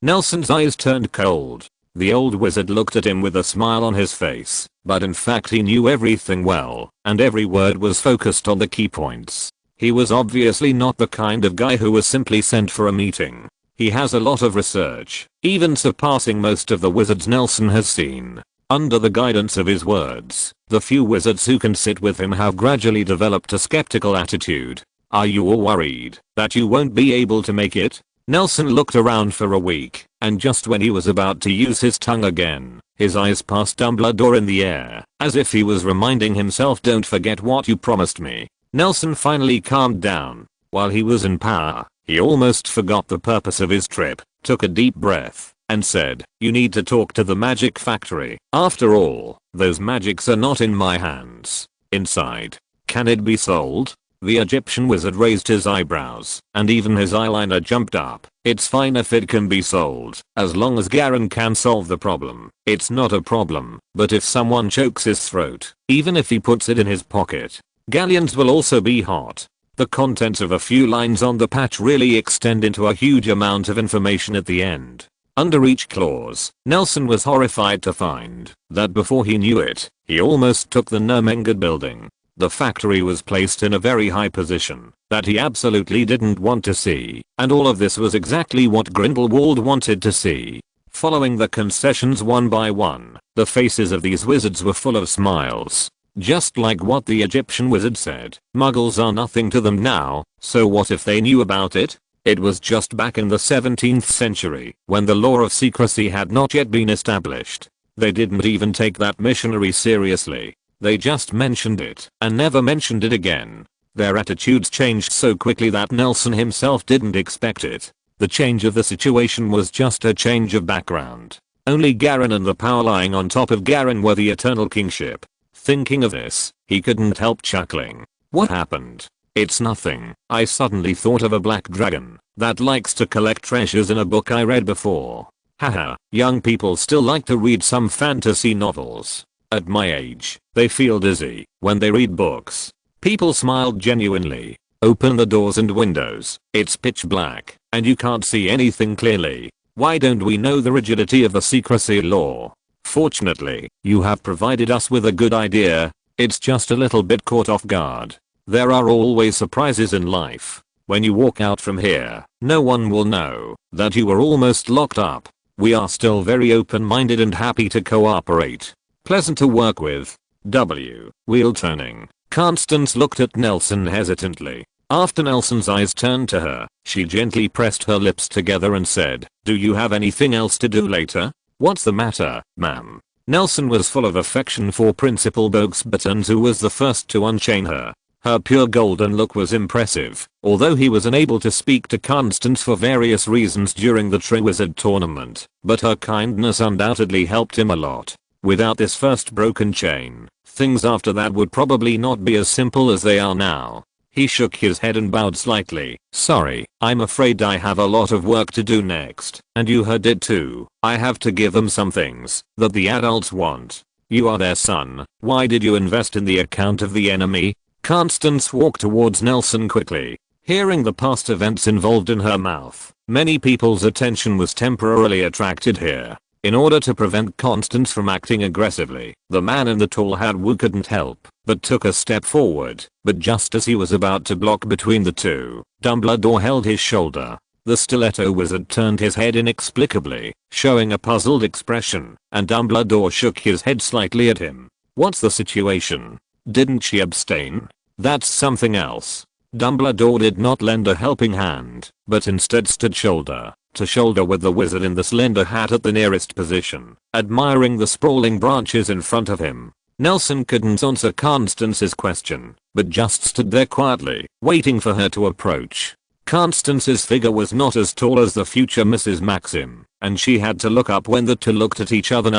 Nelson's eyes turned cold. The old wizard looked at him with a smile on his face, but in fact he knew everything well, and every word was focused on the key points. He was obviously not the kind of guy who was simply sent for a meeting. He has a lot of research, even surpassing most of the wizards Nelson has seen. Under the guidance of his words, the few wizards who can sit with him have gradually developed a skeptical attitude. Are you all worried that you won't be able to make it? Nelson looked around for a week, and just when he was about to use his tongue again, his eyes passed Dumbledore in the air, as if he was reminding himself, don't forget what you promised me. Nelson finally calmed down. While he was in power, he almost forgot the purpose of his trip, took a deep breath, and said, you need to talk to the Magic Factory. After all, those magics are not in my hands. Inside. Can it be sold? The Egyptian wizard raised his eyebrows, and even his eyeliner jumped up. It's fine if it can be sold, as long as Garen can solve the problem. It's not a problem, but if someone chokes his throat, even if he puts it in his pocket, galleons will also be hot. The contents of a few lines on the patch really extend into a huge amount of information at the end. Under each clause, Nelson was horrified to find that before he knew it, he almost took the Ermengarde building. The factory was placed in a very high position that he absolutely didn't want to see, and all of this was exactly what Grindelwald wanted to see. Following the concessions one by one, the faces of these wizards were full of smiles. Just like what the Egyptian wizard said, Muggles are nothing to them now, so what if they knew about it? It was just back in the 17th century, when the law of secrecy had not yet been established. They didn't even take that missionary seriously. They just mentioned it, and never mentioned it again. Their attitudes changed so quickly that Nelson himself didn't expect it. The change of the situation was just a change of background. Only Garen and the power lying on top of Garen were the eternal kingship. Thinking of this, he couldn't help chuckling. What happened? It's nothing. I suddenly thought of a black dragon that likes to collect treasures in a book I read before. Haha, young people still like to read some fantasy novels. At my age, they feel dizzy when they read books. People smiled genuinely. Open the doors and windows. It's pitch black, and you can't see anything clearly. Why don't we know the rigidity of the secrecy law? Fortunately, you have provided us with a good idea. It's just a little bit caught off guard. There are always surprises in life. When you walk out from here, no one will know that you were almost locked up. We are still very open-minded and happy to cooperate. Pleasant to work with. W. Wheel turning. Constance looked at Nelson hesitantly. After Nelson's eyes turned to her, she gently pressed her lips together and said, "Do you have anything else to do later?" "What's the matter, ma'am?" Nelson was full of affection for Principal Bogsbottom, who was the first to unchain her. Her pure golden look was impressive, although he was unable to speak to Constance for various reasons during the Triwizard tournament, but her kindness undoubtedly helped him a lot. Without this first broken chain, things after that would probably not be as simple as they are now. He shook his head and bowed slightly. "Sorry, I'm afraid I have a lot of work to do next, and you heard it too. I have to give them some things that the adults want. You are their son. Why did you invest in the account of the enemy?" Constance walked towards Nelson quickly. Hearing the past events involved in her mouth, many people's attention was temporarily attracted here. In order to prevent Constance from acting aggressively, the man in the tall hat couldn't help but took a step forward, but just as he was about to block between the two, Dumbledore held his shoulder. The stiletto wizard turned his head inexplicably, showing a puzzled expression, and Dumbledore shook his head slightly at him. "What's the situation? Didn't she abstain?" "That's something else." Dumbledore did not lend a helping hand, but instead stood shoulder to shoulder with the wizard in the slender hat at the nearest position, admiring the sprawling branches in front of him. Nelson couldn't answer Constance's question, but just stood there quietly, waiting for her to approach. Constance's figure was not as tall as the future Mrs. Maxim, and she had to look up when the two looked at each other.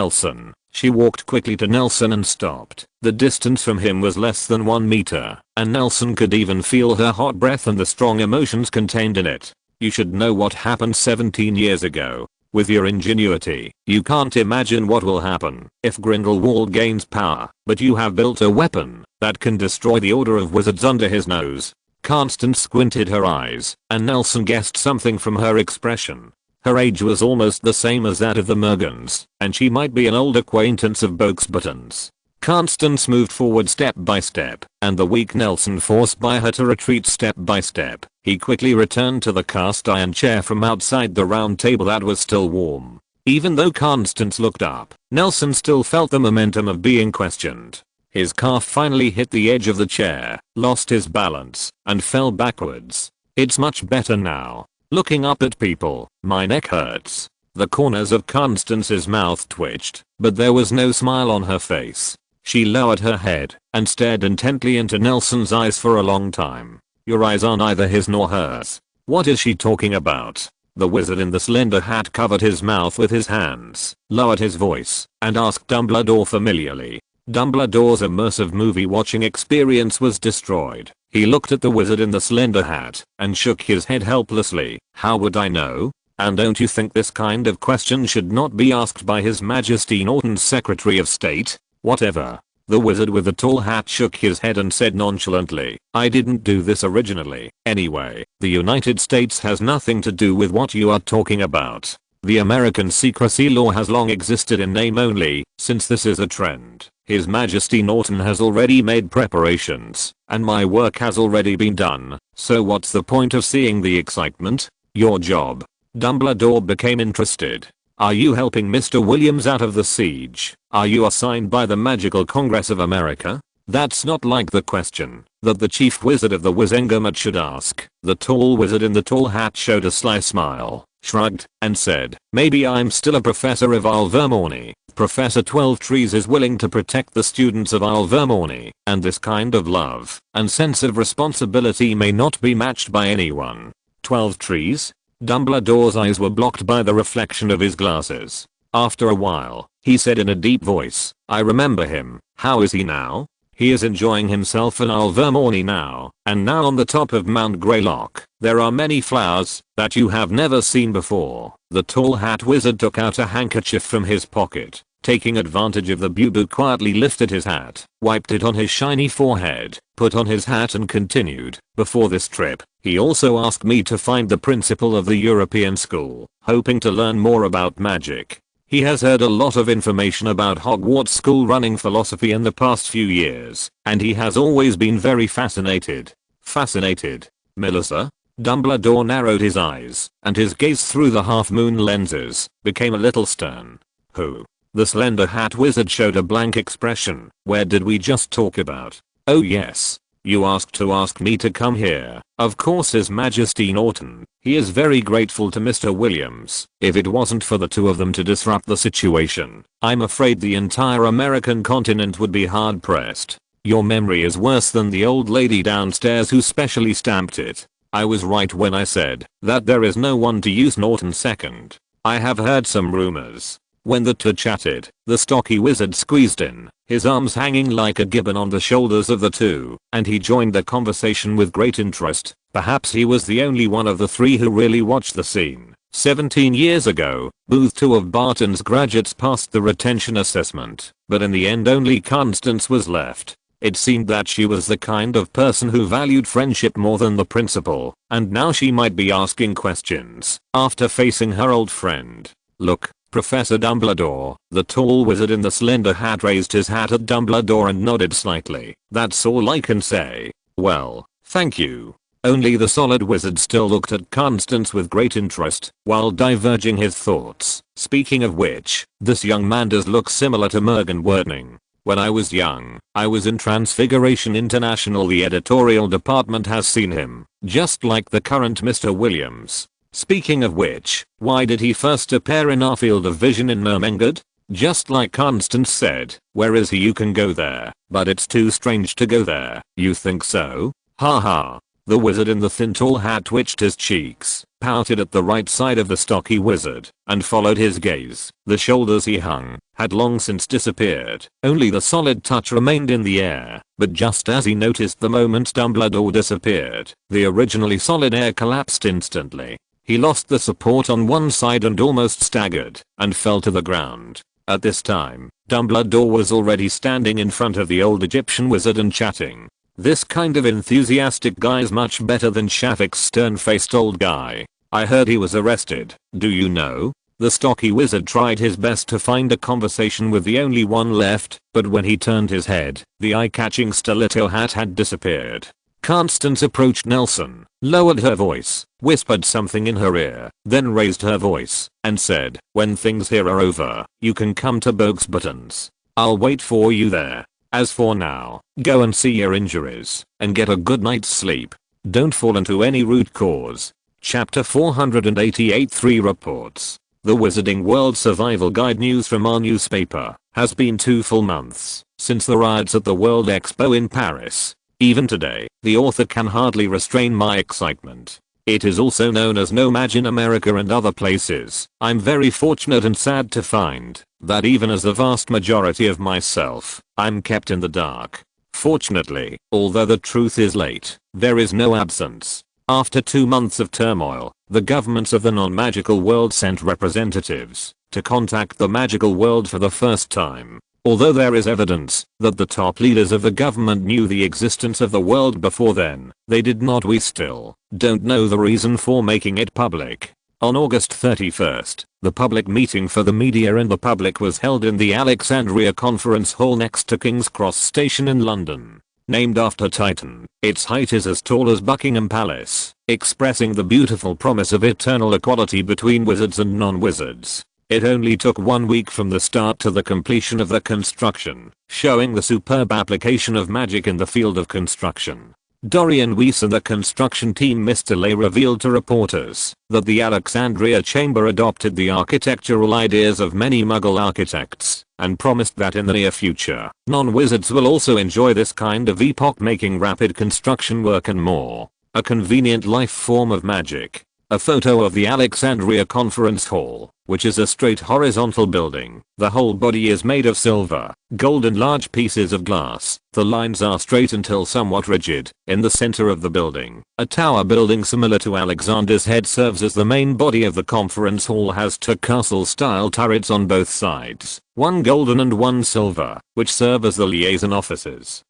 She walked quickly to Nelson and stopped. The distance from him was less than 1 meter, and Nelson could even feel her hot breath and the strong emotions contained in it. "You should know what happened 17 years ago. With your ingenuity, you can't imagine what will happen if Grindelwald gains power, but you have built a weapon that can destroy the Order of Wizards under his nose." Constance squinted her eyes, and Nelson guessed something from her expression. Her age was almost the same as that of the Muggles, and she might be an old acquaintance of Bogsbottom's. Constance moved forward step by step, and the weak Nelson forced by her to retreat step by step. He quickly returned to the cast iron chair from outside the round table that was still warm. Even though Constance looked up, Nelson still felt the momentum of being questioned. His calf finally hit the edge of the chair, lost his balance, and fell backwards. "It's much better now." Looking up at people, "My neck hurts." The corners of Constance's mouth twitched, but there was no smile on her face. She lowered her head and stared intently into Nelson's eyes for a long time. "Your eyes are neither his nor hers. What is she talking about?" The wizard in the slender hat covered his mouth with his hands, lowered his voice, and asked Dumbledore familiarly. Dumbledore's immersive movie watching experience was destroyed. He looked at the wizard in the slender hat and shook his head helplessly. "How would I know? And don't you think this kind of question should not be asked by His Majesty Norton's Secretary of State?" "Whatever." The wizard with the tall hat shook his head and said nonchalantly, "I didn't do this originally. Anyway, the United States has nothing to do with what you are talking about. The American secrecy law has long existed in name only. Since this is a trend, His Majesty Norton has already made preparations, and my work has already been done, so what's the point of seeing the excitement?" "Your job." Dumbledore became interested. "Are you helping Mr. Williams out of the siege? Are you assigned by the Magical Congress of America?" That's not like the question that the chief wizard of the Wizengamot should ask. The tall wizard in the tall hat showed a sly smile, shrugged, and said, maybe I'm still a professor of Alvermorny. Professor 12 Trees is willing to protect the students of Alvermorny, and this kind of love and sense of responsibility may not be matched by anyone. 12 Trees? Dumbledore's eyes were blocked by the reflection of his glasses. After a while, he said in a deep voice, I remember him. How is he now? He is enjoying himself in Alvermorny now, and now on the top of Mount Greylock, there are many flowers that you have never seen before. The tall hat wizard took out a handkerchief from his pocket. Taking advantage of the boo-boo, quietly lifted his hat, wiped it on his shiny forehead, put on his hat and continued, before this trip, he also asked me to find the principal of the European school, hoping to learn more about magic. He has heard a lot of information about Hogwarts school running philosophy in the past few years, and he has always been very fascinated. Fascinated? Melissa? Dumbledore narrowed his eyes, and his gaze through the half-moon lenses became a little stern. Who? The slender hat wizard showed a blank expression. Where did we just talk about? Oh yes. You asked me to come here. Of course, His Majesty Norton. He is very grateful to Mr. Williams. If it wasn't for the two of them to disrupt the situation, I'm afraid the entire American continent would be hard pressed. Your memory is worse than the old lady downstairs who specially stamped it. I was right when I said that there is no one to use Norton second. I have heard some rumors. When the two chatted, the stocky wizard squeezed in, his arms hanging like a gibbon on the shoulders of the two, and he joined the conversation with great interest. Perhaps he was the only one of the three who really watched the scene. 17 years ago, Booth, two of Barton's graduates, passed the retention assessment, but in the end only Constance was left. It seemed that she was the kind of person who valued friendship more than the principal, and now she might be asking questions after facing her old friend. Look, Professor Dumbledore. The tall wizard in the slender hat raised his hat at Dumbledore and nodded slightly. That's all I can say. Well, thank you. Only the solid wizard still looked at Constance with great interest while diverging his thoughts. Speaking of which, this young man does look similar to Mergen Wertning. When I was young, I was in Transfiguration International. The editorial department has seen him, just like the current Mr. Williams. Speaking of which, why did he first appear in our field of vision in Ermengarde? Just like Constance said, where is he? You can go there, but it's too strange to go there. You think so? Haha. The wizard in the thin tall hat twitched his cheeks, pouted at the right side of the stocky wizard, and followed his gaze. The shoulders he hung had long since disappeared. Only the solid touch remained in the air, but just as he noticed the moment Dumbledore disappeared, the originally solid air collapsed instantly. He lost the support on one side and almost staggered and fell to the ground. At this time, Dumbledore was already standing in front of the old Egyptian wizard and chatting. This kind of enthusiastic guy is much better than Shafik's stern-faced old guy. I heard he was arrested. Do you know? The stocky wizard tried his best to find a conversation with the only one left, but when he turned his head, the eye-catching stiletto hat had disappeared. Constance approached Nelson, lowered her voice, whispered something in her ear, then raised her voice, and said, when things here are over, you can come to Bogue's Buttons. I'll wait for you there. As for now, go and see your injuries, and get a good night's sleep. Don't fall into any root cause. Chapter 488 3 reports. The Wizarding World Survival Guide news from our newspaper has been 2 full months since the riots at the World Expo in Paris. Even today, the author can hardly restrain my excitement. It is also known as No Mag in America and other places. I'm very fortunate and sad to find that even as the vast majority of myself, I'm kept in the dark. Fortunately, although the truth is late, there is no absence. After 2 months of turmoil, the governments of the non-magical world sent representatives to contact the magical world for the first time. Although there is evidence that the top leaders of the government knew the existence of the world before then, they did not. We still don't know the reason for making it public. On August 31st, the public meeting for the media and the public was held in the Alexandria Conference Hall next to King's Cross Station in London. Named after Titan, its height is as tall as Buckingham Palace, expressing the beautiful promise of eternal equality between wizards and non-wizards. It only took 1 week from the start to the completion of the construction, showing the superb application of magic in the field of construction. Dorian Weiss and the construction team Mr. Lay revealed to reporters that the Alexandria Chamber adopted the architectural ideas of many Muggle architects and promised that in the near future, non-wizards will also enjoy this kind of epoch-making rapid construction work and more. A convenient life form of magic. A photo of the Alexandria Conference Hall, which is a straight horizontal building. The whole body is made of silver, gold and large pieces of glass. The lines are straight until somewhat rigid. In the center of the building, a tower building similar to Alexander's head serves as the main body of the conference hall. Has two castle-style turrets on both sides, one golden and one silver, which serve as the liaison offices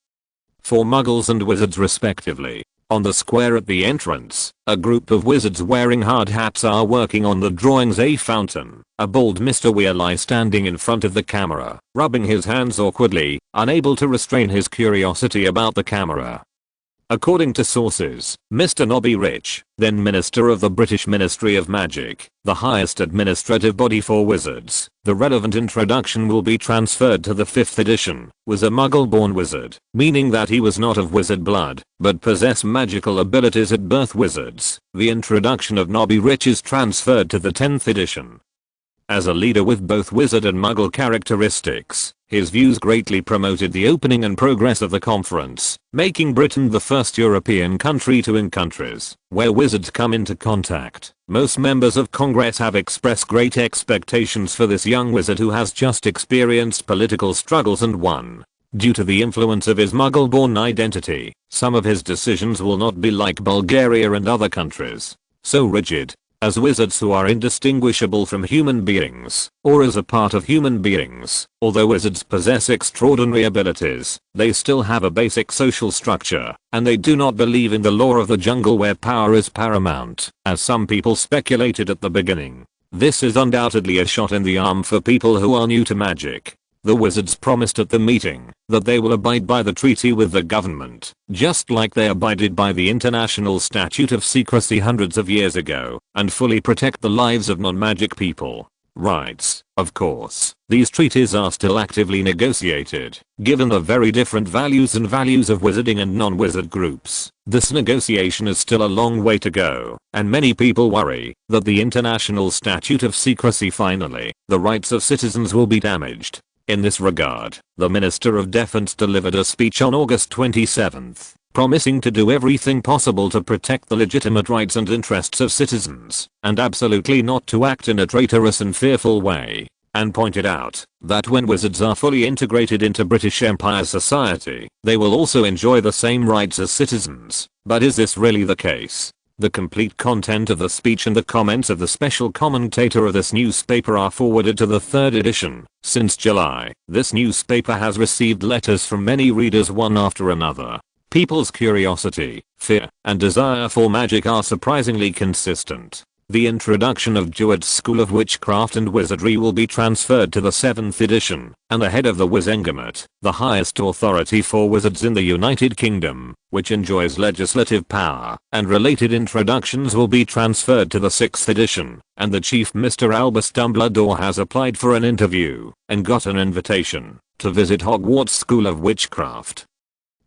for Muggles and wizards respectively. On the square at the entrance, a group of wizards wearing hard hats are working on the drawings. A fountain. A bald Mr. Weirlie standing in front of the camera, rubbing his hands awkwardly, unable to restrain his curiosity about the camera. According to sources, Mr. Nobby Rich, then Minister of the British Ministry of Magic, the highest administrative body for wizards, the relevant introduction will be transferred to the 5th edition, was a Muggle-born wizard, meaning that he was not of wizard blood, but possessed magical abilities at birth. Wizards. The introduction of Nobby Rich is transferred to the 10th edition. As a leader with both wizard and Muggle characteristics, his views greatly promoted the opening and progress of the conference, making Britain the first European country to in countries where wizards come into contact. Most members of Congress have expressed great expectations for this young wizard who has just experienced political struggles and won. Due to the influence of his Muggle-born identity, some of his decisions will not be like Bulgaria and other countries, so rigid. As wizards who are indistinguishable from human beings, or as a part of human beings. Although wizards possess extraordinary abilities, they still have a basic social structure, and they do not believe in the law of the jungle where power is paramount, as some people speculated at the beginning. This is undoubtedly a shot in the arm for people who are new to magic. The wizards promised at the meeting that they will abide by the treaty with the government, just like they abided by the International Statute of Secrecy hundreds of years ago, and fully protect the lives of non-magic people. Rights. Of course, these treaties are still actively negotiated, given the very different values and values of wizarding and non-wizard groups. This negotiation is still a long way to go, and many people worry that the International Statute of Secrecy finally, the rights of citizens will be damaged. In this regard, the Minister of Defense delivered a speech on August 27th, promising to do everything possible to protect the legitimate rights and interests of citizens, and absolutely not to act in a traitorous and fearful way, and pointed out that when wizards are fully integrated into British Empire society, they will also enjoy the same rights as citizens. But is this really the case? The complete content of the speech and the comments of the special commentator of this newspaper are forwarded to the 3rd edition. Since July, this newspaper has received letters from many readers one after another. People's curiosity, fear, and desire for magic are surprisingly consistent. The introduction of Jewet's School of Witchcraft and Wizardry will be transferred to the 7th edition, and the head of the Wizengamot, the highest authority for wizards in the United Kingdom, which enjoys legislative power, and related introductions will be transferred to the 6th edition, and the chief Mr. Albus Dumbledore has applied for an interview, and got an invitation, to visit Hogwarts School of Witchcraft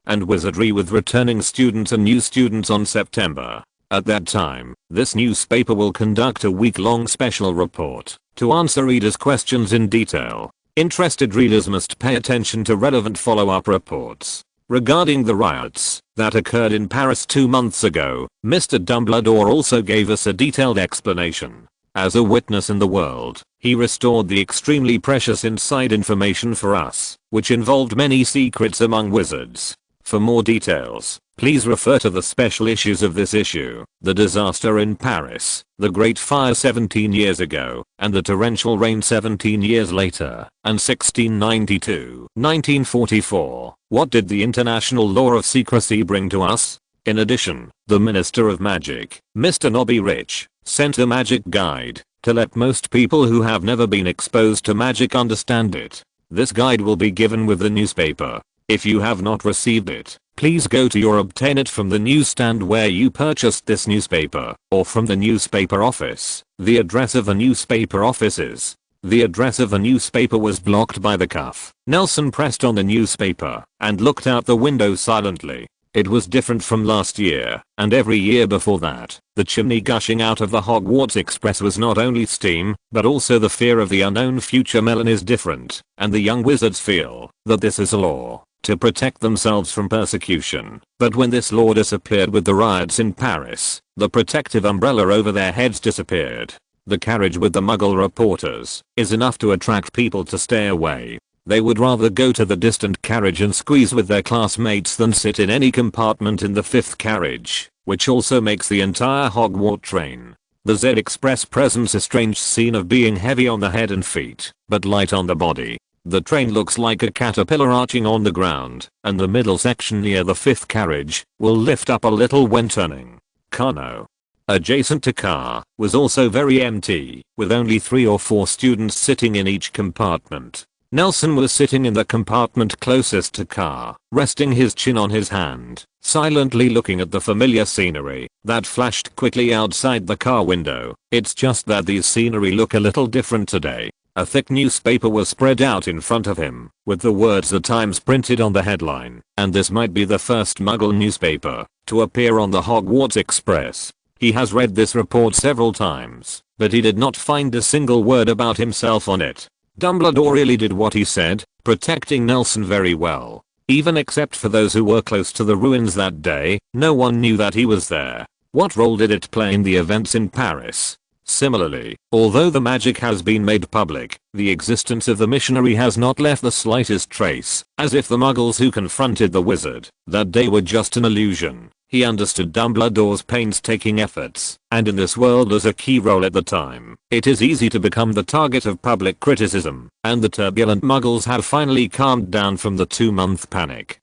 and Wizardry with returning students and new students on September. At that time, this newspaper will conduct a week-long special report to answer readers' questions in detail. Interested readers must pay attention to relevant follow-up reports. Regarding the riots that occurred in Paris 2 months ago, Mr. Dumbledore also gave us a detailed explanation. As a witness in the world, he restored the extremely precious inside information for us, which involved many secrets among wizards. For more details, please refer to the special issues of this issue, the disaster in Paris, the Great Fire 17 years ago, and the torrential rain 17 years later, and 1692, 1944. What did the international law of secrecy bring to us? In addition, the Minister of Magic, Mr. Nobby Rich, sent a magic guide to let most people who have never been exposed to magic understand it. This guide will be given with the newspaper. If you have not received it, please go to or obtain it from the newsstand where you purchased this newspaper, or from the newspaper office. The address of the newspaper office is The address of the newspaper was blocked by the cuff. Nelson pressed on the newspaper and looked out the window silently. It was different from last year and every year before that. The chimney gushing out of the Hogwarts Express was not only steam, but also the fear of the unknown future. Melon is different, and the young wizards feel that this is a law to protect themselves from persecution. But when this law disappeared with the riots in Paris, the protective umbrella over their heads disappeared. The carriage with the Muggle reporters is enough to attract people to stay away. They would rather go to the distant carriage and squeeze with their classmates than sit in any compartment in the 5th carriage, which also makes the entire Hogwarts train. The Z Express presents a strange scene of being heavy on the head and feet, but light on the body. The train looks like a caterpillar arching on the ground, and the middle section near the 5th carriage will lift up a little when turning. Carno, adjacent to car, was also very empty, with only 3 or 4 students sitting in each compartment. Nelson was sitting in the compartment closest to car, resting his chin on his hand, silently looking at the familiar scenery that flashed quickly outside the car window. It's just that these scenery look a little different today. A thick newspaper was spread out in front of him, with the words "The Times" printed on the headline, and this might be the first Muggle newspaper to appear on the Hogwarts Express. He has read this report several times, but he did not find a single word about himself on it. Dumbledore really did what he said, protecting Nelson very well. Even except for those who were close to the ruins that day, no one knew that he was there. What role did it play in the events in Paris? Similarly, although the magic has been made public, the existence of the missionary has not left the slightest trace, as if the Muggles who confronted the wizard that day were just an illusion. He understood Dumbledore's painstaking efforts, and in this world as a key role at the time, it is easy to become the target of public criticism, and the turbulent Muggles have finally calmed down from the 2-month panic.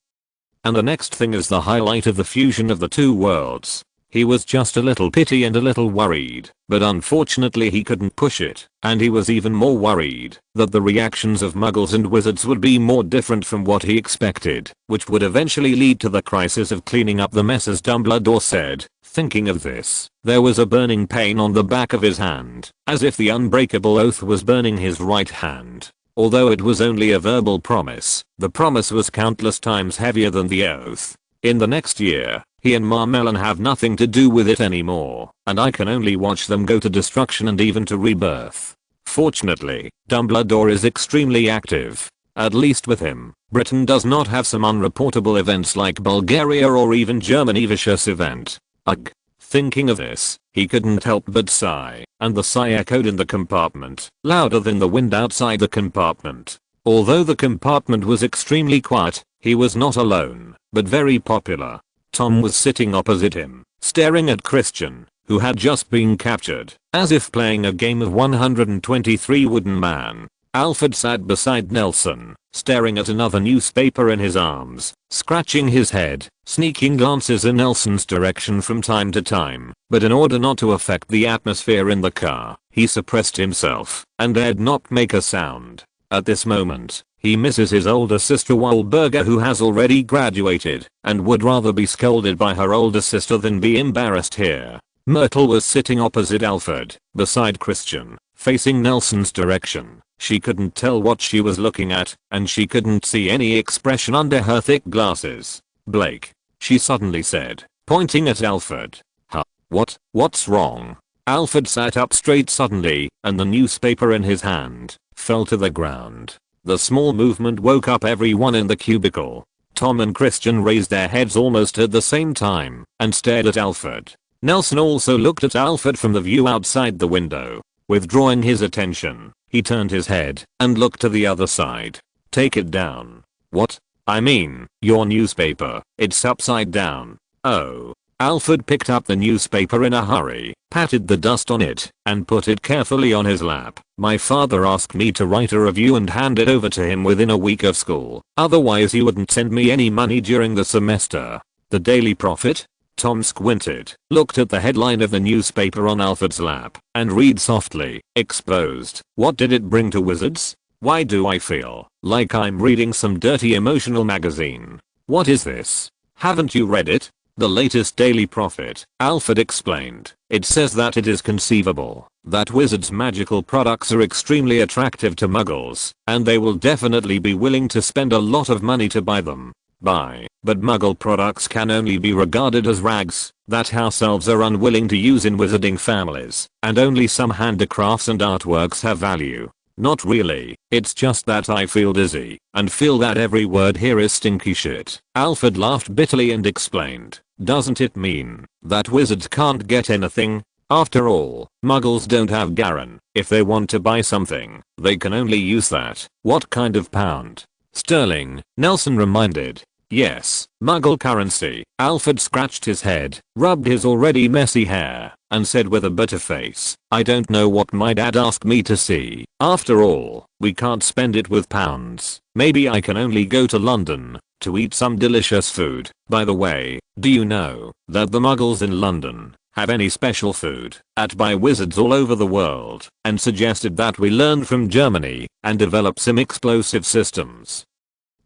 And the next thing is the highlight of the fusion of the two worlds. He was just a little pity and a little worried, but unfortunately he couldn't push it, and he was even more worried that the reactions of Muggles and wizards would be more different from what he expected, which would eventually lead to the crisis of cleaning up the mess, as Dumbledore said. Thinking of this, there was a burning pain on the back of his hand, as if the unbreakable oath was burning his right hand. Although it was only a verbal promise, the promise was countless times heavier than the oath. In the next year, he and Melon have nothing to do with it anymore, and I can only watch them go to destruction and even to rebirth. Fortunately, Dumbledore is extremely active. At least with him, Britain does not have some unreportable events like Bulgaria or even Germany vicious event. Ugh. Thinking of this, he couldn't help but sigh, and the sigh echoed in the compartment, louder than the wind outside the compartment. Although the compartment was extremely quiet, he was not alone, but very popular. Tom was sitting opposite him, staring at Christian, who had just been captured, as if playing a game of 123 Wooden Man. Alfred sat beside Nelson, staring at another newspaper in his arms, scratching his head, sneaking glances in Nelson's direction from time to time, but in order not to affect the atmosphere in the car, he suppressed himself and dared not make a sound. At this moment, he misses his older sister Wahlberger, who has already graduated and would rather be scolded by her older sister than be embarrassed here. Myrtle was sitting opposite Alfred, beside Christian, facing Nelson's direction. She couldn't tell what she was looking at, and she couldn't see any expression under her thick glasses. "Blake," she suddenly said, pointing at Alfred. "Huh? What's wrong?" Alfred sat up straight suddenly, and the newspaper in his hand fell to the ground. The small movement woke up everyone in the cubicle. Tom and Christian raised their heads almost at the same time and stared at Alfred. Nelson also looked at Alfred from the view outside the window. Withdrawing his attention, he turned his head and looked to the other side. "Take it down." "What?" "I mean, your newspaper. It's upside down." "Oh." Alfred picked up the newspaper in a hurry, patted the dust on it, and put it carefully on his lap. "My father asked me to write a review and hand it over to him within a week of school. Otherwise he wouldn't send me any money during the semester." "The Daily Prophet?" Tom squinted, looked at the headline of the newspaper on Alfred's lap, and read softly, "Exposed. What did it bring to wizards? Why do I feel like I'm reading some dirty emotional magazine? What is this? Haven't you read it?" "The latest Daily Prophet," Alfred explained. "It says that it is conceivable that wizards' magical products are extremely attractive to muggles, and they will definitely be willing to spend a lot of money to buy them. But muggle products can only be regarded as rags that house elves are unwilling to use in wizarding families, and only some handicrafts and artworks have value. Not really, it's just that I feel dizzy and feel that every word here is stinky shit. Alfred laughed bitterly and explained, doesn't it mean that wizards can't get anything? After all, muggles don't have Garen. If they want to buy something, they can only use that. What kind of pound? Sterling, Nelson reminded. Yes, muggle currency. Alfred scratched his head, rubbed his already messy hair, and said with a bitter face, I don't know what my dad asked me to see. After all, we can't spend it with pounds. Maybe I can only go to London to eat some delicious food. By the way, do you know that the muggles in London have any special food by wizards all over the world, and suggested that we learn from Germany and develop some explosive systems.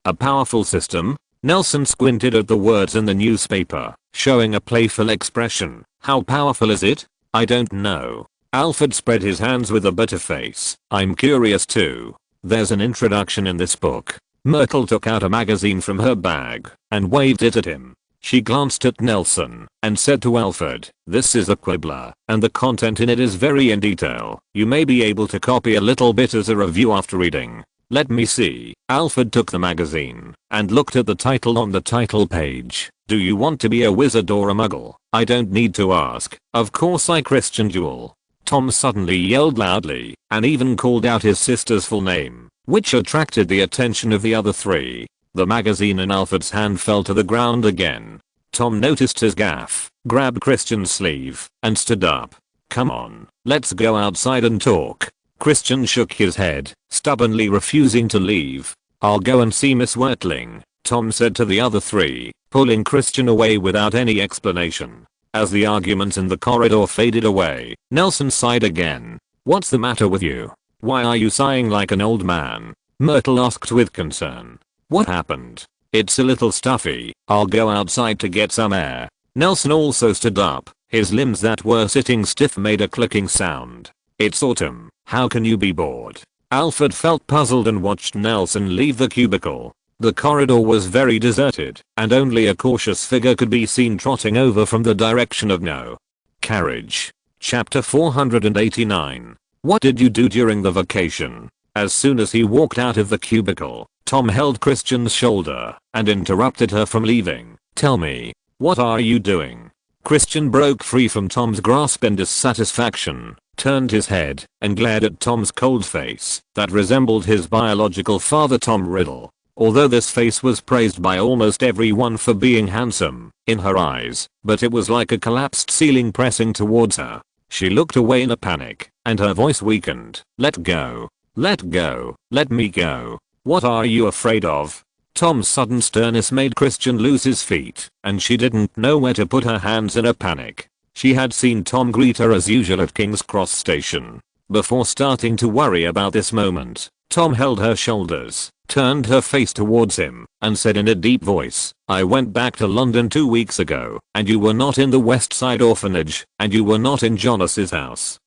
A powerful system? Nelson squinted at the words in the newspaper, showing a playful expression. How powerful is it? I don't know. Alfred spread his hands with a bitter face. I'm curious too. There's an introduction in this book. Myrtle took out a magazine from her bag and waved it at him. She glanced at Nelson and said to Alfred, this is a quibbler, and the content in it is very in detail. You may be able to copy a little bit as a review after reading. Let me see. Alfred took the magazine and looked at the title on the title page. Do you want to be a wizard or a muggle? I don't need to ask. Of course I questioned you all. Tom suddenly yelled loudly and even called out his sister's full name, which attracted the attention of the other three. The magazine in Alfred's hand fell to the ground again. Tom noticed his gaffe, grabbed Christian's sleeve, and stood up. Come on, let's go outside and talk. Christian shook his head, stubbornly refusing to leave. I'll go and see Miss Wertling, Tom said to the other three, pulling Christian away without any explanation. As the argument in the corridor faded away, Nelson sighed again. What's the matter with you? Why are you sighing like an old man? Myrtle asked with concern. What happened? It's a little stuffy. I'll go outside to get some air. Nelson also stood up. His limbs that were sitting stiff made a clicking sound. It's autumn. How can you be bored? Alfred felt puzzled and watched Nelson leave the cubicle. The corridor was very deserted, and only a cautious figure could be seen trotting over from the direction of no carriage. Chapter 489. What did you do during the vacation? As soon as he walked out of the cubicle, Tom held Christian's shoulder and interrupted her from leaving. Tell me, what are you doing? Christian broke free from Tom's grasp in dissatisfaction, turned his head, and glared at Tom's cold face that resembled his biological father Tom Riddle. Although this face was praised by almost everyone for being handsome in her eyes, but it was like a collapsed ceiling pressing towards her. She looked away in a panic, and her voice weakened. Let go. Let go. Let me go. What are you afraid of? Tom's sudden sternness made Christian lose his feet, and she didn't know where to put her hands in a panic. She had seen Tom greet her as usual at King's Cross Station. Before starting to worry about this moment, Tom held her shoulders, turned her face towards him, and said in a deep voice, I went back to London 2 weeks ago, and you were not in the West Side orphanage, and you were not in Jonas's house.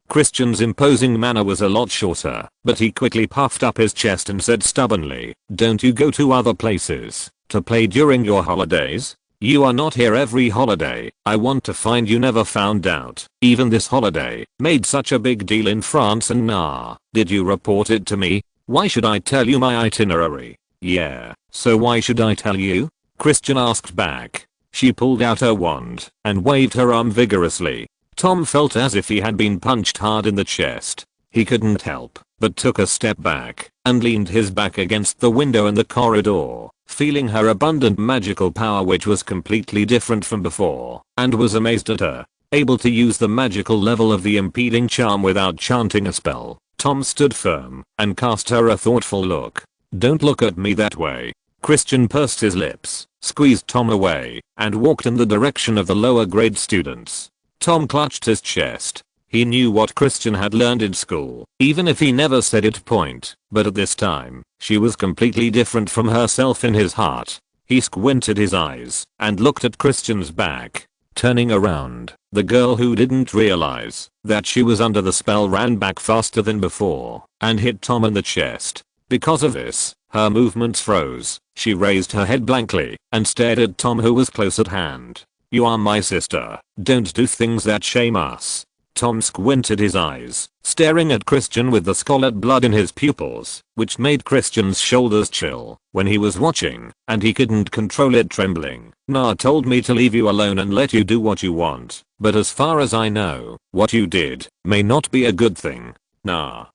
Christian's imposing manner was a lot shorter, but he quickly puffed up his chest and said stubbornly, don't you go to other places to play during your holidays? You are not here every holiday. I want to find you never found out. Even this holiday, made such a big deal in France and did you report it to me? Why should I tell you my itinerary? Yeah, so why should I tell you? Christian asked back. She pulled out her wand and waved her arm vigorously. Tom felt as if he had been punched hard in the chest. He couldn't help but took a step back and leaned his back against the window in the corridor, feeling her abundant magical power which was completely different from before, and was amazed at her, able to use the magical level of the impeding charm without chanting a spell. Tom stood firm and cast her a thoughtful look. Don't look at me that way. Christian pursed his lips, squeezed Tom away, and walked in the direction of the lower grade students. Tom clutched his chest. He knew what Christian had learned in school, even if he never said it point, but at this time, she was completely different from herself in his heart. He squinted his eyes and looked at Christian's back. Turning around, the girl who didn't realize that she was under the spell ran back faster than before and hit Tom in the chest. Because of this, her movements froze. She raised her head blankly and stared at Tom, who was close at hand. "You are my sister. Don't do things that shame us." Tom squinted his eyes, staring at Christian with the scarlet blood in his pupils, which made Christian's shoulders chill when he was watching, and he couldn't control it trembling. "Na told me to leave you alone and let you do what you want, but as far as I know, what you did may not be a good thing." "Nah.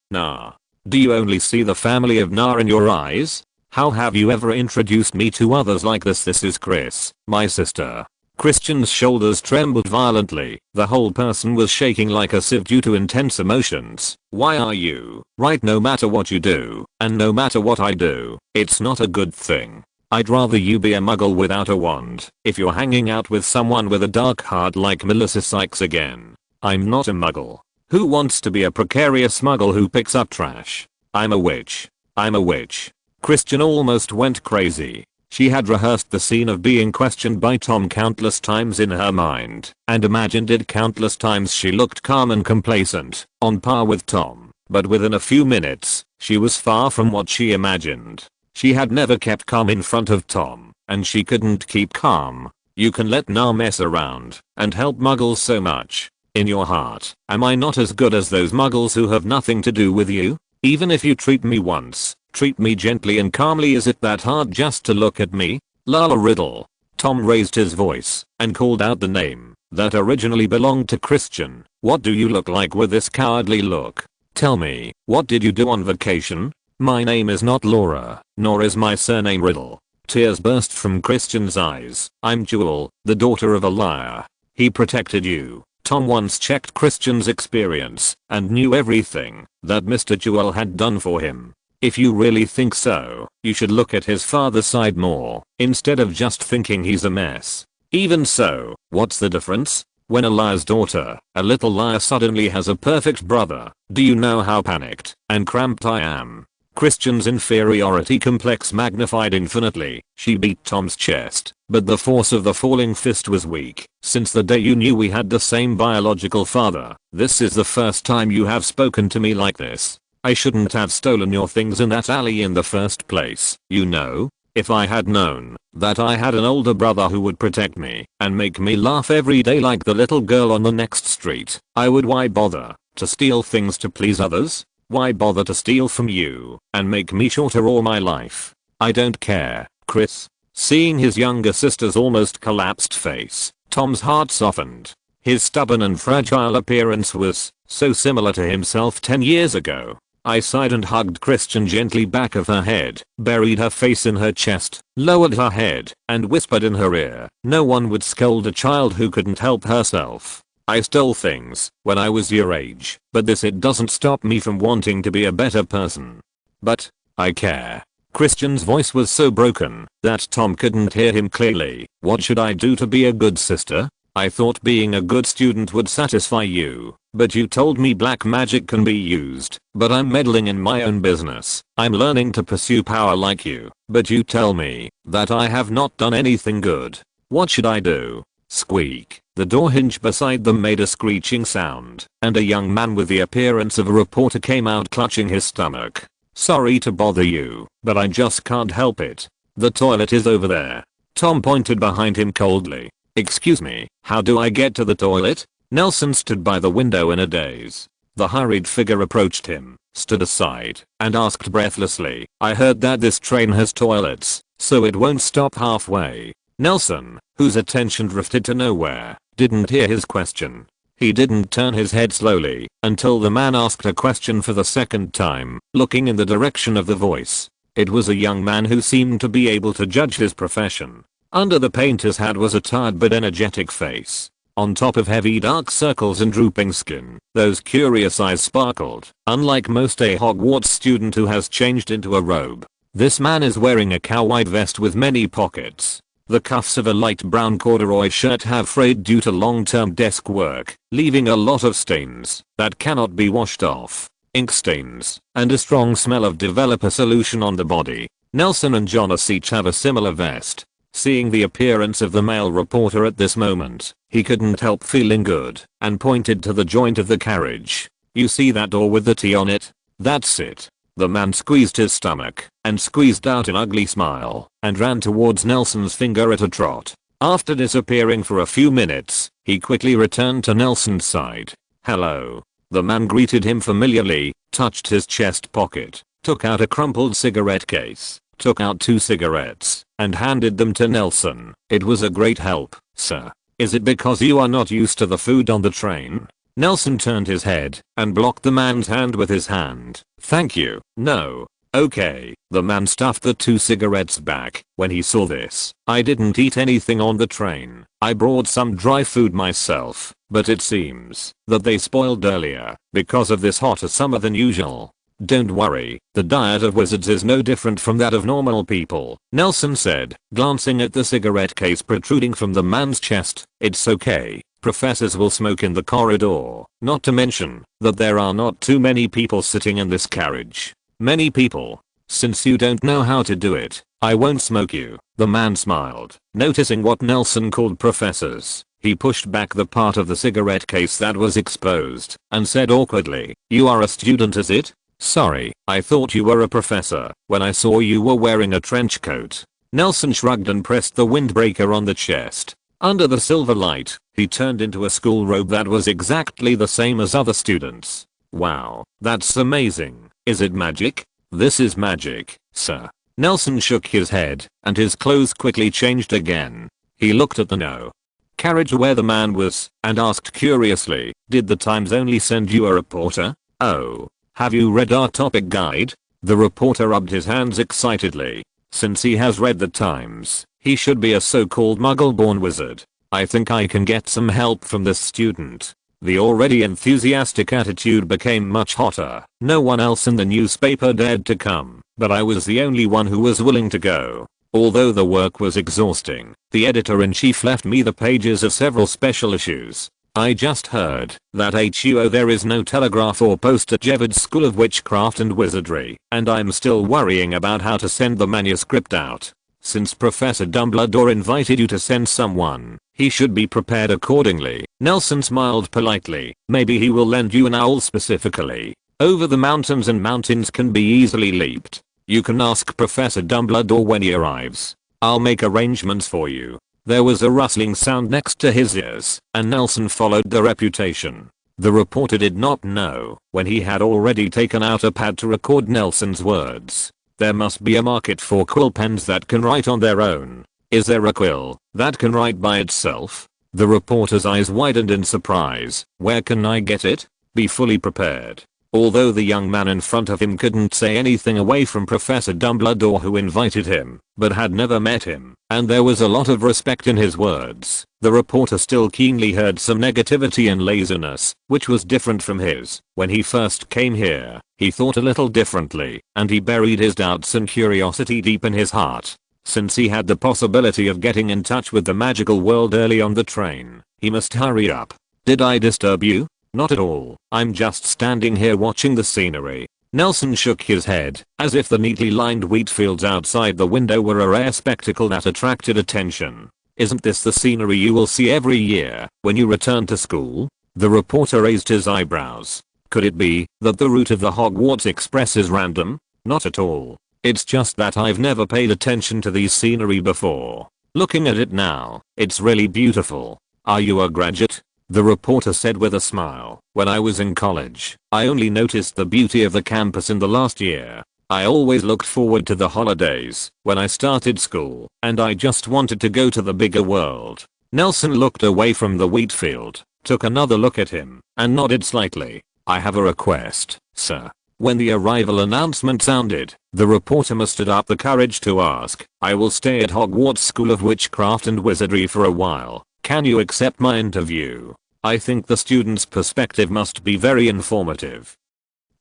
Do you only see the family of Na in your eyes? How have you ever introduced me to others like this? This is Chris, my sister." Christian's shoulders trembled violently. The whole person was shaking like a sieve due to intense emotions. "Why are you right no matter what you do, and no matter what I do? It's not a good thing. I'd rather you be a muggle without a wand if you're hanging out with someone with a dark heart like Melissa Sykes again. I'm not a muggle. Who wants to be a precarious muggle who picks up trash? I'm a witch. I'm a witch." Christian almost went crazy. She had rehearsed the scene of being questioned by Tom countless times in her mind and imagined it countless times. She looked calm and complacent, on par with Tom, but within a few minutes, she was far from what she imagined. She had never kept calm in front of Tom, and she couldn't keep calm. "You can let Na mess around and help muggles so much. In your heart, am I not as good as those muggles who have nothing to do with you? Even if you treat me once, treat me gently and calmly. Is it that hard just to look at me? Lala Riddle." Tom raised his voice and called out the name that originally belonged to Christian. "What do you look like with this cowardly look? Tell me, what did you do on vacation? My name is not Laura, nor is my surname Riddle." Tears burst from Christian's eyes. "I'm Jewel, the daughter of a liar. He protected you." Tom once checked Christian's experience and knew everything that Mr. Jewel had done for him. If you really think so, you should look at his father's side more, instead of just thinking he's a mess. Even so, what's the difference? When a liar's daughter, a little liar, suddenly has a perfect brother, do you know how panicked and cramped I am? Christian's inferiority complex magnified infinitely. She beat Tom's chest, but the force of the falling fist was weak. "Since the day you knew we had the same biological father, this is the first time you have spoken to me like this. I shouldn't have stolen your things in that alley in the first place. You know, if I had known that I had an older brother who would protect me and make me laugh every day like the little girl on the next street, I would. Why bother to steal things to please others? Why bother to steal from you and make me shorter all my life? I don't care, Chris." Seeing his younger sister's almost collapsed face, Tom's heart softened. His stubborn and fragile appearance was so similar to himself 10 years ago. I sighed and hugged Christian gently back of her head, buried her face in her chest, lowered her head, and whispered in her ear, "No one would scold a child who couldn't help herself. I stole things when I was your age, but it doesn't stop me from wanting to be a better person. But I care." Christian's voice was so broken that Tom couldn't hear him clearly. "What should I do to be a good sister? I thought being a good student would satisfy you, but you told me black magic can be used. But I'm meddling in my own business. I'm learning to pursue power like you, but you tell me that I have not done anything good. What should I do?" Squeak. The door hinge beside them made a screeching sound, and a young man with the appearance of a reporter came out clutching his stomach. "Sorry to bother you, but I just can't help it. The toilet is over there." Tom pointed behind him coldly. "Excuse me, how do I get to the toilet?" Nelson stood by the window in a daze. The hurried figure approached him, stood aside, and asked breathlessly, "I heard that this train has toilets, so it won't stop halfway." Nelson, whose attention drifted to nowhere, didn't hear his question. He didn't turn his head slowly until the man asked a question for the second time, looking in the direction of the voice. It was a young man who seemed to be able to judge his profession. Under the painter's hat was a tired but energetic face. On top of heavy dark circles and drooping skin, those curious eyes sparkled, unlike most a Hogwarts student who has changed into a robe. This man is wearing a cow-white vest with many pockets. The cuffs of a light brown corduroy shirt have frayed due to long-term desk work, leaving a lot of stains that cannot be washed off. Ink stains, and a strong smell of developer solution on the body. Nelson and Jonas each have a similar vest. Seeing the appearance of the male reporter at this moment, he couldn't help feeling good and pointed to the joint of the carriage. "You see that door with the T on it? That's it." The man squeezed his stomach and squeezed out an ugly smile and ran towards Nelson's finger at a trot. After disappearing for a few minutes, he quickly returned to Nelson's side. "Hello." The man greeted him familiarly, touched his chest pocket, took out a crumpled cigarette case, took out 2 cigarettes, and handed them to Nelson. "It was a great help, sir. Is it because you are not used to the food on the train?" Nelson turned his head and blocked the man's hand with his hand. "Thank you, no." "Okay." The man stuffed the 2 cigarettes back when he saw this. "I didn't eat anything on the train. I brought some dry food myself, but it seems that they spoiled earlier because of this hotter summer than usual." "Don't worry, the diet of wizards is no different from that of normal people," Nelson said, glancing at the cigarette case protruding from the man's chest. "It's okay. Professors will smoke in the corridor, not to mention that there are not too many people sitting in this carriage." "Many people? Since you don't know how to do it, I won't smoke you." The man smiled, noticing what Nelson called professors. He pushed back the part of the cigarette case that was exposed and said awkwardly, "You are a student, is it? Sorry, I thought you were a professor when I saw you were wearing a trench coat." Nelson shrugged and pressed the windbreaker on the chest. Under the silver light, he turned into a school robe that was exactly the same as other students. "Wow, that's amazing. Is it magic?" "This is magic, sir." Nelson shook his head, and his clothes quickly changed again. He looked at the carriage where the man was, and asked curiously, "Did the Times only send you a reporter?" "Oh. Have you read our topic guide?" The reporter rubbed his hands excitedly. Since he has read the Times, he should be a so-called Muggle-born wizard. "I think I can get some help from this student." The already enthusiastic attitude became much hotter. No one else in the newspaper dared to come, but I was the only one who was willing to go. Although the work was exhausting, the editor-in-chief left me the pages of several special issues. "I just heard that there is no telegraph or post at Jeved's School of Witchcraft and Wizardry, and I'm still worrying about how to send the manuscript out. Since Professor Dumbledore invited you to send someone, he should be prepared accordingly." Nelson smiled politely. "Maybe he will lend you an owl specifically. Over the mountains, and mountains can be easily leaped. You can ask Professor Dumbledore when he arrives. I'll make arrangements for you." There was a rustling sound next to his ears, and Nelson followed the reputation. The reporter did not know when he had already taken out a pad to record Nelson's words. There must be a market for quill pens that can write on their own. Is there a quill that can write by itself? The reporter's eyes widened in surprise. "Where can I get it?" "Be fully prepared." Although the young man in front of him couldn't say anything away from Professor Dumbledore, who invited him, but had never met him, and there was a lot of respect in his words, the reporter still keenly heard some negativity and laziness, which was different from his. When he first came here, he thought a little differently, and he buried his doubts and curiosity deep in his heart. Since he had the possibility of getting in touch with the magical world early on the train, he must hurry up. "Did I disturb you?" "Not at all. I'm just standing here watching the scenery." Nelson shook his head, as if the neatly lined wheat fields outside the window were a rare spectacle that attracted attention. "Isn't this the scenery you will see every year when you return to school?" The reporter raised his eyebrows. "Could it be that the route of the Hogwarts Express is random?" "Not at all. It's just that I've never paid attention to these scenery before. Looking at it now, it's really beautiful." "Are you a graduate?" The reporter said with a smile. "When I was in college, I only noticed the beauty of the campus in the last year. I always looked forward to the holidays when I started school, and I just wanted to go to the bigger world." Nelson looked away from the wheat field, took another look at him, and nodded slightly. "I have a request, sir." When the arrival announcement sounded, the reporter mustered up the courage to ask, "I will stay at Hogwarts School of Witchcraft and Wizardry for a while. Can you accept my interview? I think the student's perspective must be very informative."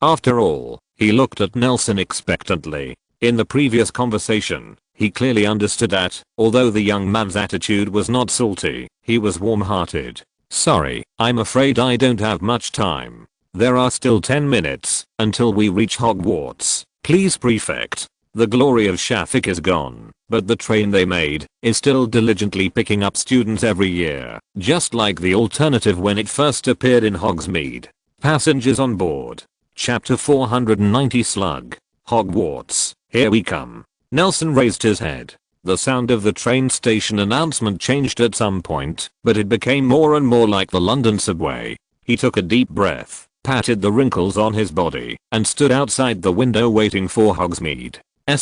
After all, he looked at Nelson expectantly. In the previous conversation, he clearly understood that, although the young man's attitude was not salty, he was warm-hearted. "Sorry, I'm afraid I don't have much time. There are still 10 minutes until we reach Hogwarts. Please, Prefect." The glory of Shafik is gone, but the train they made is still diligently picking up students every year, just like the alternative when it first appeared in Hogsmeade. Passengers on board. Chapter 490 Slug. Hogwarts, here we come. Nelson raised his head. The sound of the train station announcement changed at some point, but it became more and more like the London subway. He took a deep breath, patted the wrinkles on his body, and stood outside the window waiting for Hogsmeade's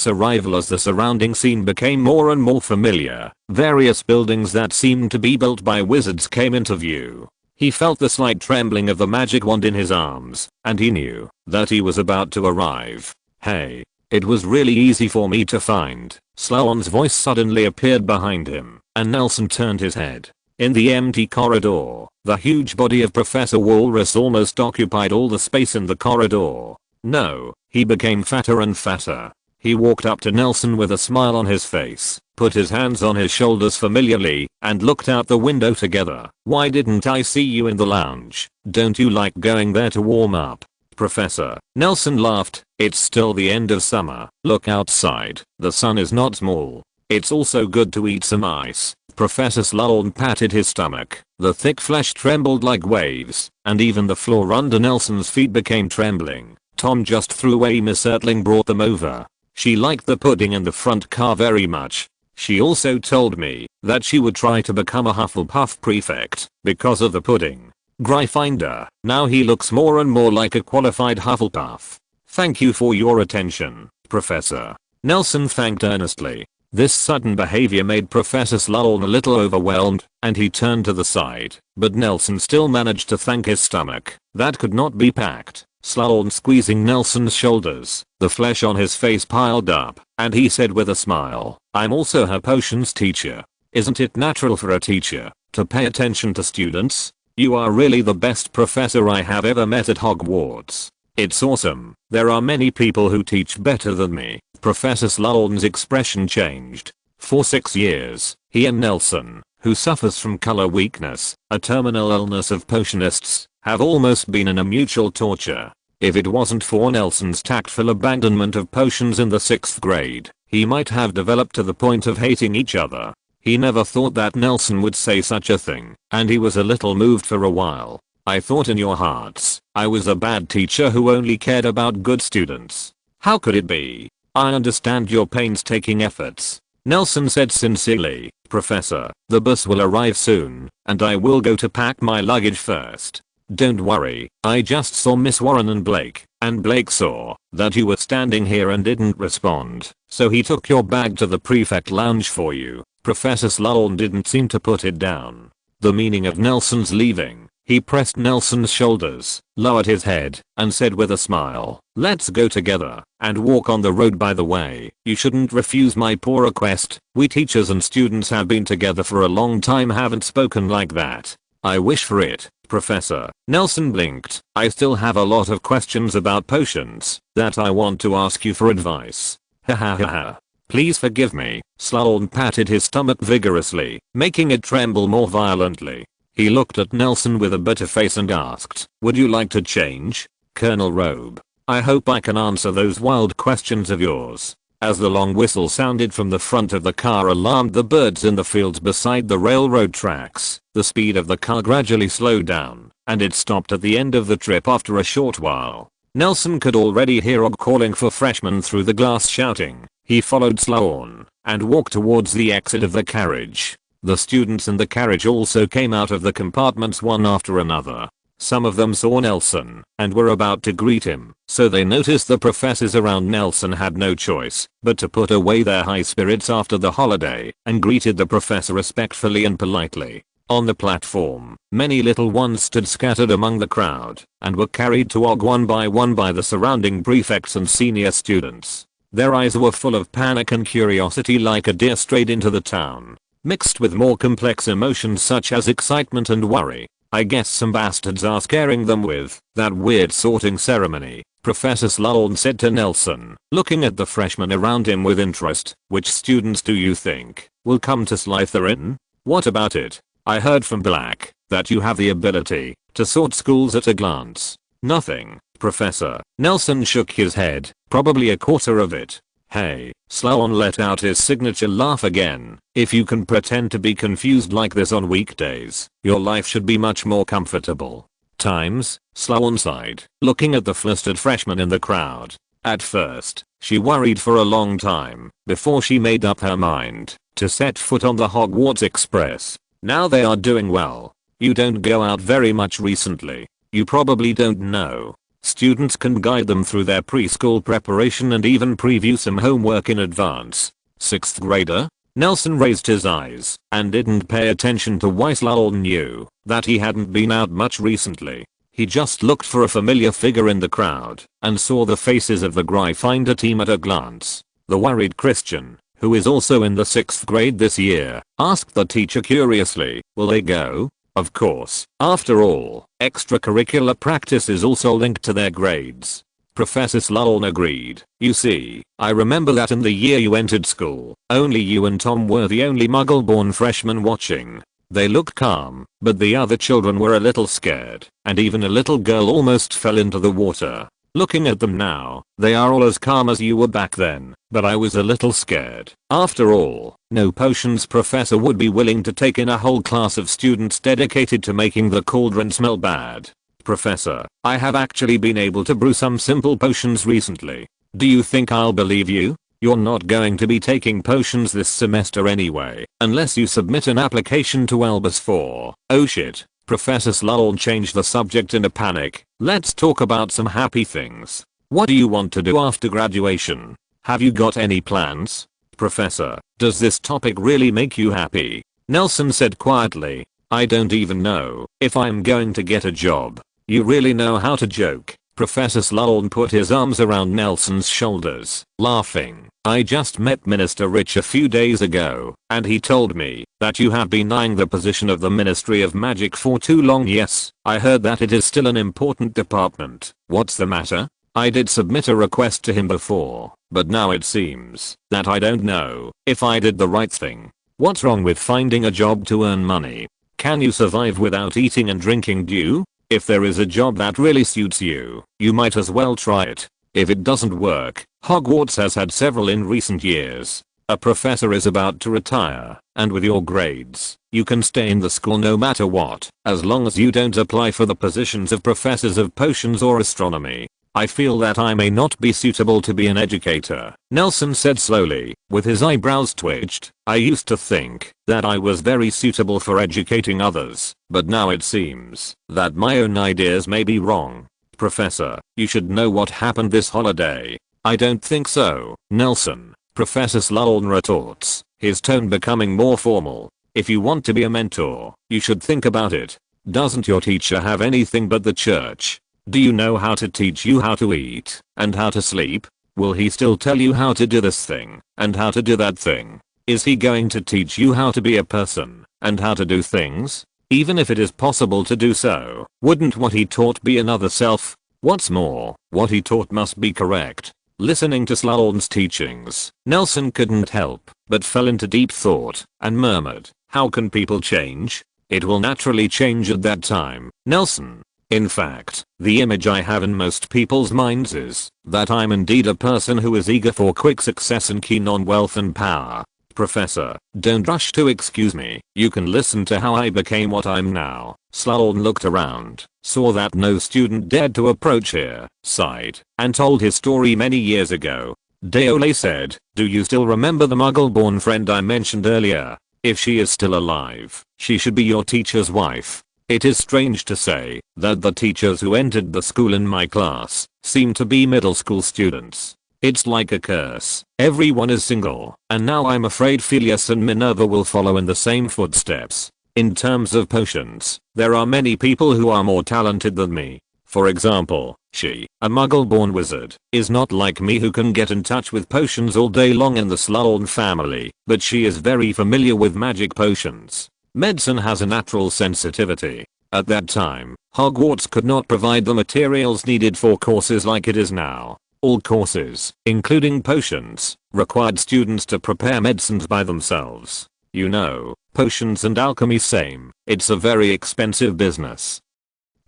arrival as the surrounding scene became more and more familiar. Various buildings that seemed to be built by wizards came into view. He felt the slight trembling of the magic wand in his arms, and he knew that he was about to arrive. Hey, it was really easy for me to find. Sloan's voice suddenly appeared behind him, and Nelson turned his head. In the empty corridor, the huge body of Professor Walrus almost occupied all the space in the corridor. No, he became fatter and fatter. He walked up to Nelson with a smile on his face, put his hands on his shoulders familiarly, and looked out the window together. Why didn't I see you in the lounge? Don't you like going there to warm up, Professor? Nelson laughed. It's still the end of summer. Look outside. The sun is not small. It's also good to eat some ice. Professor Sloan patted his stomach. The thick flesh trembled like waves, and even the floor under Nelson's feet became trembling. Tom just threw away Miss Ertling brought them over. She liked the pudding in the front car very much. She also told me that she would try to become a Hufflepuff prefect because of the pudding. Gryffindor. Now he looks more and more like a qualified Hufflepuff. Thank you for your attention, Professor. Nelson thanked earnestly. This sudden behavior made Professor Sloan a little overwhelmed, and he turned to the side, but Nelson still managed to thank his stomach. That could not be packed. Sloan squeezing Nelson's shoulders, the flesh on his face piled up, and he said with a smile, I'm also her potions teacher. Isn't it natural for a teacher to pay attention to students? You are really the best professor I have ever met at Hogwarts. It's awesome. There are many people who teach better than me. Professor Sloan's expression changed. For 6 years, he and Nelson, who suffers from color weakness, a terminal illness of potionists, have almost been in a mutual torture. If it wasn't for Nelson's tactful abandonment of potions in the 6th grade, he might have developed to the point of hating each other. He never thought that Nelson would say such a thing, and he was a little moved for a while. I thought in your hearts, I was a bad teacher who only cared about good students. How could it be? I understand your painstaking efforts. Nelson said sincerely, Professor, the bus will arrive soon, and I will go to pack my luggage first. Don't worry, I just saw Miss Warren and Blake saw that you were standing here and didn't respond, so he took your bag to the prefect lounge for you. Professor Sloan didn't seem to put it down. The meaning of Nelson's leaving. He pressed Nelson's shoulders, lowered his head, and said with a smile, let's go together, and walk on the road. By the way, you shouldn't refuse my poor request. We teachers and students have been together for a long time, haven't spoken like that. I wish for it, Professor. Nelson blinked. I still have a lot of questions about potions that I want to ask you for advice. Ha ha ha ha. Please forgive me. Sloan patted his stomach vigorously, making it tremble more violently. He looked at Nelson with a bitter face and asked, would you like to change, Colonel Robe? I hope I can answer those wild questions of yours. As the long whistle sounded from the front of the car alarmed the birds in the fields beside the railroad tracks, the speed of the car gradually slowed down, and it stopped at the end of the trip after a short while. Nelson could already hear Og calling for freshmen through the glass, shouting. He followed Sloan and walked towards the exit of the carriage. The students in the carriage also came out of the compartments one after another. Some of them saw Nelson and were about to greet him, so they noticed the professors around Nelson had no choice but to put away their high spirits after the holiday and greeted the professor respectfully and politely. On the platform, many little ones stood scattered among the crowd and were carried to Og one by the surrounding prefects and senior students. Their eyes were full of panic and curiosity like a deer strayed into the town, mixed with more complex emotions such as excitement and worry. I guess some bastards are scaring them with that weird sorting ceremony, Professor Sloan said to Nelson, looking at the freshmen around him with interest. Which students do you think will come to Slytherin? What about it? I heard from Black that you have the ability to sort schools at a glance. Nothing, Professor. Nelson shook his head. Probably a quarter of it. Hey, Sloan let out his signature laugh again. If you can pretend to be confused like this on weekdays, your life should be much more comfortable. Times, Sloan sighed, looking at the flustered freshman in the crowd. At first, she worried for a long time before she made up her mind to set foot on the Hogwarts Express. Now they are doing well. You don't go out very much recently. You probably don't know. Students can guide them through their preschool preparation and even preview some homework in advance. 6th grader? Nelson raised his eyes and didn't pay attention to why Sloan knew that he hadn't been out much recently. He just looked for a familiar figure in the crowd and saw the faces of the Gryffindor team at a glance. The worried Christian, who is also in the 6th grade this year, asked the teacher curiously, will they go? Of course. After all, extracurricular practice is also linked to their grades. Professor Sloan agreed. You see, I remember that in the year you entered school, only you and Tom were the only Muggle-born freshmen watching. They looked calm, but the other children were a little scared, and even a little girl almost fell into the water. Looking at them now, they are all as calm as you were back then, but I was a little scared. After all, no potions professor would be willing to take in a whole class of students dedicated to making the cauldron smell bad. Professor, I have actually been able to brew some simple potions recently. Do you think I'll believe you? You're not going to be taking potions this semester anyway, unless you submit an application to Albus 4. Oh shit. Professor Sloan changed the subject in a panic. Let's talk about some happy things. What do you want to do after graduation? Have you got any plans? Professor, does this topic really make you happy? Nelson said quietly. I don't even know if I'm going to get a job. You really know how to joke. Professor Sloan put his arms around Nelson's shoulders, laughing. I just met Minister Rich a few days ago, and he told me that you have been eyeing the position of the Ministry of Magic for too long. Yes, I heard that it is still an important department. What's the matter? I did submit a request to him before, but now it seems that I don't know if I did the right thing. What's wrong with finding a job to earn money? Can you survive without eating and drinking dew? If there is a job that really suits you, you might as well try it. If it doesn't work, Hogwarts has had several in recent years. A professor is about to retire, and with your grades, you can stay in the school no matter what, as long as you don't apply for the positions of professors of potions or astronomy. I feel that I may not be suitable to be an educator, Nelson said slowly, with his eyebrows twitched. I used to think that I was very suitable for educating others, but now it seems that my own ideas may be wrong. Professor, you should know what happened this holiday. I don't think so, Nelson. Professor Sloan retorts, his tone becoming more formal. If you want to be a mentor, you should think about it. Doesn't your teacher have anything but the church? Do you know how to teach you how to eat and how to sleep? Will he still tell you how to do this thing and how to do that thing? Is he going to teach you how to be a person and how to do things? Even if it is possible to do so, wouldn't what he taught be another self? What's more, what he taught must be correct. Listening to Sloan's teachings, Nelson couldn't help but fell into deep thought and murmured, how can people change? It will naturally change at that time, Nelson. In fact, the image I have in most people's minds is that I'm indeed a person who is eager for quick success and keen on wealth and power. Professor, don't rush to excuse me. You can listen to how I became what I'm now. Sloan looked around, saw that no student dared to approach here, sighed, and told his story many years ago. Deole said, do you still remember the Muggle-born friend I mentioned earlier? If she is still alive, she should be your teacher's wife. It is strange to say that the teachers who entered the school in my class seem to be middle school students. It's like a curse. Everyone is single, and now I'm afraid Phileas and Minerva will follow in the same footsteps. In terms of potions, there are many people who are more talented than me. For example, she, a Muggle-born wizard, is not like me who can get in touch with potions all day long in the Sloan family, but she is very familiar with magic potions. Medicine has a natural sensitivity. At that time, Hogwarts could not provide the materials needed for courses like it is now. All courses, including potions, required students to prepare medicines by themselves. You know, potions and alchemy same, it's a very expensive business.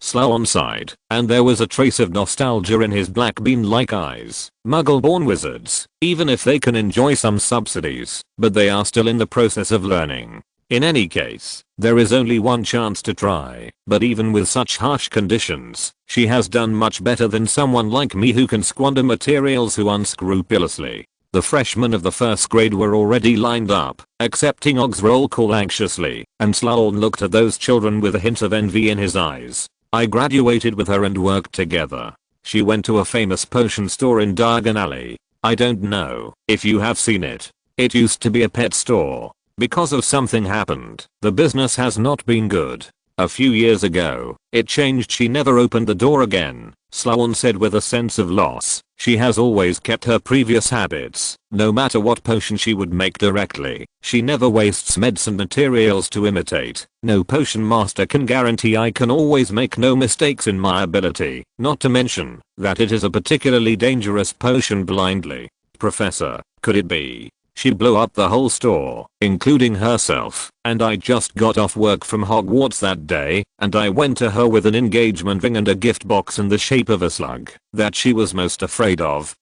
Sloan sighed, and there was a trace of nostalgia in his black bean-like eyes. Muggle-born wizards, even if they can enjoy some subsidies, but they are still in the process of learning. In any case, there is only one chance to try, but even with such harsh conditions, she has done much better than someone like me who can squander materials who unscrupulously. The freshmen of the first grade were already lined up, accepting Og's roll call anxiously, and Sloan looked at those children with a hint of envy in his eyes. I graduated with her and worked together. She went to a famous potion store in Diagon Alley. I don't know if you have seen it. It used to be a pet store. Because of something happened, the business has not been good. A few years ago, it changed. She never opened the door again, Sloan said with a sense of loss. She has always kept her previous habits, no matter what potion she would make directly. She never wastes medicine materials to imitate. No potion master can guarantee I can always make no mistakes in my ability, not to mention that it is a particularly dangerous potion blindly. Professor, could it be? She blew up the whole store, including herself, and I just got off work from Hogwarts that day, and I went to her with an engagement ring and a gift box in the shape of a slug that she was most afraid of.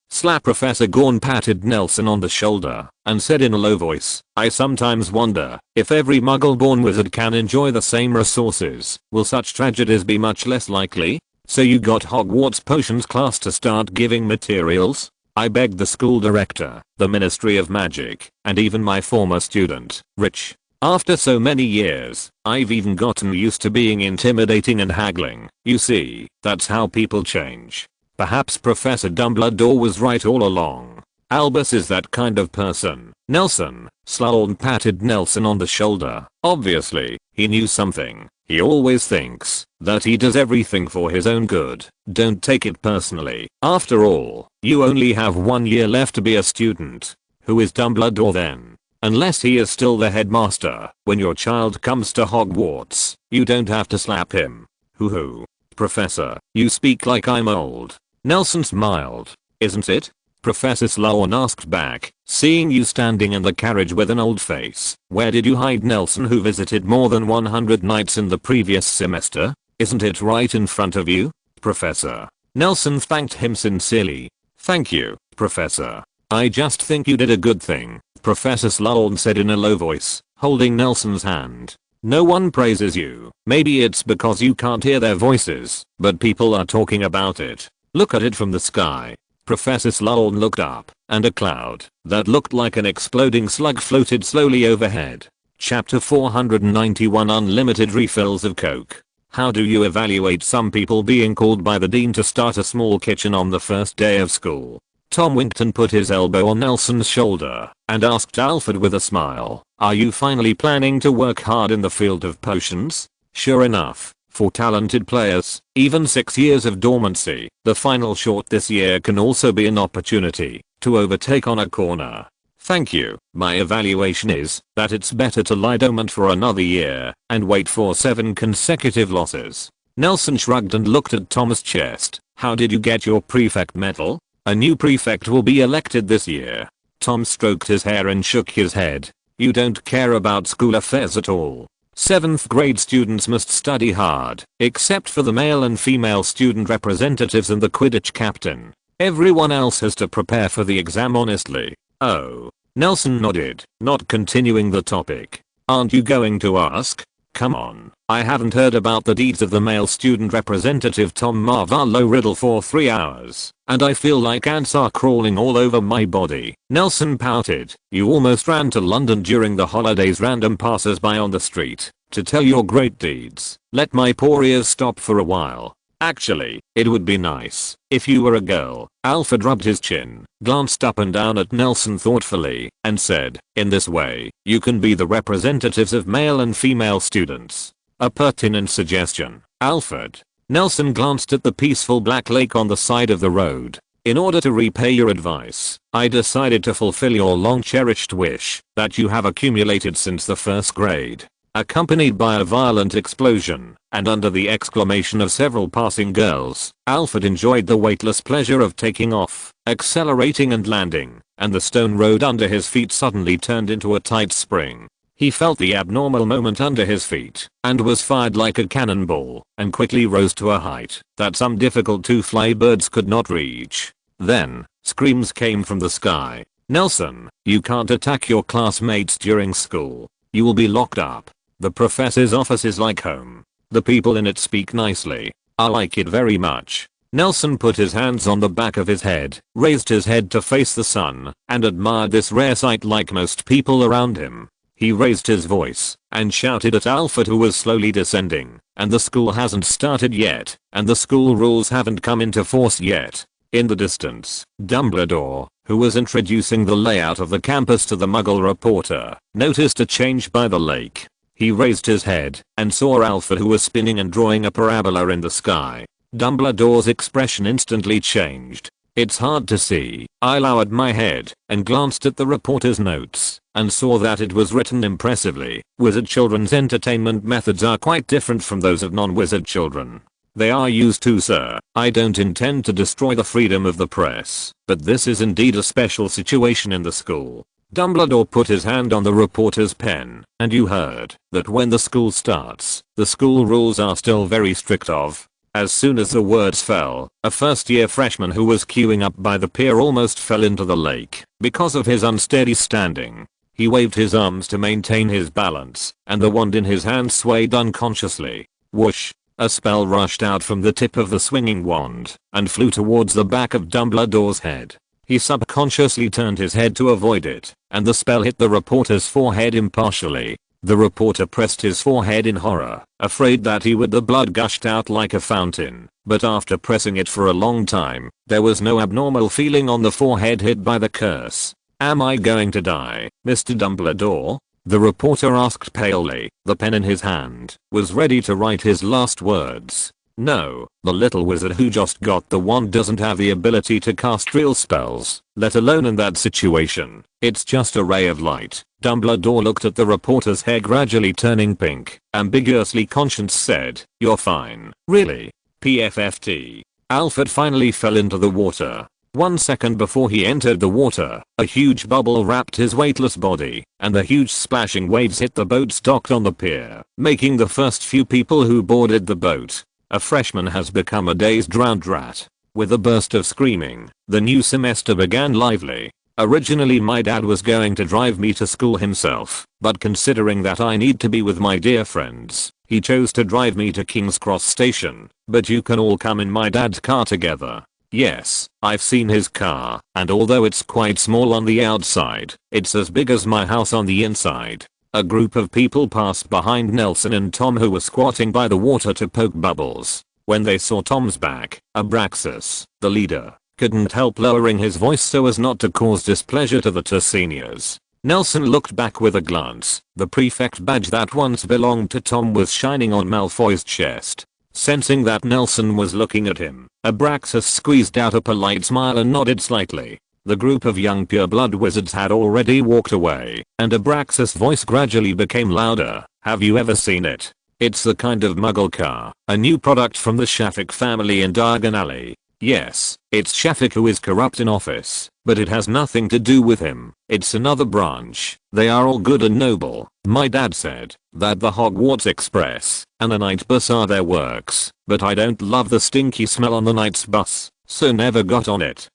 Professor Gorn patted Nelson on the shoulder and said in a low voice, I sometimes wonder if every Muggle-born wizard can enjoy the same resources, will such tragedies be much less likely? So you got Hogwarts potions class to start giving materials? I begged the school director, the Ministry of Magic, and even my former student, Rich. After so many years, I've even gotten used to being intimidating and haggling. You see, that's how people change. Perhaps Professor Dumbledore was right all along. Albus is that kind of person. Nelson, Sloan patted Nelson on the shoulder. Obviously, he knew something. He always thinks that he does everything for his own good. Don't take it personally. After all, you only have 1 year left to be a student. Who is Dumbledore then? Unless he is still the headmaster. When your child comes to Hogwarts, you don't have to slap him. Hoo-hoo. Professor, you speak like I'm old. Nelson smiled. Isn't it? Professor Sloan asked back, seeing you standing in the carriage with an old face. Where did you hide Nelson, who visited more than 100 nights in the previous semester? Isn't it right in front of you? Professor. Nelson thanked him sincerely. Thank you, Professor. I just think you did a good thing, Professor Sloan said in a low voice, holding Nelson's hand. No one praises you. Maybe it's because you can't hear their voices, but people are talking about it. Look at it from the sky. Professor Sloan looked up, and a cloud that looked like an exploding slug floated slowly overhead. Chapter 491 Unlimited refills of Coke. How do you evaluate some people being called by the dean to start a small kitchen on the first day of school? Tom winked and put his elbow on Nelson's shoulder, and asked Alfred with a smile, are you finally planning to work hard in the field of potions? Sure enough. For talented players, even 6 years of dormancy, the final short this year can also be an opportunity to overtake on a corner. Thank you. My evaluation is that it's better to lie dormant for another year and wait for 7 consecutive losses. Nelson shrugged and looked at Tom's chest. How did you get your prefect medal? A new prefect will be elected this year. Tom stroked his hair and shook his head. You don't care about school affairs at all. 7th grade students must study hard, except for the male and female student representatives and the Quidditch captain. Everyone else has to prepare for the exam honestly. Oh. Nelson nodded, not continuing the topic. Aren't you going to ask? Come on. I haven't heard about the deeds of the male student representative Tom Riddle for 3 hours, and I feel like ants are crawling all over my body. Nelson pouted. You almost ran to London during the holidays. Random passers-by on the street to tell your great deeds. Let my poor ears stop for a while. Actually, it would be nice if you were a girl. Alfred rubbed his chin, glanced up and down at Nelson thoughtfully, and said, in this way, you can be the representatives of male and female students. A pertinent suggestion, Alfred. Nelson glanced at the peaceful black lake on the side of the road. In order to repay your advice, I decided to fulfill your long-cherished wish that you have accumulated since the first grade. Accompanied by a violent explosion, and under the exclamation of several passing girls, Alfred enjoyed the weightless pleasure of taking off, accelerating and landing, and the stone road under his feet suddenly turned into a tight spring. He felt the abnormal moment under his feet and was fired like a cannonball and quickly rose to a height that some difficult to fly birds could not reach. Then, screams came from the sky. "Nelson, you can't attack your classmates during school. You will be locked up. The professor's office is like home. The people in it speak nicely. I like it very much." Nelson put his hands on the back of his head, raised his head to face the sun, and admired this rare sight like most people around him. He raised his voice and shouted at Alfred, who was slowly descending, "And the school hasn't started yet, and the school rules haven't come into force yet." In the distance, Dumbledore, who was introducing the layout of the campus to the Muggle reporter, noticed a change by the lake. He raised his head and saw Alfred, who was spinning and drawing a parabola in the sky. Dumbledore's expression instantly changed. "It's hard to see." I lowered my head and glanced at the reporter's notes and saw that it was written impressively. "Wizard children's entertainment methods are quite different from those of non-wizard children. They are used to, sir. I don't intend to destroy the freedom of the press, but this is indeed a special situation in the school." Dumbledore put his hand on the reporter's pen. "And you heard that when the school starts, the school rules are still very strict of." As soon as the words fell, a first-year freshman who was queuing up by the pier almost fell into the lake because of his unsteady standing. He waved his arms to maintain his balance, and the wand in his hand swayed unconsciously. Whoosh! A spell rushed out from the tip of the swinging wand and flew towards the back of Dumbledore's head. He subconsciously turned his head to avoid it, and the spell hit the reporter's forehead impartially. The reporter pressed his forehead in horror, afraid that the blood gushed out like a fountain, but after pressing it for a long time, there was no abnormal feeling on the forehead hit by the curse. "Am I going to die, Mr. Dumbledore?" the reporter asked palely. The pen in his hand was ready to write his last words. "No, the little wizard who just got the wand doesn't have the ability to cast real spells, let alone in that situation. It's just a ray of light." Dumbledore looked at the reporter's hair gradually turning pink. Ambiguously conscious said, "You're fine, really." PFFT. Alfred finally fell into the water. 1 second before he entered the water, a huge bubble wrapped his weightless body, and the huge splashing waves hit the boats docked on the pier, making the first few people who boarded the boat. A freshman has become a dazed drowned rat. With a burst of screaming, the new semester began lively. Originally my dad was going to drive me to school himself, but considering that I need to be with my dear friends, he chose to drive me to King's Cross Station. "But you can all come in my dad's car together." Yes, I've seen his car, and although it's quite small on the outside, it's as big as my house on the inside. A group of people passed behind Nelson and Tom, who were squatting by the water to poke bubbles. When they saw Tom's back, Abraxas, the leader, couldn't help lowering his voice so as not to cause displeasure to the two seniors. Nelson looked back with a glance. The prefect badge that once belonged to Tom was shining on Malfoy's chest. Sensing that Nelson was looking at him, Abraxas squeezed out a polite smile and nodded slightly. The group of young pureblood wizards had already walked away, and Abraxas' voice gradually became louder. "Have you ever seen it? It's the kind of Muggle car, a new product from the Shafik family in Diagon Alley. Yes, it's Shafik who is corrupt in office, but it has nothing to do with him. It's another branch. They are all good and noble." My dad said that the Hogwarts Express and the night bus are their works, but I don't love the stinky smell on the night's bus, so never got on it.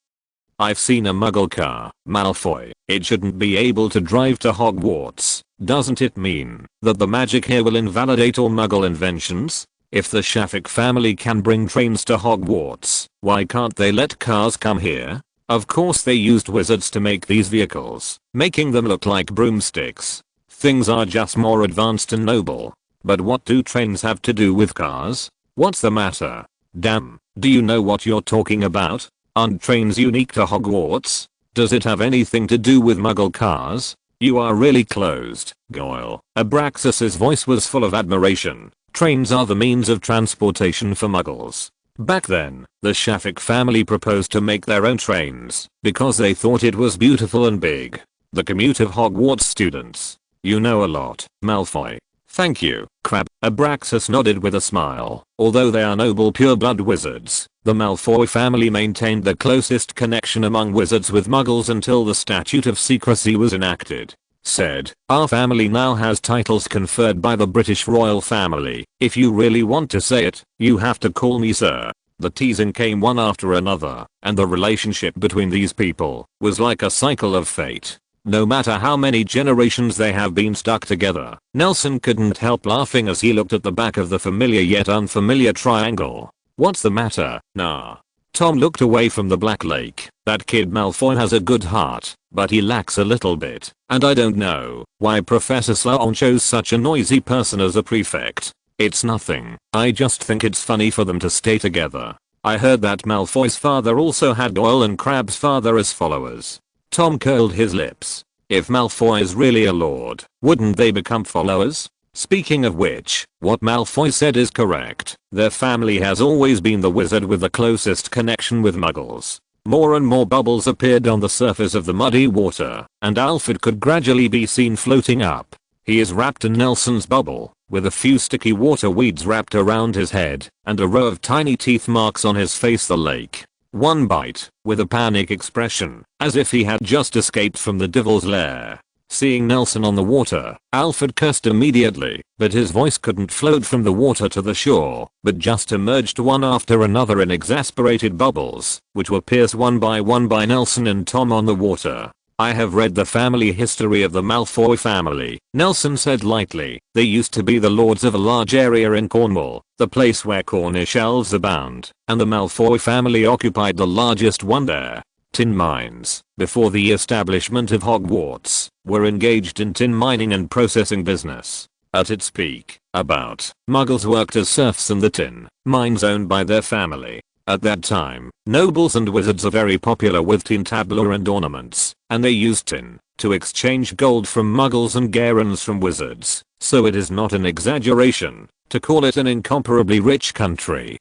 "I've seen a Muggle car, Malfoy. It shouldn't be able to drive to Hogwarts. Doesn't it mean that the magic here will invalidate all Muggle inventions? If the Shafik family can bring trains to Hogwarts, why can't they let cars come here? Of course they used wizards to make these vehicles, making them look like broomsticks. Things are just more advanced and noble. But what do trains have to do with cars? What's the matter? Damn, do you know what you're talking about? Aren't trains unique to Hogwarts? Does it have anything to do with Muggle cars? You are really closed, Goyle." Abraxas's voice was full of admiration. "Trains are the means of transportation for Muggles. Back then, the Shafik family proposed to make their own trains because they thought it was beautiful and big. The commute of Hogwarts students. You know a lot, Malfoy." "Thank you, Crab." Abraxas nodded with a smile. Although they are noble pureblood wizards, the Malfoy family maintained the closest connection among wizards with Muggles until the Statute of Secrecy was enacted. said, "Our family now has titles conferred by the British royal family. If you really want to say it, you have to call me sir." The teasing came one after another, and the relationship between these people was like a cycle of fate. No matter how many generations they have been stuck together, Nelson couldn't help laughing as he looked at the back of the familiar yet unfamiliar triangle. "What's the matter, nah?" Tom looked away from the Black Lake. "That kid Malfoy has a good heart, but he lacks a little bit, and I don't know why Professor Sloan chose such a noisy person as a prefect. It's nothing, I just think it's funny for them to stay together. I heard that Malfoy's father also had Goyle and Crabbe's father as followers." Tom curled his lips. If Malfoy is really a lord, wouldn't they become followers? Speaking of which, what Malfoy said is correct. Their family has always been the wizard with the closest connection with muggles. More and more bubbles appeared on the surface of the muddy water, and Alfred could gradually be seen floating up. He is wrapped in Nelson's bubble, with a few sticky water weeds wrapped around his head, and a row of tiny teeth marks on his face. The lake. One bite, with a panic expression, as if he had just escaped from the devil's lair. Seeing Nelson on the water, Alfred cursed immediately, but his voice couldn't float from the water to the shore, but just emerged one after another in exasperated bubbles, which were pierced one by Nelson and Tom on the water. "I have read the family history of the Malfoy family," Nelson said lightly. "They used to be the lords of a large area in Cornwall, the place where Cornish elves abound, and the Malfoy family occupied the largest one there. Tin mines, before the establishment of Hogwarts, were engaged in tin mining and processing business. At its peak, about Muggles worked as serfs in the tin mines owned by their family. At that time, nobles and wizards are very popular with tin tableaux and ornaments, and they used tin to exchange gold from Muggles and garons from wizards, so it is not an exaggeration to call it an incomparably rich country."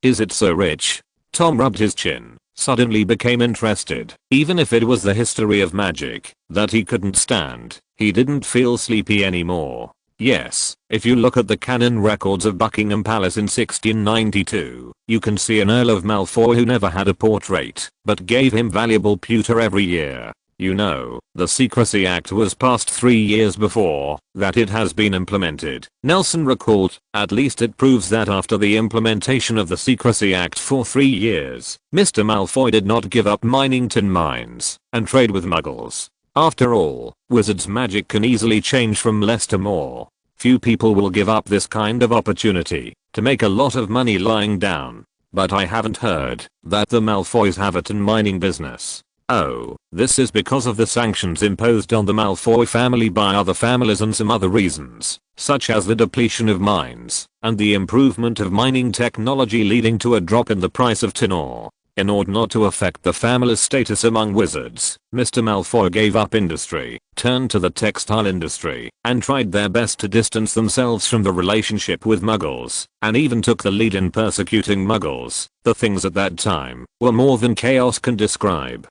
"Is it so rich?" Tom rubbed his chin, suddenly became interested. Even if it was the history of magic that he couldn't stand, he didn't feel sleepy anymore. "Yes, if you look at the canon records of Buckingham Palace in 1692, you can see an Earl of Malfoy who never had a portrait, but gave him valuable pewter every year. You know, the Secrecy Act was passed 3 years before that it has been implemented," Nelson recalled. "At least it proves that after the implementation of the Secrecy Act for 3 years, Mr. Malfoy did not give up mining tin mines and trade with Muggles. After all, wizards' magic can easily change from less to more. Few people will give up this kind of opportunity to make a lot of money lying down. But I haven't heard that the Malfoys have a tin mining business." "Oh, this is because of the sanctions imposed on the Malfoy family by other families and some other reasons, such as the depletion of mines and the improvement of mining technology leading to a drop in the price of tin ore. In order not to affect the family's status among wizards, Mr. Malfoy gave up industry, turned to the textile industry, and tried their best to distance themselves from the relationship with Muggles, and even took the lead in persecuting Muggles. The things at that time were more than chaos can describe.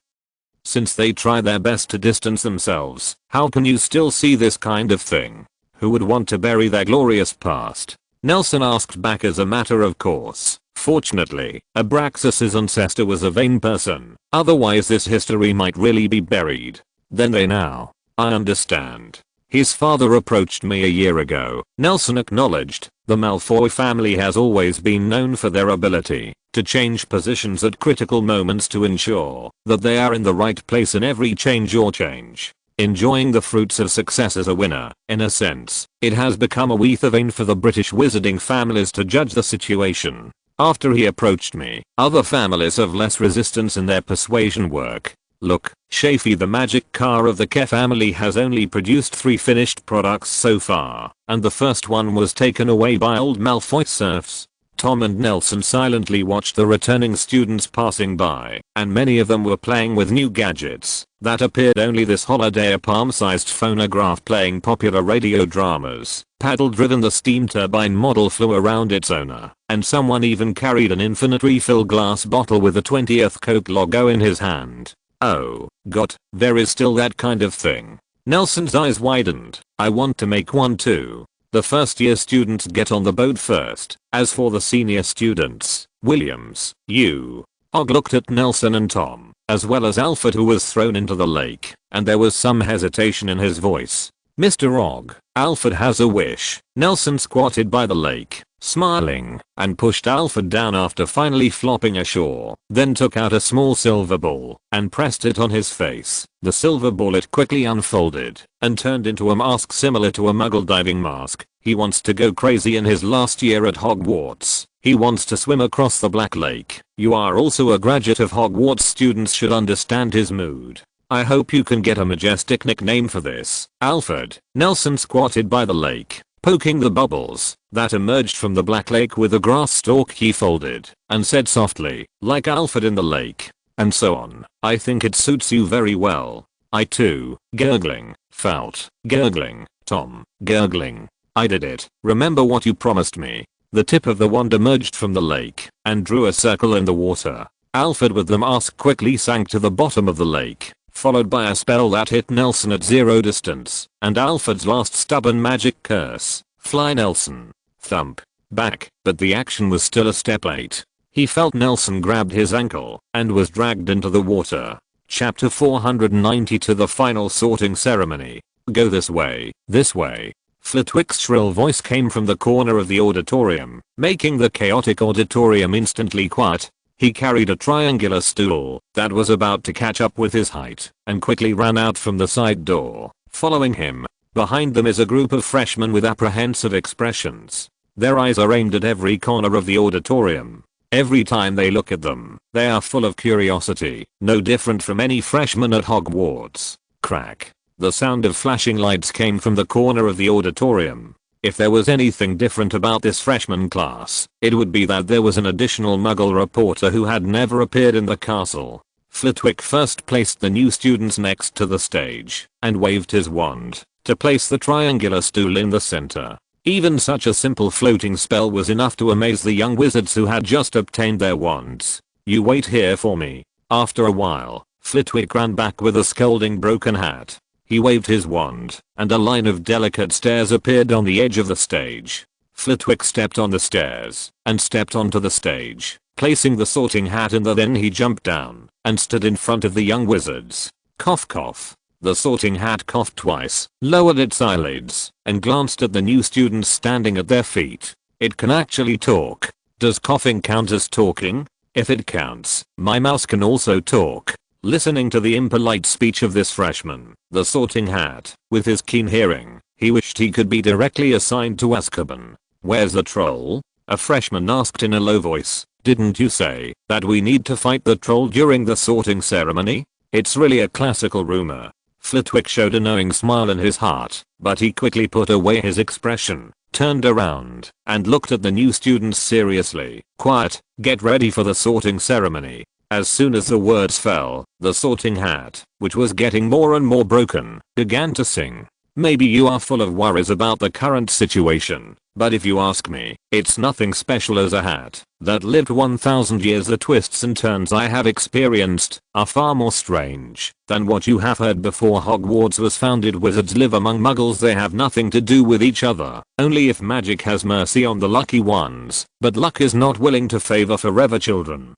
Since they try their best to distance themselves, how can you still see this kind of thing? Who would want to bury their glorious past?" Nelson asked back as a matter of course. Fortunately, Abraxas's ancestor was a vain person, otherwise this history might really be buried. "Then they now. I understand. His father approached me a year ago," Nelson acknowledged. "The Malfoy family has always been known for their ability to change positions at critical moments to ensure that they are in the right place in every change or change. Enjoying the fruits of success as a winner, in a sense, it has become a weather for the British wizarding families to judge the situation. After he approached me, other families have less resistance in their persuasion work. Look, Shafi, the magic car of the Ke family, has only produced 3 finished products so far, and the first one was taken away by old Malfoy serfs." Tom and Nelson silently watched the returning students passing by, and many of them were playing with new gadgets that appeared only this holiday: a palm-sized phonograph playing popular radio dramas, paddle-driven, the steam turbine model flew around its owner, and someone even carried an infinite refill glass bottle with the 20th Coke logo in his hand. "Oh, God, there is still that kind of thing." Nelson's eyes widened. "I want to make one too. The first year students get on the boat first. As for the senior students, Williams, you." Hog looked at Nelson and Tom, as well as Alfred, who was thrown into the lake, and there was some hesitation in his voice. "Mr. Og, Alfred has a wish." Nelson squatted by the lake, smiling, and pushed Alfred down after finally flopping ashore, then took out a small silver ball and pressed it on his face. The silver bullet quickly unfolded and turned into a mask similar to a Muggle diving mask. He wants to go crazy in his last year at Hogwarts. He wants to swim across the Black Lake. You are also a graduate of Hogwarts. Students should understand his mood. I hope you can get a majestic nickname for this. Alfred. Nelson squatted by the lake, poking the bubbles that emerged from the Black Lake with a grass stalk he folded, and said softly, "Like Alfred in the lake." And so on. "I think it suits you very well." I too, gurgling, felt, gurgling, Tom, gurgling. "I did it. Remember what you promised me." The tip of the wand emerged from the lake and drew a circle in the water. Alfred with the mask quickly sank to the bottom of the lake, followed by a spell that hit Nelson at 0 distance, and Alfred's last stubborn magic curse, "Fly Nelson." Thump. Back, but the action was still a step late. He felt Nelson grabbed his ankle and was dragged into the water. Chapter 492. The final sorting ceremony. "Go this way, this way." Flitwick's shrill voice came from the corner of the auditorium, making the chaotic auditorium instantly quiet. He carried a triangular stool that was about to catch up with his height and quickly ran out from the side door. Following him, behind them is a group of freshmen with apprehensive expressions. Their eyes are aimed at every corner of the auditorium. Every time they look at them, they are full of curiosity, no different from any freshman at Hogwarts. Crack. The sound of flashing lights came from the corner of the auditorium. If there was anything different about this freshman class, it would be that there was an additional Muggle reporter who had never appeared in the castle. Flitwick first placed the new students next to the stage and waved his wand to place the triangular stool in the center. Even such a simple floating spell was enough to amaze the young wizards who had just obtained their wands. "You wait here for me." After a while, Flitwick ran back with a scolding broken hat. He waved his wand, and a line of delicate stairs appeared on the edge of the stage. Flitwick stepped on the stairs and stepped onto the stage, placing the sorting hat in then he jumped down and stood in front of the young wizards. Cough cough. The sorting hat coughed twice, lowered its eyelids, and glanced at the new students standing at their feet. "It can actually talk. Does coughing count as talking? If it counts, my mouse can also talk." Listening to the impolite speech of this freshman, the sorting hat, with his keen hearing, he wished he could be directly assigned to Azkaban. "Where's the troll?" a freshman asked in a low voice. "Didn't you say that we need to fight the troll during the sorting ceremony? It's really a classical rumor." Flitwick showed a knowing smile in his heart, but he quickly put away his expression, turned around, and looked at the new students seriously. "Quiet, get ready for the sorting ceremony." As soon as the words fell, the sorting hat, which was getting more and more broken, began to sing. "Maybe you are full of worries about the current situation, but if you ask me, it's nothing special as a hat that lived 1000 years. The twists and turns I have experienced are far more strange than what you have heard before. Hogwarts was founded. Wizards live among muggles. They have nothing to do with each other, only if magic has mercy on the lucky ones, but luck is not willing to favor forever. Children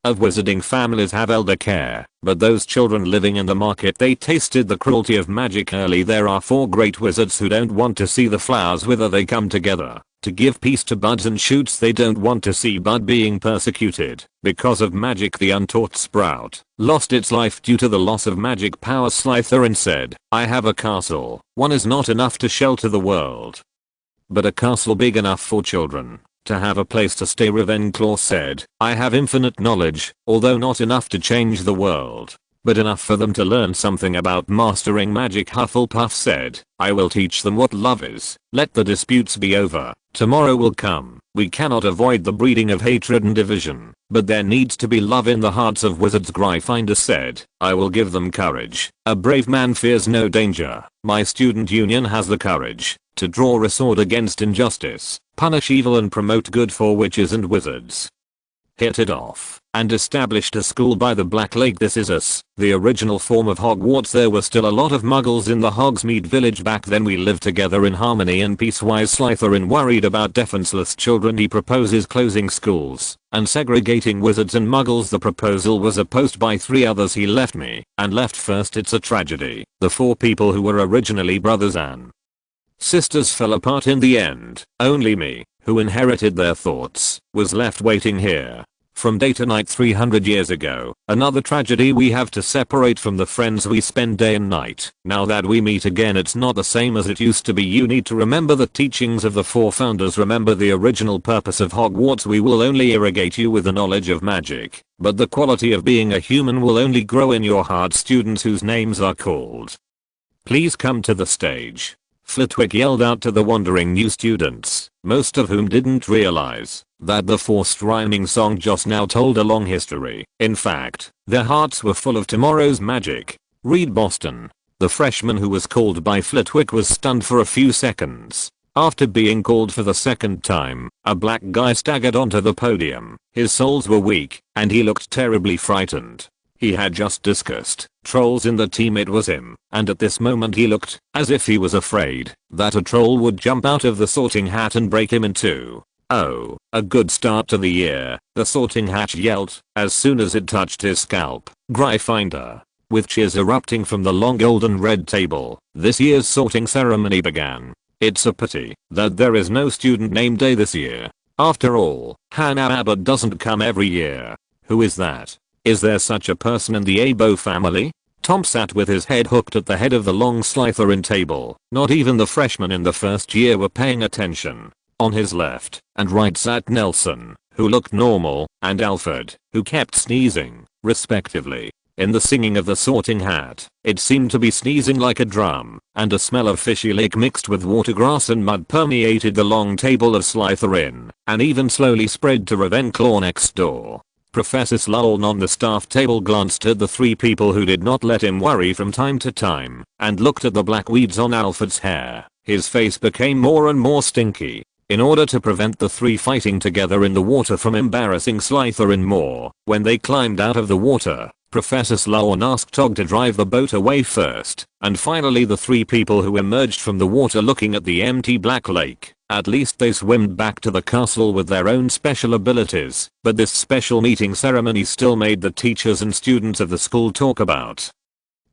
of wizarding families have elder care, but those children living in the market, they tasted the cruelty of magic early. There are 4 great wizards who don't want to see the flowers wither. They come together to give peace to buds and shoots. They don't want to see bud being persecuted because of magic. The untaught sprout lost its life due to the loss of magic power. Slytherin said, "I have a castle. One is not enough to shelter the world, but a castle big enough for children to have a place to stay." Ravenclaw said, "I have infinite knowledge, although not enough to change the world, but enough for them to learn something about mastering magic." Hufflepuff said, "I will teach them what love is. Let the disputes be over. Tomorrow will come. We cannot avoid the breeding of hatred and division, but there needs to be love in the hearts of wizards." Gryffindor said, "I will give them courage. A brave man fears no danger. My student union has the courage to draw a sword against injustice, punish evil and promote good for witches and wizards." Hit it off. and established a school by the Black Lake. This is us, the original form of Hogwarts. There were still a lot of muggles in the Hogsmeade village back then. We lived together in harmony and peace. Wise Slytherin worried about defenseless children. He proposes closing schools and segregating wizards and muggles. The proposal was opposed by 3 others. He left me and left first. It's a tragedy. The 4 people who were originally brothers and sisters fell apart in the end. Only me, who inherited their thoughts, was left waiting here. From day to night 300 years ago. Another tragedy. We have to separate from the friends we spend day and night. Now that we meet again, it's not the same as it used to be. You need to remember the teachings of the 4 founders. Remember the original purpose of Hogwarts. We will only irrigate you with the knowledge of magic, but the quality of being a human will only grow in your heart. Students whose names are called, please come to the stage. Flitwick yelled out to the wondering new students, most of whom didn't realize that the forced rhyming song just now told a long history. In fact, their hearts were full of tomorrow's magic. Reed Boston, the freshman who was called by Flitwick, was stunned for a few seconds. After being called for the 2nd time, a black guy staggered onto the podium. His soles were weak, and he looked terribly frightened. He had just discussed trolls in the team. It was him, and at this moment he looked as if he was afraid that a troll would jump out of the sorting hat and break him in two. Oh, a good start to the year, the sorting hat yelled as soon as it touched his scalp. Gryffindor. With cheers erupting from the long golden red table, this year's sorting ceremony began. It's a pity that there is no student name day this year. After all, Hannah Abbott doesn't come every year. Who is that? Is there such a person in the Abo family? Tom sat with his head hooked at the head of the long Slytherin table. Not even the freshmen in the first year were paying attention. On his left and right sat Nelson, who looked normal, and Alfred, who kept sneezing, respectively. In the singing of the sorting hat, it seemed to be sneezing like a drum, and a smell of fishy lake mixed with watergrass and mud permeated the long table of Slytherin, and even slowly spread to Ravenclaw next door. Professor Slughorn on the staff table glanced at the 3 people who did not let him worry from time to time, and looked at the black weeds on Alfred's hair. His face became more and more stinky. In order to prevent the 3 fighting together in the water from embarrassing Slytherin more, when they climbed out of the water, Professor Slughorn asked Tog to drive the boat away first, and finally the 3 people who emerged from the water looking at the empty black lake. At least they swam back to the castle with their own special abilities, but this special meeting ceremony still made the teachers and students of the school talk about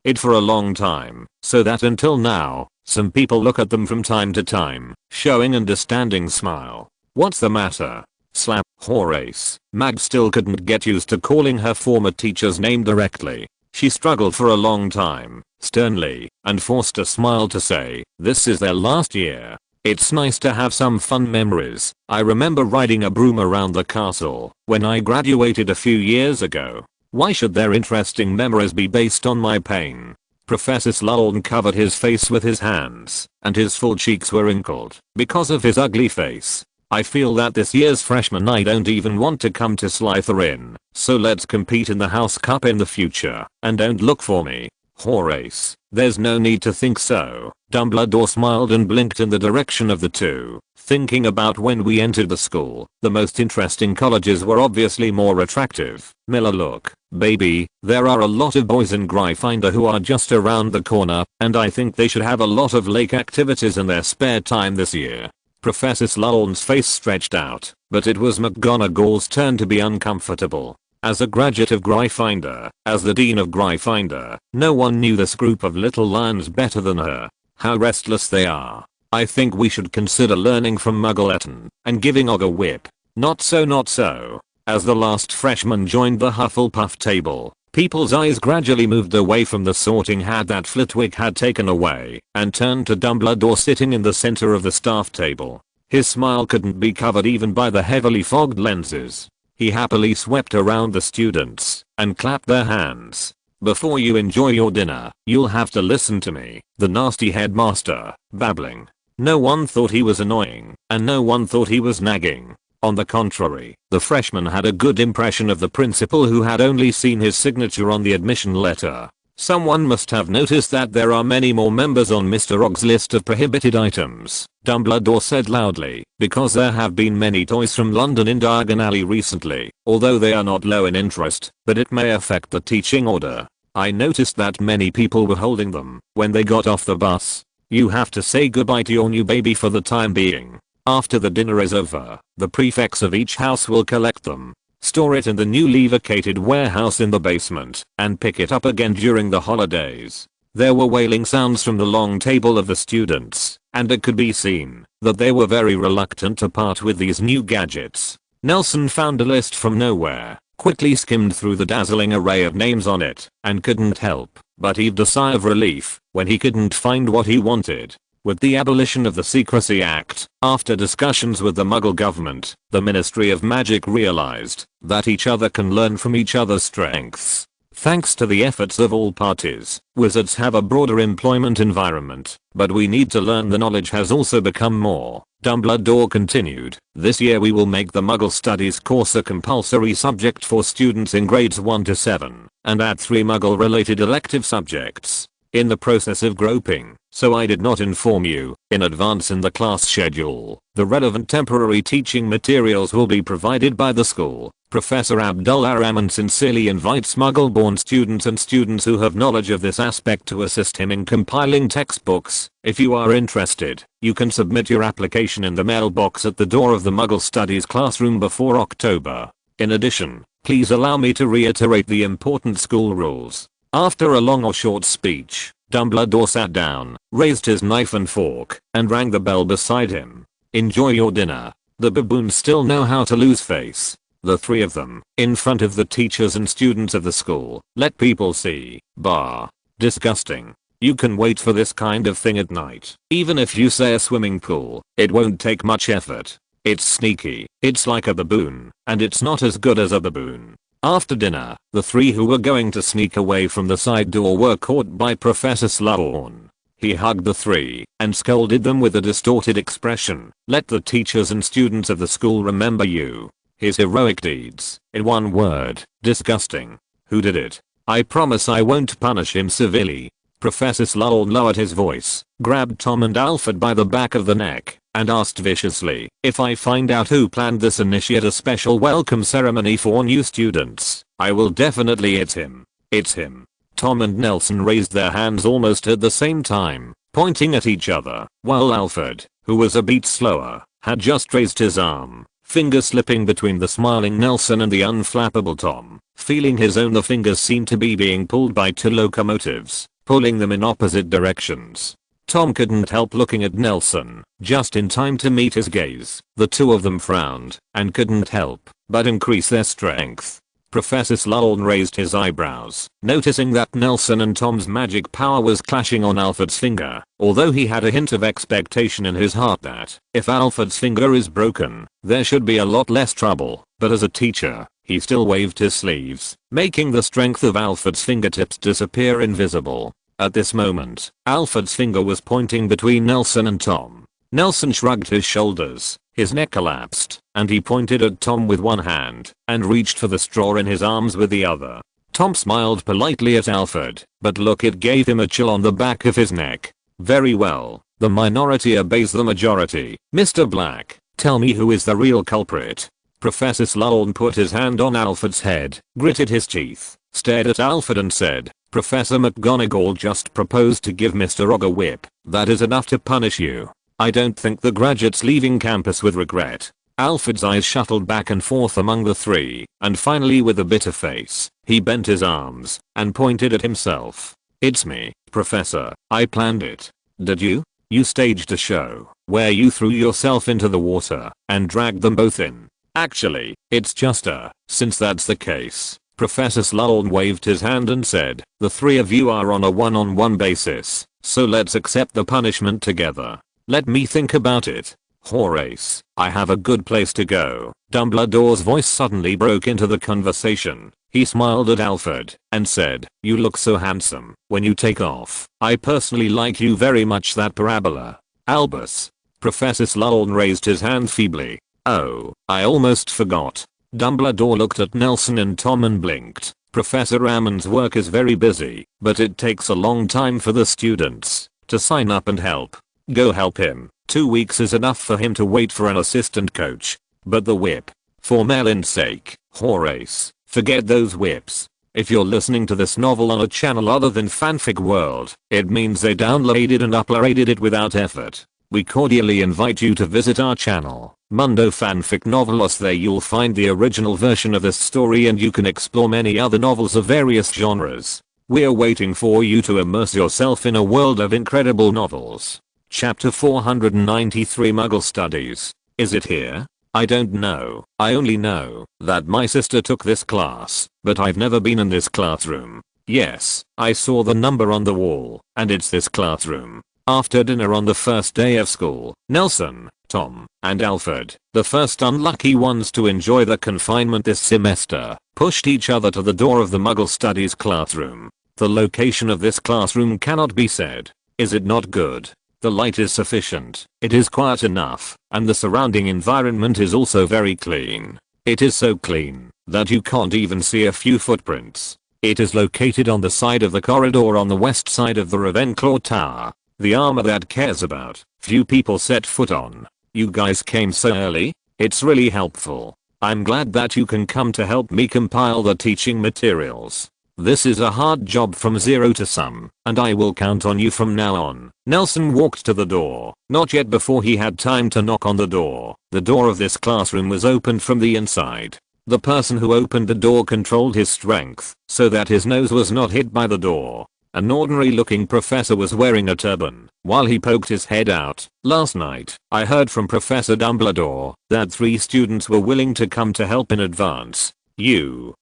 it for a long time, so that until now, some people look at them from time to time, showing an understanding smile. What's the matter? Slap, Horace. Mag still couldn't get used to calling her former teacher's name directly. She struggled for a long time, sternly, and forced a smile to say, this is their last year. It's nice to have some fun memories. I remember riding a broom around the castle when I graduated a few years ago. Why should their interesting memories be based on my pain? Professor Slughorn covered his face with his hands, and his full cheeks were wrinkled because of his ugly face. I feel that this year's freshmen I don't even want to come to Slytherin, so let's compete in the House Cup in the future, and don't look for me. Horace, there's no need to think so. Dumbledore smiled and blinked in the direction of the 2, thinking about when we entered the school. The most interesting colleges were obviously more attractive. Miller, look, baby, there are a lot of boys in Gryffindor who are just around the corner, and I think they should have a lot of lake activities in their spare time this year. Professor Slughorn's face stretched out, but it was McGonagall's turn to be uncomfortable. As a graduate of Gryffindor, as the dean of Gryffindor, no one knew this group of little lions better than her. How restless they are. I think we should consider learning from Muggleton and giving Og a whip. Not so, not so. As the last freshman joined the Hufflepuff table, people's eyes gradually moved away from the sorting hat that Flitwick had taken away and turned to Dumbledore sitting in the center of the staff table. His smile couldn't be covered even by the heavily fogged lenses. He happily swept around the students and clapped their hands. Before you enjoy your dinner, you'll have to listen to me, the nasty headmaster, babbling. No one thought he was annoying, and no one thought he was nagging. On the contrary, the freshmen had a good impression of the principal who had only seen his signature on the admission letter. Someone must have noticed that there are many more members on Mr. Og's list of prohibited items, Dumbledore said loudly, because there have been many toys from London in Diagon Alley recently, although they are not low in interest, but it may affect the teaching order. I noticed that many people were holding them when they got off the bus. You have to say goodbye to your new baby for the time being. After the dinner is over, the prefects of each house will collect them, store it in the newly vacated warehouse in the basement, and pick it up again during the holidays. There were wailing sounds from the long table of the students, and it could be seen that they were very reluctant to part with these new gadgets. Nelson found a list from nowhere, quickly skimmed through the dazzling array of names on it, and couldn't help but heaved a sigh of relief when he couldn't find what he wanted. With the abolition of the Secrecy Act, after discussions with the Muggle government, the Ministry of Magic realized that each other can learn from each other's strengths. Thanks to the efforts of all parties, wizards have a broader employment environment, but we need to learn the knowledge has also become more. Dumbledore continued, this year we will make the Muggle Studies course a compulsory subject for students in grades 1 to 7, and add 3 Muggle related elective subjects. In the process of groping, so I did not inform you in advance in the class schedule. The relevant temporary teaching materials will be provided by the school. Professor Abdullah Rahman sincerely invites Muggle-born students and students who have knowledge of this aspect to assist him in compiling textbooks. If you are interested, you can submit your application in the mailbox at the door of the Muggle Studies classroom before October. In addition, please allow me to reiterate the important school rules. After a long or short speech, Dumbledore sat down, raised his knife and fork, and rang the bell beside him. Enjoy your dinner. The baboons still know how to lose face. The 3 of them, in front of the teachers and students of the school, let people see. Bah. Disgusting. You can wait for this kind of thing at night. Even if you say a swimming pool, it won't take much effort. It's sneaky, it's like a baboon, and it's not as good as a baboon. After dinner, the 3 who were going to sneak away from the side door were caught by Professor Slughorn. He hugged the 3 and scolded them with a distorted expression. Let the teachers and students of the school remember you. His heroic deeds. In one word, disgusting. Who did it? I promise I won't punish him severely. Professor Slughorn lowered his voice, grabbed Tom and Alfred by the back of the neck, and asked viciously, if I find out who planned this, initiate a special welcome ceremony for new students, I will definitely hit him. It's him. Tom and Nelson raised their hands almost at the same time, pointing at each other, while Alfred, who was a beat slower, had just raised his arm, finger slipping between the smiling Nelson and the unflappable Tom. Feeling his own, the fingers seemed to be being pulled by 2 locomotives, pulling them in opposite directions. Tom couldn't help looking at Nelson, just in time to meet his gaze. The 2 of them frowned, and couldn't help but increase their strength. Professor Slughorn raised his eyebrows, noticing that Nelson and Tom's magic power was clashing on Alfred's finger, although he had a hint of expectation in his heart that, if Alfred's finger is broken, there should be a lot less trouble. But as a teacher, he still waved his sleeves, making the strength of Alfred's fingertips disappear invisible. At this moment, Alfred's finger was pointing between Nelson and Tom. Nelson shrugged his shoulders, his neck collapsed, and he pointed at Tom with one hand, and reached for the straw in his arms with the other. Tom smiled politely at Alfred, but look, it gave him a chill on the back of his neck. Very well, the minority obeys the majority. Mr. Black, tell me who is the real culprit. Professor Slughorn put his hand on Alfred's head, gritted his teeth, stared at Alfred and said, Professor McGonagall just proposed to give Mr. Og a whip. That is enough to punish you. I don't think the graduate's leaving campus with regret. Alfred's eyes shuttled back and forth among the 3, and finally with a bitter face, he bent his arms and pointed at himself. It's me, Professor. I planned it. Did you? You staged a show where you threw yourself into the water and dragged them both in. Actually, it's just since that's the case. Professor Slughorn waved his hand and said, the 3 of you are on a one-on-one basis, so let's accept the punishment together. Let me think about it. Horace, I have a good place to go. Dumbledore's voice suddenly broke into the conversation. He smiled at Alfred and said, you look so handsome when you take off. I personally like you very much. That parabola. Albus. Professor Slughorn raised his hand feebly. Oh, I almost forgot. Dumbledore looked at Nelson and Tom and blinked. Professor Rammon's work is very busy, but it takes a long time for the students to sign up and help. Go help him. 2 weeks is enough for him to wait for an assistant coach. But the whip. For Melon's sake, Horace, forget those whips. If you're listening to this novel on a channel other than Fanfic World, it means they downloaded and uploaded it without effort. We cordially invite you to visit our channel, Mundo Fanfic Novelos. There you'll find the original version of this story and you can explore many other novels of various genres. We're waiting for you to immerse yourself in a world of incredible novels. Chapter 493 Muggle Studies. Is it here? I don't know. I only know that my sister took this class, but I've never been in this classroom. Yes, I saw the number on the wall, and it's this classroom. After dinner on the first day of school, Nelson, Tom, and Alfred, the first unlucky ones to enjoy the confinement this semester, pushed each other to the door of the Muggle Studies classroom. The location of this classroom cannot be said. Is it not good? The light is sufficient, it is quiet enough, and the surrounding environment is also very clean. It is so clean that you can't even see a few footprints. It is located on the side of the corridor on the west side of the Ravenclaw Tower. The armor that cares about few people set foot on. You guys came so early? It's really helpful. I'm glad that you can come to help me compile the teaching materials. This is a hard job from zero to some, and I will count on you from now on. Nelson walked to the door, not yet before he had time to knock on the door. The door of this classroom was opened from the inside. The person who opened the door controlled his strength, so that his nose was not hit by the door. An ordinary looking professor was wearing a turban, while he poked his head out. Last night, I heard from Professor Dumbledore that 3 students were willing to come to help in advance. You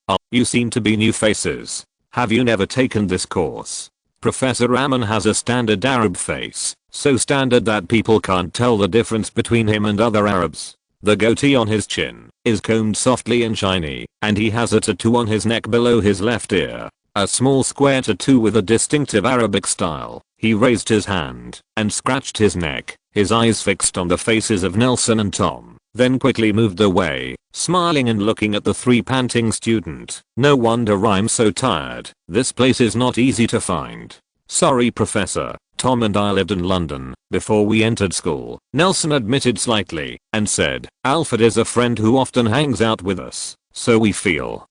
seem to be new faces. Have you never taken this course? Professor Rammon has a standard Arab face, so standard that people can't tell the difference between him and other Arabs. The goatee on his chin is combed softly and shiny, and he has a tattoo on his neck below his left ear. A small square tattoo with a distinctive Arabic style. He raised his hand and scratched his neck, his eyes fixed on the faces of Nelson and Tom, then quickly moved away, smiling and looking at the 3 panting students. No wonder I'm so tired. This place is not easy to find. Sorry, Professor. Tom and I lived in London before we entered school, Nelson admitted slightly, and said, Alfred is a friend who often hangs out with us, so we feel,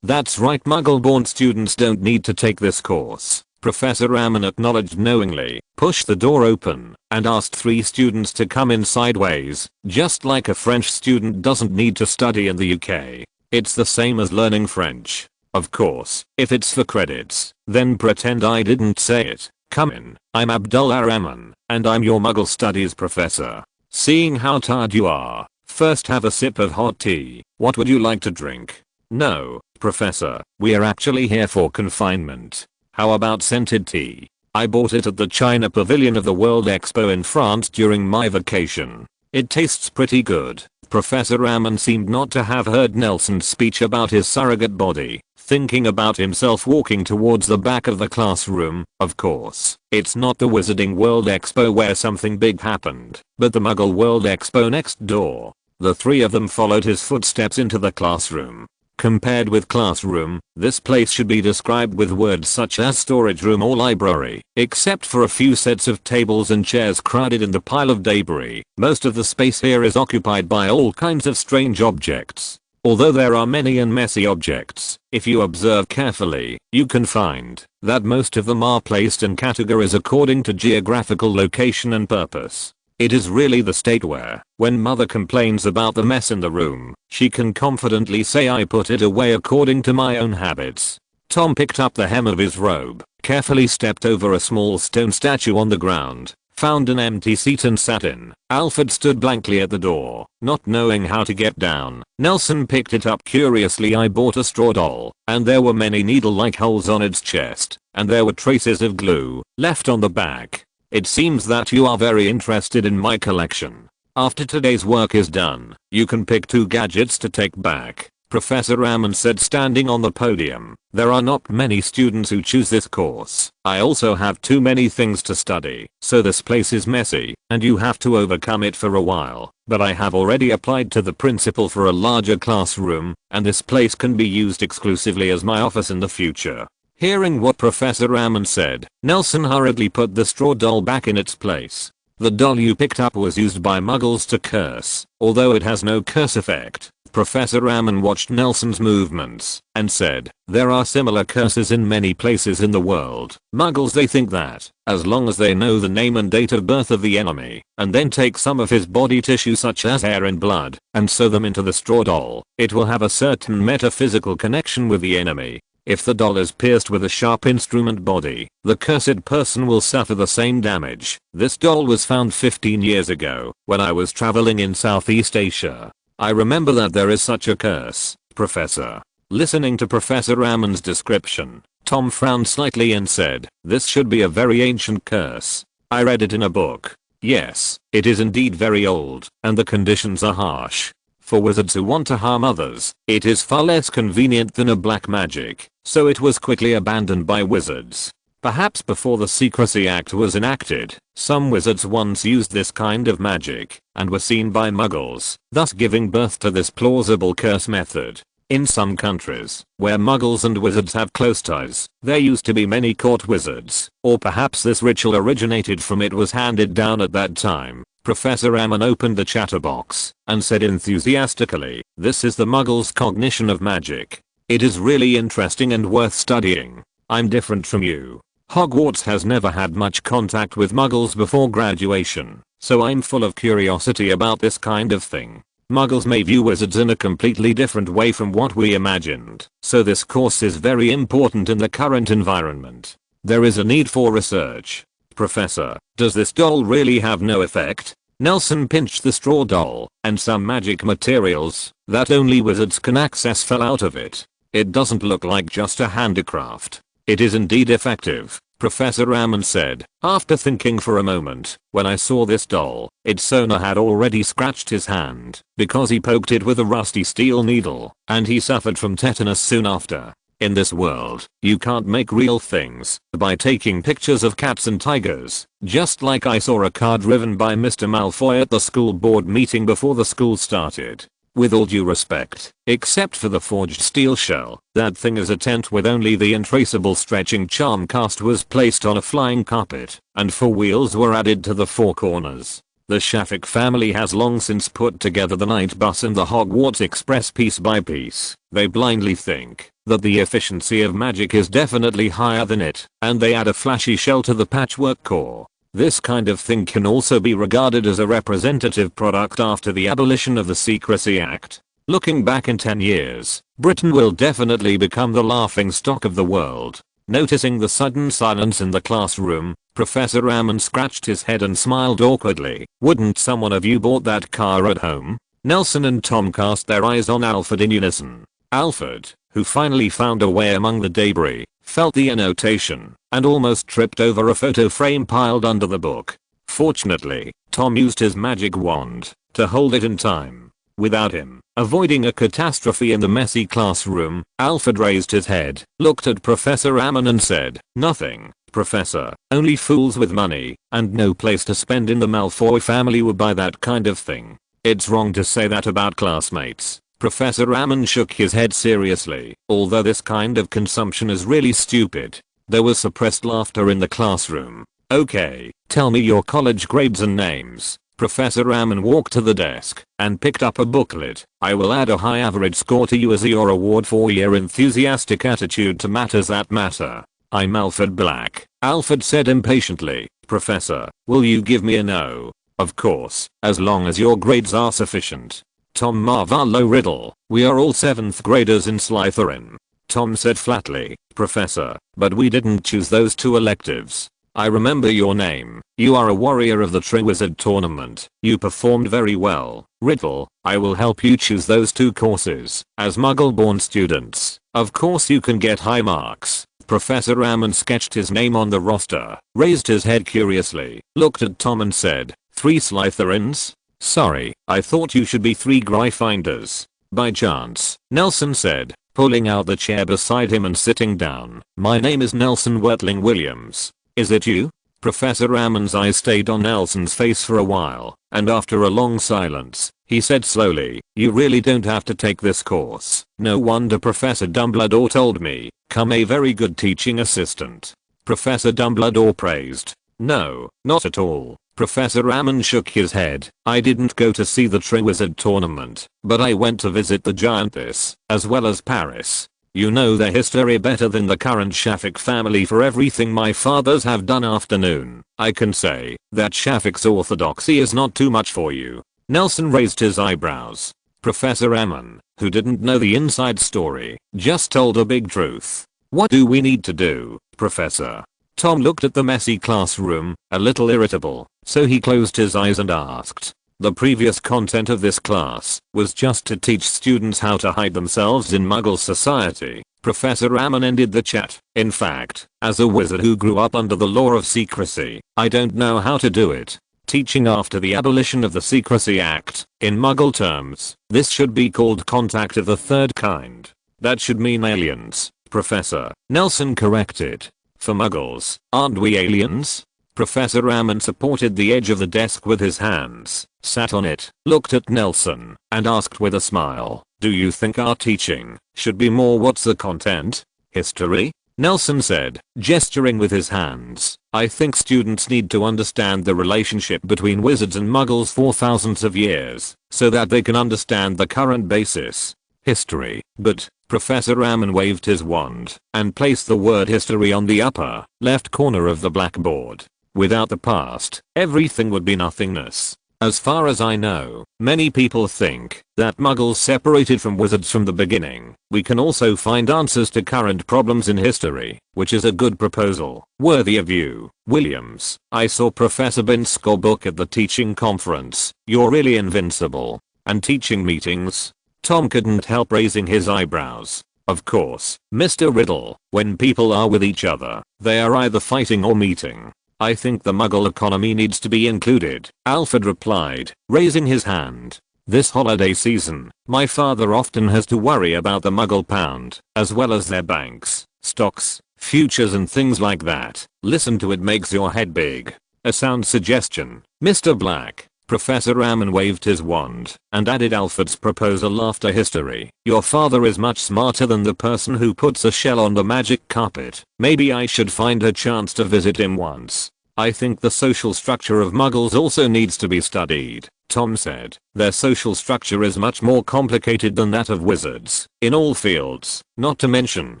that's right, Muggle-born students don't need to take this course. Professor Rammon acknowledged knowingly, pushed the door open, and asked 3 students to come in sideways, just like a French student doesn't need to study in the UK. It's the same as learning French. Of course, if it's for credits, then pretend I didn't say it. Come in, I'm Abdullah Rammon, and I'm your Muggle Studies professor. Seeing how tired you are, first have a sip of hot tea. What would you like to drink? No, Professor, we're actually here for confinement. How about scented tea? I bought it at the China Pavilion of the World Expo in France during my vacation. It tastes pretty good. Professor Rammon seemed not to have heard Nelson's speech about his surrogate body, thinking about himself walking towards the back of the classroom. Of course, it's not the Wizarding World Expo where something big happened, but the Muggle World Expo next door. The 3 of them followed his footsteps into the classroom. Compared with classroom, this place should be described with words such as storage room or library. Except for a few sets of tables and chairs crowded in the pile of debris, most of the space here is occupied by all kinds of strange objects. Although there are many and messy objects, if you observe carefully, you can find that most of them are placed in categories according to geographical location and purpose. It is really the state where, when mother complains about the mess in the room, she can confidently say I put it away according to my own habits. Tom picked up the hem of his robe, carefully stepped over a small stone statue on the ground, found an empty seat and sat in. Alfred stood blankly at the door, not knowing how to get down. Nelson picked it up curiously. I bought a straw doll, and there were many needle-like holes on its chest, and there were traces of glue left on the back. It seems that you are very interested in my collection. After today's work is done, you can pick 2 gadgets to take back. Professor Ammon said, standing on the podium. There are not many students who choose this course. I also have too many things to study, so this place is messy, and you have to overcome it for a while. But I have already applied to the principal for a larger classroom, and this place can be used exclusively as my office in the future. Hearing what Professor Ammon said, Nelson hurriedly put the straw doll back in its place. The doll you picked up was used by Muggles to curse, although it has no curse effect. Professor Ammon watched Nelson's movements and said, there are similar curses in many places in the world. Muggles, they think that, as long as they know the name and date of birth of the enemy, and then take some of his body tissue such as hair and blood, and sew them into the straw doll, it will have a certain metaphysical connection with the enemy. If the doll is pierced with a sharp instrument body, the cursed person will suffer the same damage. This doll was found 15 years ago, when I was traveling in Southeast Asia. I remember that there is such a curse, Professor. Listening to Professor Ammon's description, Tom frowned slightly and said, this should be a very ancient curse. I read it in a book. Yes, it is indeed very old, and the conditions are harsh. For wizards who want to harm others, it is far less convenient than a black magic, so it was quickly abandoned by wizards. Perhaps before the Secrecy Act was enacted, some wizards once used this kind of magic, and were seen by Muggles, thus giving birth to this plausible curse method. In some countries, where Muggles and wizards have close ties, there used to be many court wizards, or perhaps this ritual originated from it was handed down at that time. Professor Ammon opened the chatterbox, and said enthusiastically, this is the Muggles' cognition of magic. It is really interesting and worth studying. I'm different from you. Hogwarts has never had much contact with Muggles before graduation, so I'm full of curiosity about this kind of thing. Muggles may view wizards in a completely different way from what we imagined, so this course is very important in the current environment. There is a need for research. Professor, does this doll really have no effect? Nelson pinched the straw doll, and some magic materials that only wizards can access fell out of it. It doesn't look like just a handicraft. It is indeed effective, Professor Ammon said, after thinking for a moment. When I saw this doll, its owner had already scratched his hand because he poked it with a rusty steel needle, and he suffered from tetanus soon after. In this world, you can't make real things by taking pictures of cats and tigers, just like I saw a car driven by Mr. Malfoy at the school board meeting before the school started. With all due respect, except for the forged steel shell, that thing is a tent with only the untraceable stretching charm cast was placed on a flying carpet, and 4 wheels were added to the 4 corners. The Shafik family has long since put together the night bus and the Hogwarts Express piece by piece. They blindly think that the efficiency of magic is definitely higher than it, and they add a flashy shell to the patchwork core. This kind of thing can also be regarded as a representative product after the abolition of the Secrecy Act. Looking back in 10 years, Britain will definitely become the laughingstock of the world. Noticing the sudden silence in the classroom, Professor Ammon scratched his head and smiled awkwardly. Wouldn't someone of you bought that car at home? Nelson and Tom cast their eyes on Alfred in unison. Alfred, who finally found a way among the debris, felt the annotation, and almost tripped over a photo frame piled under the book. Fortunately, Tom used his magic wand to hold it in time. Without him, avoiding a catastrophe in the messy classroom, Alfred raised his head, looked at Professor Ammon and said, nothing, Professor, only fools with money, and no place to spend in the Malfoy family would buy that kind of thing. It's wrong to say that about classmates. Professor Ammon shook his head seriously. Although this kind of consumption is really stupid. There was suppressed laughter in the classroom. Okay, tell me your college grades and names. Professor Ammon walked to the desk and picked up a booklet. I will add a high average score to you as your award for your enthusiastic attitude to matters that matter. I'm Alfred Black. Alfred said impatiently. Professor, will you give me a no? Of course, as long as your grades are sufficient. Tom Riddle, we are all 7th graders in Slytherin. Tom said flatly, Professor, but we didn't choose those 2 electives. I remember your name. You are a warrior of the Triwizard Tournament. You performed very well. Riddle, I will help you choose those 2 courses. As Muggle-born students, of course you can get high marks. Professor Ammon sketched his name on the roster, raised his head curiously, looked at Tom and said, 3 Slytherins? Sorry, I thought you should be 3 Gryffindors. by chance, Nelson said, pulling out the chair beside him and sitting down. My name is Nelson Wertling Williams. Is it you? Professor Ammon's eyes stayed on Nelson's face for a while, and after a long silence, he said slowly, you really don't have to take this course. No wonder Professor Dumbledore told me, come a very good teaching assistant. Professor Dumbledore praised. No, not at all. Professor Ammon shook his head. I didn't go to see the Triwizard tournament, but I went to visit the Giantess, as well as Paris. You know their history better than the current Shafik family for everything my fathers have done. Afternoon. I can say that Shafik's orthodoxy is not too much for you. Nelson raised his eyebrows. Professor Ammon, who didn't know the inside story, just told a big truth. What do we need to do, Professor? Tom looked at the messy classroom, a little irritable, so he closed his eyes and asked. The previous content of this class was just to teach students how to hide themselves in Muggle society. Professor Ammon ended the chat. In fact, as a wizard who grew up under the law of secrecy, I don't know how to do it. Teaching after the abolition of the Secrecy Act, in Muggle terms, this should be called contact of the third kind. That should mean aliens, Professor. Nelson corrected. For Muggles, aren't we aliens? Professor Ammon supported the edge of the desk with his hands, sat on it, looked at Nelson, and asked with a smile, do you think our teaching should be more what's the content? History? Nelson said, gesturing with his hands. I think students need to understand the relationship between wizards and muggles for thousands of years, so that they can understand the current basis. History. But, Professor Ammon waved his wand, and placed the word history on the upper, left corner of the blackboard. Without the past, everything would be nothingness. As far as I know, many people think that muggles separated from wizards from the beginning. We can also find answers to current problems in history, which is a good proposal, worthy of you, Williams. I saw Professor Bint's book at the teaching conference. You're really invincible. And teaching meetings? Tom couldn't help raising his eyebrows. Of course, Mr. Riddle, when people are with each other, they are either fighting or meeting. I think the Muggle economy needs to be included, Alfred replied, raising his hand. This holiday season, my father often has to worry about the Muggle pound, as well as their banks, stocks, futures and things like that. Listen to it makes your head big. A sound suggestion, Mr. Black. Professor Ammon waved his wand and added Alfred's proposal after history. Your father is much smarter than the person who puts a shell on the magic carpet. Maybe I should find a chance to visit him once. I think the social structure of Muggles also needs to be studied, Tom said. Their social structure is much more complicated than that of wizards, in all fields, not to mention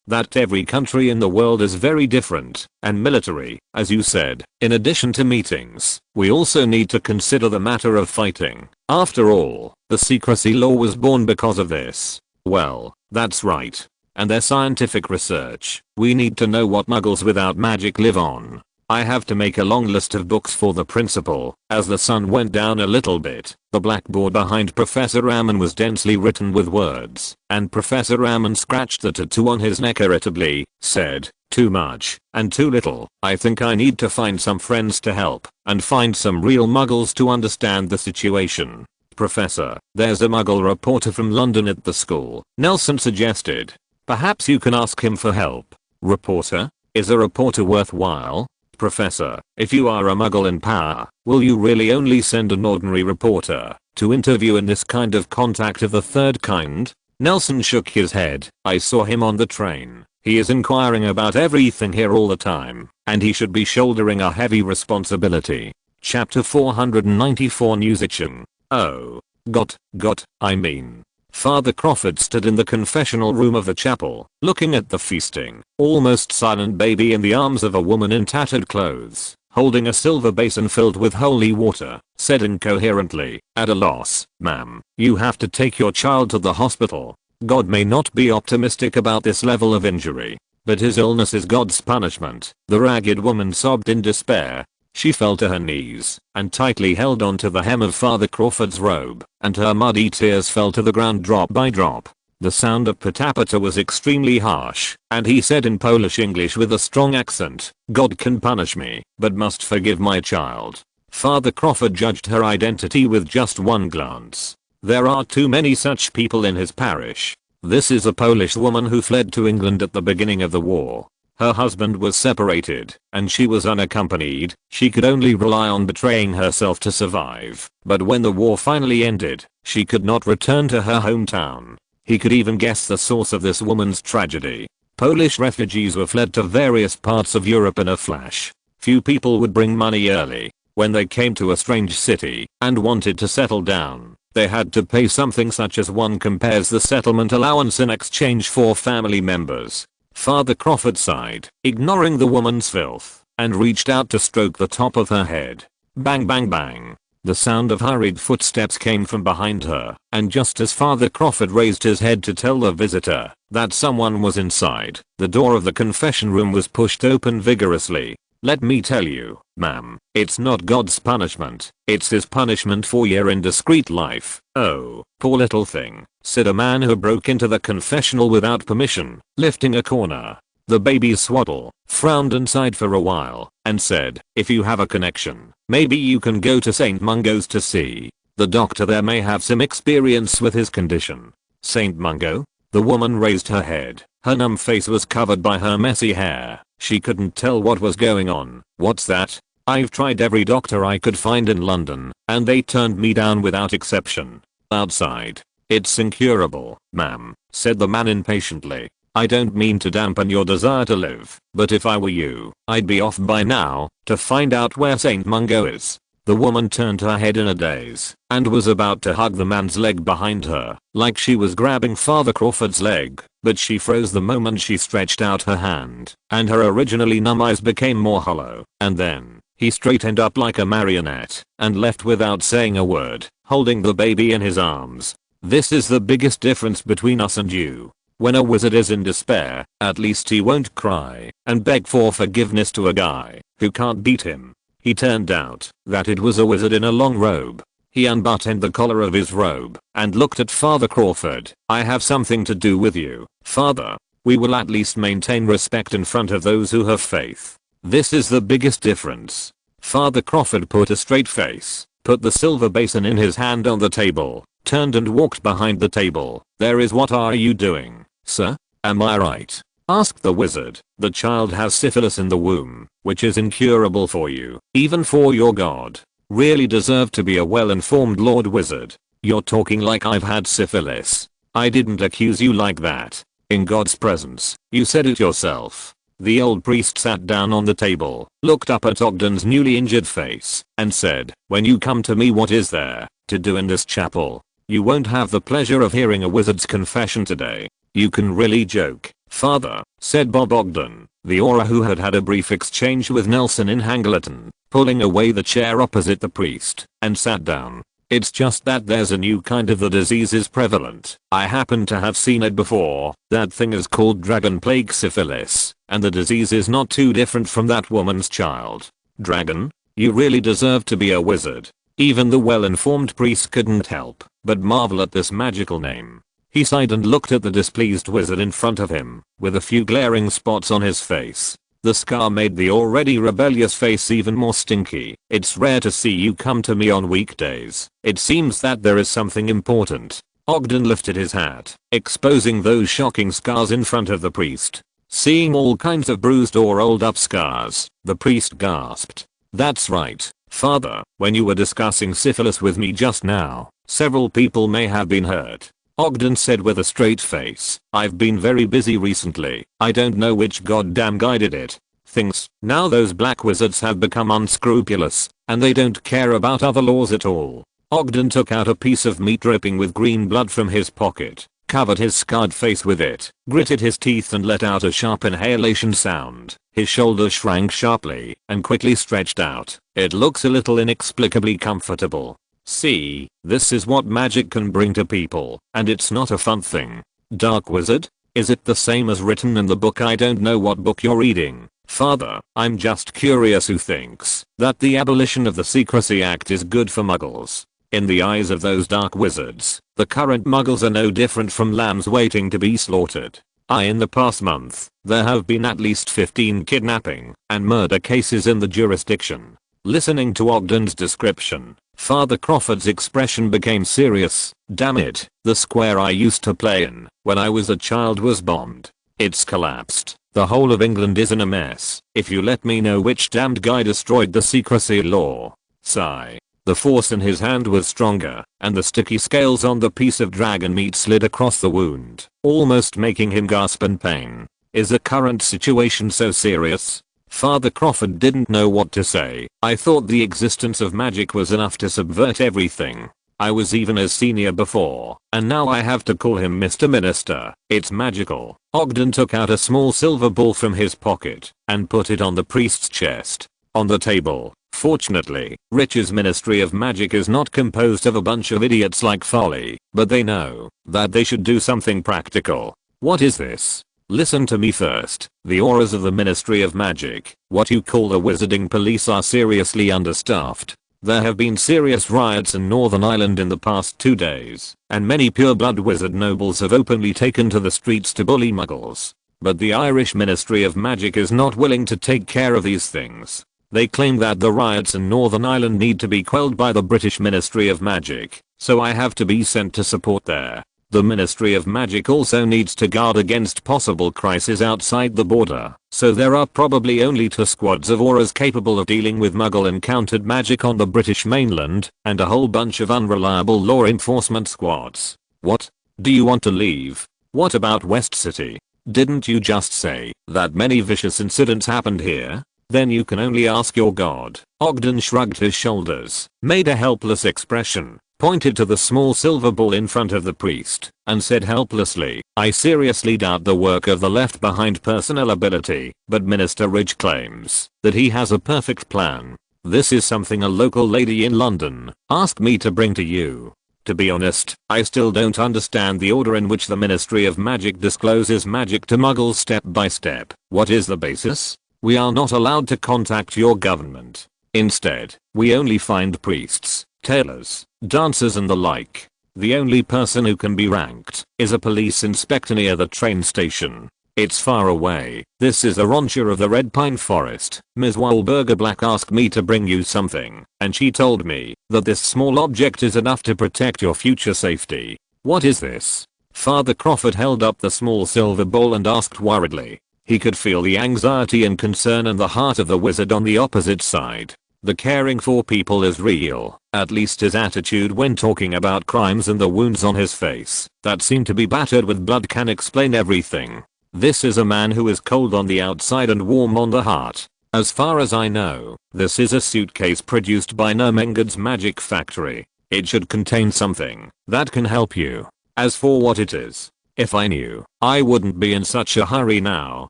that every country in the world is very different, and military, as you said. In addition to meetings, we also need to consider the matter of fighting. After all, the secrecy law was born because of this. Well, that's right. And their scientific research. We need to know what Muggles without magic live on. I have to make a long list of books for the principal. As the sun went down a little bit, the blackboard behind Professor Ammon was densely written with words, and Professor Ammon scratched the tattoo on his neck irritably, said, too much, and too little. I think I need to find some friends to help, and find some real Muggles to understand the situation. Professor, there's a Muggle reporter from London at the school, Nelson suggested. Perhaps you can ask him for help. Reporter? Is a reporter worthwhile? Professor, if you are a Muggle in power, will you really only send an ordinary reporter to interview in this kind of contact of the third kind? Nelson shook his head. I saw him on the train. He is inquiring about everything here all the time, and he should be shouldering a heavy responsibility. Chapter 494 Newsitching. Oh. Got, I mean. Father Crawford stood in the confessional room of the chapel, looking at the feasting, almost silent baby in the arms of a woman in tattered clothes, holding a silver basin filled with holy water, said incoherently, at a loss, ma'am, you have to take your child to the hospital. God may not be optimistic about this level of injury, but his illness is God's punishment. The ragged woman sobbed in despair. She fell to her knees and tightly held onto the hem of Father Crawford's robe, and her muddy tears fell to the ground drop by drop. The sound of patapata was extremely harsh, and he said in Polish English with a strong accent, God can punish me, but must forgive my child. Father Crawford judged her identity with just one glance. There are too many such people in his parish. This is a Polish woman who fled to England at the beginning of the war. Her husband was separated, and she was unaccompanied. She could only rely on betraying herself to survive. But when the war finally ended, she could not return to her hometown. He could even guess the source of this woman's tragedy. Polish refugees were fled to various parts of Europe in a flash. Few people would bring money early. When they came to a strange city and wanted to settle down, they had to pay something such as one compares the settlement allowance in exchange for family members. Father Crawford sighed, ignoring the woman's filth, and reached out to stroke the top of her head. Bang bang bang. The sound of hurried footsteps came from behind her, and just as Father Crawford raised his head to tell the visitor that someone was inside, the door of the confession room was pushed open vigorously. Let me tell you, ma'am, it's not God's punishment, it's his punishment for your indiscreet life. Oh, poor little thing, said a man who broke into the confessional without permission, lifting a corner. The baby's swaddle frowned and sighed for a while, and said, if you have a connection, maybe you can go to St. Mungo's to see. The doctor there may have some experience with his condition. St. Mungo? The woman raised her head. Her numb face was covered by her messy hair. She couldn't tell what was going on. What's that? I've tried every doctor I could find in London, and they turned me down without exception. Outside. It's incurable, ma'am, said the man impatiently. I don't mean to dampen your desire to live, but if I were you, I'd be off by now to find out where St. Mungo is. The woman turned her head in a daze and was about to hug the man's leg behind her, like she was grabbing Father Crawford's leg, but she froze the moment she stretched out her hand, and her originally numb eyes became more hollow, and then he straightened up like a marionette and left without saying a word, holding the baby in his arms. This is the biggest difference between us and you. When a wizard is in despair, at least he won't cry and beg for forgiveness to a guy who can't beat him. He turned out that it was a wizard in a long robe. He unbuttoned the collar of his robe and looked at Father Crawford. I have something to do with you, Father. We will at least maintain respect in front of those who have faith. This is the biggest difference. Father Crawford put a straight face, put the silver basin in his hand on the table, turned and walked behind the table. There is what are you doing, sir? Am I right? Asked the wizard. The child has syphilis in the womb, which is incurable for you, even for your god. Really deserve to be a well-informed Lord Wizard. You're talking like I've had syphilis. I didn't accuse you like that. In God's presence, you said it yourself. The old priest sat down on the table, looked up at Ogden's newly injured face, and said, when you come to me, what is there to do in this chapel? You won't have the pleasure of hearing a wizard's confession today. You can really joke, Father, said Bob Ogden, the aura who had had a brief exchange with Nelson in Hangleton, pulling away the chair opposite the priest, and sat down. It's just that there's a new kind of the disease is prevalent. I happen to have seen it before. That thing is called dragon plague syphilis, and the disease is not too different from that woman's child. Dragon? You really deserve to be a wizard. Even the well-informed priest couldn't help but marvel at this magical name. He sighed and looked at the displeased wizard in front of him, with a few glaring spots on his face. The scar made the already rebellious face even more stinky. It's rare to see you come to me on weekdays. It seems that there is something important. Ogden lifted his hat, exposing those shocking scars in front of the priest. Seeing all kinds of bruised or rolled up scars, the priest gasped. That's right, Father, when you were discussing syphilis with me just now, several people may have been hurt. Ogden said with a straight face. I've been very busy recently. I don't know which goddamn guy did it. Things. Now those black wizards have become unscrupulous, and they don't care about other laws at all. Ogden took out a piece of meat dripping with green blood from his pocket, covered his scarred face with it, gritted his teeth and let out a sharp inhalation sound. His shoulders shrank sharply and quickly stretched out. It looks a little inexplicably comfortable. See, this is what magic can bring to people, and it's not a fun thing. Dark wizard? Is it the same as written in the book? I don't know what book you're reading, Father. I'm just curious who thinks that the abolition of the Secrecy Act is good for muggles. In the eyes of those dark wizards, the current muggles are no different from lambs waiting to be slaughtered. In the past month, there have been at least 15 kidnapping and murder cases in the jurisdiction. Listening to Ogden's description, Father Crawford's expression became serious. Damn it, the square I used to play in when I was a child was bombed. It's collapsed. The whole of England is in a mess. If you let me know which damned guy destroyed the secrecy law. Sigh. The force in his hand was stronger, and the sticky scales on the piece of dragon meat slid across the wound, almost making him gasp in pain. Is the current situation so serious? Father Crawford didn't know what to say. I thought the existence of magic was enough to subvert everything. I was even his senior before, and now I have to call him Mr. Minister. It's magical. Ogden took out a small silver ball from his pocket and put it on the priest's chest. On the table. Fortunately, Rich's Ministry of Magic is not composed of a bunch of idiots like Folly, but they know that they should do something practical. What is this? Listen to me first. The auras of the Ministry of Magic, what you call the wizarding police, are seriously understaffed. There have been serious riots in Northern Ireland in the past 2 days, and many pure-blood wizard nobles have openly taken to the streets to bully muggles. But the Irish Ministry of Magic is not willing to take care of these things. They claim that the riots in Northern Ireland need to be quelled by the British Ministry of Magic, so I have to be sent to support there. The Ministry of Magic also needs to guard against possible crises outside the border, so there are probably only 2 squads of auras capable of dealing with Muggle-encountered magic on the British mainland, and a whole bunch of unreliable law enforcement squads. What? Do you want to leave? What about West City? Didn't you just say that many vicious incidents happened here? Then you can only ask your god. Ogden shrugged his shoulders, made a helpless expression, pointed to the small silver ball in front of the priest, and said helplessly, I seriously doubt the work of the left behind personnel ability, but Minister Ridge claims that he has a perfect plan. This is something a local lady in London asked me to bring to you. To be honest, I still don't understand the order in which the Ministry of Magic discloses magic to muggles step by step. What is the basis? We are not allowed to contact your government. Instead, we only find priests, tailors, dancers and the like. The only person who can be ranked is a police inspector near the train station. It's far away. This is a rancher of the Red Pine Forest. Ms. Wahlberger Black asked me to bring you something, and she told me that this small object is enough to protect your future safety. What is this? Father Crawford held up the small silver bowl and asked worriedly. He could feel the anxiety and concern in the heart of the wizard on the opposite side. The caring for people is real, at least his attitude when talking about crimes and the wounds on his face that seemed to be battered with blood can explain everything. This is a man who is cold on the outside and warm on the heart. As far as I know, this is a suitcase produced by Nermengad's magic factory. It should contain something that can help you. As for what it is, if I knew, I wouldn't be in such a hurry now.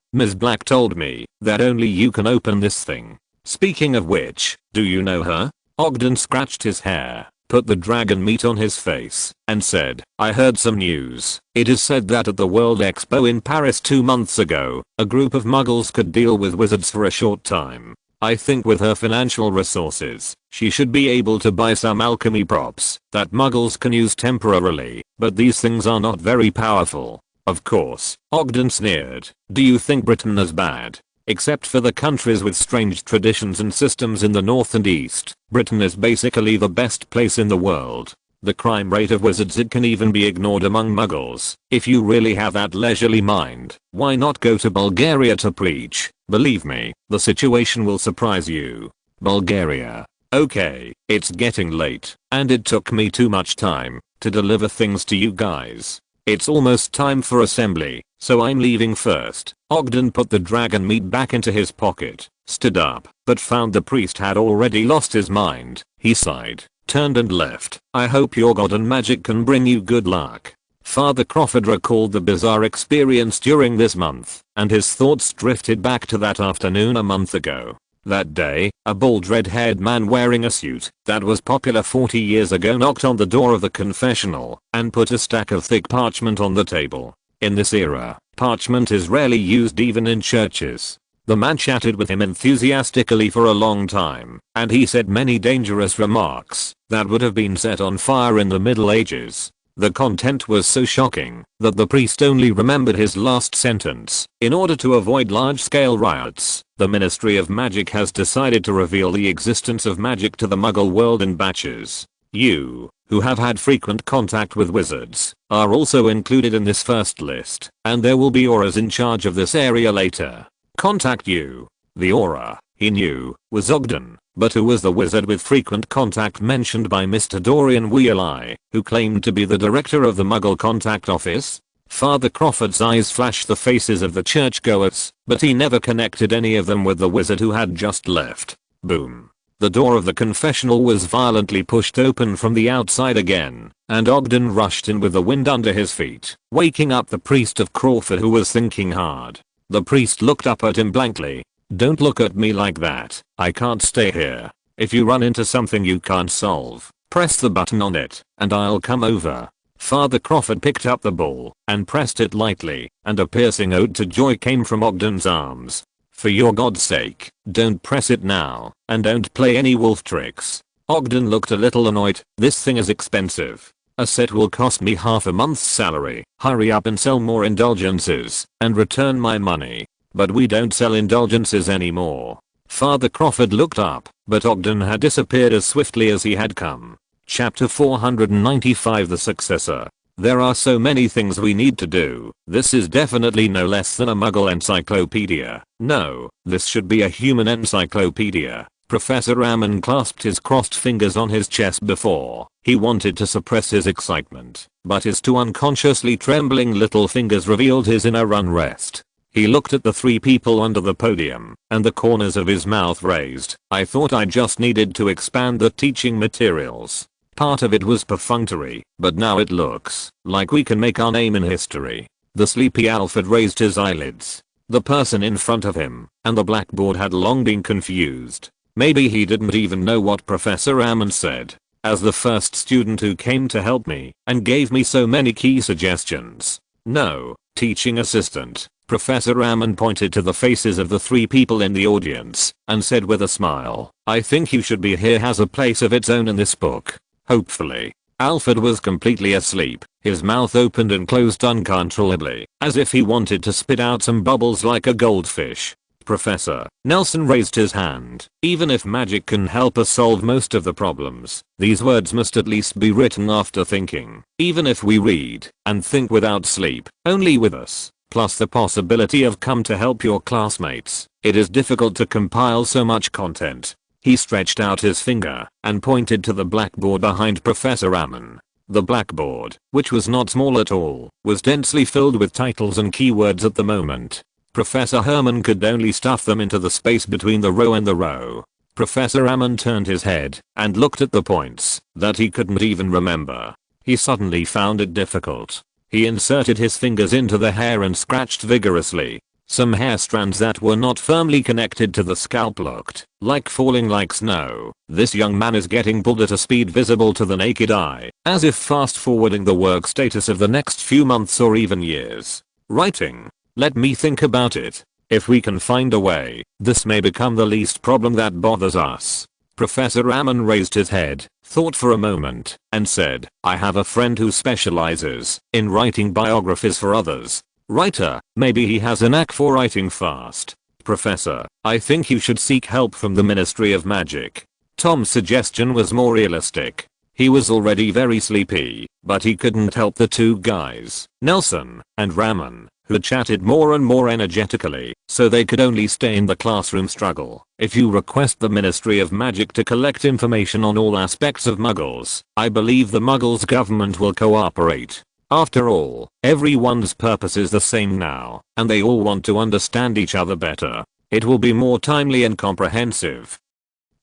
Ms. Black told me that only you can open this thing. Speaking of which, do you know her? Ogden scratched his hair, put the dragon meat on his face, and said, I heard some news. It is said that at the World Expo in Paris 2 months ago, a group of muggles could deal with wizards for a short time. I think with her financial resources, she should be able to buy some alchemy props that muggles can use temporarily, but these things are not very powerful. Of course, Ogden sneered. Do you think Britain is bad? Except for the countries with strange traditions and systems in the north and east, Britain is basically the best place in the world. The crime rate of wizards, it can even be ignored among muggles. If you really have that leisurely mind, why not go to Bulgaria to preach? Believe me, the situation will surprise you. Bulgaria. Okay, it's getting late, and it took me too much time to deliver things to you guys. It's almost time for assembly, so I'm leaving first. Ogden put the dragon meat back into his pocket, stood up, but found the priest had already lost his mind. He sighed, turned and left. I hope your god and magic can bring you good luck. Father Crawford recalled the bizarre experience during this month, and his thoughts drifted back to that afternoon a month ago. That day, a bald red-haired man wearing a suit that was popular 40 years ago knocked on the door of the confessional and put a stack of thick parchment on the table. In this era, parchment is rarely used even in churches. The man chatted with him enthusiastically for a long time, and he said many dangerous remarks that would have been set on fire in the Middle Ages. The content was so shocking that the priest only remembered his last sentence. In order to avoid large-scale riots, the Ministry of Magic has decided to reveal the existence of magic to the Muggle world in batches. You, who have had frequent contact with wizards, are also included in this first list, and there will be auras in charge of this area later. Contact you. The aura, he knew, was Ogden, but who was the wizard with frequent contact mentioned by Mr. Dorian Wheeleye, who claimed to be the director of the Muggle Contact Office? Father Crawford's eyes flashed the faces of the churchgoers, but he never connected any of them with the wizard who had just left. Boom. The door of the confessional was violently pushed open from the outside again, and Ogden rushed in with the wind under his feet, waking up the priest of Crawford, who was thinking hard. The priest looked up at him blankly. "Don't look at me like that. I can't stay here. If you run into something you can't solve, press the button on it, and I'll come over." Father Crawford picked up the ball and pressed it lightly, and a piercing ode to joy came from Ogden's arms. "For your God's sake, don't press it now, and don't play any wolf tricks." Ogden looked a little annoyed. "This thing is expensive. A set will cost me half a month's salary. Hurry up and sell more indulgences, and return my money." "But we don't sell indulgences anymore." Father Crawford looked up, but Ogden had disappeared as swiftly as he had come. Chapter 495, The Successor. There are so many things we need to do. This is definitely no less than a Muggle encyclopedia. No, this should be a human encyclopedia. Professor Ammon clasped his crossed fingers on his chest before he wanted to suppress his excitement, but his two unconsciously trembling little fingers revealed his inner unrest. He looked at the three people under the podium, and the corners of his mouth raised. "I thought I just needed to expand the teaching materials. Part of it was perfunctory, but now it looks like we can make our name in history." The sleepy Alfred raised his eyelids. The person in front of him and the blackboard had long been confused. Maybe he didn't even know what Professor Ammon said. "As the first student who came to help me and gave me so many key suggestions." "No, teaching assistant." Professor Ammon pointed to the faces of the three people in the audience and said with a smile, "I think You Should Be Here has a place of its own in this book. Hopefully." Alfred was completely asleep, his mouth opened and closed uncontrollably, as if he wanted to spit out some bubbles like a goldfish. "Professor." Nelson raised his hand. "Even if magic can help us solve most of the problems, these words must at least be written after thinking. Even if we read and think without sleep, only with us, plus the possibility of come to help your classmates, it is difficult to compile so much content." He stretched out his finger and pointed to the blackboard behind Professor Ammon. The blackboard, which was not small at all, was densely filled with titles and keywords at the moment. Professor Herman could only stuff them into the space between the row and the row. Professor Ammon turned his head and looked at the points that he couldn't even remember. He suddenly found it difficult. He inserted his fingers into the hair and scratched vigorously. Some hair strands that were not firmly connected to the scalp looked like falling like snow. This young man is getting pulled at a speed visible to the naked eye, as if fast forwarding the work status of the next few months or even years. Writing. Let me think about it. If we can find a way, this may become the least problem that bothers us. Professor Ammon raised his head, thought for a moment, and said, "I have a friend who specializes in writing biographies for others. Writer, maybe he has a knack for writing fast." "Professor, I think you should seek help from the Ministry of Magic." Tom's suggestion was more realistic. He was already very sleepy, but he couldn't help the two guys, Nelson and Ramon, who chatted more and more energetically, so they could only stay in the classroom struggle. "If you request the Ministry of Magic to collect information on all aspects of Muggles, I believe the Muggles government will cooperate. After all, everyone's purpose is the same now, and they all want to understand each other better. It will be more timely and comprehensive."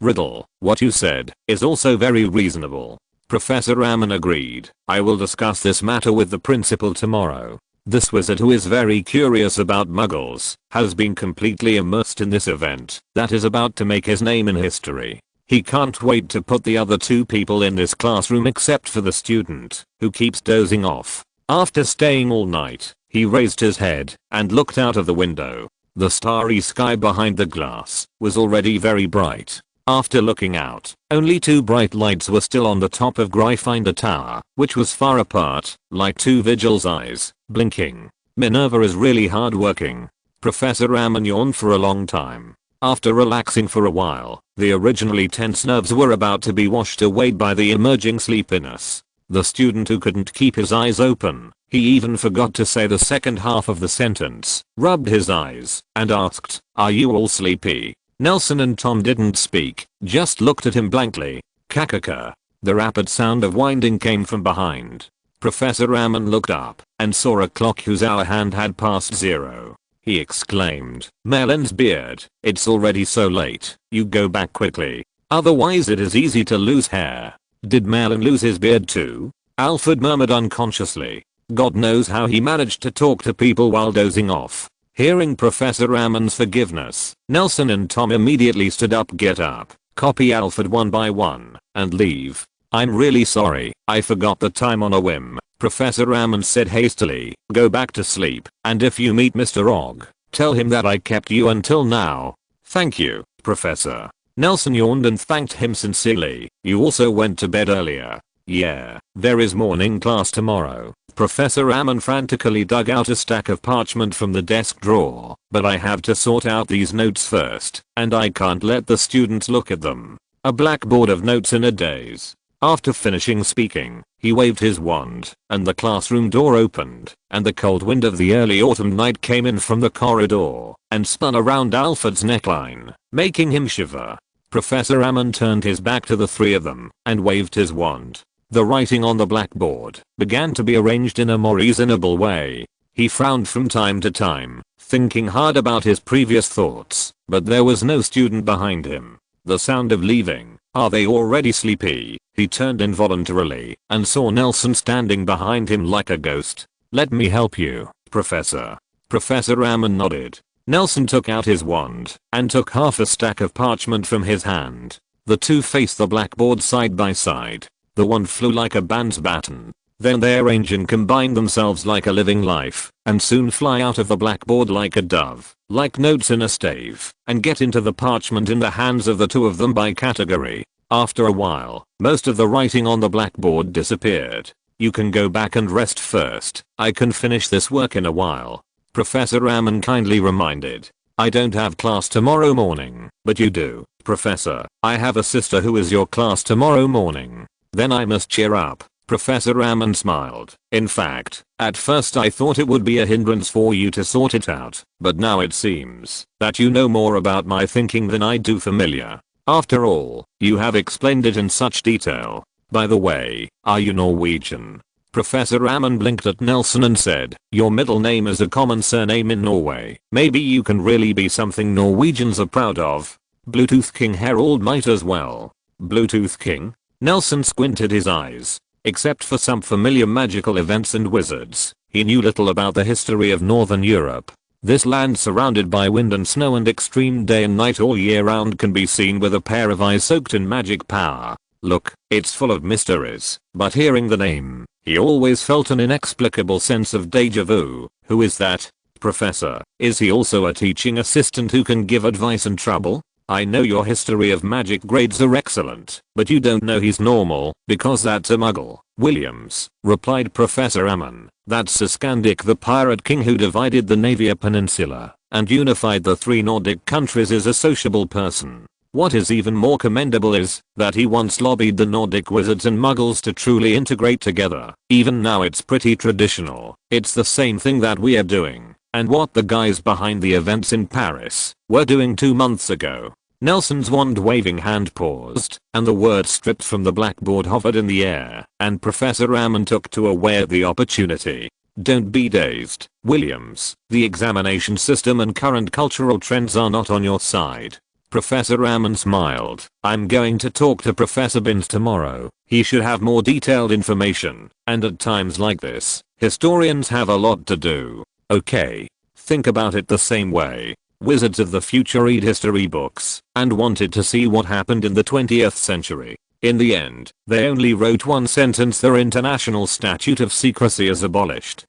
"Riddle, what you said is also very reasonable." Professor Ammon agreed. "I will discuss this matter with the principal tomorrow." This wizard, who is very curious about Muggles, has been completely immersed in this event that is about to make his name in history. He can't wait to put the other two people in this classroom except for the student, who keeps dozing off. After staying all night, he raised his head and looked out of the window. The starry sky behind the glass was already very bright. After looking out, only 2 bright lights were still on the top of Gryffindor Tower, which was far apart, like 2 Vigil's eyes, blinking. Minerva is really hardworking. Professor Ammon yawned for a long time. After relaxing for a while, the originally tense nerves were about to be washed away by the emerging sleepiness. The student who couldn't keep his eyes open, he even forgot to say the second half of the sentence, rubbed his eyes, and asked, "Are you all sleepy?" Nelson and Tom didn't speak, just looked at him blankly. Kakaka. The rapid sound of winding came from behind. Professor Ammon looked up, and saw a clock whose hour hand had passed 0. He exclaimed, "Merlin's beard, it's already so late, you go back quickly. Otherwise it is easy to lose hair." Did Merlin lose his beard too? Alfred murmured unconsciously. God knows how he managed to talk to people while dozing off. Hearing Professor Ammon's forgiveness, Nelson and Tom immediately stood up. "Get up, copy Alfred one by one, and leave." "I'm really sorry, I forgot the time on a whim," Professor Ammon said hastily. "Go back to sleep, and if you meet Mr. Og, tell him that I kept you until now." "Thank you, Professor." Nelson yawned and thanked him sincerely. "You also went to bed earlier." "Yeah, there is morning class tomorrow." Professor Ammon frantically dug out a stack of parchment from the desk drawer. "But I have to sort out these notes first, and I can't let the students look at them." A blackboard of notes in a daze. After finishing speaking, he waved his wand, and the classroom door opened, and the cold wind of the early autumn night came in from the corridor, and spun around Alfred's neckline, making him shiver. Professor Ammon turned his back to the 3 of them, and waved his wand. The writing on the blackboard began to be arranged in a more reasonable way. He frowned from time to time, thinking hard about his previous thoughts, but there was no student behind him. The sound of leaving. "Are they already sleepy?" He turned involuntarily, and saw Nelson standing behind him like a ghost. "Let me help you, Professor." Professor Ammon nodded. Nelson took out his wand, and took half a stack of parchment from his hand. The 2 faced the blackboard side by side. The wand flew like a band's baton. Then they arrange and combine themselves like a living life, and soon fly out of the blackboard like a dove, like notes in a stave, and get into the parchment in the hands of the 2 of them by category. After a while, most of the writing on the blackboard disappeared. "You can go back and rest first. I can finish this work in a while," Professor Ammon kindly reminded. "I don't have class tomorrow morning." "But you do, Professor. I have a sister who is your class tomorrow morning." "Then I must cheer up." Professor Ammon smiled. "In fact, at first I thought it would be a hindrance for you to sort it out, but now it seems that you know more about my thinking than I do familiar. After all, you have explained it in such detail. By the way, are you Norwegian?" Professor Ammon blinked at Nelson and said, "Your middle name is a common surname in Norway. Maybe you can really be something Norwegians are proud of." "Bluetooth King Harold might as well." "Bluetooth King?" Nelson squinted his eyes. Except for some familiar magical events and wizards, he knew little about the history of Northern Europe. This land surrounded by wind and snow and extreme day and night all year round can be seen with a pair of eyes soaked in magic power. Look, it's full of mysteries, but hearing the name, he always felt an inexplicable sense of deja vu. "Who is that, Professor? Is he also a teaching assistant who can give advice and trouble?" "I know your history of magic grades are excellent, but you don't know he's normal, because that's a Muggle." "Williams," replied Professor Ammon. "That's Scandic, the pirate king who divided the Navia Peninsula and unified the 3 Nordic countries, is a sociable person. What is even more commendable is that he once lobbied the Nordic wizards and Muggles to truly integrate together. Even now it's pretty traditional. It's the same thing that we are doing, and what the guys behind the events in Paris were doing 2 months ago." Nelson's wand-waving hand paused, and the word stripped from the blackboard hovered in the air, and Professor Ammon took to away the opportunity. "Don't be dazed, Williams. The examination system and current cultural trends are not on your side." Professor Ammon smiled. "I'm going to talk to Professor Binns tomorrow. He should have more detailed information, and at times like this, historians have a lot to do." "Okay. Think about it the same way. Wizards of the future read history books and wanted to see what happened in the 20th century. In the end, they only wrote one sentence: their international statute of secrecy is abolished.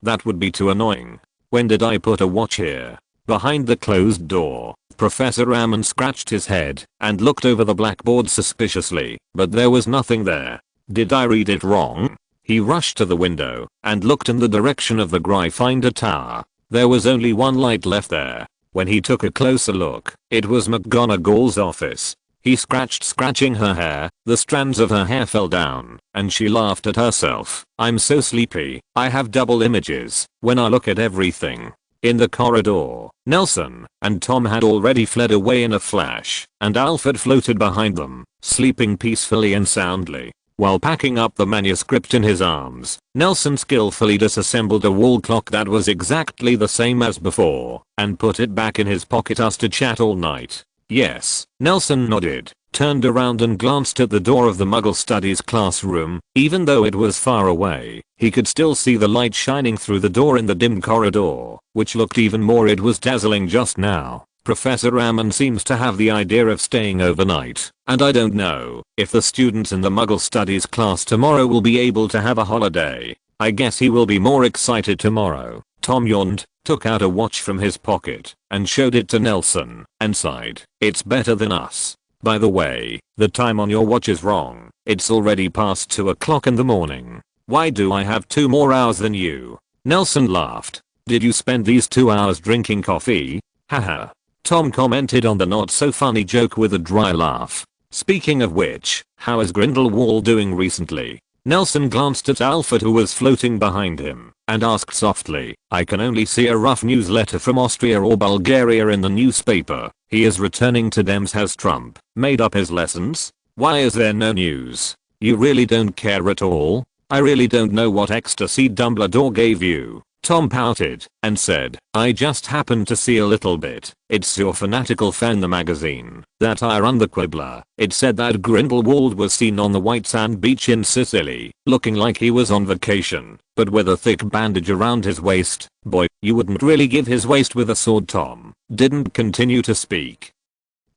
That would be too annoying. When did I put a watch here?" Behind the closed door, Professor Ammon scratched his head and looked over the blackboard suspiciously, but there was nothing there. Did I read it wrong? He rushed to the window and looked in the direction of the Gryffindor Tower. There was only one light left there. When he took a closer look, it was McGonagall's office. He scratching her hair, the strands of her hair fell down, and she laughed at herself. I'm so sleepy, I have double images when I look at everything. In the corridor, Nelson and Tom had already fled away in a flash, and Alfred floated behind them, sleeping peacefully and soundly. While packing up the manuscript in his arms, Nelson skillfully disassembled a wall clock that was exactly the same as before, and put it back in his pocket. Us to chat all night. Yes, Nelson nodded, turned around and glanced at the door of the Muggle Studies classroom. Even though it was far away, he could still see the light shining through the door in the dim corridor, which looked even more. It was dazzling just now. Professor Ammon seems to have the idea of staying overnight, and I don't know if the students in the Muggle Studies class tomorrow will be able to have a holiday. I guess he will be more excited tomorrow. Tom yawned, took out a watch from his pocket, and showed it to Nelson, and sighed. It's better than us. By the way, the time on your watch is wrong. It's already past 2 o'clock in the morning. Why do I have 2 more hours than you? Nelson laughed. Did you spend these 2 hours drinking coffee? Haha. Tom commented on the not so funny joke with a dry laugh. Speaking of which, how is Grindelwald doing recently? Nelson glanced at Alfred, who was floating behind him, and asked softly, I can only see a rough newsletter from Austria or Bulgaria in the newspaper. He is returning to Dems. Has Trump made up his lessons? Why is there no news? You really don't care at all? I really don't know what ecstasy Dumbledore gave you. Tom pouted and said, I just happened to see a little bit. It's your fanatical fan, the magazine that I run, the Quibbler. It said that Grindelwald was seen on the white sand beach in Sicily, looking like he was on vacation, but with a thick bandage around his waist. Boy, you wouldn't really give his waist with a sword. Tom didn't continue to speak,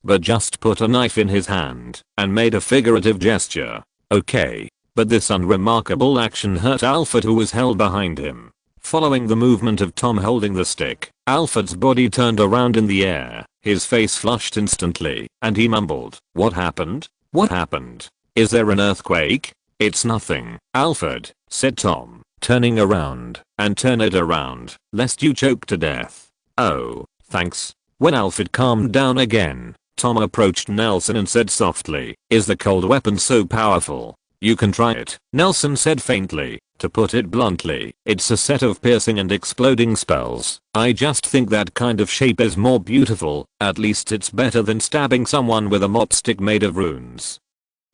but just put a knife in his hand and made a figurative gesture. Okay. But this unremarkable action hurt Alfred, who was held behind him. Following the movement of Tom holding the stick, Alfred's body turned around in the air. His face flushed instantly, and he mumbled, What happened? What happened? Is there an earthquake? It's nothing, Alfred, said Tom, turning around. And turn it around, lest you choke to death. Oh, thanks. When Alfred calmed down again, Tom approached Nelson and said softly, Is the cold weapon so powerful? You can try it, Nelson said faintly. To put it bluntly, it's a set of piercing and exploding spells. I just think that kind of shape is more beautiful. At least it's better than stabbing someone with a mop stick made of runes.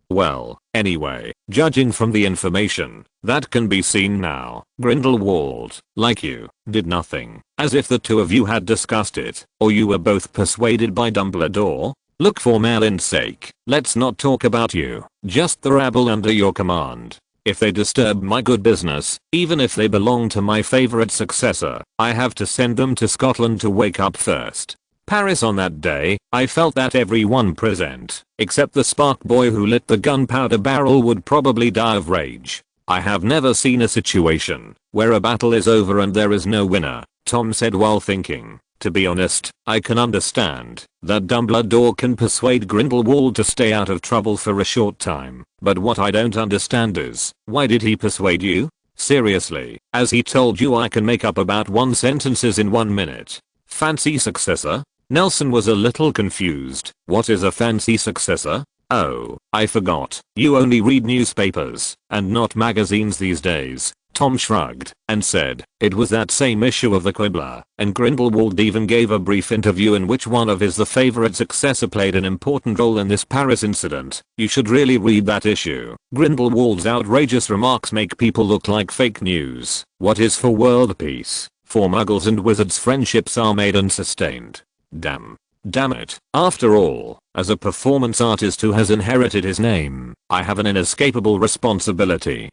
Well, anyway, judging from the information that can be seen now, Grindelwald, like you, did nothing. As if the two of you had discussed it, or you were both persuaded by Dumbledore. Look, for Merlin's sake, let's not talk about you, just the rabble under your command. If they disturb my good business, even if they belong to my favorite successor, I have to send them to Scotland to wake up first. Paris. On that day, I felt that everyone present, except the spark boy who lit the gunpowder barrel, would probably die of rage. I have never seen a situation where a battle is over and there is no winner, Tom said while thinking. To be honest, I can understand that Dumbledore can persuade Grindelwald to stay out of trouble for a short time, but what I don't understand is, why did he persuade you? Seriously, as he told you I can make up about 1 sentences in 1 minute. Fancy successor? Nelson was a little confused. What is a fancy successor? Oh, I forgot. You only read newspapers and not magazines these days. Tom shrugged and said, it was that same issue of the Quibbler, and Grindelwald even gave a brief interview in which one of his favorite successor played an important role in this Paris incident. You should really read that issue. Grindelwald's outrageous remarks make people look like fake news. What is for world peace? For Muggles and wizards, friendships are made and sustained. Damn it. After all, as a performance artist who has inherited his name, I have an inescapable responsibility.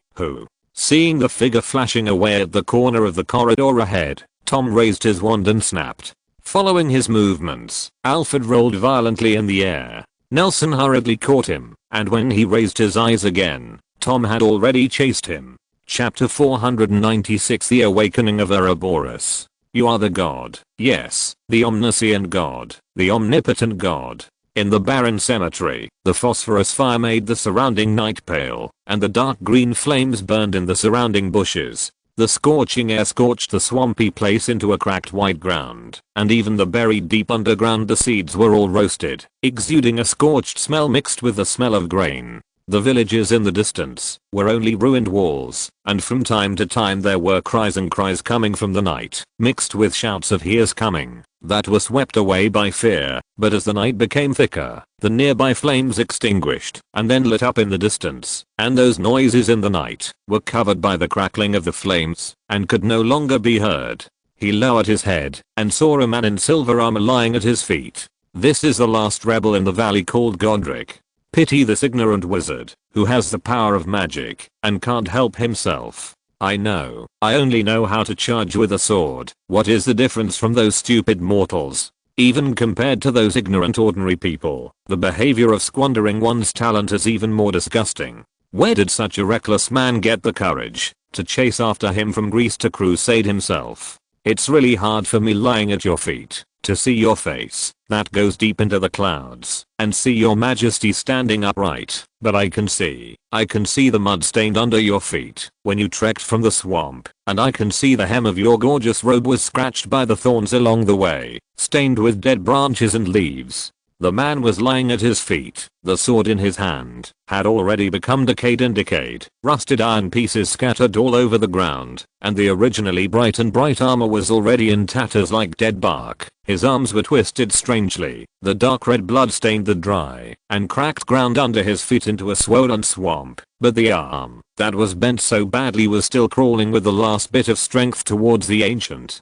Seeing the figure flashing away at the corner of the corridor ahead, Tom raised his wand and snapped. Following his movements, Alfred rolled violently in the air. Nelson hurriedly caught him, and when he raised his eyes again, Tom had already chased him. Chapter 496, The Awakening of Ouroboros. You are the God. Yes, the omniscient God, the omnipotent God. In the barren cemetery, the phosphorus fire made the surrounding night pale, and the dark green flames burned in the surrounding bushes. The scorching air scorched the swampy place into a cracked white ground, and even the buried deep underground the seeds were all roasted, exuding a scorched smell mixed with the smell of grain. The villages in the distance were only ruined walls, and from time to time there were cries and cries coming from the night, mixed with shouts of "He is coming," that were swept away by fear. But as the night became thicker, the nearby flames extinguished and then lit up in the distance, and those noises in the night were covered by the crackling of the flames and could no longer be heard. He lowered his head and saw a man in silver armor lying at his feet. This is the last rebel in the valley called Godric. Pity this ignorant wizard, who has the power of magic, and can't help himself. I know, I only know how to charge with a sword. What is the difference from those stupid mortals? Even compared to those ignorant ordinary people, the behavior of squandering one's talent is even more disgusting. Where did such a reckless man get the courage to chase after him from Greece to crusade himself? It's really hard for me lying at your feet to see your face that goes deep into the clouds and see your majesty standing upright, but I can see the mud stained under your feet when you trekked from the swamp, and I can see the hem of your gorgeous robe was scratched by the thorns along the way, stained with dead branches and leaves. The man was lying at his feet, the sword in his hand had already become decayed, rusted iron pieces scattered all over the ground, and the originally bright armor was already in tatters like dead bark. His arms were twisted strangely, the dark red blood stained the dry and cracked ground under his feet into a swollen swamp, but the arm that was bent so badly was still crawling with the last bit of strength towards the ancient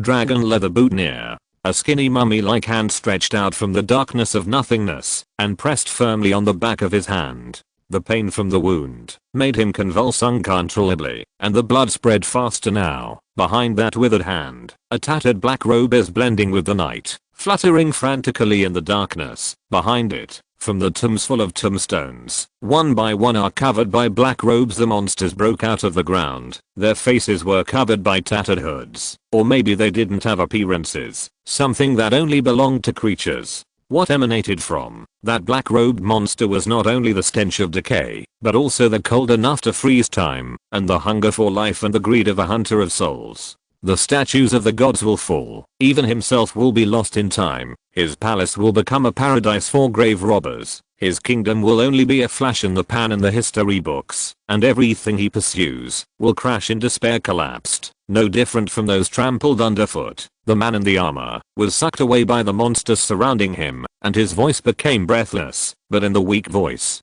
dragon leather boutonniere. A skinny mummy-like hand stretched out from the darkness of nothingness and pressed firmly on the back of his hand. The pain from the wound made him convulse uncontrollably, and the blood spread faster now. Behind that withered hand, a tattered black robe is blending with the night, fluttering frantically in the darkness. Behind it, from the tombs full of tombstones, one by one are covered by black robes. The monsters broke out of the ground. Their faces were covered by tattered hoods, or maybe they didn't have appearances, something that only belonged to creatures. What emanated from that black-robed monster was not only the stench of decay, but also the cold enough to freeze time, and the hunger for life and the greed of a hunter of souls. The statues of the gods will fall, even himself will be lost in time, his palace will become a paradise for grave robbers, his kingdom will only be a flash in the pan in the history books, and everything he pursues will crash in despair collapsed. No different from those trampled underfoot, the man in the armor was sucked away by the monsters surrounding him, and his voice became breathless, but in the weak voice.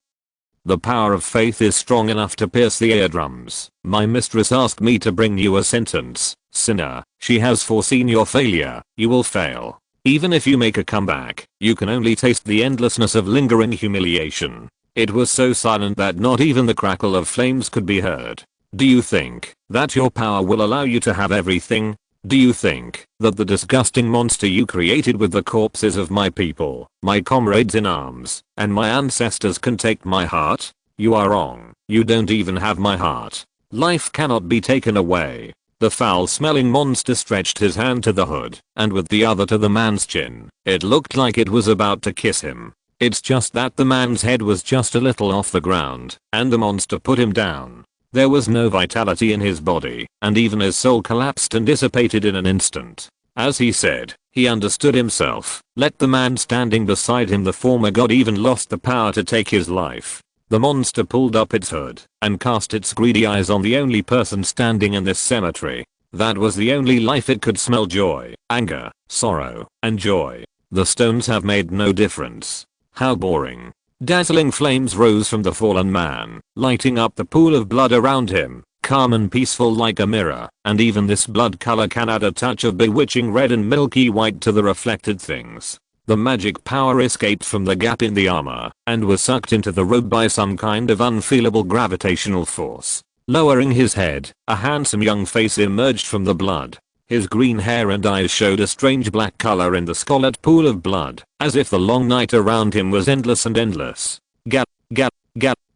The power of faith is strong enough to pierce the eardrums. My mistress asked me to bring you a sentence, sinner. She has foreseen your failure. You will fail. Even if you make a comeback, you can only taste the endlessness of lingering humiliation. It was so silent that not even the crackle of flames could be heard. Do you think that your power will allow you to have everything? Do you think that the disgusting monster you created with the corpses of my people, my comrades in arms, and my ancestors can take my heart? You are wrong. You don't even have my heart. Life cannot be taken away. The foul-smelling monster stretched his hand to the hood, and with the other to the man's chin. It looked like it was about to kiss him. It's just that the man's head was just a little off the ground, and the monster put him down. There was no vitality in his body, and even his soul collapsed and dissipated in an instant. As he said, he understood himself. Let the man standing beside him, the former god, even lost the power to take his life. The monster pulled up its hood and cast its greedy eyes on the only person standing in this cemetery. That was the only life it could smell: joy, anger, sorrow, and joy. The stones have made no difference. How boring. Dazzling flames rose from the fallen man, lighting up the pool of blood around him, calm and peaceful like a mirror, and even this blood color can add a touch of bewitching red and milky white to the reflected things. The magic power escaped from the gap in the armor, and was sucked into the robe by some kind of unfeelable gravitational force. Lowering his head, a handsome young face emerged from the blood. His green hair and eyes showed a strange black color in the scarlet pool of blood, as if the long night around him was endless and endless. Gap.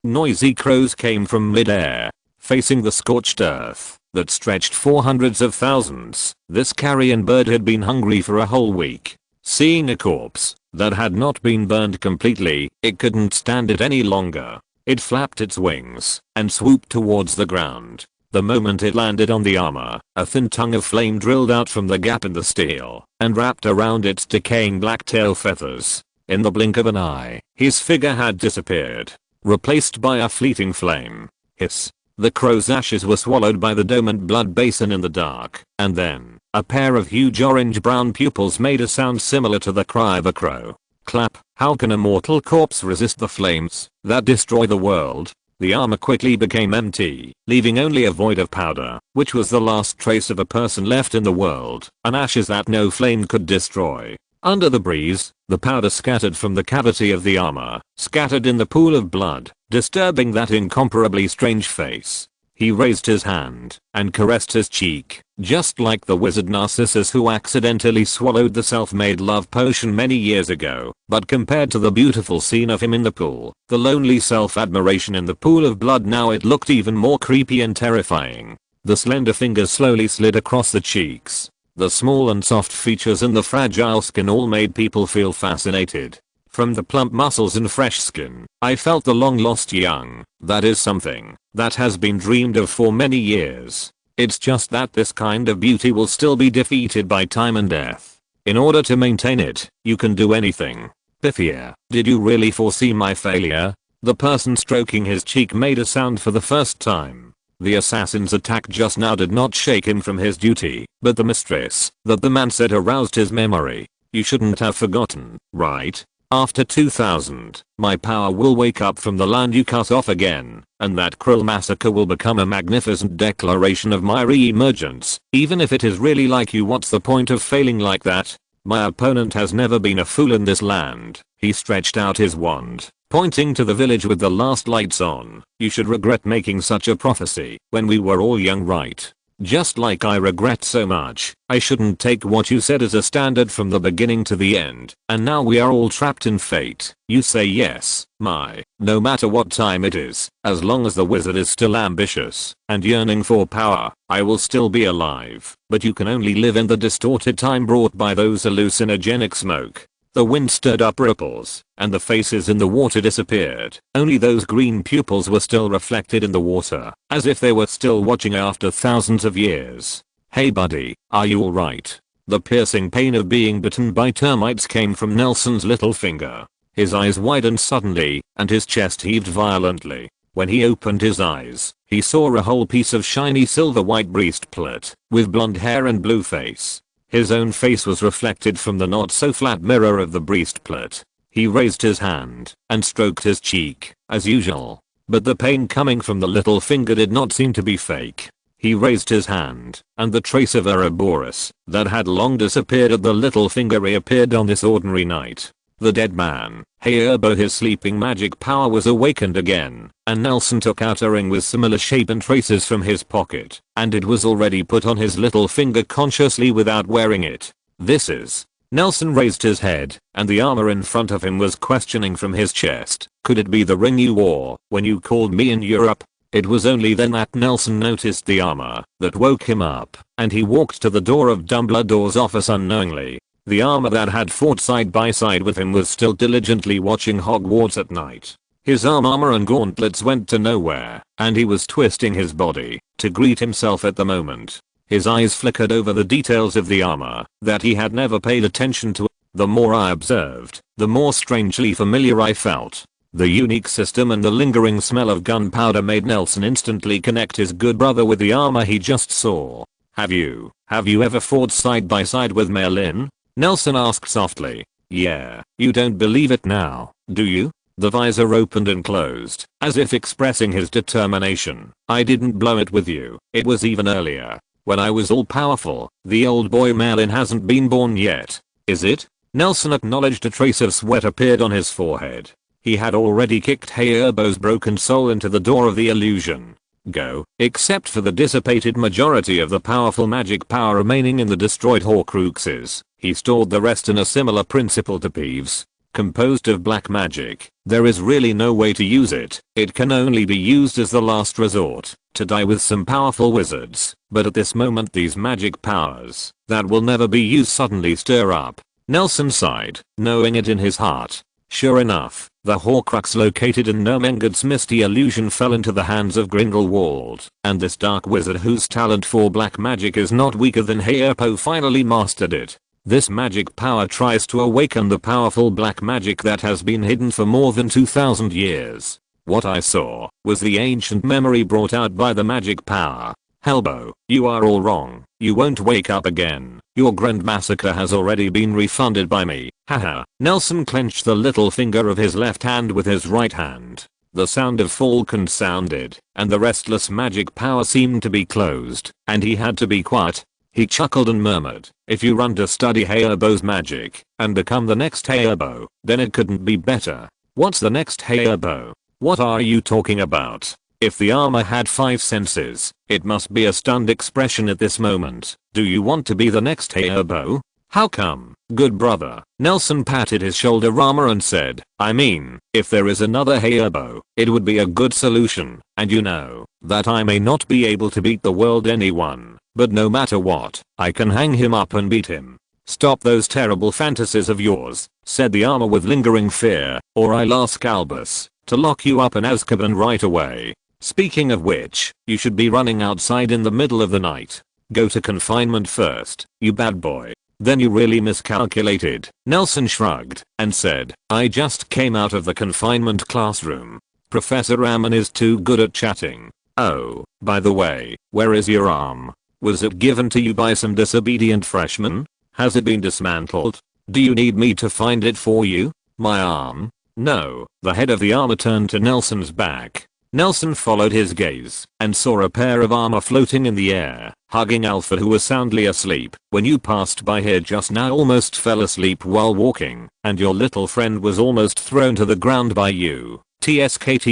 Noisy crows came from mid-air, facing the scorched earth. that stretched for hundreds of thousands. This carrion bird had been hungry for a whole week. Seeing a corpse that had not been burned completely, it couldn't stand it any longer. It flapped its wings and swooped towards the ground. The moment it landed on the armor, a thin tongue of flame drilled out from the gap in the steel and wrapped around its decaying black tail feathers. In the blink of an eye, his figure had disappeared, replaced by a fleeting flame. Hiss. The crow's ashes were swallowed by the dormant blood basin in the dark, and then, a pair of huge orange-brown pupils made a sound similar to the cry of a crow. Clap. How can a mortal corpse resist the flames that destroy the world? The armor quickly became empty, leaving only a void of powder, which was the last trace of a person left in the world, and ashes that no flame could destroy. Under the breeze, the powder scattered from the cavity of the armor, scattered in the pool of blood, disturbing that incomparably strange face. He raised his hand and caressed his cheek, just like the wizard Narcissus who accidentally swallowed the self-made love potion many years ago. But compared to the beautiful scene of him in the pool, the lonely self-admiration in the pool of blood, now it looked even more creepy and terrifying. The slender fingers slowly slid across the cheeks. The small and soft features and the fragile skin all made people feel fascinated. From the plump muscles and fresh skin, I felt the long-lost young. That is something that has been dreamed of for many years. It's just that this kind of beauty will still be defeated by time and death. In order to maintain it, you can do anything. Piffia, did you really foresee my failure? The person stroking his cheek made a sound for the first time. The assassin's attack just now did not shake him from his duty, but the mistress that the man said aroused his memory. You shouldn't have forgotten, right? After 2000, my power will wake up from the land you cut off again, and that Krill massacre will become a magnificent declaration of my re-emergence. Even if it is really like you, what's the point of failing like that? My opponent has never been a fool in this land. He stretched out his wand, pointing to the village with the last lights on. You should regret making such a prophecy when we were all young, right? Just like I regret so much, I shouldn't take what you said as a standard from the beginning to the end, and now we are all trapped in fate. You say yes, no matter what time it is, as long as the wizard is still ambitious and yearning for power, I will still be alive, but you can only live in the distorted time brought by those hallucinogenic smoke. The wind stirred up ripples, and the faces in the water disappeared. Only those green pupils were still reflected in the water, as if they were still watching after thousands of years. Hey buddy, are you alright? The piercing pain of being bitten by termites came from Nelson's little finger. His eyes widened suddenly, and his chest heaved violently. When he opened his eyes, he saw a whole piece of shiny silver-white breastplate, with blonde hair and blue face. His own face was reflected from the not-so-flat mirror of the breastplate. He raised his hand and stroked his cheek, as usual. But the pain coming from the little finger did not seem to be fake. He raised his hand, and the trace of Ouroboros that had long disappeared at the little finger reappeared on this ordinary night. The dead man, Heurbo, his sleeping magic power was awakened again, and Nelson took out a ring with similar shape and traces from his pocket, and it was already put on his little finger consciously without wearing it. This is... Nelson raised his head, and the armor in front of him was questioning from his chest. Could it be the ring you wore when you called me in Europe? It was only then that Nelson noticed the armor that woke him up, and he walked to the door of Dumbledore's office unknowingly. The armor that had fought side by side with him was still diligently watching Hogwarts at night. His armor and gauntlets went to nowhere, and he was twisting his body to greet himself at the moment. His eyes flickered over the details of the armor that he had never paid attention to. The more I observed, the more strangely familiar I felt. The unique system and the lingering smell of gunpowder made Nelson instantly connect his good brother with the armor he just saw. Have you ever fought side by side with Merlin? Nelson asked softly. Yeah, you don't believe it now, do you? The visor opened and closed, as if expressing his determination. I didn't blow it with you, it was even earlier, when I was all powerful. The old boy Merlin hasn't been born yet, is it? Nelson acknowledged. A trace of sweat appeared on his forehead. He had already kicked Heurbo's broken soul into the door of the illusion. Go, except for the dissipated majority of the powerful magic power remaining in the destroyed Horcruxes. He stored the rest in a similar principle to Peeves. composed of black magic. There is really no way to use it. It can only be used as the last resort, to die with some powerful wizards. But at this moment these magic powers, that will never be used, suddenly stir up. Nelson sighed, knowing it in his heart. Sure enough, the Horcrux located in Ermengarde's misty illusion fell into the hands of Grindelwald, and this dark wizard whose talent for black magic is not weaker than Hayapo finally mastered it. This magic power tries to awaken the powerful black magic that has been hidden for more than 2000 years. What I saw was the ancient memory brought out by the magic power. Helbo, you are all wrong. You won't wake up again. Your grand massacre has already been refunded by me. Haha. Nelson clenched the little finger of his left hand with his right hand. The sound of falcon sounded, and the restless magic power seemed to be closed, and he had to be quiet. He chuckled and murmured, if you run to study Hayabo's magic, and become the next Hayabo, then it couldn't be better. What's the next Hayabo? What are you talking about? If the armor had 5 senses, it must be a stunned expression at this moment. Do you want to be the next Hayabo? How come? Good brother. Nelson patted his shoulder armor and said, I mean, if there is another Hayabo, it would be a good solution, and you know, that I may not be able to beat the world anyone, but no matter what, I can hang him up and beat him. Stop those terrible fantasies of yours, said the armor with lingering fear, or I'll ask Albus to lock you up in Azkaban right away. Speaking of which, you should be running outside in the middle of the night. Go to confinement first, you bad boy. Then you really miscalculated. Nelson shrugged and said, I just came out of the confinement classroom. Professor Ammon is too good at chatting. Oh, by the way, where is your arm? Was it given to you by some disobedient freshman? Has it been dismantled? Do you need me to find it for you? My arm? No. The head of the armor turned to Nelson's back. Nelson followed his gaze and saw a pair of armor floating in the air, hugging Alpha, who was soundly asleep. When you passed by here just now, almost fell asleep while walking, and your little friend was almost thrown to the ground by you. TSK,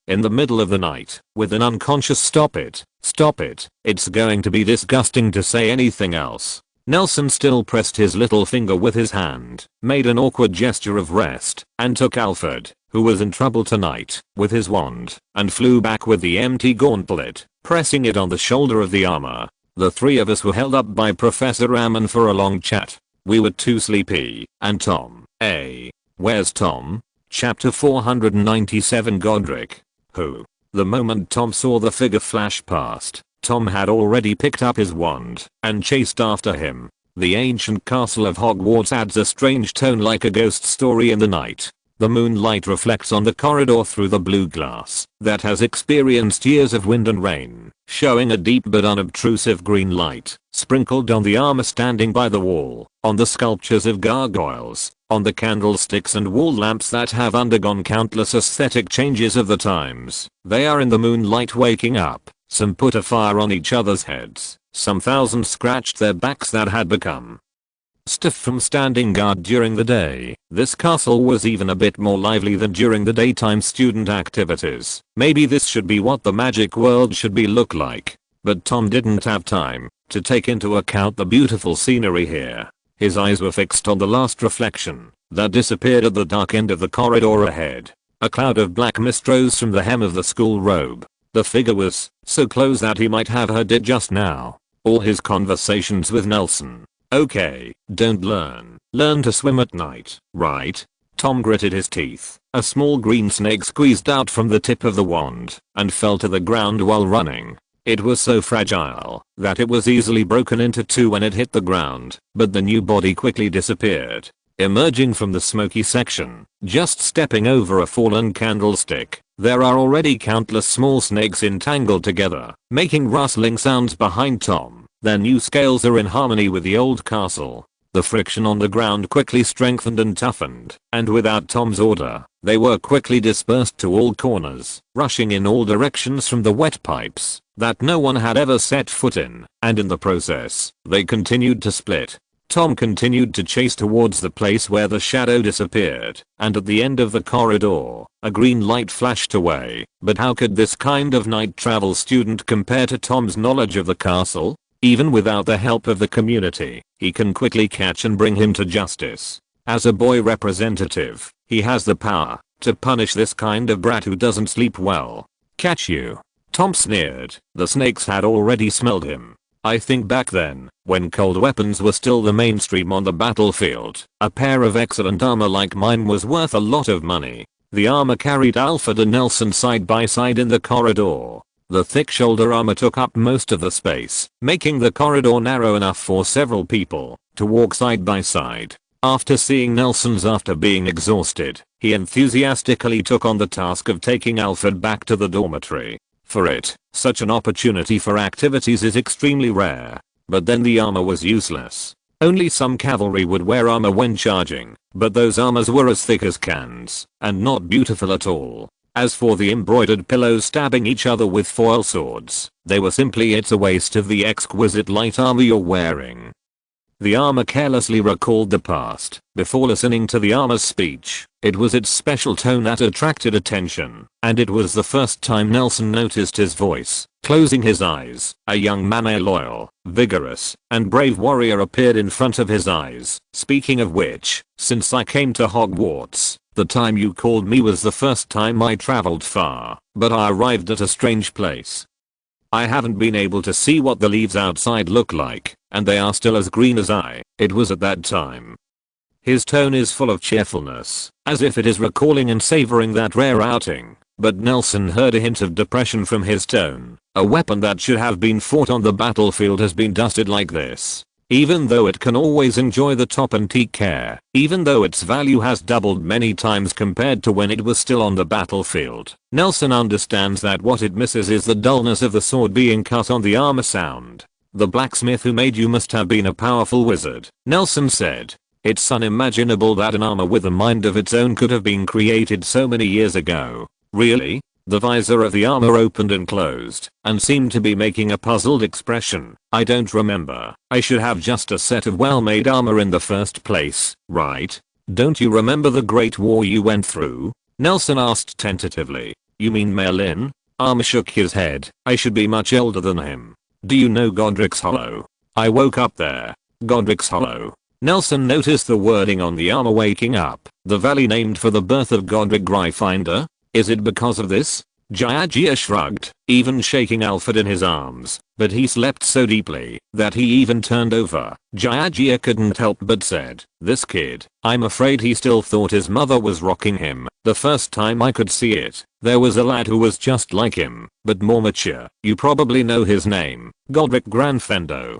in the middle of the night, with an unconscious stop it, it's going to be disgusting to say anything else. Nelson still pressed his little finger with his hand, made an awkward gesture of rest, and took Alfred, who was in trouble tonight, with his wand, and flew back with the empty gauntlet, pressing it on the shoulder of the armor. The 3 of us were held up by Professor Ammon for a long chat. We were too sleepy, and Tom, where's Tom? Chapter 497 Godric. Who? The moment Tom saw the figure flash past, Tom had already picked up his wand and chased after him. The ancient castle of Hogwarts adds a strange tone like a ghost story in the night. The moonlight reflects on the corridor through the blue glass that has experienced years of wind and rain, showing a deep but unobtrusive green light, sprinkled on the armor standing by the wall, on the sculptures of gargoyles, on the candlesticks and wall lamps that have undergone countless aesthetic changes of the times. They are in the moonlight waking up. Some put a fire on each other's heads. Some thousands scratched their backs that had become stiff from standing guard during the day. This castle was even a bit more lively than during the daytime student activities. Maybe this should be what the magic world should be look like. But Tom didn't have time to take into account the beautiful scenery here. His eyes were fixed on the last reflection that disappeared at the dark end of the corridor ahead. A cloud of black mist rose from the hem of the school robe. The figure was so close that he might have heard it just now. All his conversations with Nelson. Okay, don't learn to swim at night, right? Tom gritted his teeth. A small green snake squeezed out from the tip of the wand and fell to the ground while running. It was so fragile that it was easily broken into 2 when it hit the ground, but the new body quickly disappeared. Emerging from the smoky section, just stepping over a fallen candlestick, there are already countless small snakes entangled together, making rustling sounds behind Tom. Their new scales are in harmony with the old castle. The friction on the ground quickly strengthened and toughened, and without Tom's order, they were quickly dispersed to all corners, rushing in all directions from the wet pipes that no one had ever set foot in, and in the process, they continued to split. Tom continued to chase towards the place where the shadow disappeared, and at the end of the corridor, a green light flashed away. But how could this kind of night travel student compare to Tom's knowledge of the castle? Even without the help of the community, he can quickly catch and bring him to justice. As a boy representative, he has the power to punish this kind of brat who doesn't sleep well. Catch you. Tom sneered. The snakes had already smelled him. I think back then, when cold weapons were still the mainstream on the battlefield, a pair of excellent armor like mine was worth a lot of money. The armor carried Alfred and Nelson side by side in the corridor. The thick shoulder armor took up most of the space, making the corridor narrow enough for several people to walk side by side. After seeing Nelson's after being exhausted, he enthusiastically took on the task of taking Alfred back to the dormitory. For it, such an opportunity for activities is extremely rare. But then the armor was useless. Only some cavalry would wear armor when charging, but those armors were as thick as cans, and not beautiful at all. As for the embroidered pillows stabbing each other with foil swords, they were simply it's a waste of the exquisite light armor you're wearing. The armor carelessly recalled the past. Before listening to the armor's speech, it was its special tone that attracted attention, and it was the first time Nelson noticed his voice. Closing his eyes, a young man, a loyal, vigorous, and brave warrior appeared in front of his eyes. Speaking of which, since I came to Hogwarts, the time you called me was the first time I traveled far, but I arrived at a strange place. I haven't been able to see what the leaves outside look like, and they are still as green as it was at that time. His tone is full of cheerfulness, as if it is recalling and savoring that rare outing, but Nelson heard a hint of depression from his tone. A weapon that should have been fought on the battlefield has been dusted like this. Even though it can always enjoy the top antique care, even though its value has doubled many times compared to when it was still on the battlefield, Nelson understands that what it misses is the dullness of the sword being cut on the armor sound. The blacksmith who made you must have been a powerful wizard, Nelson said. It's unimaginable that an armor with a mind of its own could have been created so many years ago. Really? The visor of the armor opened and closed, and seemed to be making a puzzled expression. I don't remember. I should have just a set of well-made armor in the first place, right? Don't you remember the Great War you went through? Nelson asked tentatively. You mean Merlin? Armor shook his head. I should be much older than him. Do you know Godric's Hollow? I woke up there. Godric's Hollow. Nelson noticed the wording on the armor. Waking up. The valley named for the birth of Godric Gryffindor? Is it because of this? Gia shrugged, even shaking Alfred in his arms, but he slept so deeply that he even turned over. Gia couldn't help but said, this kid, I'm afraid he still thought his mother was rocking him. The first time I could see it, there was a lad who was just like him, but more mature. You probably know his name, Godric Gryffindor.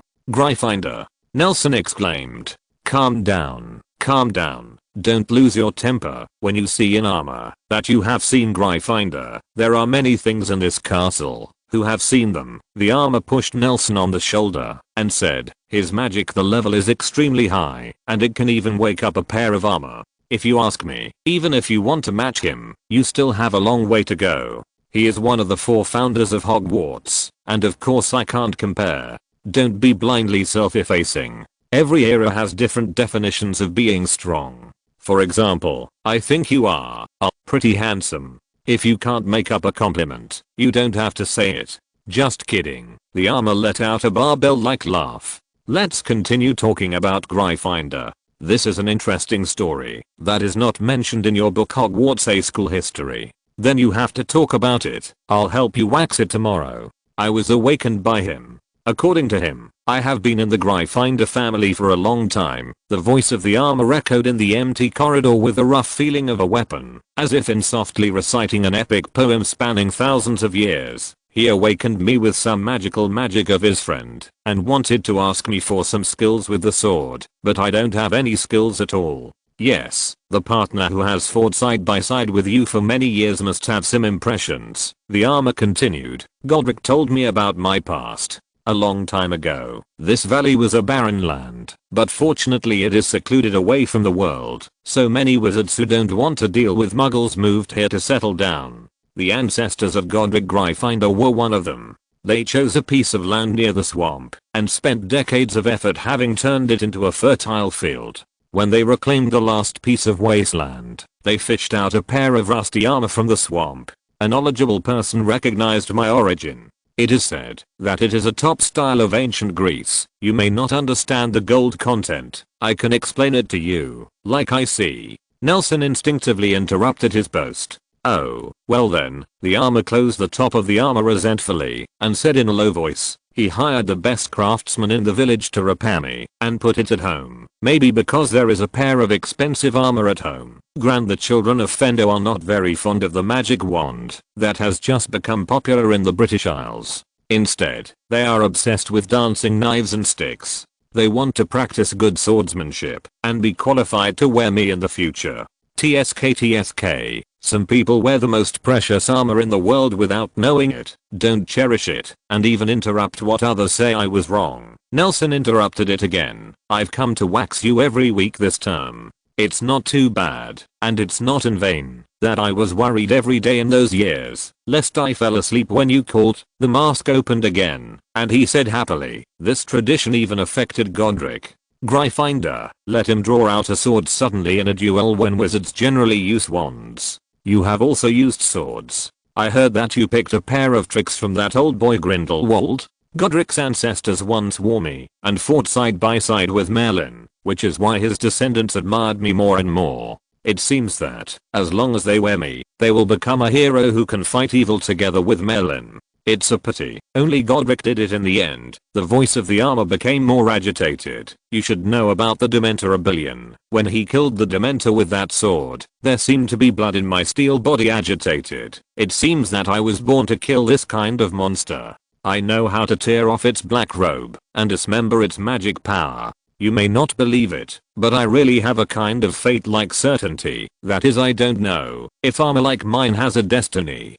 Nelson exclaimed. Calm down, calm down. Don't lose your temper when you see in armor that you have seen Gryffindor. There are many things in this castle who have seen them. The armor pushed Nelson on the shoulder and said, his magic, the level is extremely high, and it can even wake up a pair of armor. If you ask me, even if you want to match him, you still have a long way to go. He is one of the 4 founders of Hogwarts, and of course I can't compare. Don't be blindly self-effacing. Every era has different definitions of being strong. For example, I think you are pretty handsome. If you can't make up a compliment, you don't have to say it. Just kidding. The armor let out a barbell-like laugh. Let's continue talking about Gryffindor. This is an interesting story that is not mentioned in your book Hogwarts A School History. Then you have to talk about it. I'll help you wax it tomorrow. I was awakened by him. According to him, I have been in the Gryffindor family for a long time. The voice of the armor echoed in the empty corridor with a rough feeling of a weapon, as if in softly reciting an epic poem spanning thousands of years. He awakened me with some magical magic of his friend, and wanted to ask me for some skills with the sword, but I don't have any skills at all. Yes, the partner who has fought side by side with you for many years must have some impressions. The armor continued. Godric told me about my past. A long time ago, this valley was a barren land, but fortunately it is secluded away from the world, so many wizards who don't want to deal with muggles moved here to settle down. The ancestors of Godric Gryffindor were one of them. They chose a piece of land near the swamp, and spent decades of effort having turned it into a fertile field. When they reclaimed the last piece of wasteland, they fished out a pair of rusty armor from the swamp. A knowledgeable person recognized my origin. It is said that it is a top style of ancient Greece. You may not understand the gold content. I can explain it to you, like I see. Nelson instinctively interrupted his boast. Oh, well then, the armor closed the top of the armor resentfully and said in a low voice, he hired the best craftsman in the village to repair me and put it at home. Maybe because there is a pair of expensive armor at home. The children of Fendo are not very fond of the magic wand that has just become popular in the British Isles. Instead, they are obsessed with dancing knives and sticks. They want to practice good swordsmanship and be qualified to wear me in the future. TSK. Some people wear the most precious armor in the world without knowing it, don't cherish it, and even interrupt what others say. I was wrong. Nelson interrupted it again. I've come to wax you every week this term. It's not too bad, and it's not in vain, that I was worried every day in those years, lest I fell asleep when you called. The mask opened again, and he said happily, this tradition even affected Godric. Gryffindor, let him draw out a sword suddenly in a duel when wizards generally use wands. You have also used swords. I heard that you picked a pair of tricks from that old boy Grindelwald. Godric's ancestors once wore me and fought side by side with Merlin, which is why his descendants admired me more and more. It seems that, as long as they wear me, they will become a hero who can fight evil together with Merlin. It's a pity, only Godric did it in the end. The voice of the armor became more agitated. You should know about the Dementor Rebellion. When he killed the Dementor with that sword, there seemed to be blood in my steel body. Agitated. It seems that I was born to kill this kind of monster. I know how to tear off its black robe and dismember its magic power. You may not believe it, but I really have a kind of fate-like certainty. That is, I don't know if armor like mine has a destiny.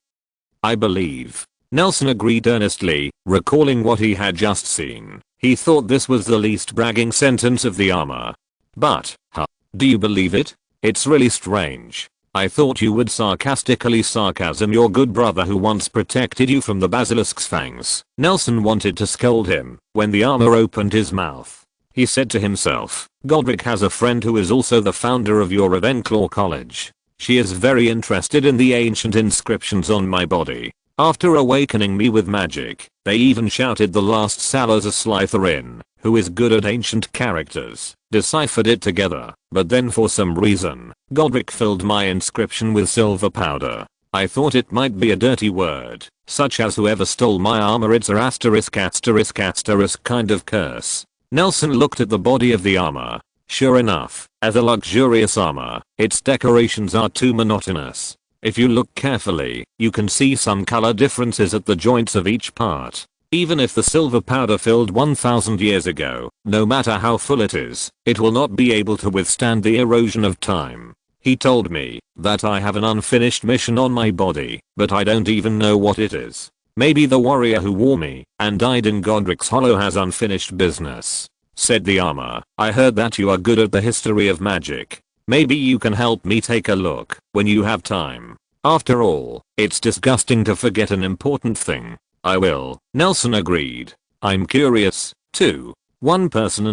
I believe. Nelson agreed earnestly, recalling what he had just seen. He thought this was the least bragging sentence of the armor. But, do you believe it? It's really strange. I thought you would sarcastically sarcasm your good brother who once protected you from the basilisk's fangs. Nelson wanted to scold him when the armor opened his mouth. He said to himself, Godric has a friend who is also the founder of your Ravenclaw college. She is very interested in the ancient inscriptions on my body. After awakening me with magic, they even shouted the last Salazar Slytherin, who is good at ancient characters, deciphered it together, but then for some reason, Godric filled my inscription with silver powder. I thought it might be a dirty word, such as whoever stole my armor, it's a asterisk asterisk asterisk kind of curse. Nelson looked at the body of the armor. Sure enough, as a luxurious armor, its decorations are too monotonous. If you look carefully, you can see some color differences at the joints of each part. Even if the silver powder filled 1000 years ago, no matter how full it is, it will not be able to withstand the erosion of time. He told me that I have an unfinished mission on my body, but I don't even know what it is. Maybe the warrior who wore me and died in Godric's Hollow has unfinished business. Said the armor, I heard that you are good at the history of magic. Maybe you can help me take a look when you have time. After all, it's disgusting to forget an important thing. I will. Nelson agreed. I'm curious, too. One person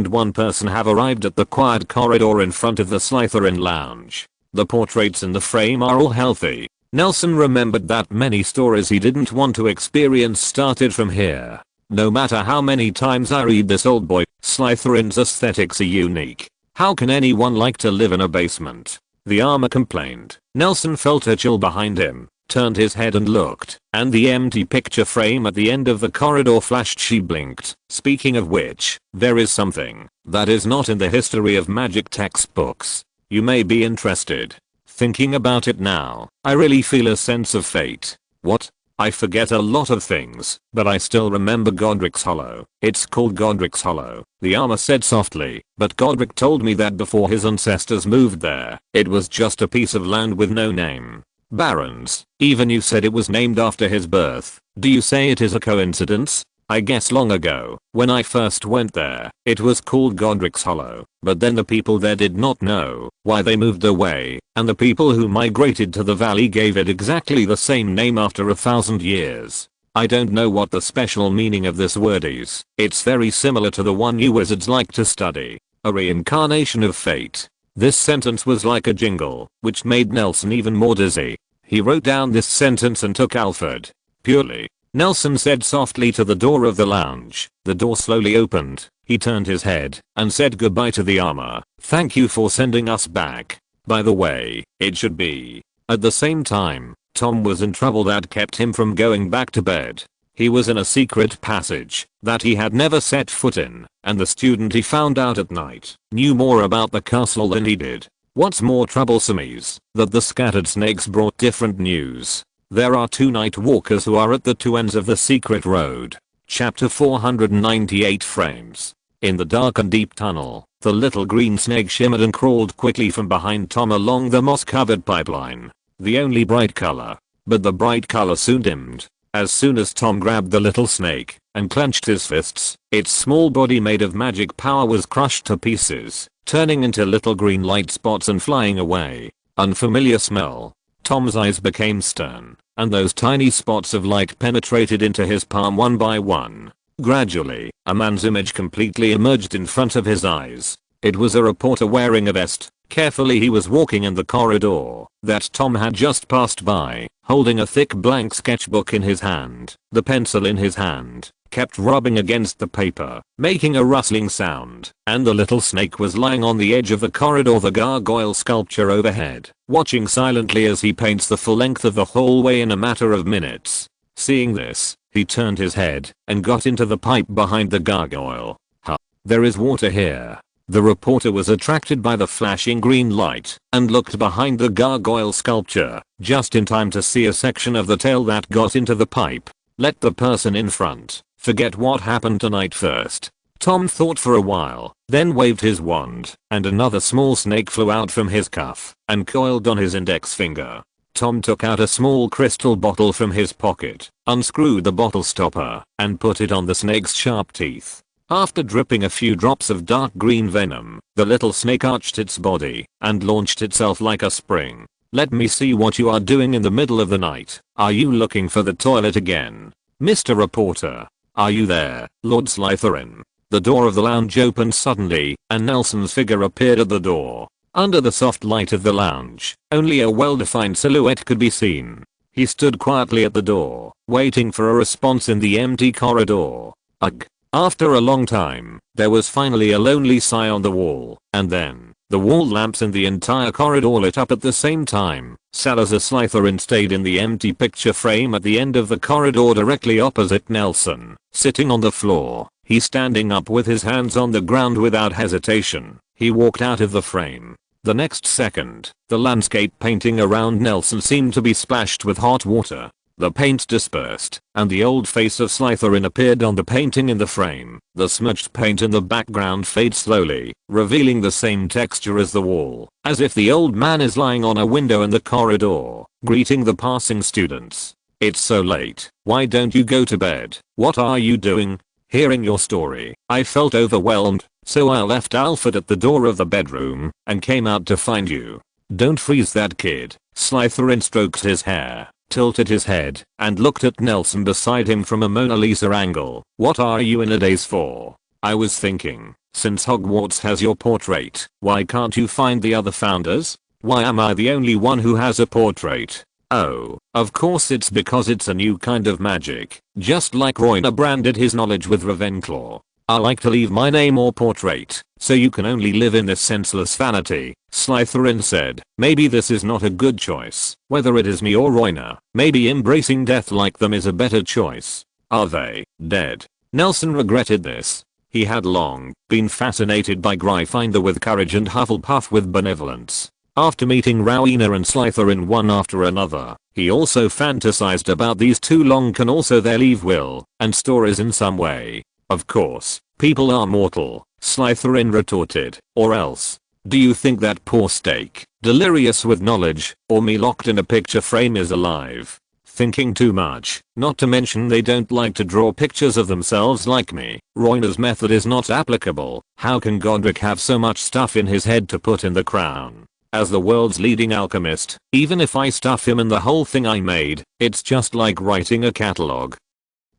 have arrived at the quiet corridor in front of the Slytherin lounge. The portraits in the frame are all healthy. Nelson remembered that many stories he didn't want to experience started from here. No matter how many times I read this, old boy, Slytherin's aesthetics are unique. How can anyone like to live in a basement? The armor complained. Nelson felt a chill behind him, turned his head and looked, and the empty picture frame at the end of the corridor flashed. She blinked. Speaking of which, there is something that is not in the history of magic textbooks. You may be interested. Thinking about it now, I really feel a sense of fate. What? I forget a lot of things, but I still remember Godric's Hollow. It's called Godric's Hollow, the armor said softly, but Godric told me that before his ancestors moved there, it was just a piece of land with no name. Barrens, even you said it was named after his birth. Do you say it is a coincidence? I guess long ago, when I first went there, it was called Godric's Hollow, but then the people there did not know why they moved away, and the people who migrated to the valley gave it exactly the same name after 1000 years. I don't know what the special meaning of this word is. It's very similar to the one you wizards like to study. A reincarnation of fate. This sentence was like a jingle, which made Nelson even more dizzy. He wrote down this sentence and took Alfred. Purely Nelson said softly to the door of the lounge. The door slowly opened. He turned his head and said goodbye to the armor. "Thank you for sending us back. By the way, it should be." At the same time, Tom was in trouble that kept him from going back to bed. He was in a secret passage that he had never set foot in, and the student he found out at night knew more about the castle than he did. What's more troublesome is that the scattered snakes brought different news. There are 2 night walkers who are at the 2 ends of the secret road. Chapter 498 frames. In the dark and deep tunnel, the little green snake shimmered and crawled quickly from behind Tom along the moss-covered pipeline. The only bright color. But the bright color soon dimmed. As soon as Tom grabbed the little snake and clenched his fists, its small body made of magic power was crushed to pieces, turning into little green light spots and flying away. Unfamiliar smell. Tom's eyes became stern, and those tiny spots of light penetrated into his palm one by one. Gradually, a man's image completely emerged in front of his eyes. It was a reporter wearing a vest. Carefully he was walking in the corridor that Tom had just passed by, holding a thick blank sketchbook in his hand. The pencil in his hand kept rubbing against the paper, making a rustling sound, and the little snake was lying on the edge of the corridor, the gargoyle sculpture overhead, watching silently as he paints the full length of the hallway in a matter of minutes. Seeing this, he turned his head and got into the pipe behind the gargoyle. "Huh. There is water here." The reporter was attracted by the flashing green light and looked behind the gargoyle sculpture, just in time to see a section of the tail that got into the pipe. Let the person in front forget what happened tonight first. Tom thought for a while, then waved his wand, and another small snake flew out from his cuff and coiled on his index finger. Tom took out a small crystal bottle from his pocket, unscrewed the bottle stopper, and put it on the snake's sharp teeth. After dripping a few drops of dark green venom, the little snake arched its body and launched itself like a spring. "Let me see what you are doing in the middle of the night. Are you looking for the toilet again? Mr. Reporter? Are you there, Lord Slytherin?" The door of the lounge opened suddenly, and Nelson's figure appeared at the door. Under the soft light of the lounge, only a well-defined silhouette could be seen. He stood quietly at the door, waiting for a response in the empty corridor. Ugh. After a long time, there was finally a lonely sigh on the wall, and then, the wall lamps in the entire corridor lit up at the same time. Salazar Slytherin stayed in the empty picture frame at the end of the corridor directly opposite Nelson, sitting on the floor. He standing up with his hands on the ground without hesitation. He walked out of the frame. The next second, the landscape painting around Nelson seemed to be splashed with hot water. The paint dispersed, and the old face of Slytherin appeared on the painting in the frame. The smudged paint in the background fades slowly, revealing the same texture as the wall, as if the old man is lying on a window in the corridor, greeting the passing students. "It's so late. Why don't you go to bed? What are you doing?" Hearing your story, I felt overwhelmed, so I left Alfred at the door of the bedroom and came out to find you. "Don't freeze that kid." Slytherin stroked his hair, tilted his head, and looked at Nelson beside him from a Mona Lisa angle. "What are you in a daze for?" "I was thinking, since Hogwarts has your portrait, why can't you find the other founders? Why am I the only one who has a portrait?" "Oh, of course it's because it's a new kind of magic, just like Royna branded his knowledge with Ravenclaw. I like to leave my name or portrait, so you can only live in this senseless vanity," Slytherin said. "Maybe this is not a good choice. Whether it is me or Royna, maybe embracing death like them is a better choice." "Are they dead?" Nelson regretted this. He had long been fascinated by Gryffindor with courage and Hufflepuff with benevolence. After meeting Rowena and Slytherin one after another, he also fantasized about these two. Long can also their leave will and stories in some way. "Of course, people are mortal," Slytherin retorted, "or else. Do you think that poor Stake, delirious with knowledge, or me locked in a picture frame is alive? Thinking too much, not to mention they don't like to draw pictures of themselves like me. Royna's method is not applicable. How can Godric have so much stuff in his head to put in the crown? As the world's leading alchemist, even if I stuff him in the whole thing I made, it's just like writing a catalog."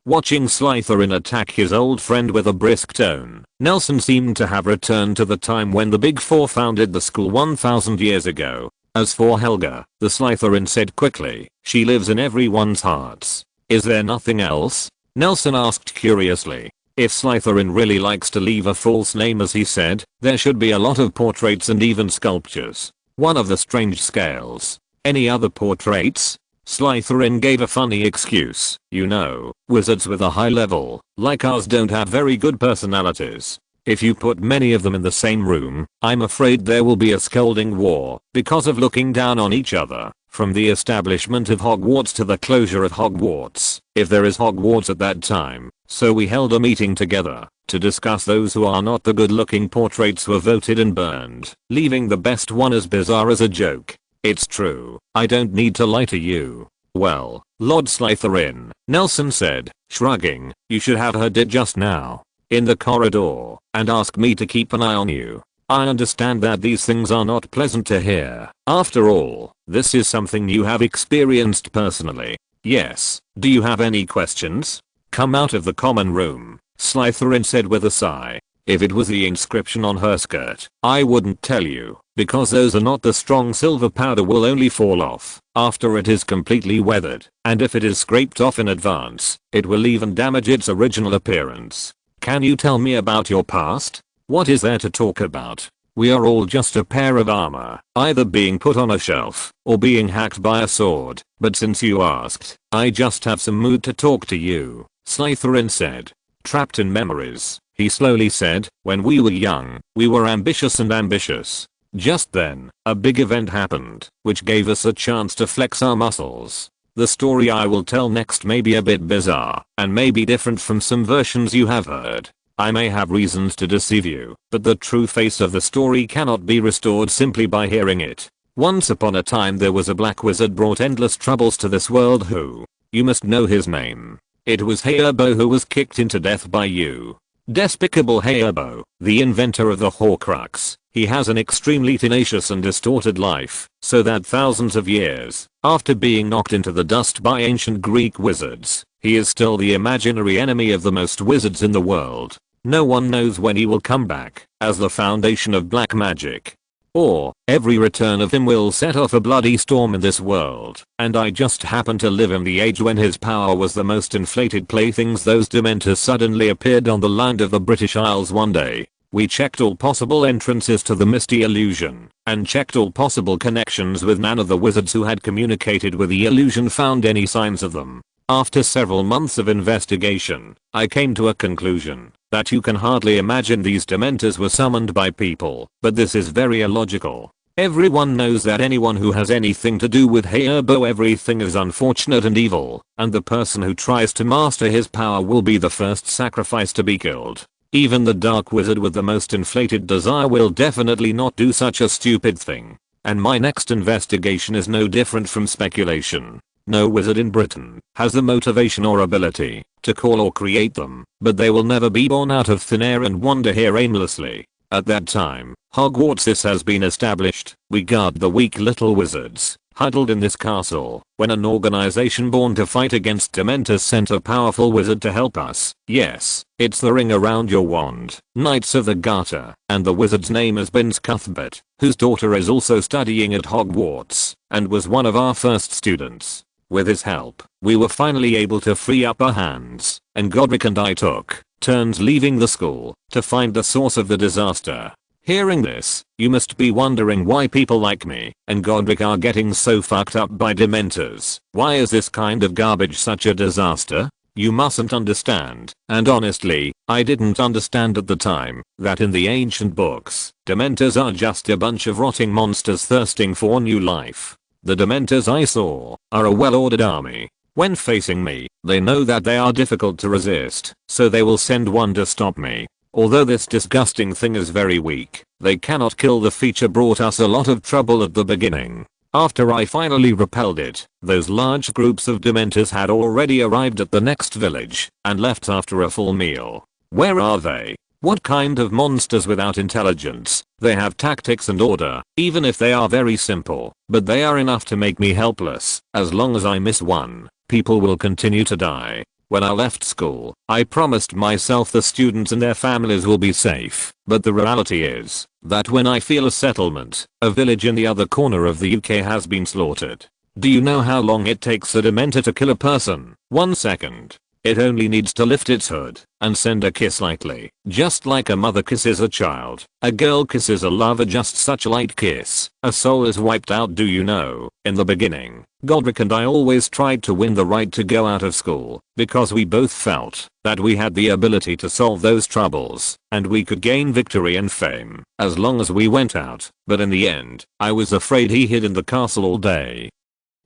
Watching Slytherin attack his old friend with a brisk tone, Nelson seemed to have returned to the time when the Big Four founded the school 1,000 years ago. "As for Helga," the Slytherin said quickly, "she lives in everyone's hearts. Is there nothing else? Nelson asked curiously. If Slytherin really likes to leave a false name as he said, there should be a lot of portraits and even sculptures. One of the strange scales. Any other portraits? Slytherin gave a funny excuse. You know, wizards with a high level, like ours, don't have very good personalities. If you put many of them in the same room, I'm afraid there will be a scolding war because of looking down on each other. From the establishment of Hogwarts to the closure of Hogwarts, if there is Hogwarts at that time. So we held a meeting together to discuss those who are not the good looking portraits were voted and burned, leaving the best one as bizarre as a joke. It's true, I don't need to lie to you. Well, Lord Slytherin, Nelson said, shrugging, you should have heard it just now. In the corridor, and ask me to keep an eye on you. I understand that these things are not pleasant to hear. After all, this is something you have experienced personally. Yes, do you have any questions? Come out of the common room, Slytherin said with a sigh. If it was the inscription on her skirt, I wouldn't tell you, because those are not the strong silver powder will only fall off after it is completely weathered, and if it is scraped off in advance, it will even damage its original appearance. Can you tell me about your past? What is there to talk about? We are all just a pair of armor, either being put on a shelf, or being hacked by a sword, but since you asked, I just have some mood to talk to you, Slytherin said. Trapped in memories, he slowly said, when we were young, we were ambitious and ambitious. Just then, a big event happened, which gave us a chance to flex our muscles. The story I will tell next may be a bit bizarre, and may be different from some versions you have heard. I may have reasons to deceive you, but the true face of the story cannot be restored simply by hearing it. Once upon a time there was a black wizard brought endless troubles to this world who, you must know his name. It was Hayerbo who was kicked into death by you. Despicable Hayerbo, the inventor of the Horcrux. He has an extremely tenacious and distorted life, so that thousands of years after being knocked into the dust by ancient Greek wizards, he is still the imaginary enemy of the most wizards in the world. No one knows when he will come back, as the foundation of black magic. Or, every return of him will set off a bloody storm in this world, and I just happen to live in the age when his power was the most inflated playthings. Those dementors suddenly appeared on the land of the British Isles one day. We checked all possible entrances to the misty illusion, and checked all possible connections with none of the wizards who had communicated with the illusion found any signs of them. After several months of investigation, I came to a conclusion that you can hardly imagine these dementors were summoned by people, but this is very illogical. Everyone knows that anyone who has anything to do with Hayerbo, everything is unfortunate and evil, and the person who tries to master his power will be the first sacrifice to be killed. Even the dark wizard with the most inflated desire will definitely not do such a stupid thing. And my next investigation is no different from speculation. No wizard in Britain has the motivation or ability to call or create them, but they will never be born out of thin air and wander here aimlessly. At that time, Hogwarts has been established. We guard the weak little wizards huddled in this castle, when an organization born to fight against Dementors sent a powerful wizard to help us. Yes, it's the ring around your wand, Knights of the Garter, and the wizard's name is Binns Cuthbert, whose daughter is also studying at Hogwarts, and was one of our first students. With his help, we were finally able to free up our hands, and Godric and I took turns leaving the school to find the source of the disaster. Hearing this, you must be wondering why people like me and Godric are getting so fucked up by Dementors. Why is this kind of garbage such a disaster? You mustn't understand, and honestly, I didn't understand at the time, that in the ancient books, Dementors are just a bunch of rotting monsters thirsting for new life. The Dementors I saw are a well-ordered army. When facing me, they know that they are difficult to resist, so they will send one to stop me. Although this disgusting thing is very weak, they cannot kill the feature brought us a lot of trouble at the beginning. After I finally repelled it, those large groups of Dementors had already arrived at the next village and left after a full meal. Where are they? What kind of monsters without intelligence? They have tactics and order, even if they are very simple, but they are enough to make me helpless. As long as I miss one, people will continue to die. When I left school, I promised myself the students and their families will be safe, but the reality is that when I feel a settlement, a village in the other corner of the UK has been slaughtered. Do you know how long it takes a Dementor to kill a person? 1 second. It only needs to lift its hood and send a kiss lightly, just like a mother kisses a child. A girl kisses a lover, just such a light kiss. A soul is wiped out. Do you know, in the beginning, Godric and I always tried to win the right to go out of school because we both felt that we had the ability to solve those troubles and we could gain victory and fame as long as we went out. But in the end, I was afraid he hid in the castle all day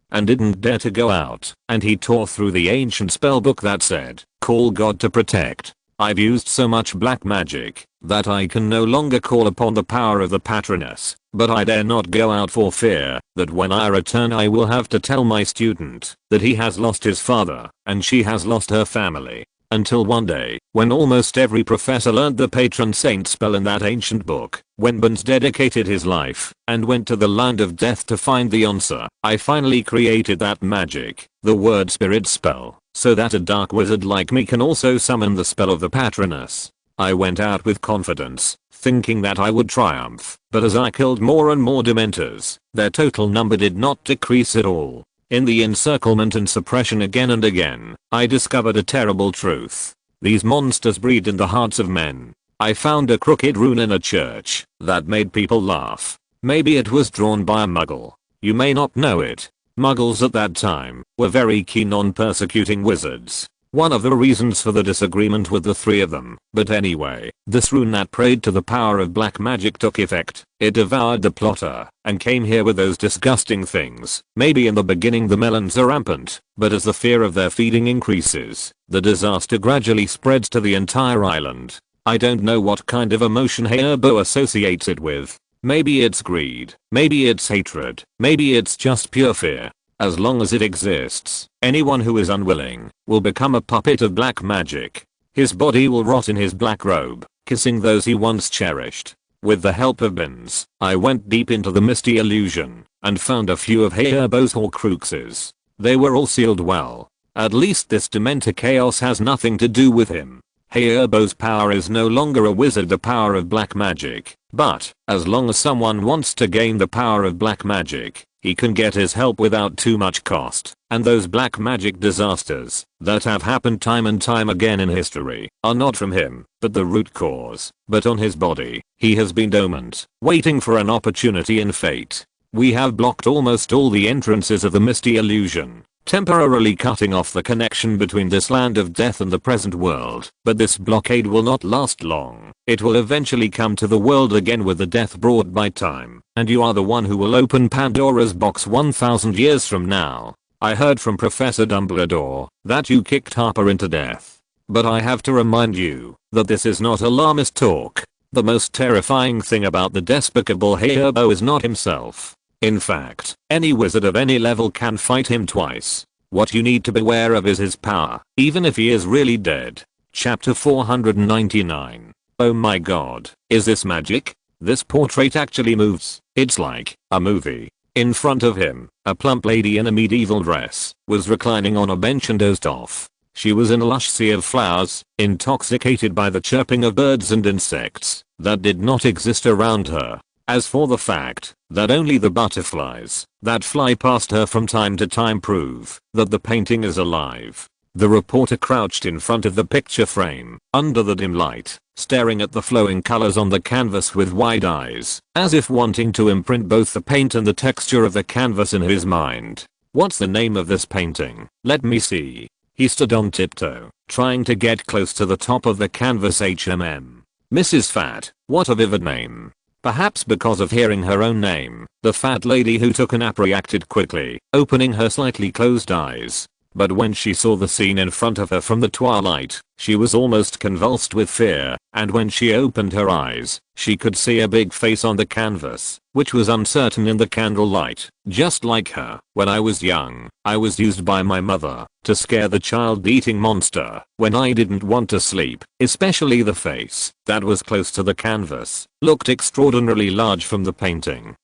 and didn't dare to go out, and he tore through the ancient spellbook that said, "Call God to protect." I've used so much black magic that I can no longer call upon the power of the patroness, but I dare not go out for fear that when I return I will have to tell my student that he has lost his father and she has lost her family. Until one day, when almost every professor learned the patron saint spell in that ancient book, when Bones dedicated his life and went to the land of death to find the answer, I finally created that magic, the word spirit spell, so that a dark wizard like me can also summon the spell of the patroness. I went out with confidence, thinking that I would triumph, but as I killed more and more Dementors, their total number did not decrease at all. In the encirclement and suppression again and again, I discovered a terrible truth. These monsters breed in the hearts of men. I found a crooked rune in a church that made people laugh. Maybe it was drawn by a Muggle. You may not know it. Muggles at that time were very keen on persecuting wizards. One of the reasons for the disagreement with the three of them. But anyway, this rune that prayed to the power of black magic took effect. It devoured the plotter and came here with those disgusting things. Maybe in the beginning the melons are rampant, but as the fear of their feeding increases, the disaster gradually spreads to the entire island. I don't know what kind of emotion Hayerbo associates it with. Maybe it's greed, maybe it's hatred, maybe it's just pure fear. As long as it exists, anyone who is unwilling will become a puppet of black magic. His body will rot in his black robe, kissing those he once cherished. With the help of Bins, I went deep into the misty illusion and found a few of Hayerbo's Horcruxes. They were all sealed well. At least this Dementor chaos has nothing to do with him. Hayerbo's power is no longer a wizard, the power of black magic. But, as long as someone wants to gain the power of black magic, he can get his help without too much cost. And those black magic disasters that have happened time and time again in history are not from him, but the root cause, but on his body. He has been dormant, waiting for an opportunity in fate. We have blocked almost all the entrances of the misty illusion, temporarily cutting off the connection between this land of death and the present world. But this blockade will not last long. It will eventually come to the world again with the death brought by time, and you are the one who will open Pandora's box 1000 years from now. I heard from Professor Dumbledore that you kicked Harper into death. But I have to remind you that this is not alarmist talk. The most terrifying thing about the despicable Hayerbo is not himself. In fact, any wizard of any level can fight him twice. What you need to beware of is his power, even if he is really dead. Chapter 499. Oh my god, is this magic? This portrait actually moves. It's like a movie. In front of him, a plump lady in a medieval dress was reclining on a bench and dozed off. She was in a lush sea of flowers, intoxicated by the chirping of birds and insects that did not exist around her. As for the fact that only the butterflies that fly past her from time to time prove that the painting is alive. The reporter crouched in front of the picture frame, under the dim light, staring at the flowing colors on the canvas with wide eyes, as if wanting to imprint both the paint and the texture of the canvas in his mind. What's the name of this painting? Let me see. He stood on tiptoe, trying to get close to the top of the canvas. Mrs. Fat, what a vivid name. Perhaps because of hearing her own name, the fat lady who took a nap reacted quickly, opening her slightly closed eyes. But when she saw the scene in front of her from the twilight, she was almost convulsed with fear, and when she opened her eyes, she could see a big face on the canvas, which was uncertain in the candlelight. Just like her, when I was young, I was used by my mother to scare the child-eating monster when I didn't want to sleep, especially the face that was close to the canvas looked extraordinarily large from the painting,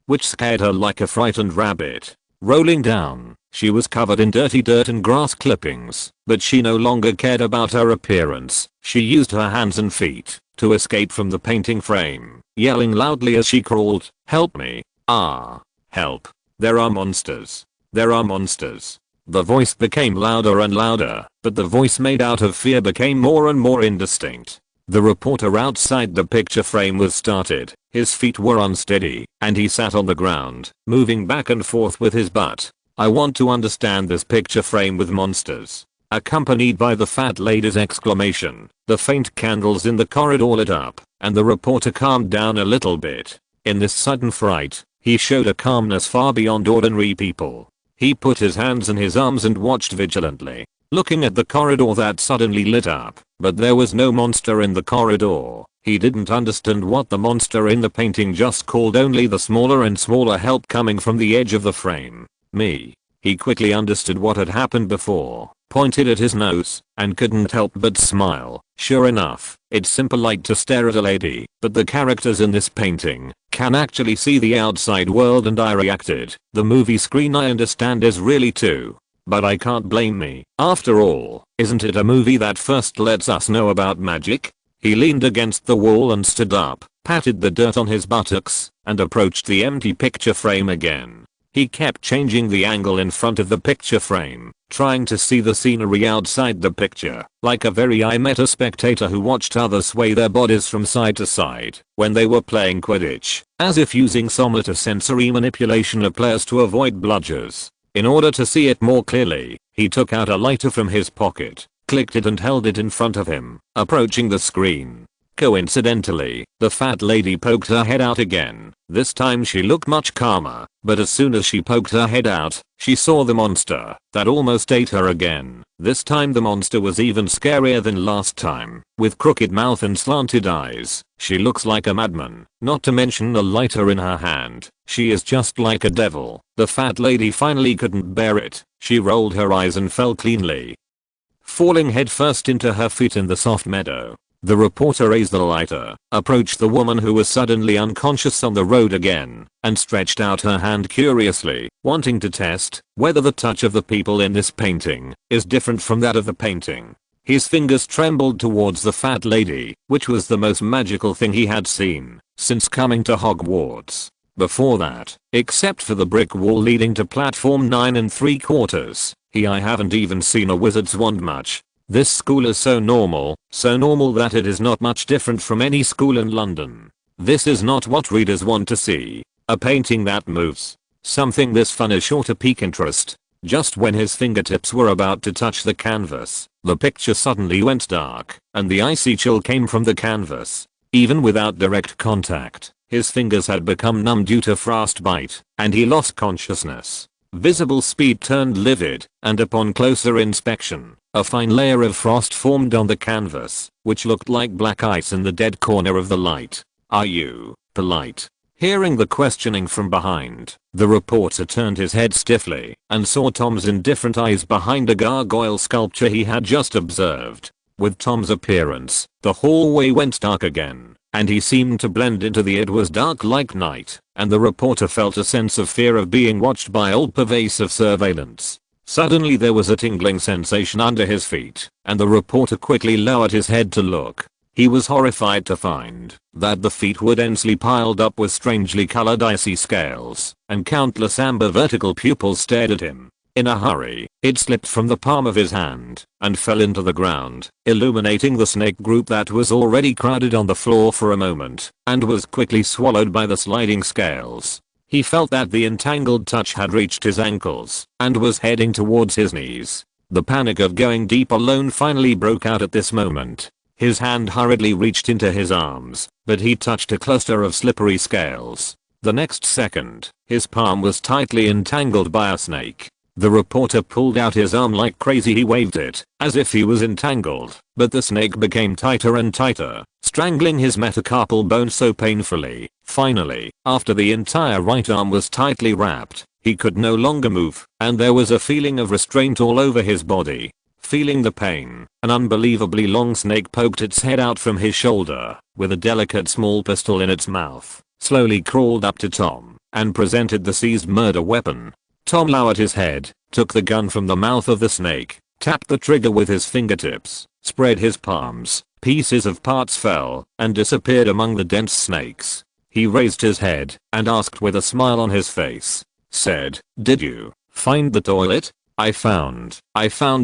which scared her like a frightened rabbit. Rolling down, she was covered in dirty dirt and grass clippings, but she no longer cared about her appearance. She used her hands and feet to escape from the painting frame, yelling loudly as she crawled, "Help me! Ah! Help! There are monsters! There are monsters. The voice became louder and louder, but the voice made out of fear became more and more indistinct. The reporter outside the picture frame was startled. His feet were unsteady, and he sat on the ground, moving back and forth with his butt. I want to understand this picture frame with monsters. Accompanied by the fat lady's exclamation, the faint candles in the corridor lit up, and the reporter calmed down a little bit. In this sudden fright, he showed a calmness far beyond ordinary people. He put his hands in his arms and watched vigilantly, looking at the corridor that suddenly lit up, but there was no monster in the corridor. He didn't understand what the monster in the painting just called, only the smaller and smaller help coming from the edge of the frame. Me. He quickly understood what had happened before, pointed at his nose, and couldn't help but smile. Sure enough, it's impolite to stare at a lady, but the characters in this painting can actually see the outside world, and I reacted. The movie screen, I understand, is really too. But I can't blame me. After all, isn't it a movie that first lets us know about magic? He leaned against the wall and stood up, patted the dirt on his buttocks, and approached the empty picture frame again. He kept changing the angle in front of the picture frame, trying to see the scenery outside the picture, like a very I met a spectator who watched others sway their bodies from side to side when they were playing Quidditch, as if using somatosensory manipulation of players to avoid bludgers. In order to see it more clearly, he took out a lighter from his pocket, clicked it and held it in front of him, approaching the screen. Coincidentally, the fat lady poked her head out again. This time she looked much calmer, but as soon as she poked her head out, she saw the monster that almost ate her again. This time the monster was even scarier than last time, with crooked mouth and slanted eyes. She looks like a madman, not to mention a lighter in her hand. She is just like a devil. The fat lady finally couldn't bear it. She rolled her eyes and fell cleanly, falling headfirst into her feet in the soft meadow. The reporter raised the lighter, approached the woman who was suddenly unconscious on the road again, and stretched out her hand curiously, wanting to test whether the touch of the people in this painting is different from that of the painting. His fingers trembled towards the fat lady, which was the most magical thing he had seen since coming to Hogwarts. Before that, except for the brick wall leading to platform 9 3/4, I haven't even seen a wizard's wand much. This school is so normal that it is not much different from any school in London. This is not what readers want to see. A painting that moves. Something this fun is sure to pique interest. Just when his fingertips were about to touch the canvas, the picture suddenly went dark, and the icy chill came from the canvas. Even without direct contact, his fingers had become numb due to frostbite, and he lost consciousness. Visible speed turned livid, and upon closer inspection, a fine layer of frost formed on the canvas, which looked like black ice in the dead corner of the light. "Are you polite?" Hearing the questioning from behind, the reporter turned his head stiffly and saw Tom's indifferent eyes behind a gargoyle sculpture he had just observed. With Tom's appearance, the hallway went dark again, and he seemed to blend into it was dark like night, and the reporter felt a sense of fear of being watched by all-pervasive surveillance. Suddenly there was a tingling sensation under his feet, and the reporter quickly lowered his head to look. He was horrified to find that the feet were densely piled up with strangely colored icy scales, and countless amber vertical pupils stared at him. In a hurry, it slipped from the palm of his hand and fell into the ground, illuminating the snake group that was already crowded on the floor for a moment, and was quickly swallowed by the sliding scales. He felt that the entangled touch had reached his ankles and was heading towards his knees. The panic of going deep alone finally broke out at this moment. His hand hurriedly reached into his arms, but he touched a cluster of slippery scales. The next second, his palm was tightly entangled by a snake. The reporter pulled out his arm like crazy. He waved it, as if he was entangled, but the snake became tighter and tighter, strangling his metacarpal bone so painfully. Finally, after the entire right arm was tightly wrapped, he could no longer move, and there was a feeling of restraint all over his body. Feeling the pain, an unbelievably long snake poked its head out from his shoulder, with a delicate small pistol in its mouth, slowly crawled up to Tom, and presented the seized murder weapon. Tom lowered his head, took the gun from the mouth of the snake, tapped the trigger with his fingertips, spread his palms, pieces of parts fell, and disappeared among the dense snakes. He raised his head, and asked with a smile on his face, said, "Did you Find the toilet? I found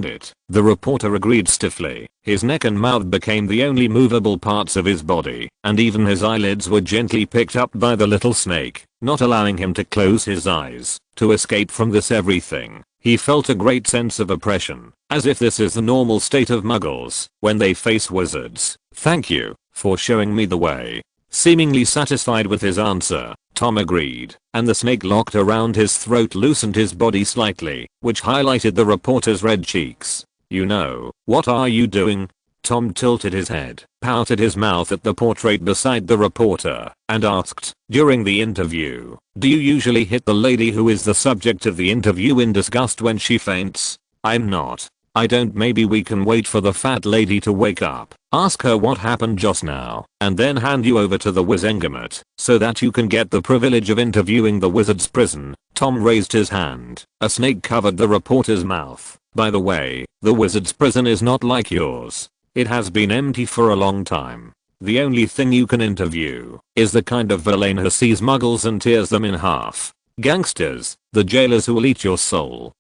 it. The reporter agreed stiffly. His neck and mouth became the only movable parts of his body, and even his eyelids were gently picked up by the little snake, not allowing him to close his eyes. To escape from this everything, he felt a great sense of oppression, as if this is the normal state of muggles when they face wizards. Thank you for showing me the way. Seemingly satisfied with his answer, Tom agreed, and the snake locked around his throat loosened his body slightly, which highlighted the reporter's red cheeks. You know, what are you doing? Tom tilted his head, pouted his mouth at the portrait beside the reporter, and asked, during the interview, do you usually hit the lady who is the subject of the interview in disgust when she faints? I'm not. I don't. Maybe we can wait for the fat lady to wake up, ask her what happened just now, and then hand you over to the wizengamot, so that you can get the privilege of interviewing the wizard's prison. Tom raised his hand. A snake covered the reporter's mouth. By the way, the wizard's prison is not like yours. It has been empty for a long time. The only thing you can interview is the kind of villain who sees muggles and tears them in half. Gangsters, the jailers who will eat your soul.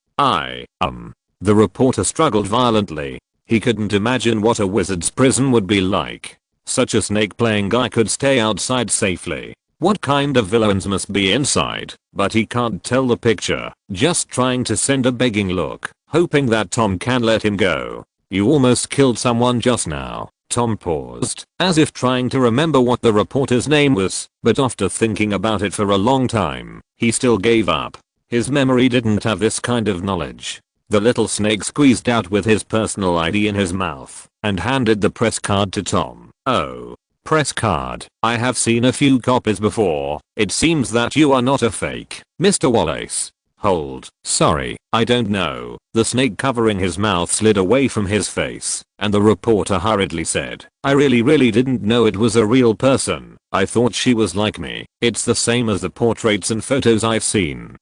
The reporter struggled violently. He couldn't imagine what a wizard's prison would be like. Such a snake-playing guy could stay outside safely. What kind of villains must be inside? But he can't tell the picture, just trying to send a begging look, hoping that Tom can let him go. You almost killed someone just now. Tom paused, as if trying to remember what the reporter's name was, but after thinking about it for a long time, he still gave up. His memory didn't have this kind of knowledge. The little snake squeezed out with his personal ID in his mouth and handed the press card to Tom. Oh, press card. I have seen a few copies before. It seems that you are not a fake, Mr. Wallace. Hold. Sorry, I don't know. The snake covering his mouth slid away from his face, and the reporter hurriedly said, I really didn't know it was a real person. I thought she was like me. It's the same as the portraits and photos I've seen.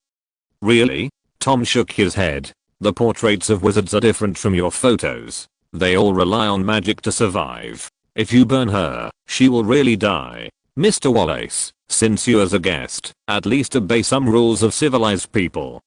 Really? Tom shook his head. The portraits of wizards are different from your photos. They all rely on magic to survive. If you burn her, she will really die. Mr. Wallace, since you as a guest, at least obey some rules of civilized people.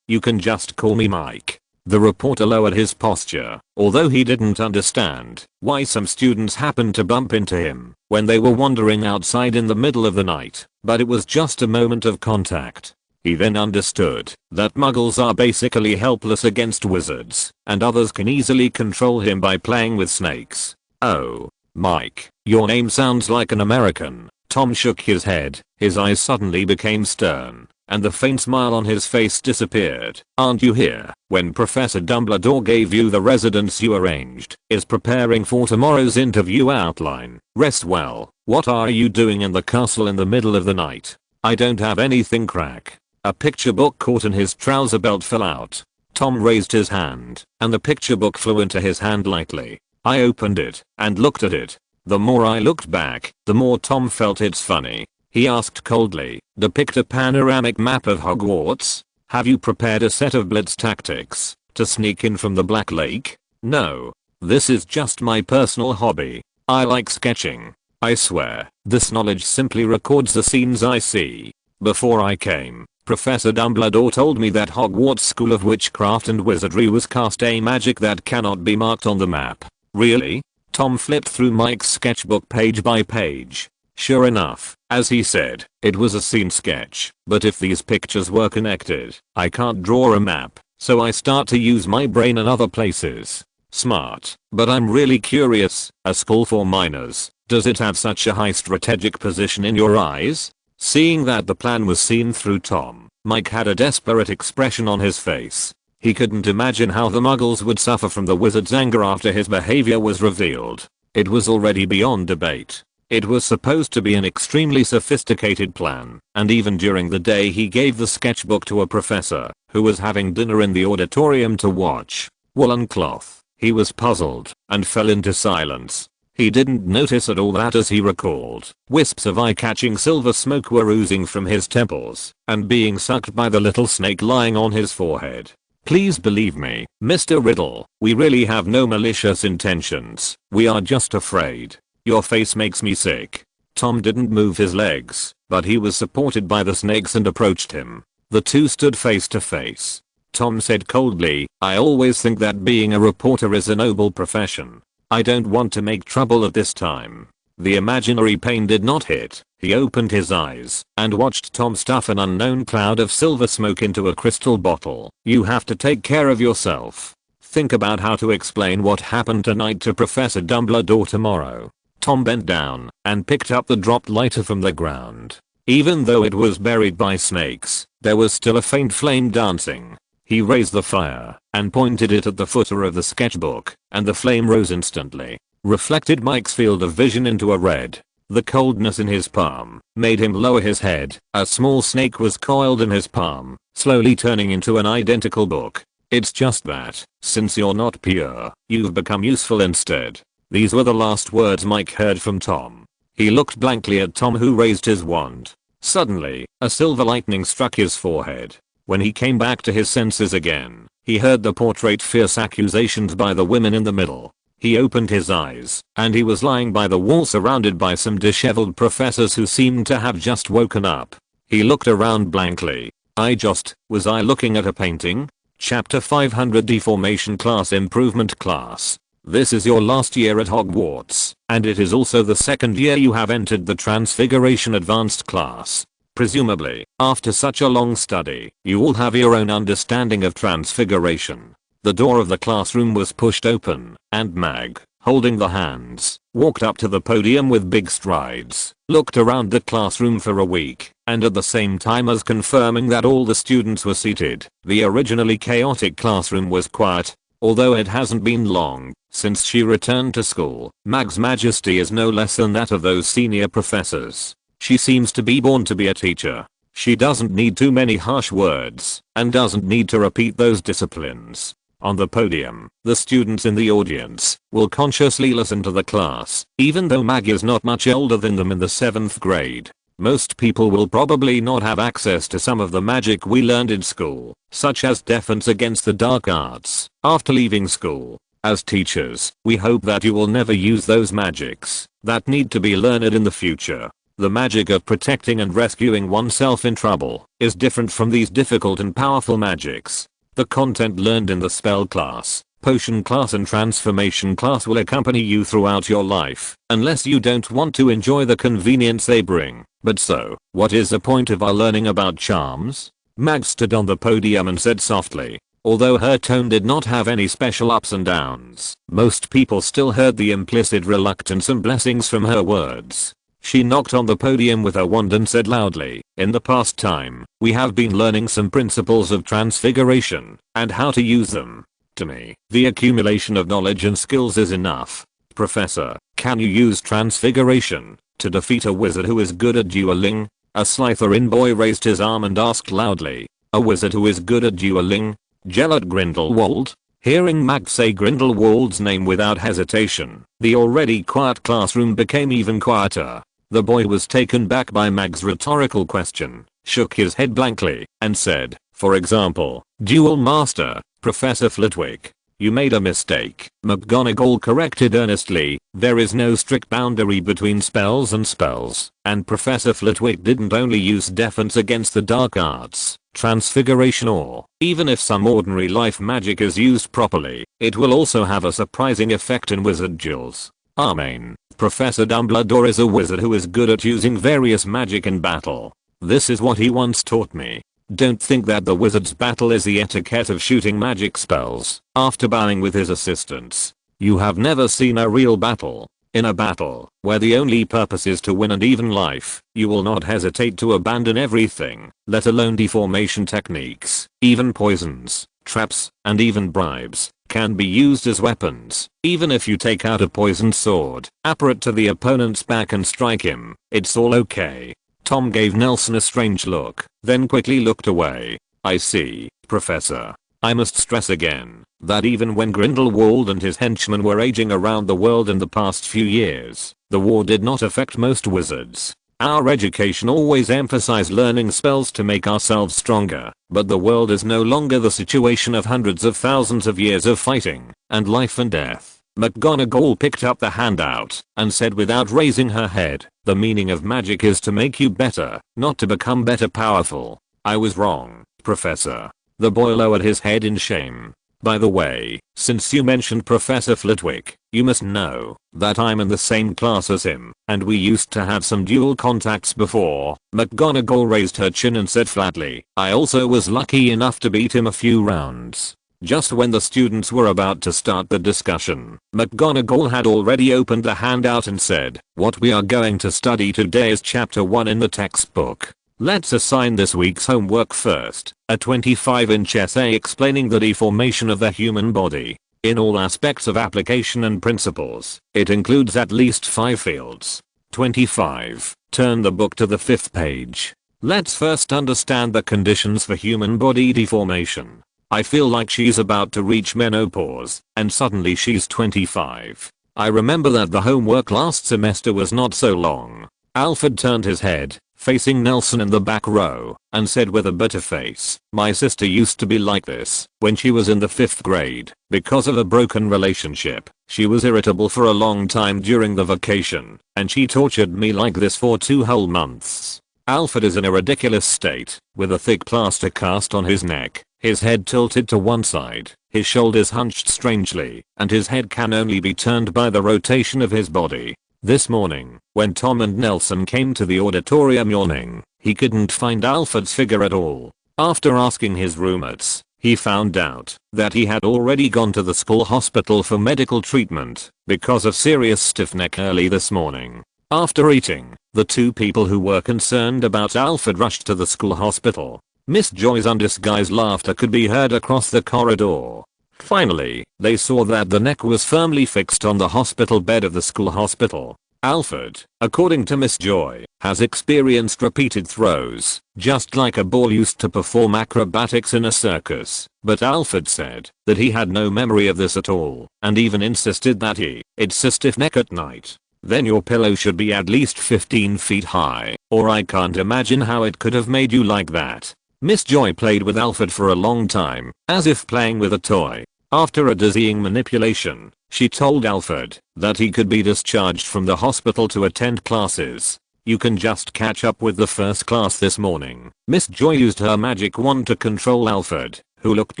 You can just call me Mike. The reporter lowered his posture, although he didn't understand why some students happened to bump into him when they were wandering outside in the middle of the night, but it was just a moment of contact. He then understood that muggles are basically helpless against wizards, and others can easily control him by playing with snakes. Oh, Mike, your name sounds like an American. Tom shook his head, his eyes suddenly became stern, and the faint smile on his face disappeared. Aren't you here when Professor Dumbledore gave you the residence you arranged, is preparing for tomorrow's interview outline? Rest well. What are you doing in the castle in the middle of the night? I don't have anything, crack. A picture book caught in his trouser belt fell out. Tom raised his hand, and the picture book flew into his hand lightly. I opened it, and looked at it. The more I looked back, the more Tom felt it's funny. He asked coldly, depict a panoramic map of Hogwarts? Have you prepared a set of blitz tactics to sneak in from the Black Lake? No. This is just my personal hobby. I like sketching. I swear, this knowledge simply records the scenes I see. Before I came, Professor Dumbledore told me that Hogwarts School of Witchcraft and Wizardry was cast a magic that cannot be marked on the map. Really? Tom flipped through Mike's sketchbook page by page. Sure enough, as he said, it was a scene sketch, but if these pictures were connected, I can't draw a map, so I start to use my brain in other places. Smart, but I'm really curious, a school for minors, does it have such a high strategic position in your eyes? Seeing that the plan was seen through Tom, Mike had a desperate expression on his face. He couldn't imagine how the muggles would suffer from the wizard's anger after his behavior was revealed. It was already beyond debate. It was supposed to be an extremely sophisticated plan, and even during the day he gave the sketchbook to a professor who was having dinner in the auditorium to watch. Woolen cloth. He was puzzled and fell into silence. He didn't notice at all that as he recalled, wisps of eye-catching silver smoke were oozing from his temples and being sucked by the little snake lying on his forehead. Please believe me, Mr. Riddle, we really have no malicious intentions. We are just afraid. Your face makes me sick. Tom didn't move his legs, but he was supported by the snakes and approached him. The two stood face to face. Tom said coldly, "I always think that being a reporter is a noble profession. I don't want to make trouble at this time." The imaginary pain did not hit. He opened his eyes and watched Tom stuff an unknown cloud of silver smoke into a crystal bottle. "You have to take care of yourself. Think about how to explain what happened tonight to Professor Dumbledore tomorrow." Tom bent down and picked up the dropped lighter from the ground. Even though it was buried by snakes, there was still a faint flame dancing. He raised the fire and pointed it at the footer of the sketchbook, and the flame rose instantly, reflected Mike's field of vision into a red. The coldness in his palm made him lower his head. A small snake was coiled in his palm, slowly turning into an identical book. "It's just that, since you're not pure, you've become useful instead." These were the last words Mike heard from Tom. He looked blankly at Tom, who raised his wand. Suddenly, a silver lightning struck his forehead. When he came back to his senses again, he heard the portrait fierce accusations by the women in the middle. He opened his eyes, and he was lying by the wall surrounded by some disheveled professors who seemed to have just woken up. He looked around blankly. Was I looking at a painting? Chapter 500 Deformation Class Improvement Class. This is your last year at Hogwarts, and it is also the second year you have entered the Transfiguration Advanced class. Presumably, after such a long study, you all have your own understanding of transfiguration. The door of the classroom was pushed open, and Mag, holding the hands, walked up to the podium with big strides, looked around the classroom for a week, and at the same time as confirming that all the students were seated, the originally chaotic classroom was quiet. Although it hasn't been long since she returned to school, Mag's majesty is no less than that of those senior professors. She seems to be born to be a teacher. She doesn't need too many harsh words, and doesn't need to repeat those disciplines. On the podium, the students in the audience will consciously listen to the class, even though Mag is not much older than them in the 7th grade. Most people will probably not have access to some of the magic we learned in school, such as defense against the dark arts, after leaving school. As teachers, we hope that you will never use those magics that need to be learned in the future. The magic of protecting and rescuing oneself in trouble is different from these difficult and powerful magics. The content learned in the spell class, potion class and transformation class will accompany you throughout your life, unless you don't want to enjoy the convenience they bring. But so, what is the point of our learning about charms? Mag stood on the podium and said softly. Although her tone did not have any special ups and downs, most people still heard the implicit reluctance and blessings from her words. She knocked on the podium with her wand and said loudly, "In the past time, we have been learning some principles of transfiguration, and how to use them. To me, the accumulation of knowledge and skills is enough. Professor, can you use transfiguration to defeat a wizard who is good at dueling?" A Slytherin boy raised his arm and asked loudly, "A wizard who is good at dueling? Gellert Grindelwald?" Hearing Mag say Grindelwald's name without hesitation, the already quiet classroom became even quieter. The boy was taken back by Mag's rhetorical question, shook his head blankly, and said, "For example, Duel Master, Professor Flitwick. You made a mistake." McGonagall corrected earnestly, "There is no strict boundary between spells and spells, and Professor Flitwick didn't only use defense against the dark arts, transfiguration or, even if some ordinary life magic is used properly, it will also have a surprising effect in wizard duels. Amen. Professor Dumbledore is a wizard who is good at using various magic in battle. This is what he once taught me. Don't think that the wizard's battle is the etiquette of shooting magic spells after bowing with his assistants. You have never seen a real battle. In a battle, where the only purpose is to win and even life, you will not hesitate to abandon everything, let alone deformation techniques. Even poisons, traps, and even bribes can be used as weapons. Even if you take out a poisoned sword, apper it to the opponent's back and strike him, it's all okay." Tom gave Nelson a strange look, then quickly looked away. "I see, Professor. I must stress again that even when Grindelwald and his henchmen were raging around the world in the past few years, the war did not affect most wizards. Our education always emphasized learning spells to make ourselves stronger, but the world is no longer the situation of hundreds of thousands of years of fighting, and life and death." McGonagall picked up the handout and said without raising her head, "The meaning of magic is to make you better, not to become better powerful. I was wrong, Professor. The boy lowered his head in shame. By the way, since you mentioned Professor Flitwick, you must know that I'm in the same class as him, and we used to have some dual contacts before. McGonagall raised her chin and said flatly, I also was lucky enough to beat him a few rounds. Just when the students were about to start the discussion, McGonagall had already opened the handout and said, what we are going to study today is chapter 1 in the textbook. Let's assign this week's homework first, a 25-inch essay explaining the deformation of the human body. In all aspects of application and principles, it includes at least 5 fields. 25. Turn the book to the 5th page. Let's first understand the conditions for human body deformation. I feel like she's about to reach menopause, and suddenly she's 25. I remember that the homework last semester was not so long. Alfred turned his head, facing Nelson in the back row, and said with a bitter face, my sister used to be like this when she was in the 5th grade. Because of a broken relationship, she was irritable for a long time during the vacation, and she tortured me like this for 2 whole months. Alfred is in a ridiculous state, with a thick plaster cast on his neck, his head tilted to one side, his shoulders hunched strangely, and his head can only be turned by the rotation of his body. This morning, when Tom and Nelson came to the auditorium yawning, he couldn't find Alfred's figure at all. After asking his roommates, he found out that he had already gone to the school hospital for medical treatment because of serious stiff neck early this morning. After eating, the 2 people who were concerned about Alfred rushed to the school hospital. Miss Joy's undisguised laughter could be heard across the corridor. Finally, they saw that the neck was firmly fixed on the hospital bed of the school hospital. Alfred, according to Miss Joy, has experienced repeated throws, just like a ball used to perform acrobatics in a circus. But Alfred said that he had no memory of this at all, and even insisted that it's a stiff neck at night. Then your pillow should be at least 15 feet high, or I can't imagine how it could have made you like that. Miss Joy played with Alfred for a long time, as if playing with a toy. After a dizzying manipulation, she told Alfred that he could be discharged from the hospital to attend classes. You can just catch up with the first class this morning. Miss Joy used her magic wand to control Alfred, who looked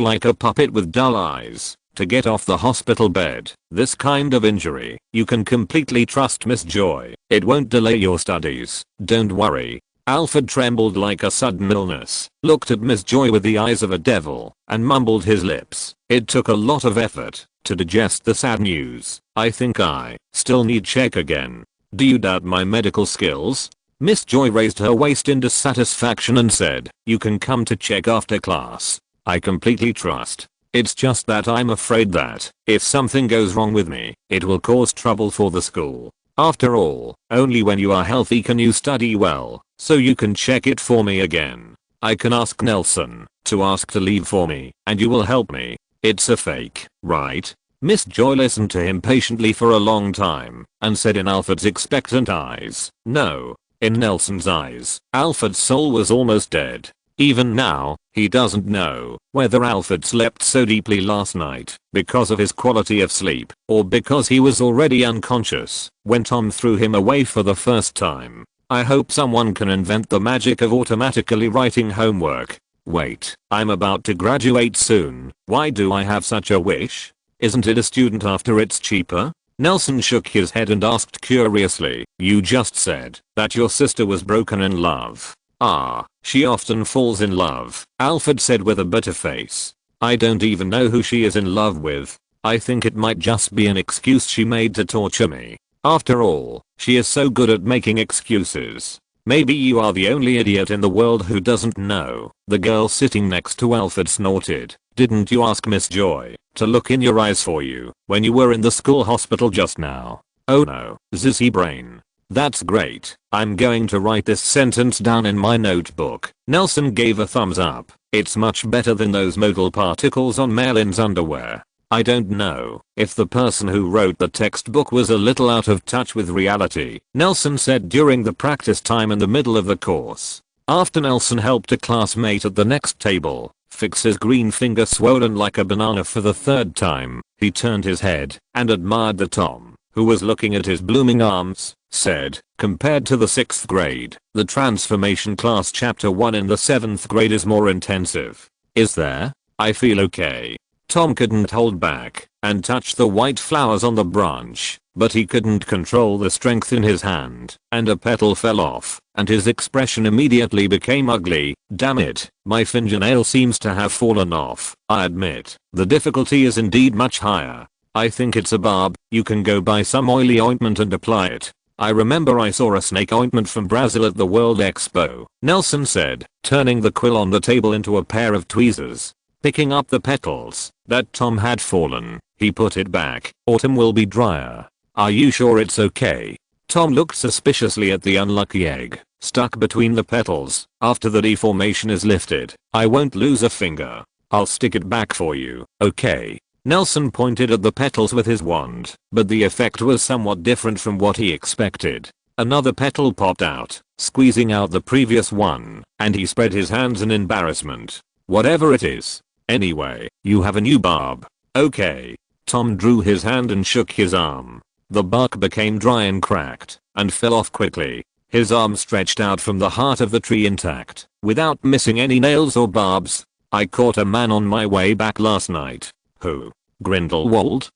like a puppet with dull eyes, to get off the hospital bed. This kind of injury, you can completely trust Miss Joy. It won't delay your studies. Don't worry. Alfred trembled like a sudden illness, looked at Miss Joy with the eyes of a devil, and mumbled his lips. It took a lot of effort to digest the sad news. I think I still need check again. Do you doubt my medical skills? Miss Joy raised her waist in dissatisfaction and said, you can come to check after class. I completely trust. It's just that I'm afraid that if something goes wrong with me, it will cause trouble for the school. After all, only when you are healthy can you study well, so you can check it for me again. I can ask Nelson to ask to leave for me, and you will help me. It's a fake, right? Miss Joy listened to him patiently for a long time, and said in Alfred's expectant eyes, no. In Nelson's eyes, Alfred's soul was almost dead. Even now, he doesn't know whether Alfred slept so deeply last night because of his quality of sleep, or because he was already unconscious when Tom threw him away for the first time. I hope someone can invent the magic of automatically writing homework. Wait, I'm about to graduate soon. Why do I have such a wish? Isn't it a student after it's cheaper? Nelson shook his head and asked curiously, you just said that your sister was broken in love. Ah, she often falls in love, Alfred said with a bitter face. I don't even know who she is in love with. I think it might just be an excuse she made to torture me. After all, she is so good at making excuses. Maybe you are the only idiot in the world who doesn't know. The girl sitting next to Alfred snorted. Didn't you ask Miss Joy to look in your eyes for you when you were in the school hospital just now? Oh no, zissy brain. That's great. I'm going to write this sentence down in my notebook. Nelson gave a thumbs up. It's much better than those Muggle particles on Merlin's underwear. I don't know if the person who wrote the textbook was a little out of touch with reality, Nelson said during the practice time in the middle of the course. After Nelson helped a classmate at the next table fix his green finger swollen like a banana for the 3rd time, he turned his head and admired the Tom, who was looking at his blooming arms, said, Compared to the 6th grade, the transformation class chapter 1 in the 7th grade is more intensive. Is there? I feel okay. Tom couldn't hold back and touch the white flowers on the branch, but he couldn't control the strength in his hand, and a petal fell off, and his expression immediately became ugly. Damn it, my fingernail seems to have fallen off. I admit, the difficulty is indeed much higher. I think it's a barb. You can go buy some oily ointment and apply it. I remember I saw a snake ointment from Brazil at the World Expo, Nelson said, turning the quill on the table into a pair of tweezers. Picking up the petals that Tom had fallen, he put it back. Autumn will be drier. Are you sure it's okay? Tom looked suspiciously at the unlucky egg, stuck between the petals. After the deformation is lifted, I won't lose a finger. I'll stick it back for you, okay? Nelson pointed at the petals with his wand, but the effect was somewhat different from what he expected. Another petal popped out, squeezing out the previous one, and he spread his hands in embarrassment. Whatever it is. Anyway, you have a new barb. Okay. Tom drew his hand and shook his arm. The bark became dry and cracked, and fell off quickly. His arm stretched out from the heart of the tree intact, without missing any nails or barbs. I caught a man on my way back last night. Who? Grindelwald?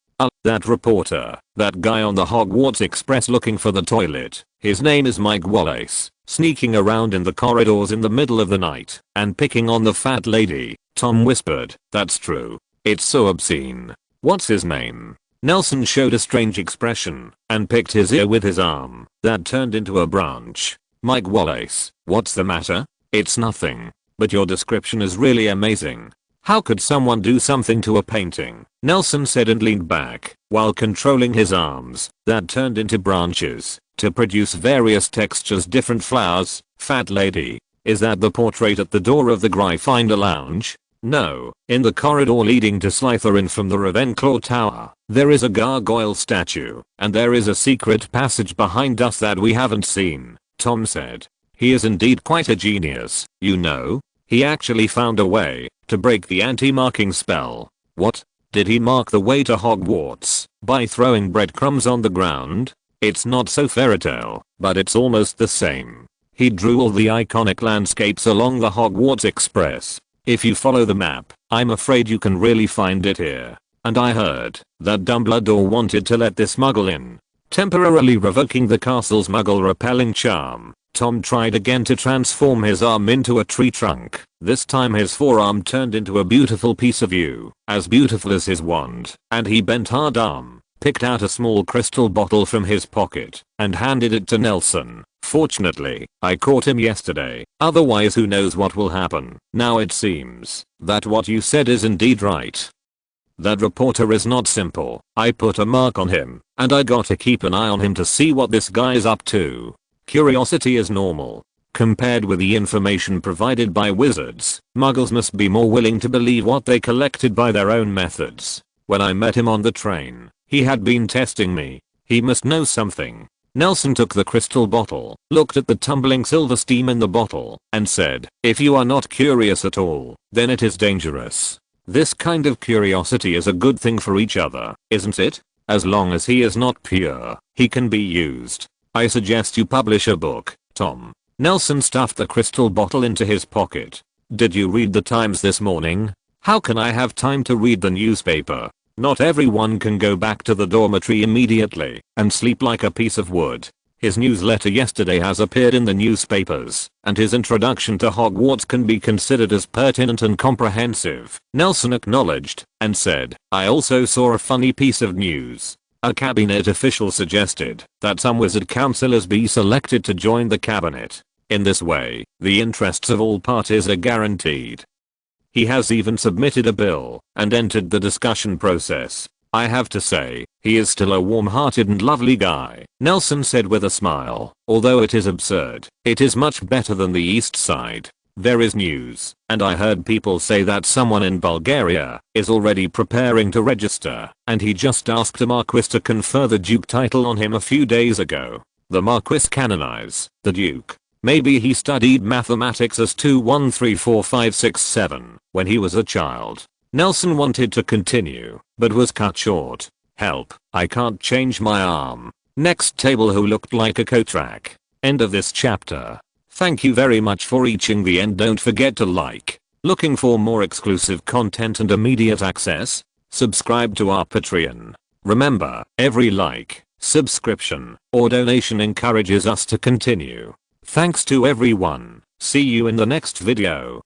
That reporter. That guy on the Hogwarts Express looking for the toilet. His name is Mike Wallace. Sneaking around in the corridors in the middle of the night, and picking on the fat lady. Tom whispered. That's true. It's so obscene. What's his name? Nelson showed a strange expression, and picked his ear with his arm. That turned into a branch. Mike Wallace. What's the matter? It's nothing. But your description is really amazing. How could someone do something to a painting? Nelson said and leaned back, while controlling his arms, that turned into branches, to produce various textures, different flowers. Fat lady. Is that the portrait at the door of the Gryffindor lounge? No, in the corridor leading to Slytherin from the Ravenclaw tower, there is a gargoyle statue, and there is a secret passage behind us that we haven't seen, Tom said. He is indeed quite a genius, you know. He actually found a way to break the anti-marking spell. What? Did he mark the way to Hogwarts by throwing breadcrumbs on the ground? It's not so fairytale, but it's almost the same. He drew all the iconic landscapes along the Hogwarts Express. If you follow the map, I'm afraid you can really find it here. And I heard that Dumbledore wanted to let this Muggle in, temporarily revoking the castle's Muggle repelling charm. Tom tried again to transform his arm into a tree trunk. This time his forearm turned into a beautiful piece of yew, as beautiful as his wand, and he bent hard arm, picked out a small crystal bottle from his pocket, and handed it to Nelson. Fortunately, I caught him yesterday, otherwise who knows what will happen. Now it seems that what you said is indeed right. That reporter is not simple. I put a mark on him, and I gotta keep an eye on him to see what this guy's up to. Curiosity is normal. Compared with the information provided by wizards, Muggles must be more willing to believe what they collected by their own methods. When I met him on the train, he had been testing me. He must know something. Nelson took the crystal bottle, looked at the tumbling silver steam in the bottle, and said, if you are not curious at all, then it is dangerous. This kind of curiosity is a good thing for each other, isn't it? As long as he is not pure, he can be used. I suggest you publish a book, Tom. Nelson stuffed the crystal bottle into his pocket. Did you read the Times this morning? How can I have time to read the newspaper? Not everyone can go back to the dormitory immediately and sleep like a piece of wood. His newsletter yesterday has appeared in the newspapers, and his introduction to Hogwarts can be considered as pertinent and comprehensive. Nelson acknowledged and said, I also saw a funny piece of news. A cabinet official suggested that some wizard councillors be selected to join the cabinet. In this way, the interests of all parties are guaranteed. He has even submitted a bill and entered the discussion process. I have to say, he is still a warm-hearted and lovely guy, Nelson said with a smile. Although it is absurd, it is much better than the East Side. There is news, and I heard people say that someone in Bulgaria is already preparing to register, and he just asked a marquis to confer the duke title on him a few days ago. The marquis canonize the duke. Maybe he studied mathematics as 2 1 3 4 5 6 7 when he was a child. Nelson wanted to continue, but was cut short. Help, I can't change my arm. Next table who looked like a coat rack. End of this chapter. Thank you very much for reaching the end. Don't forget to like. Looking for more exclusive content and immediate access? Subscribe to our Patreon. Remember, every like, subscription, or donation encourages us to continue. Thanks to everyone. See you in the next video.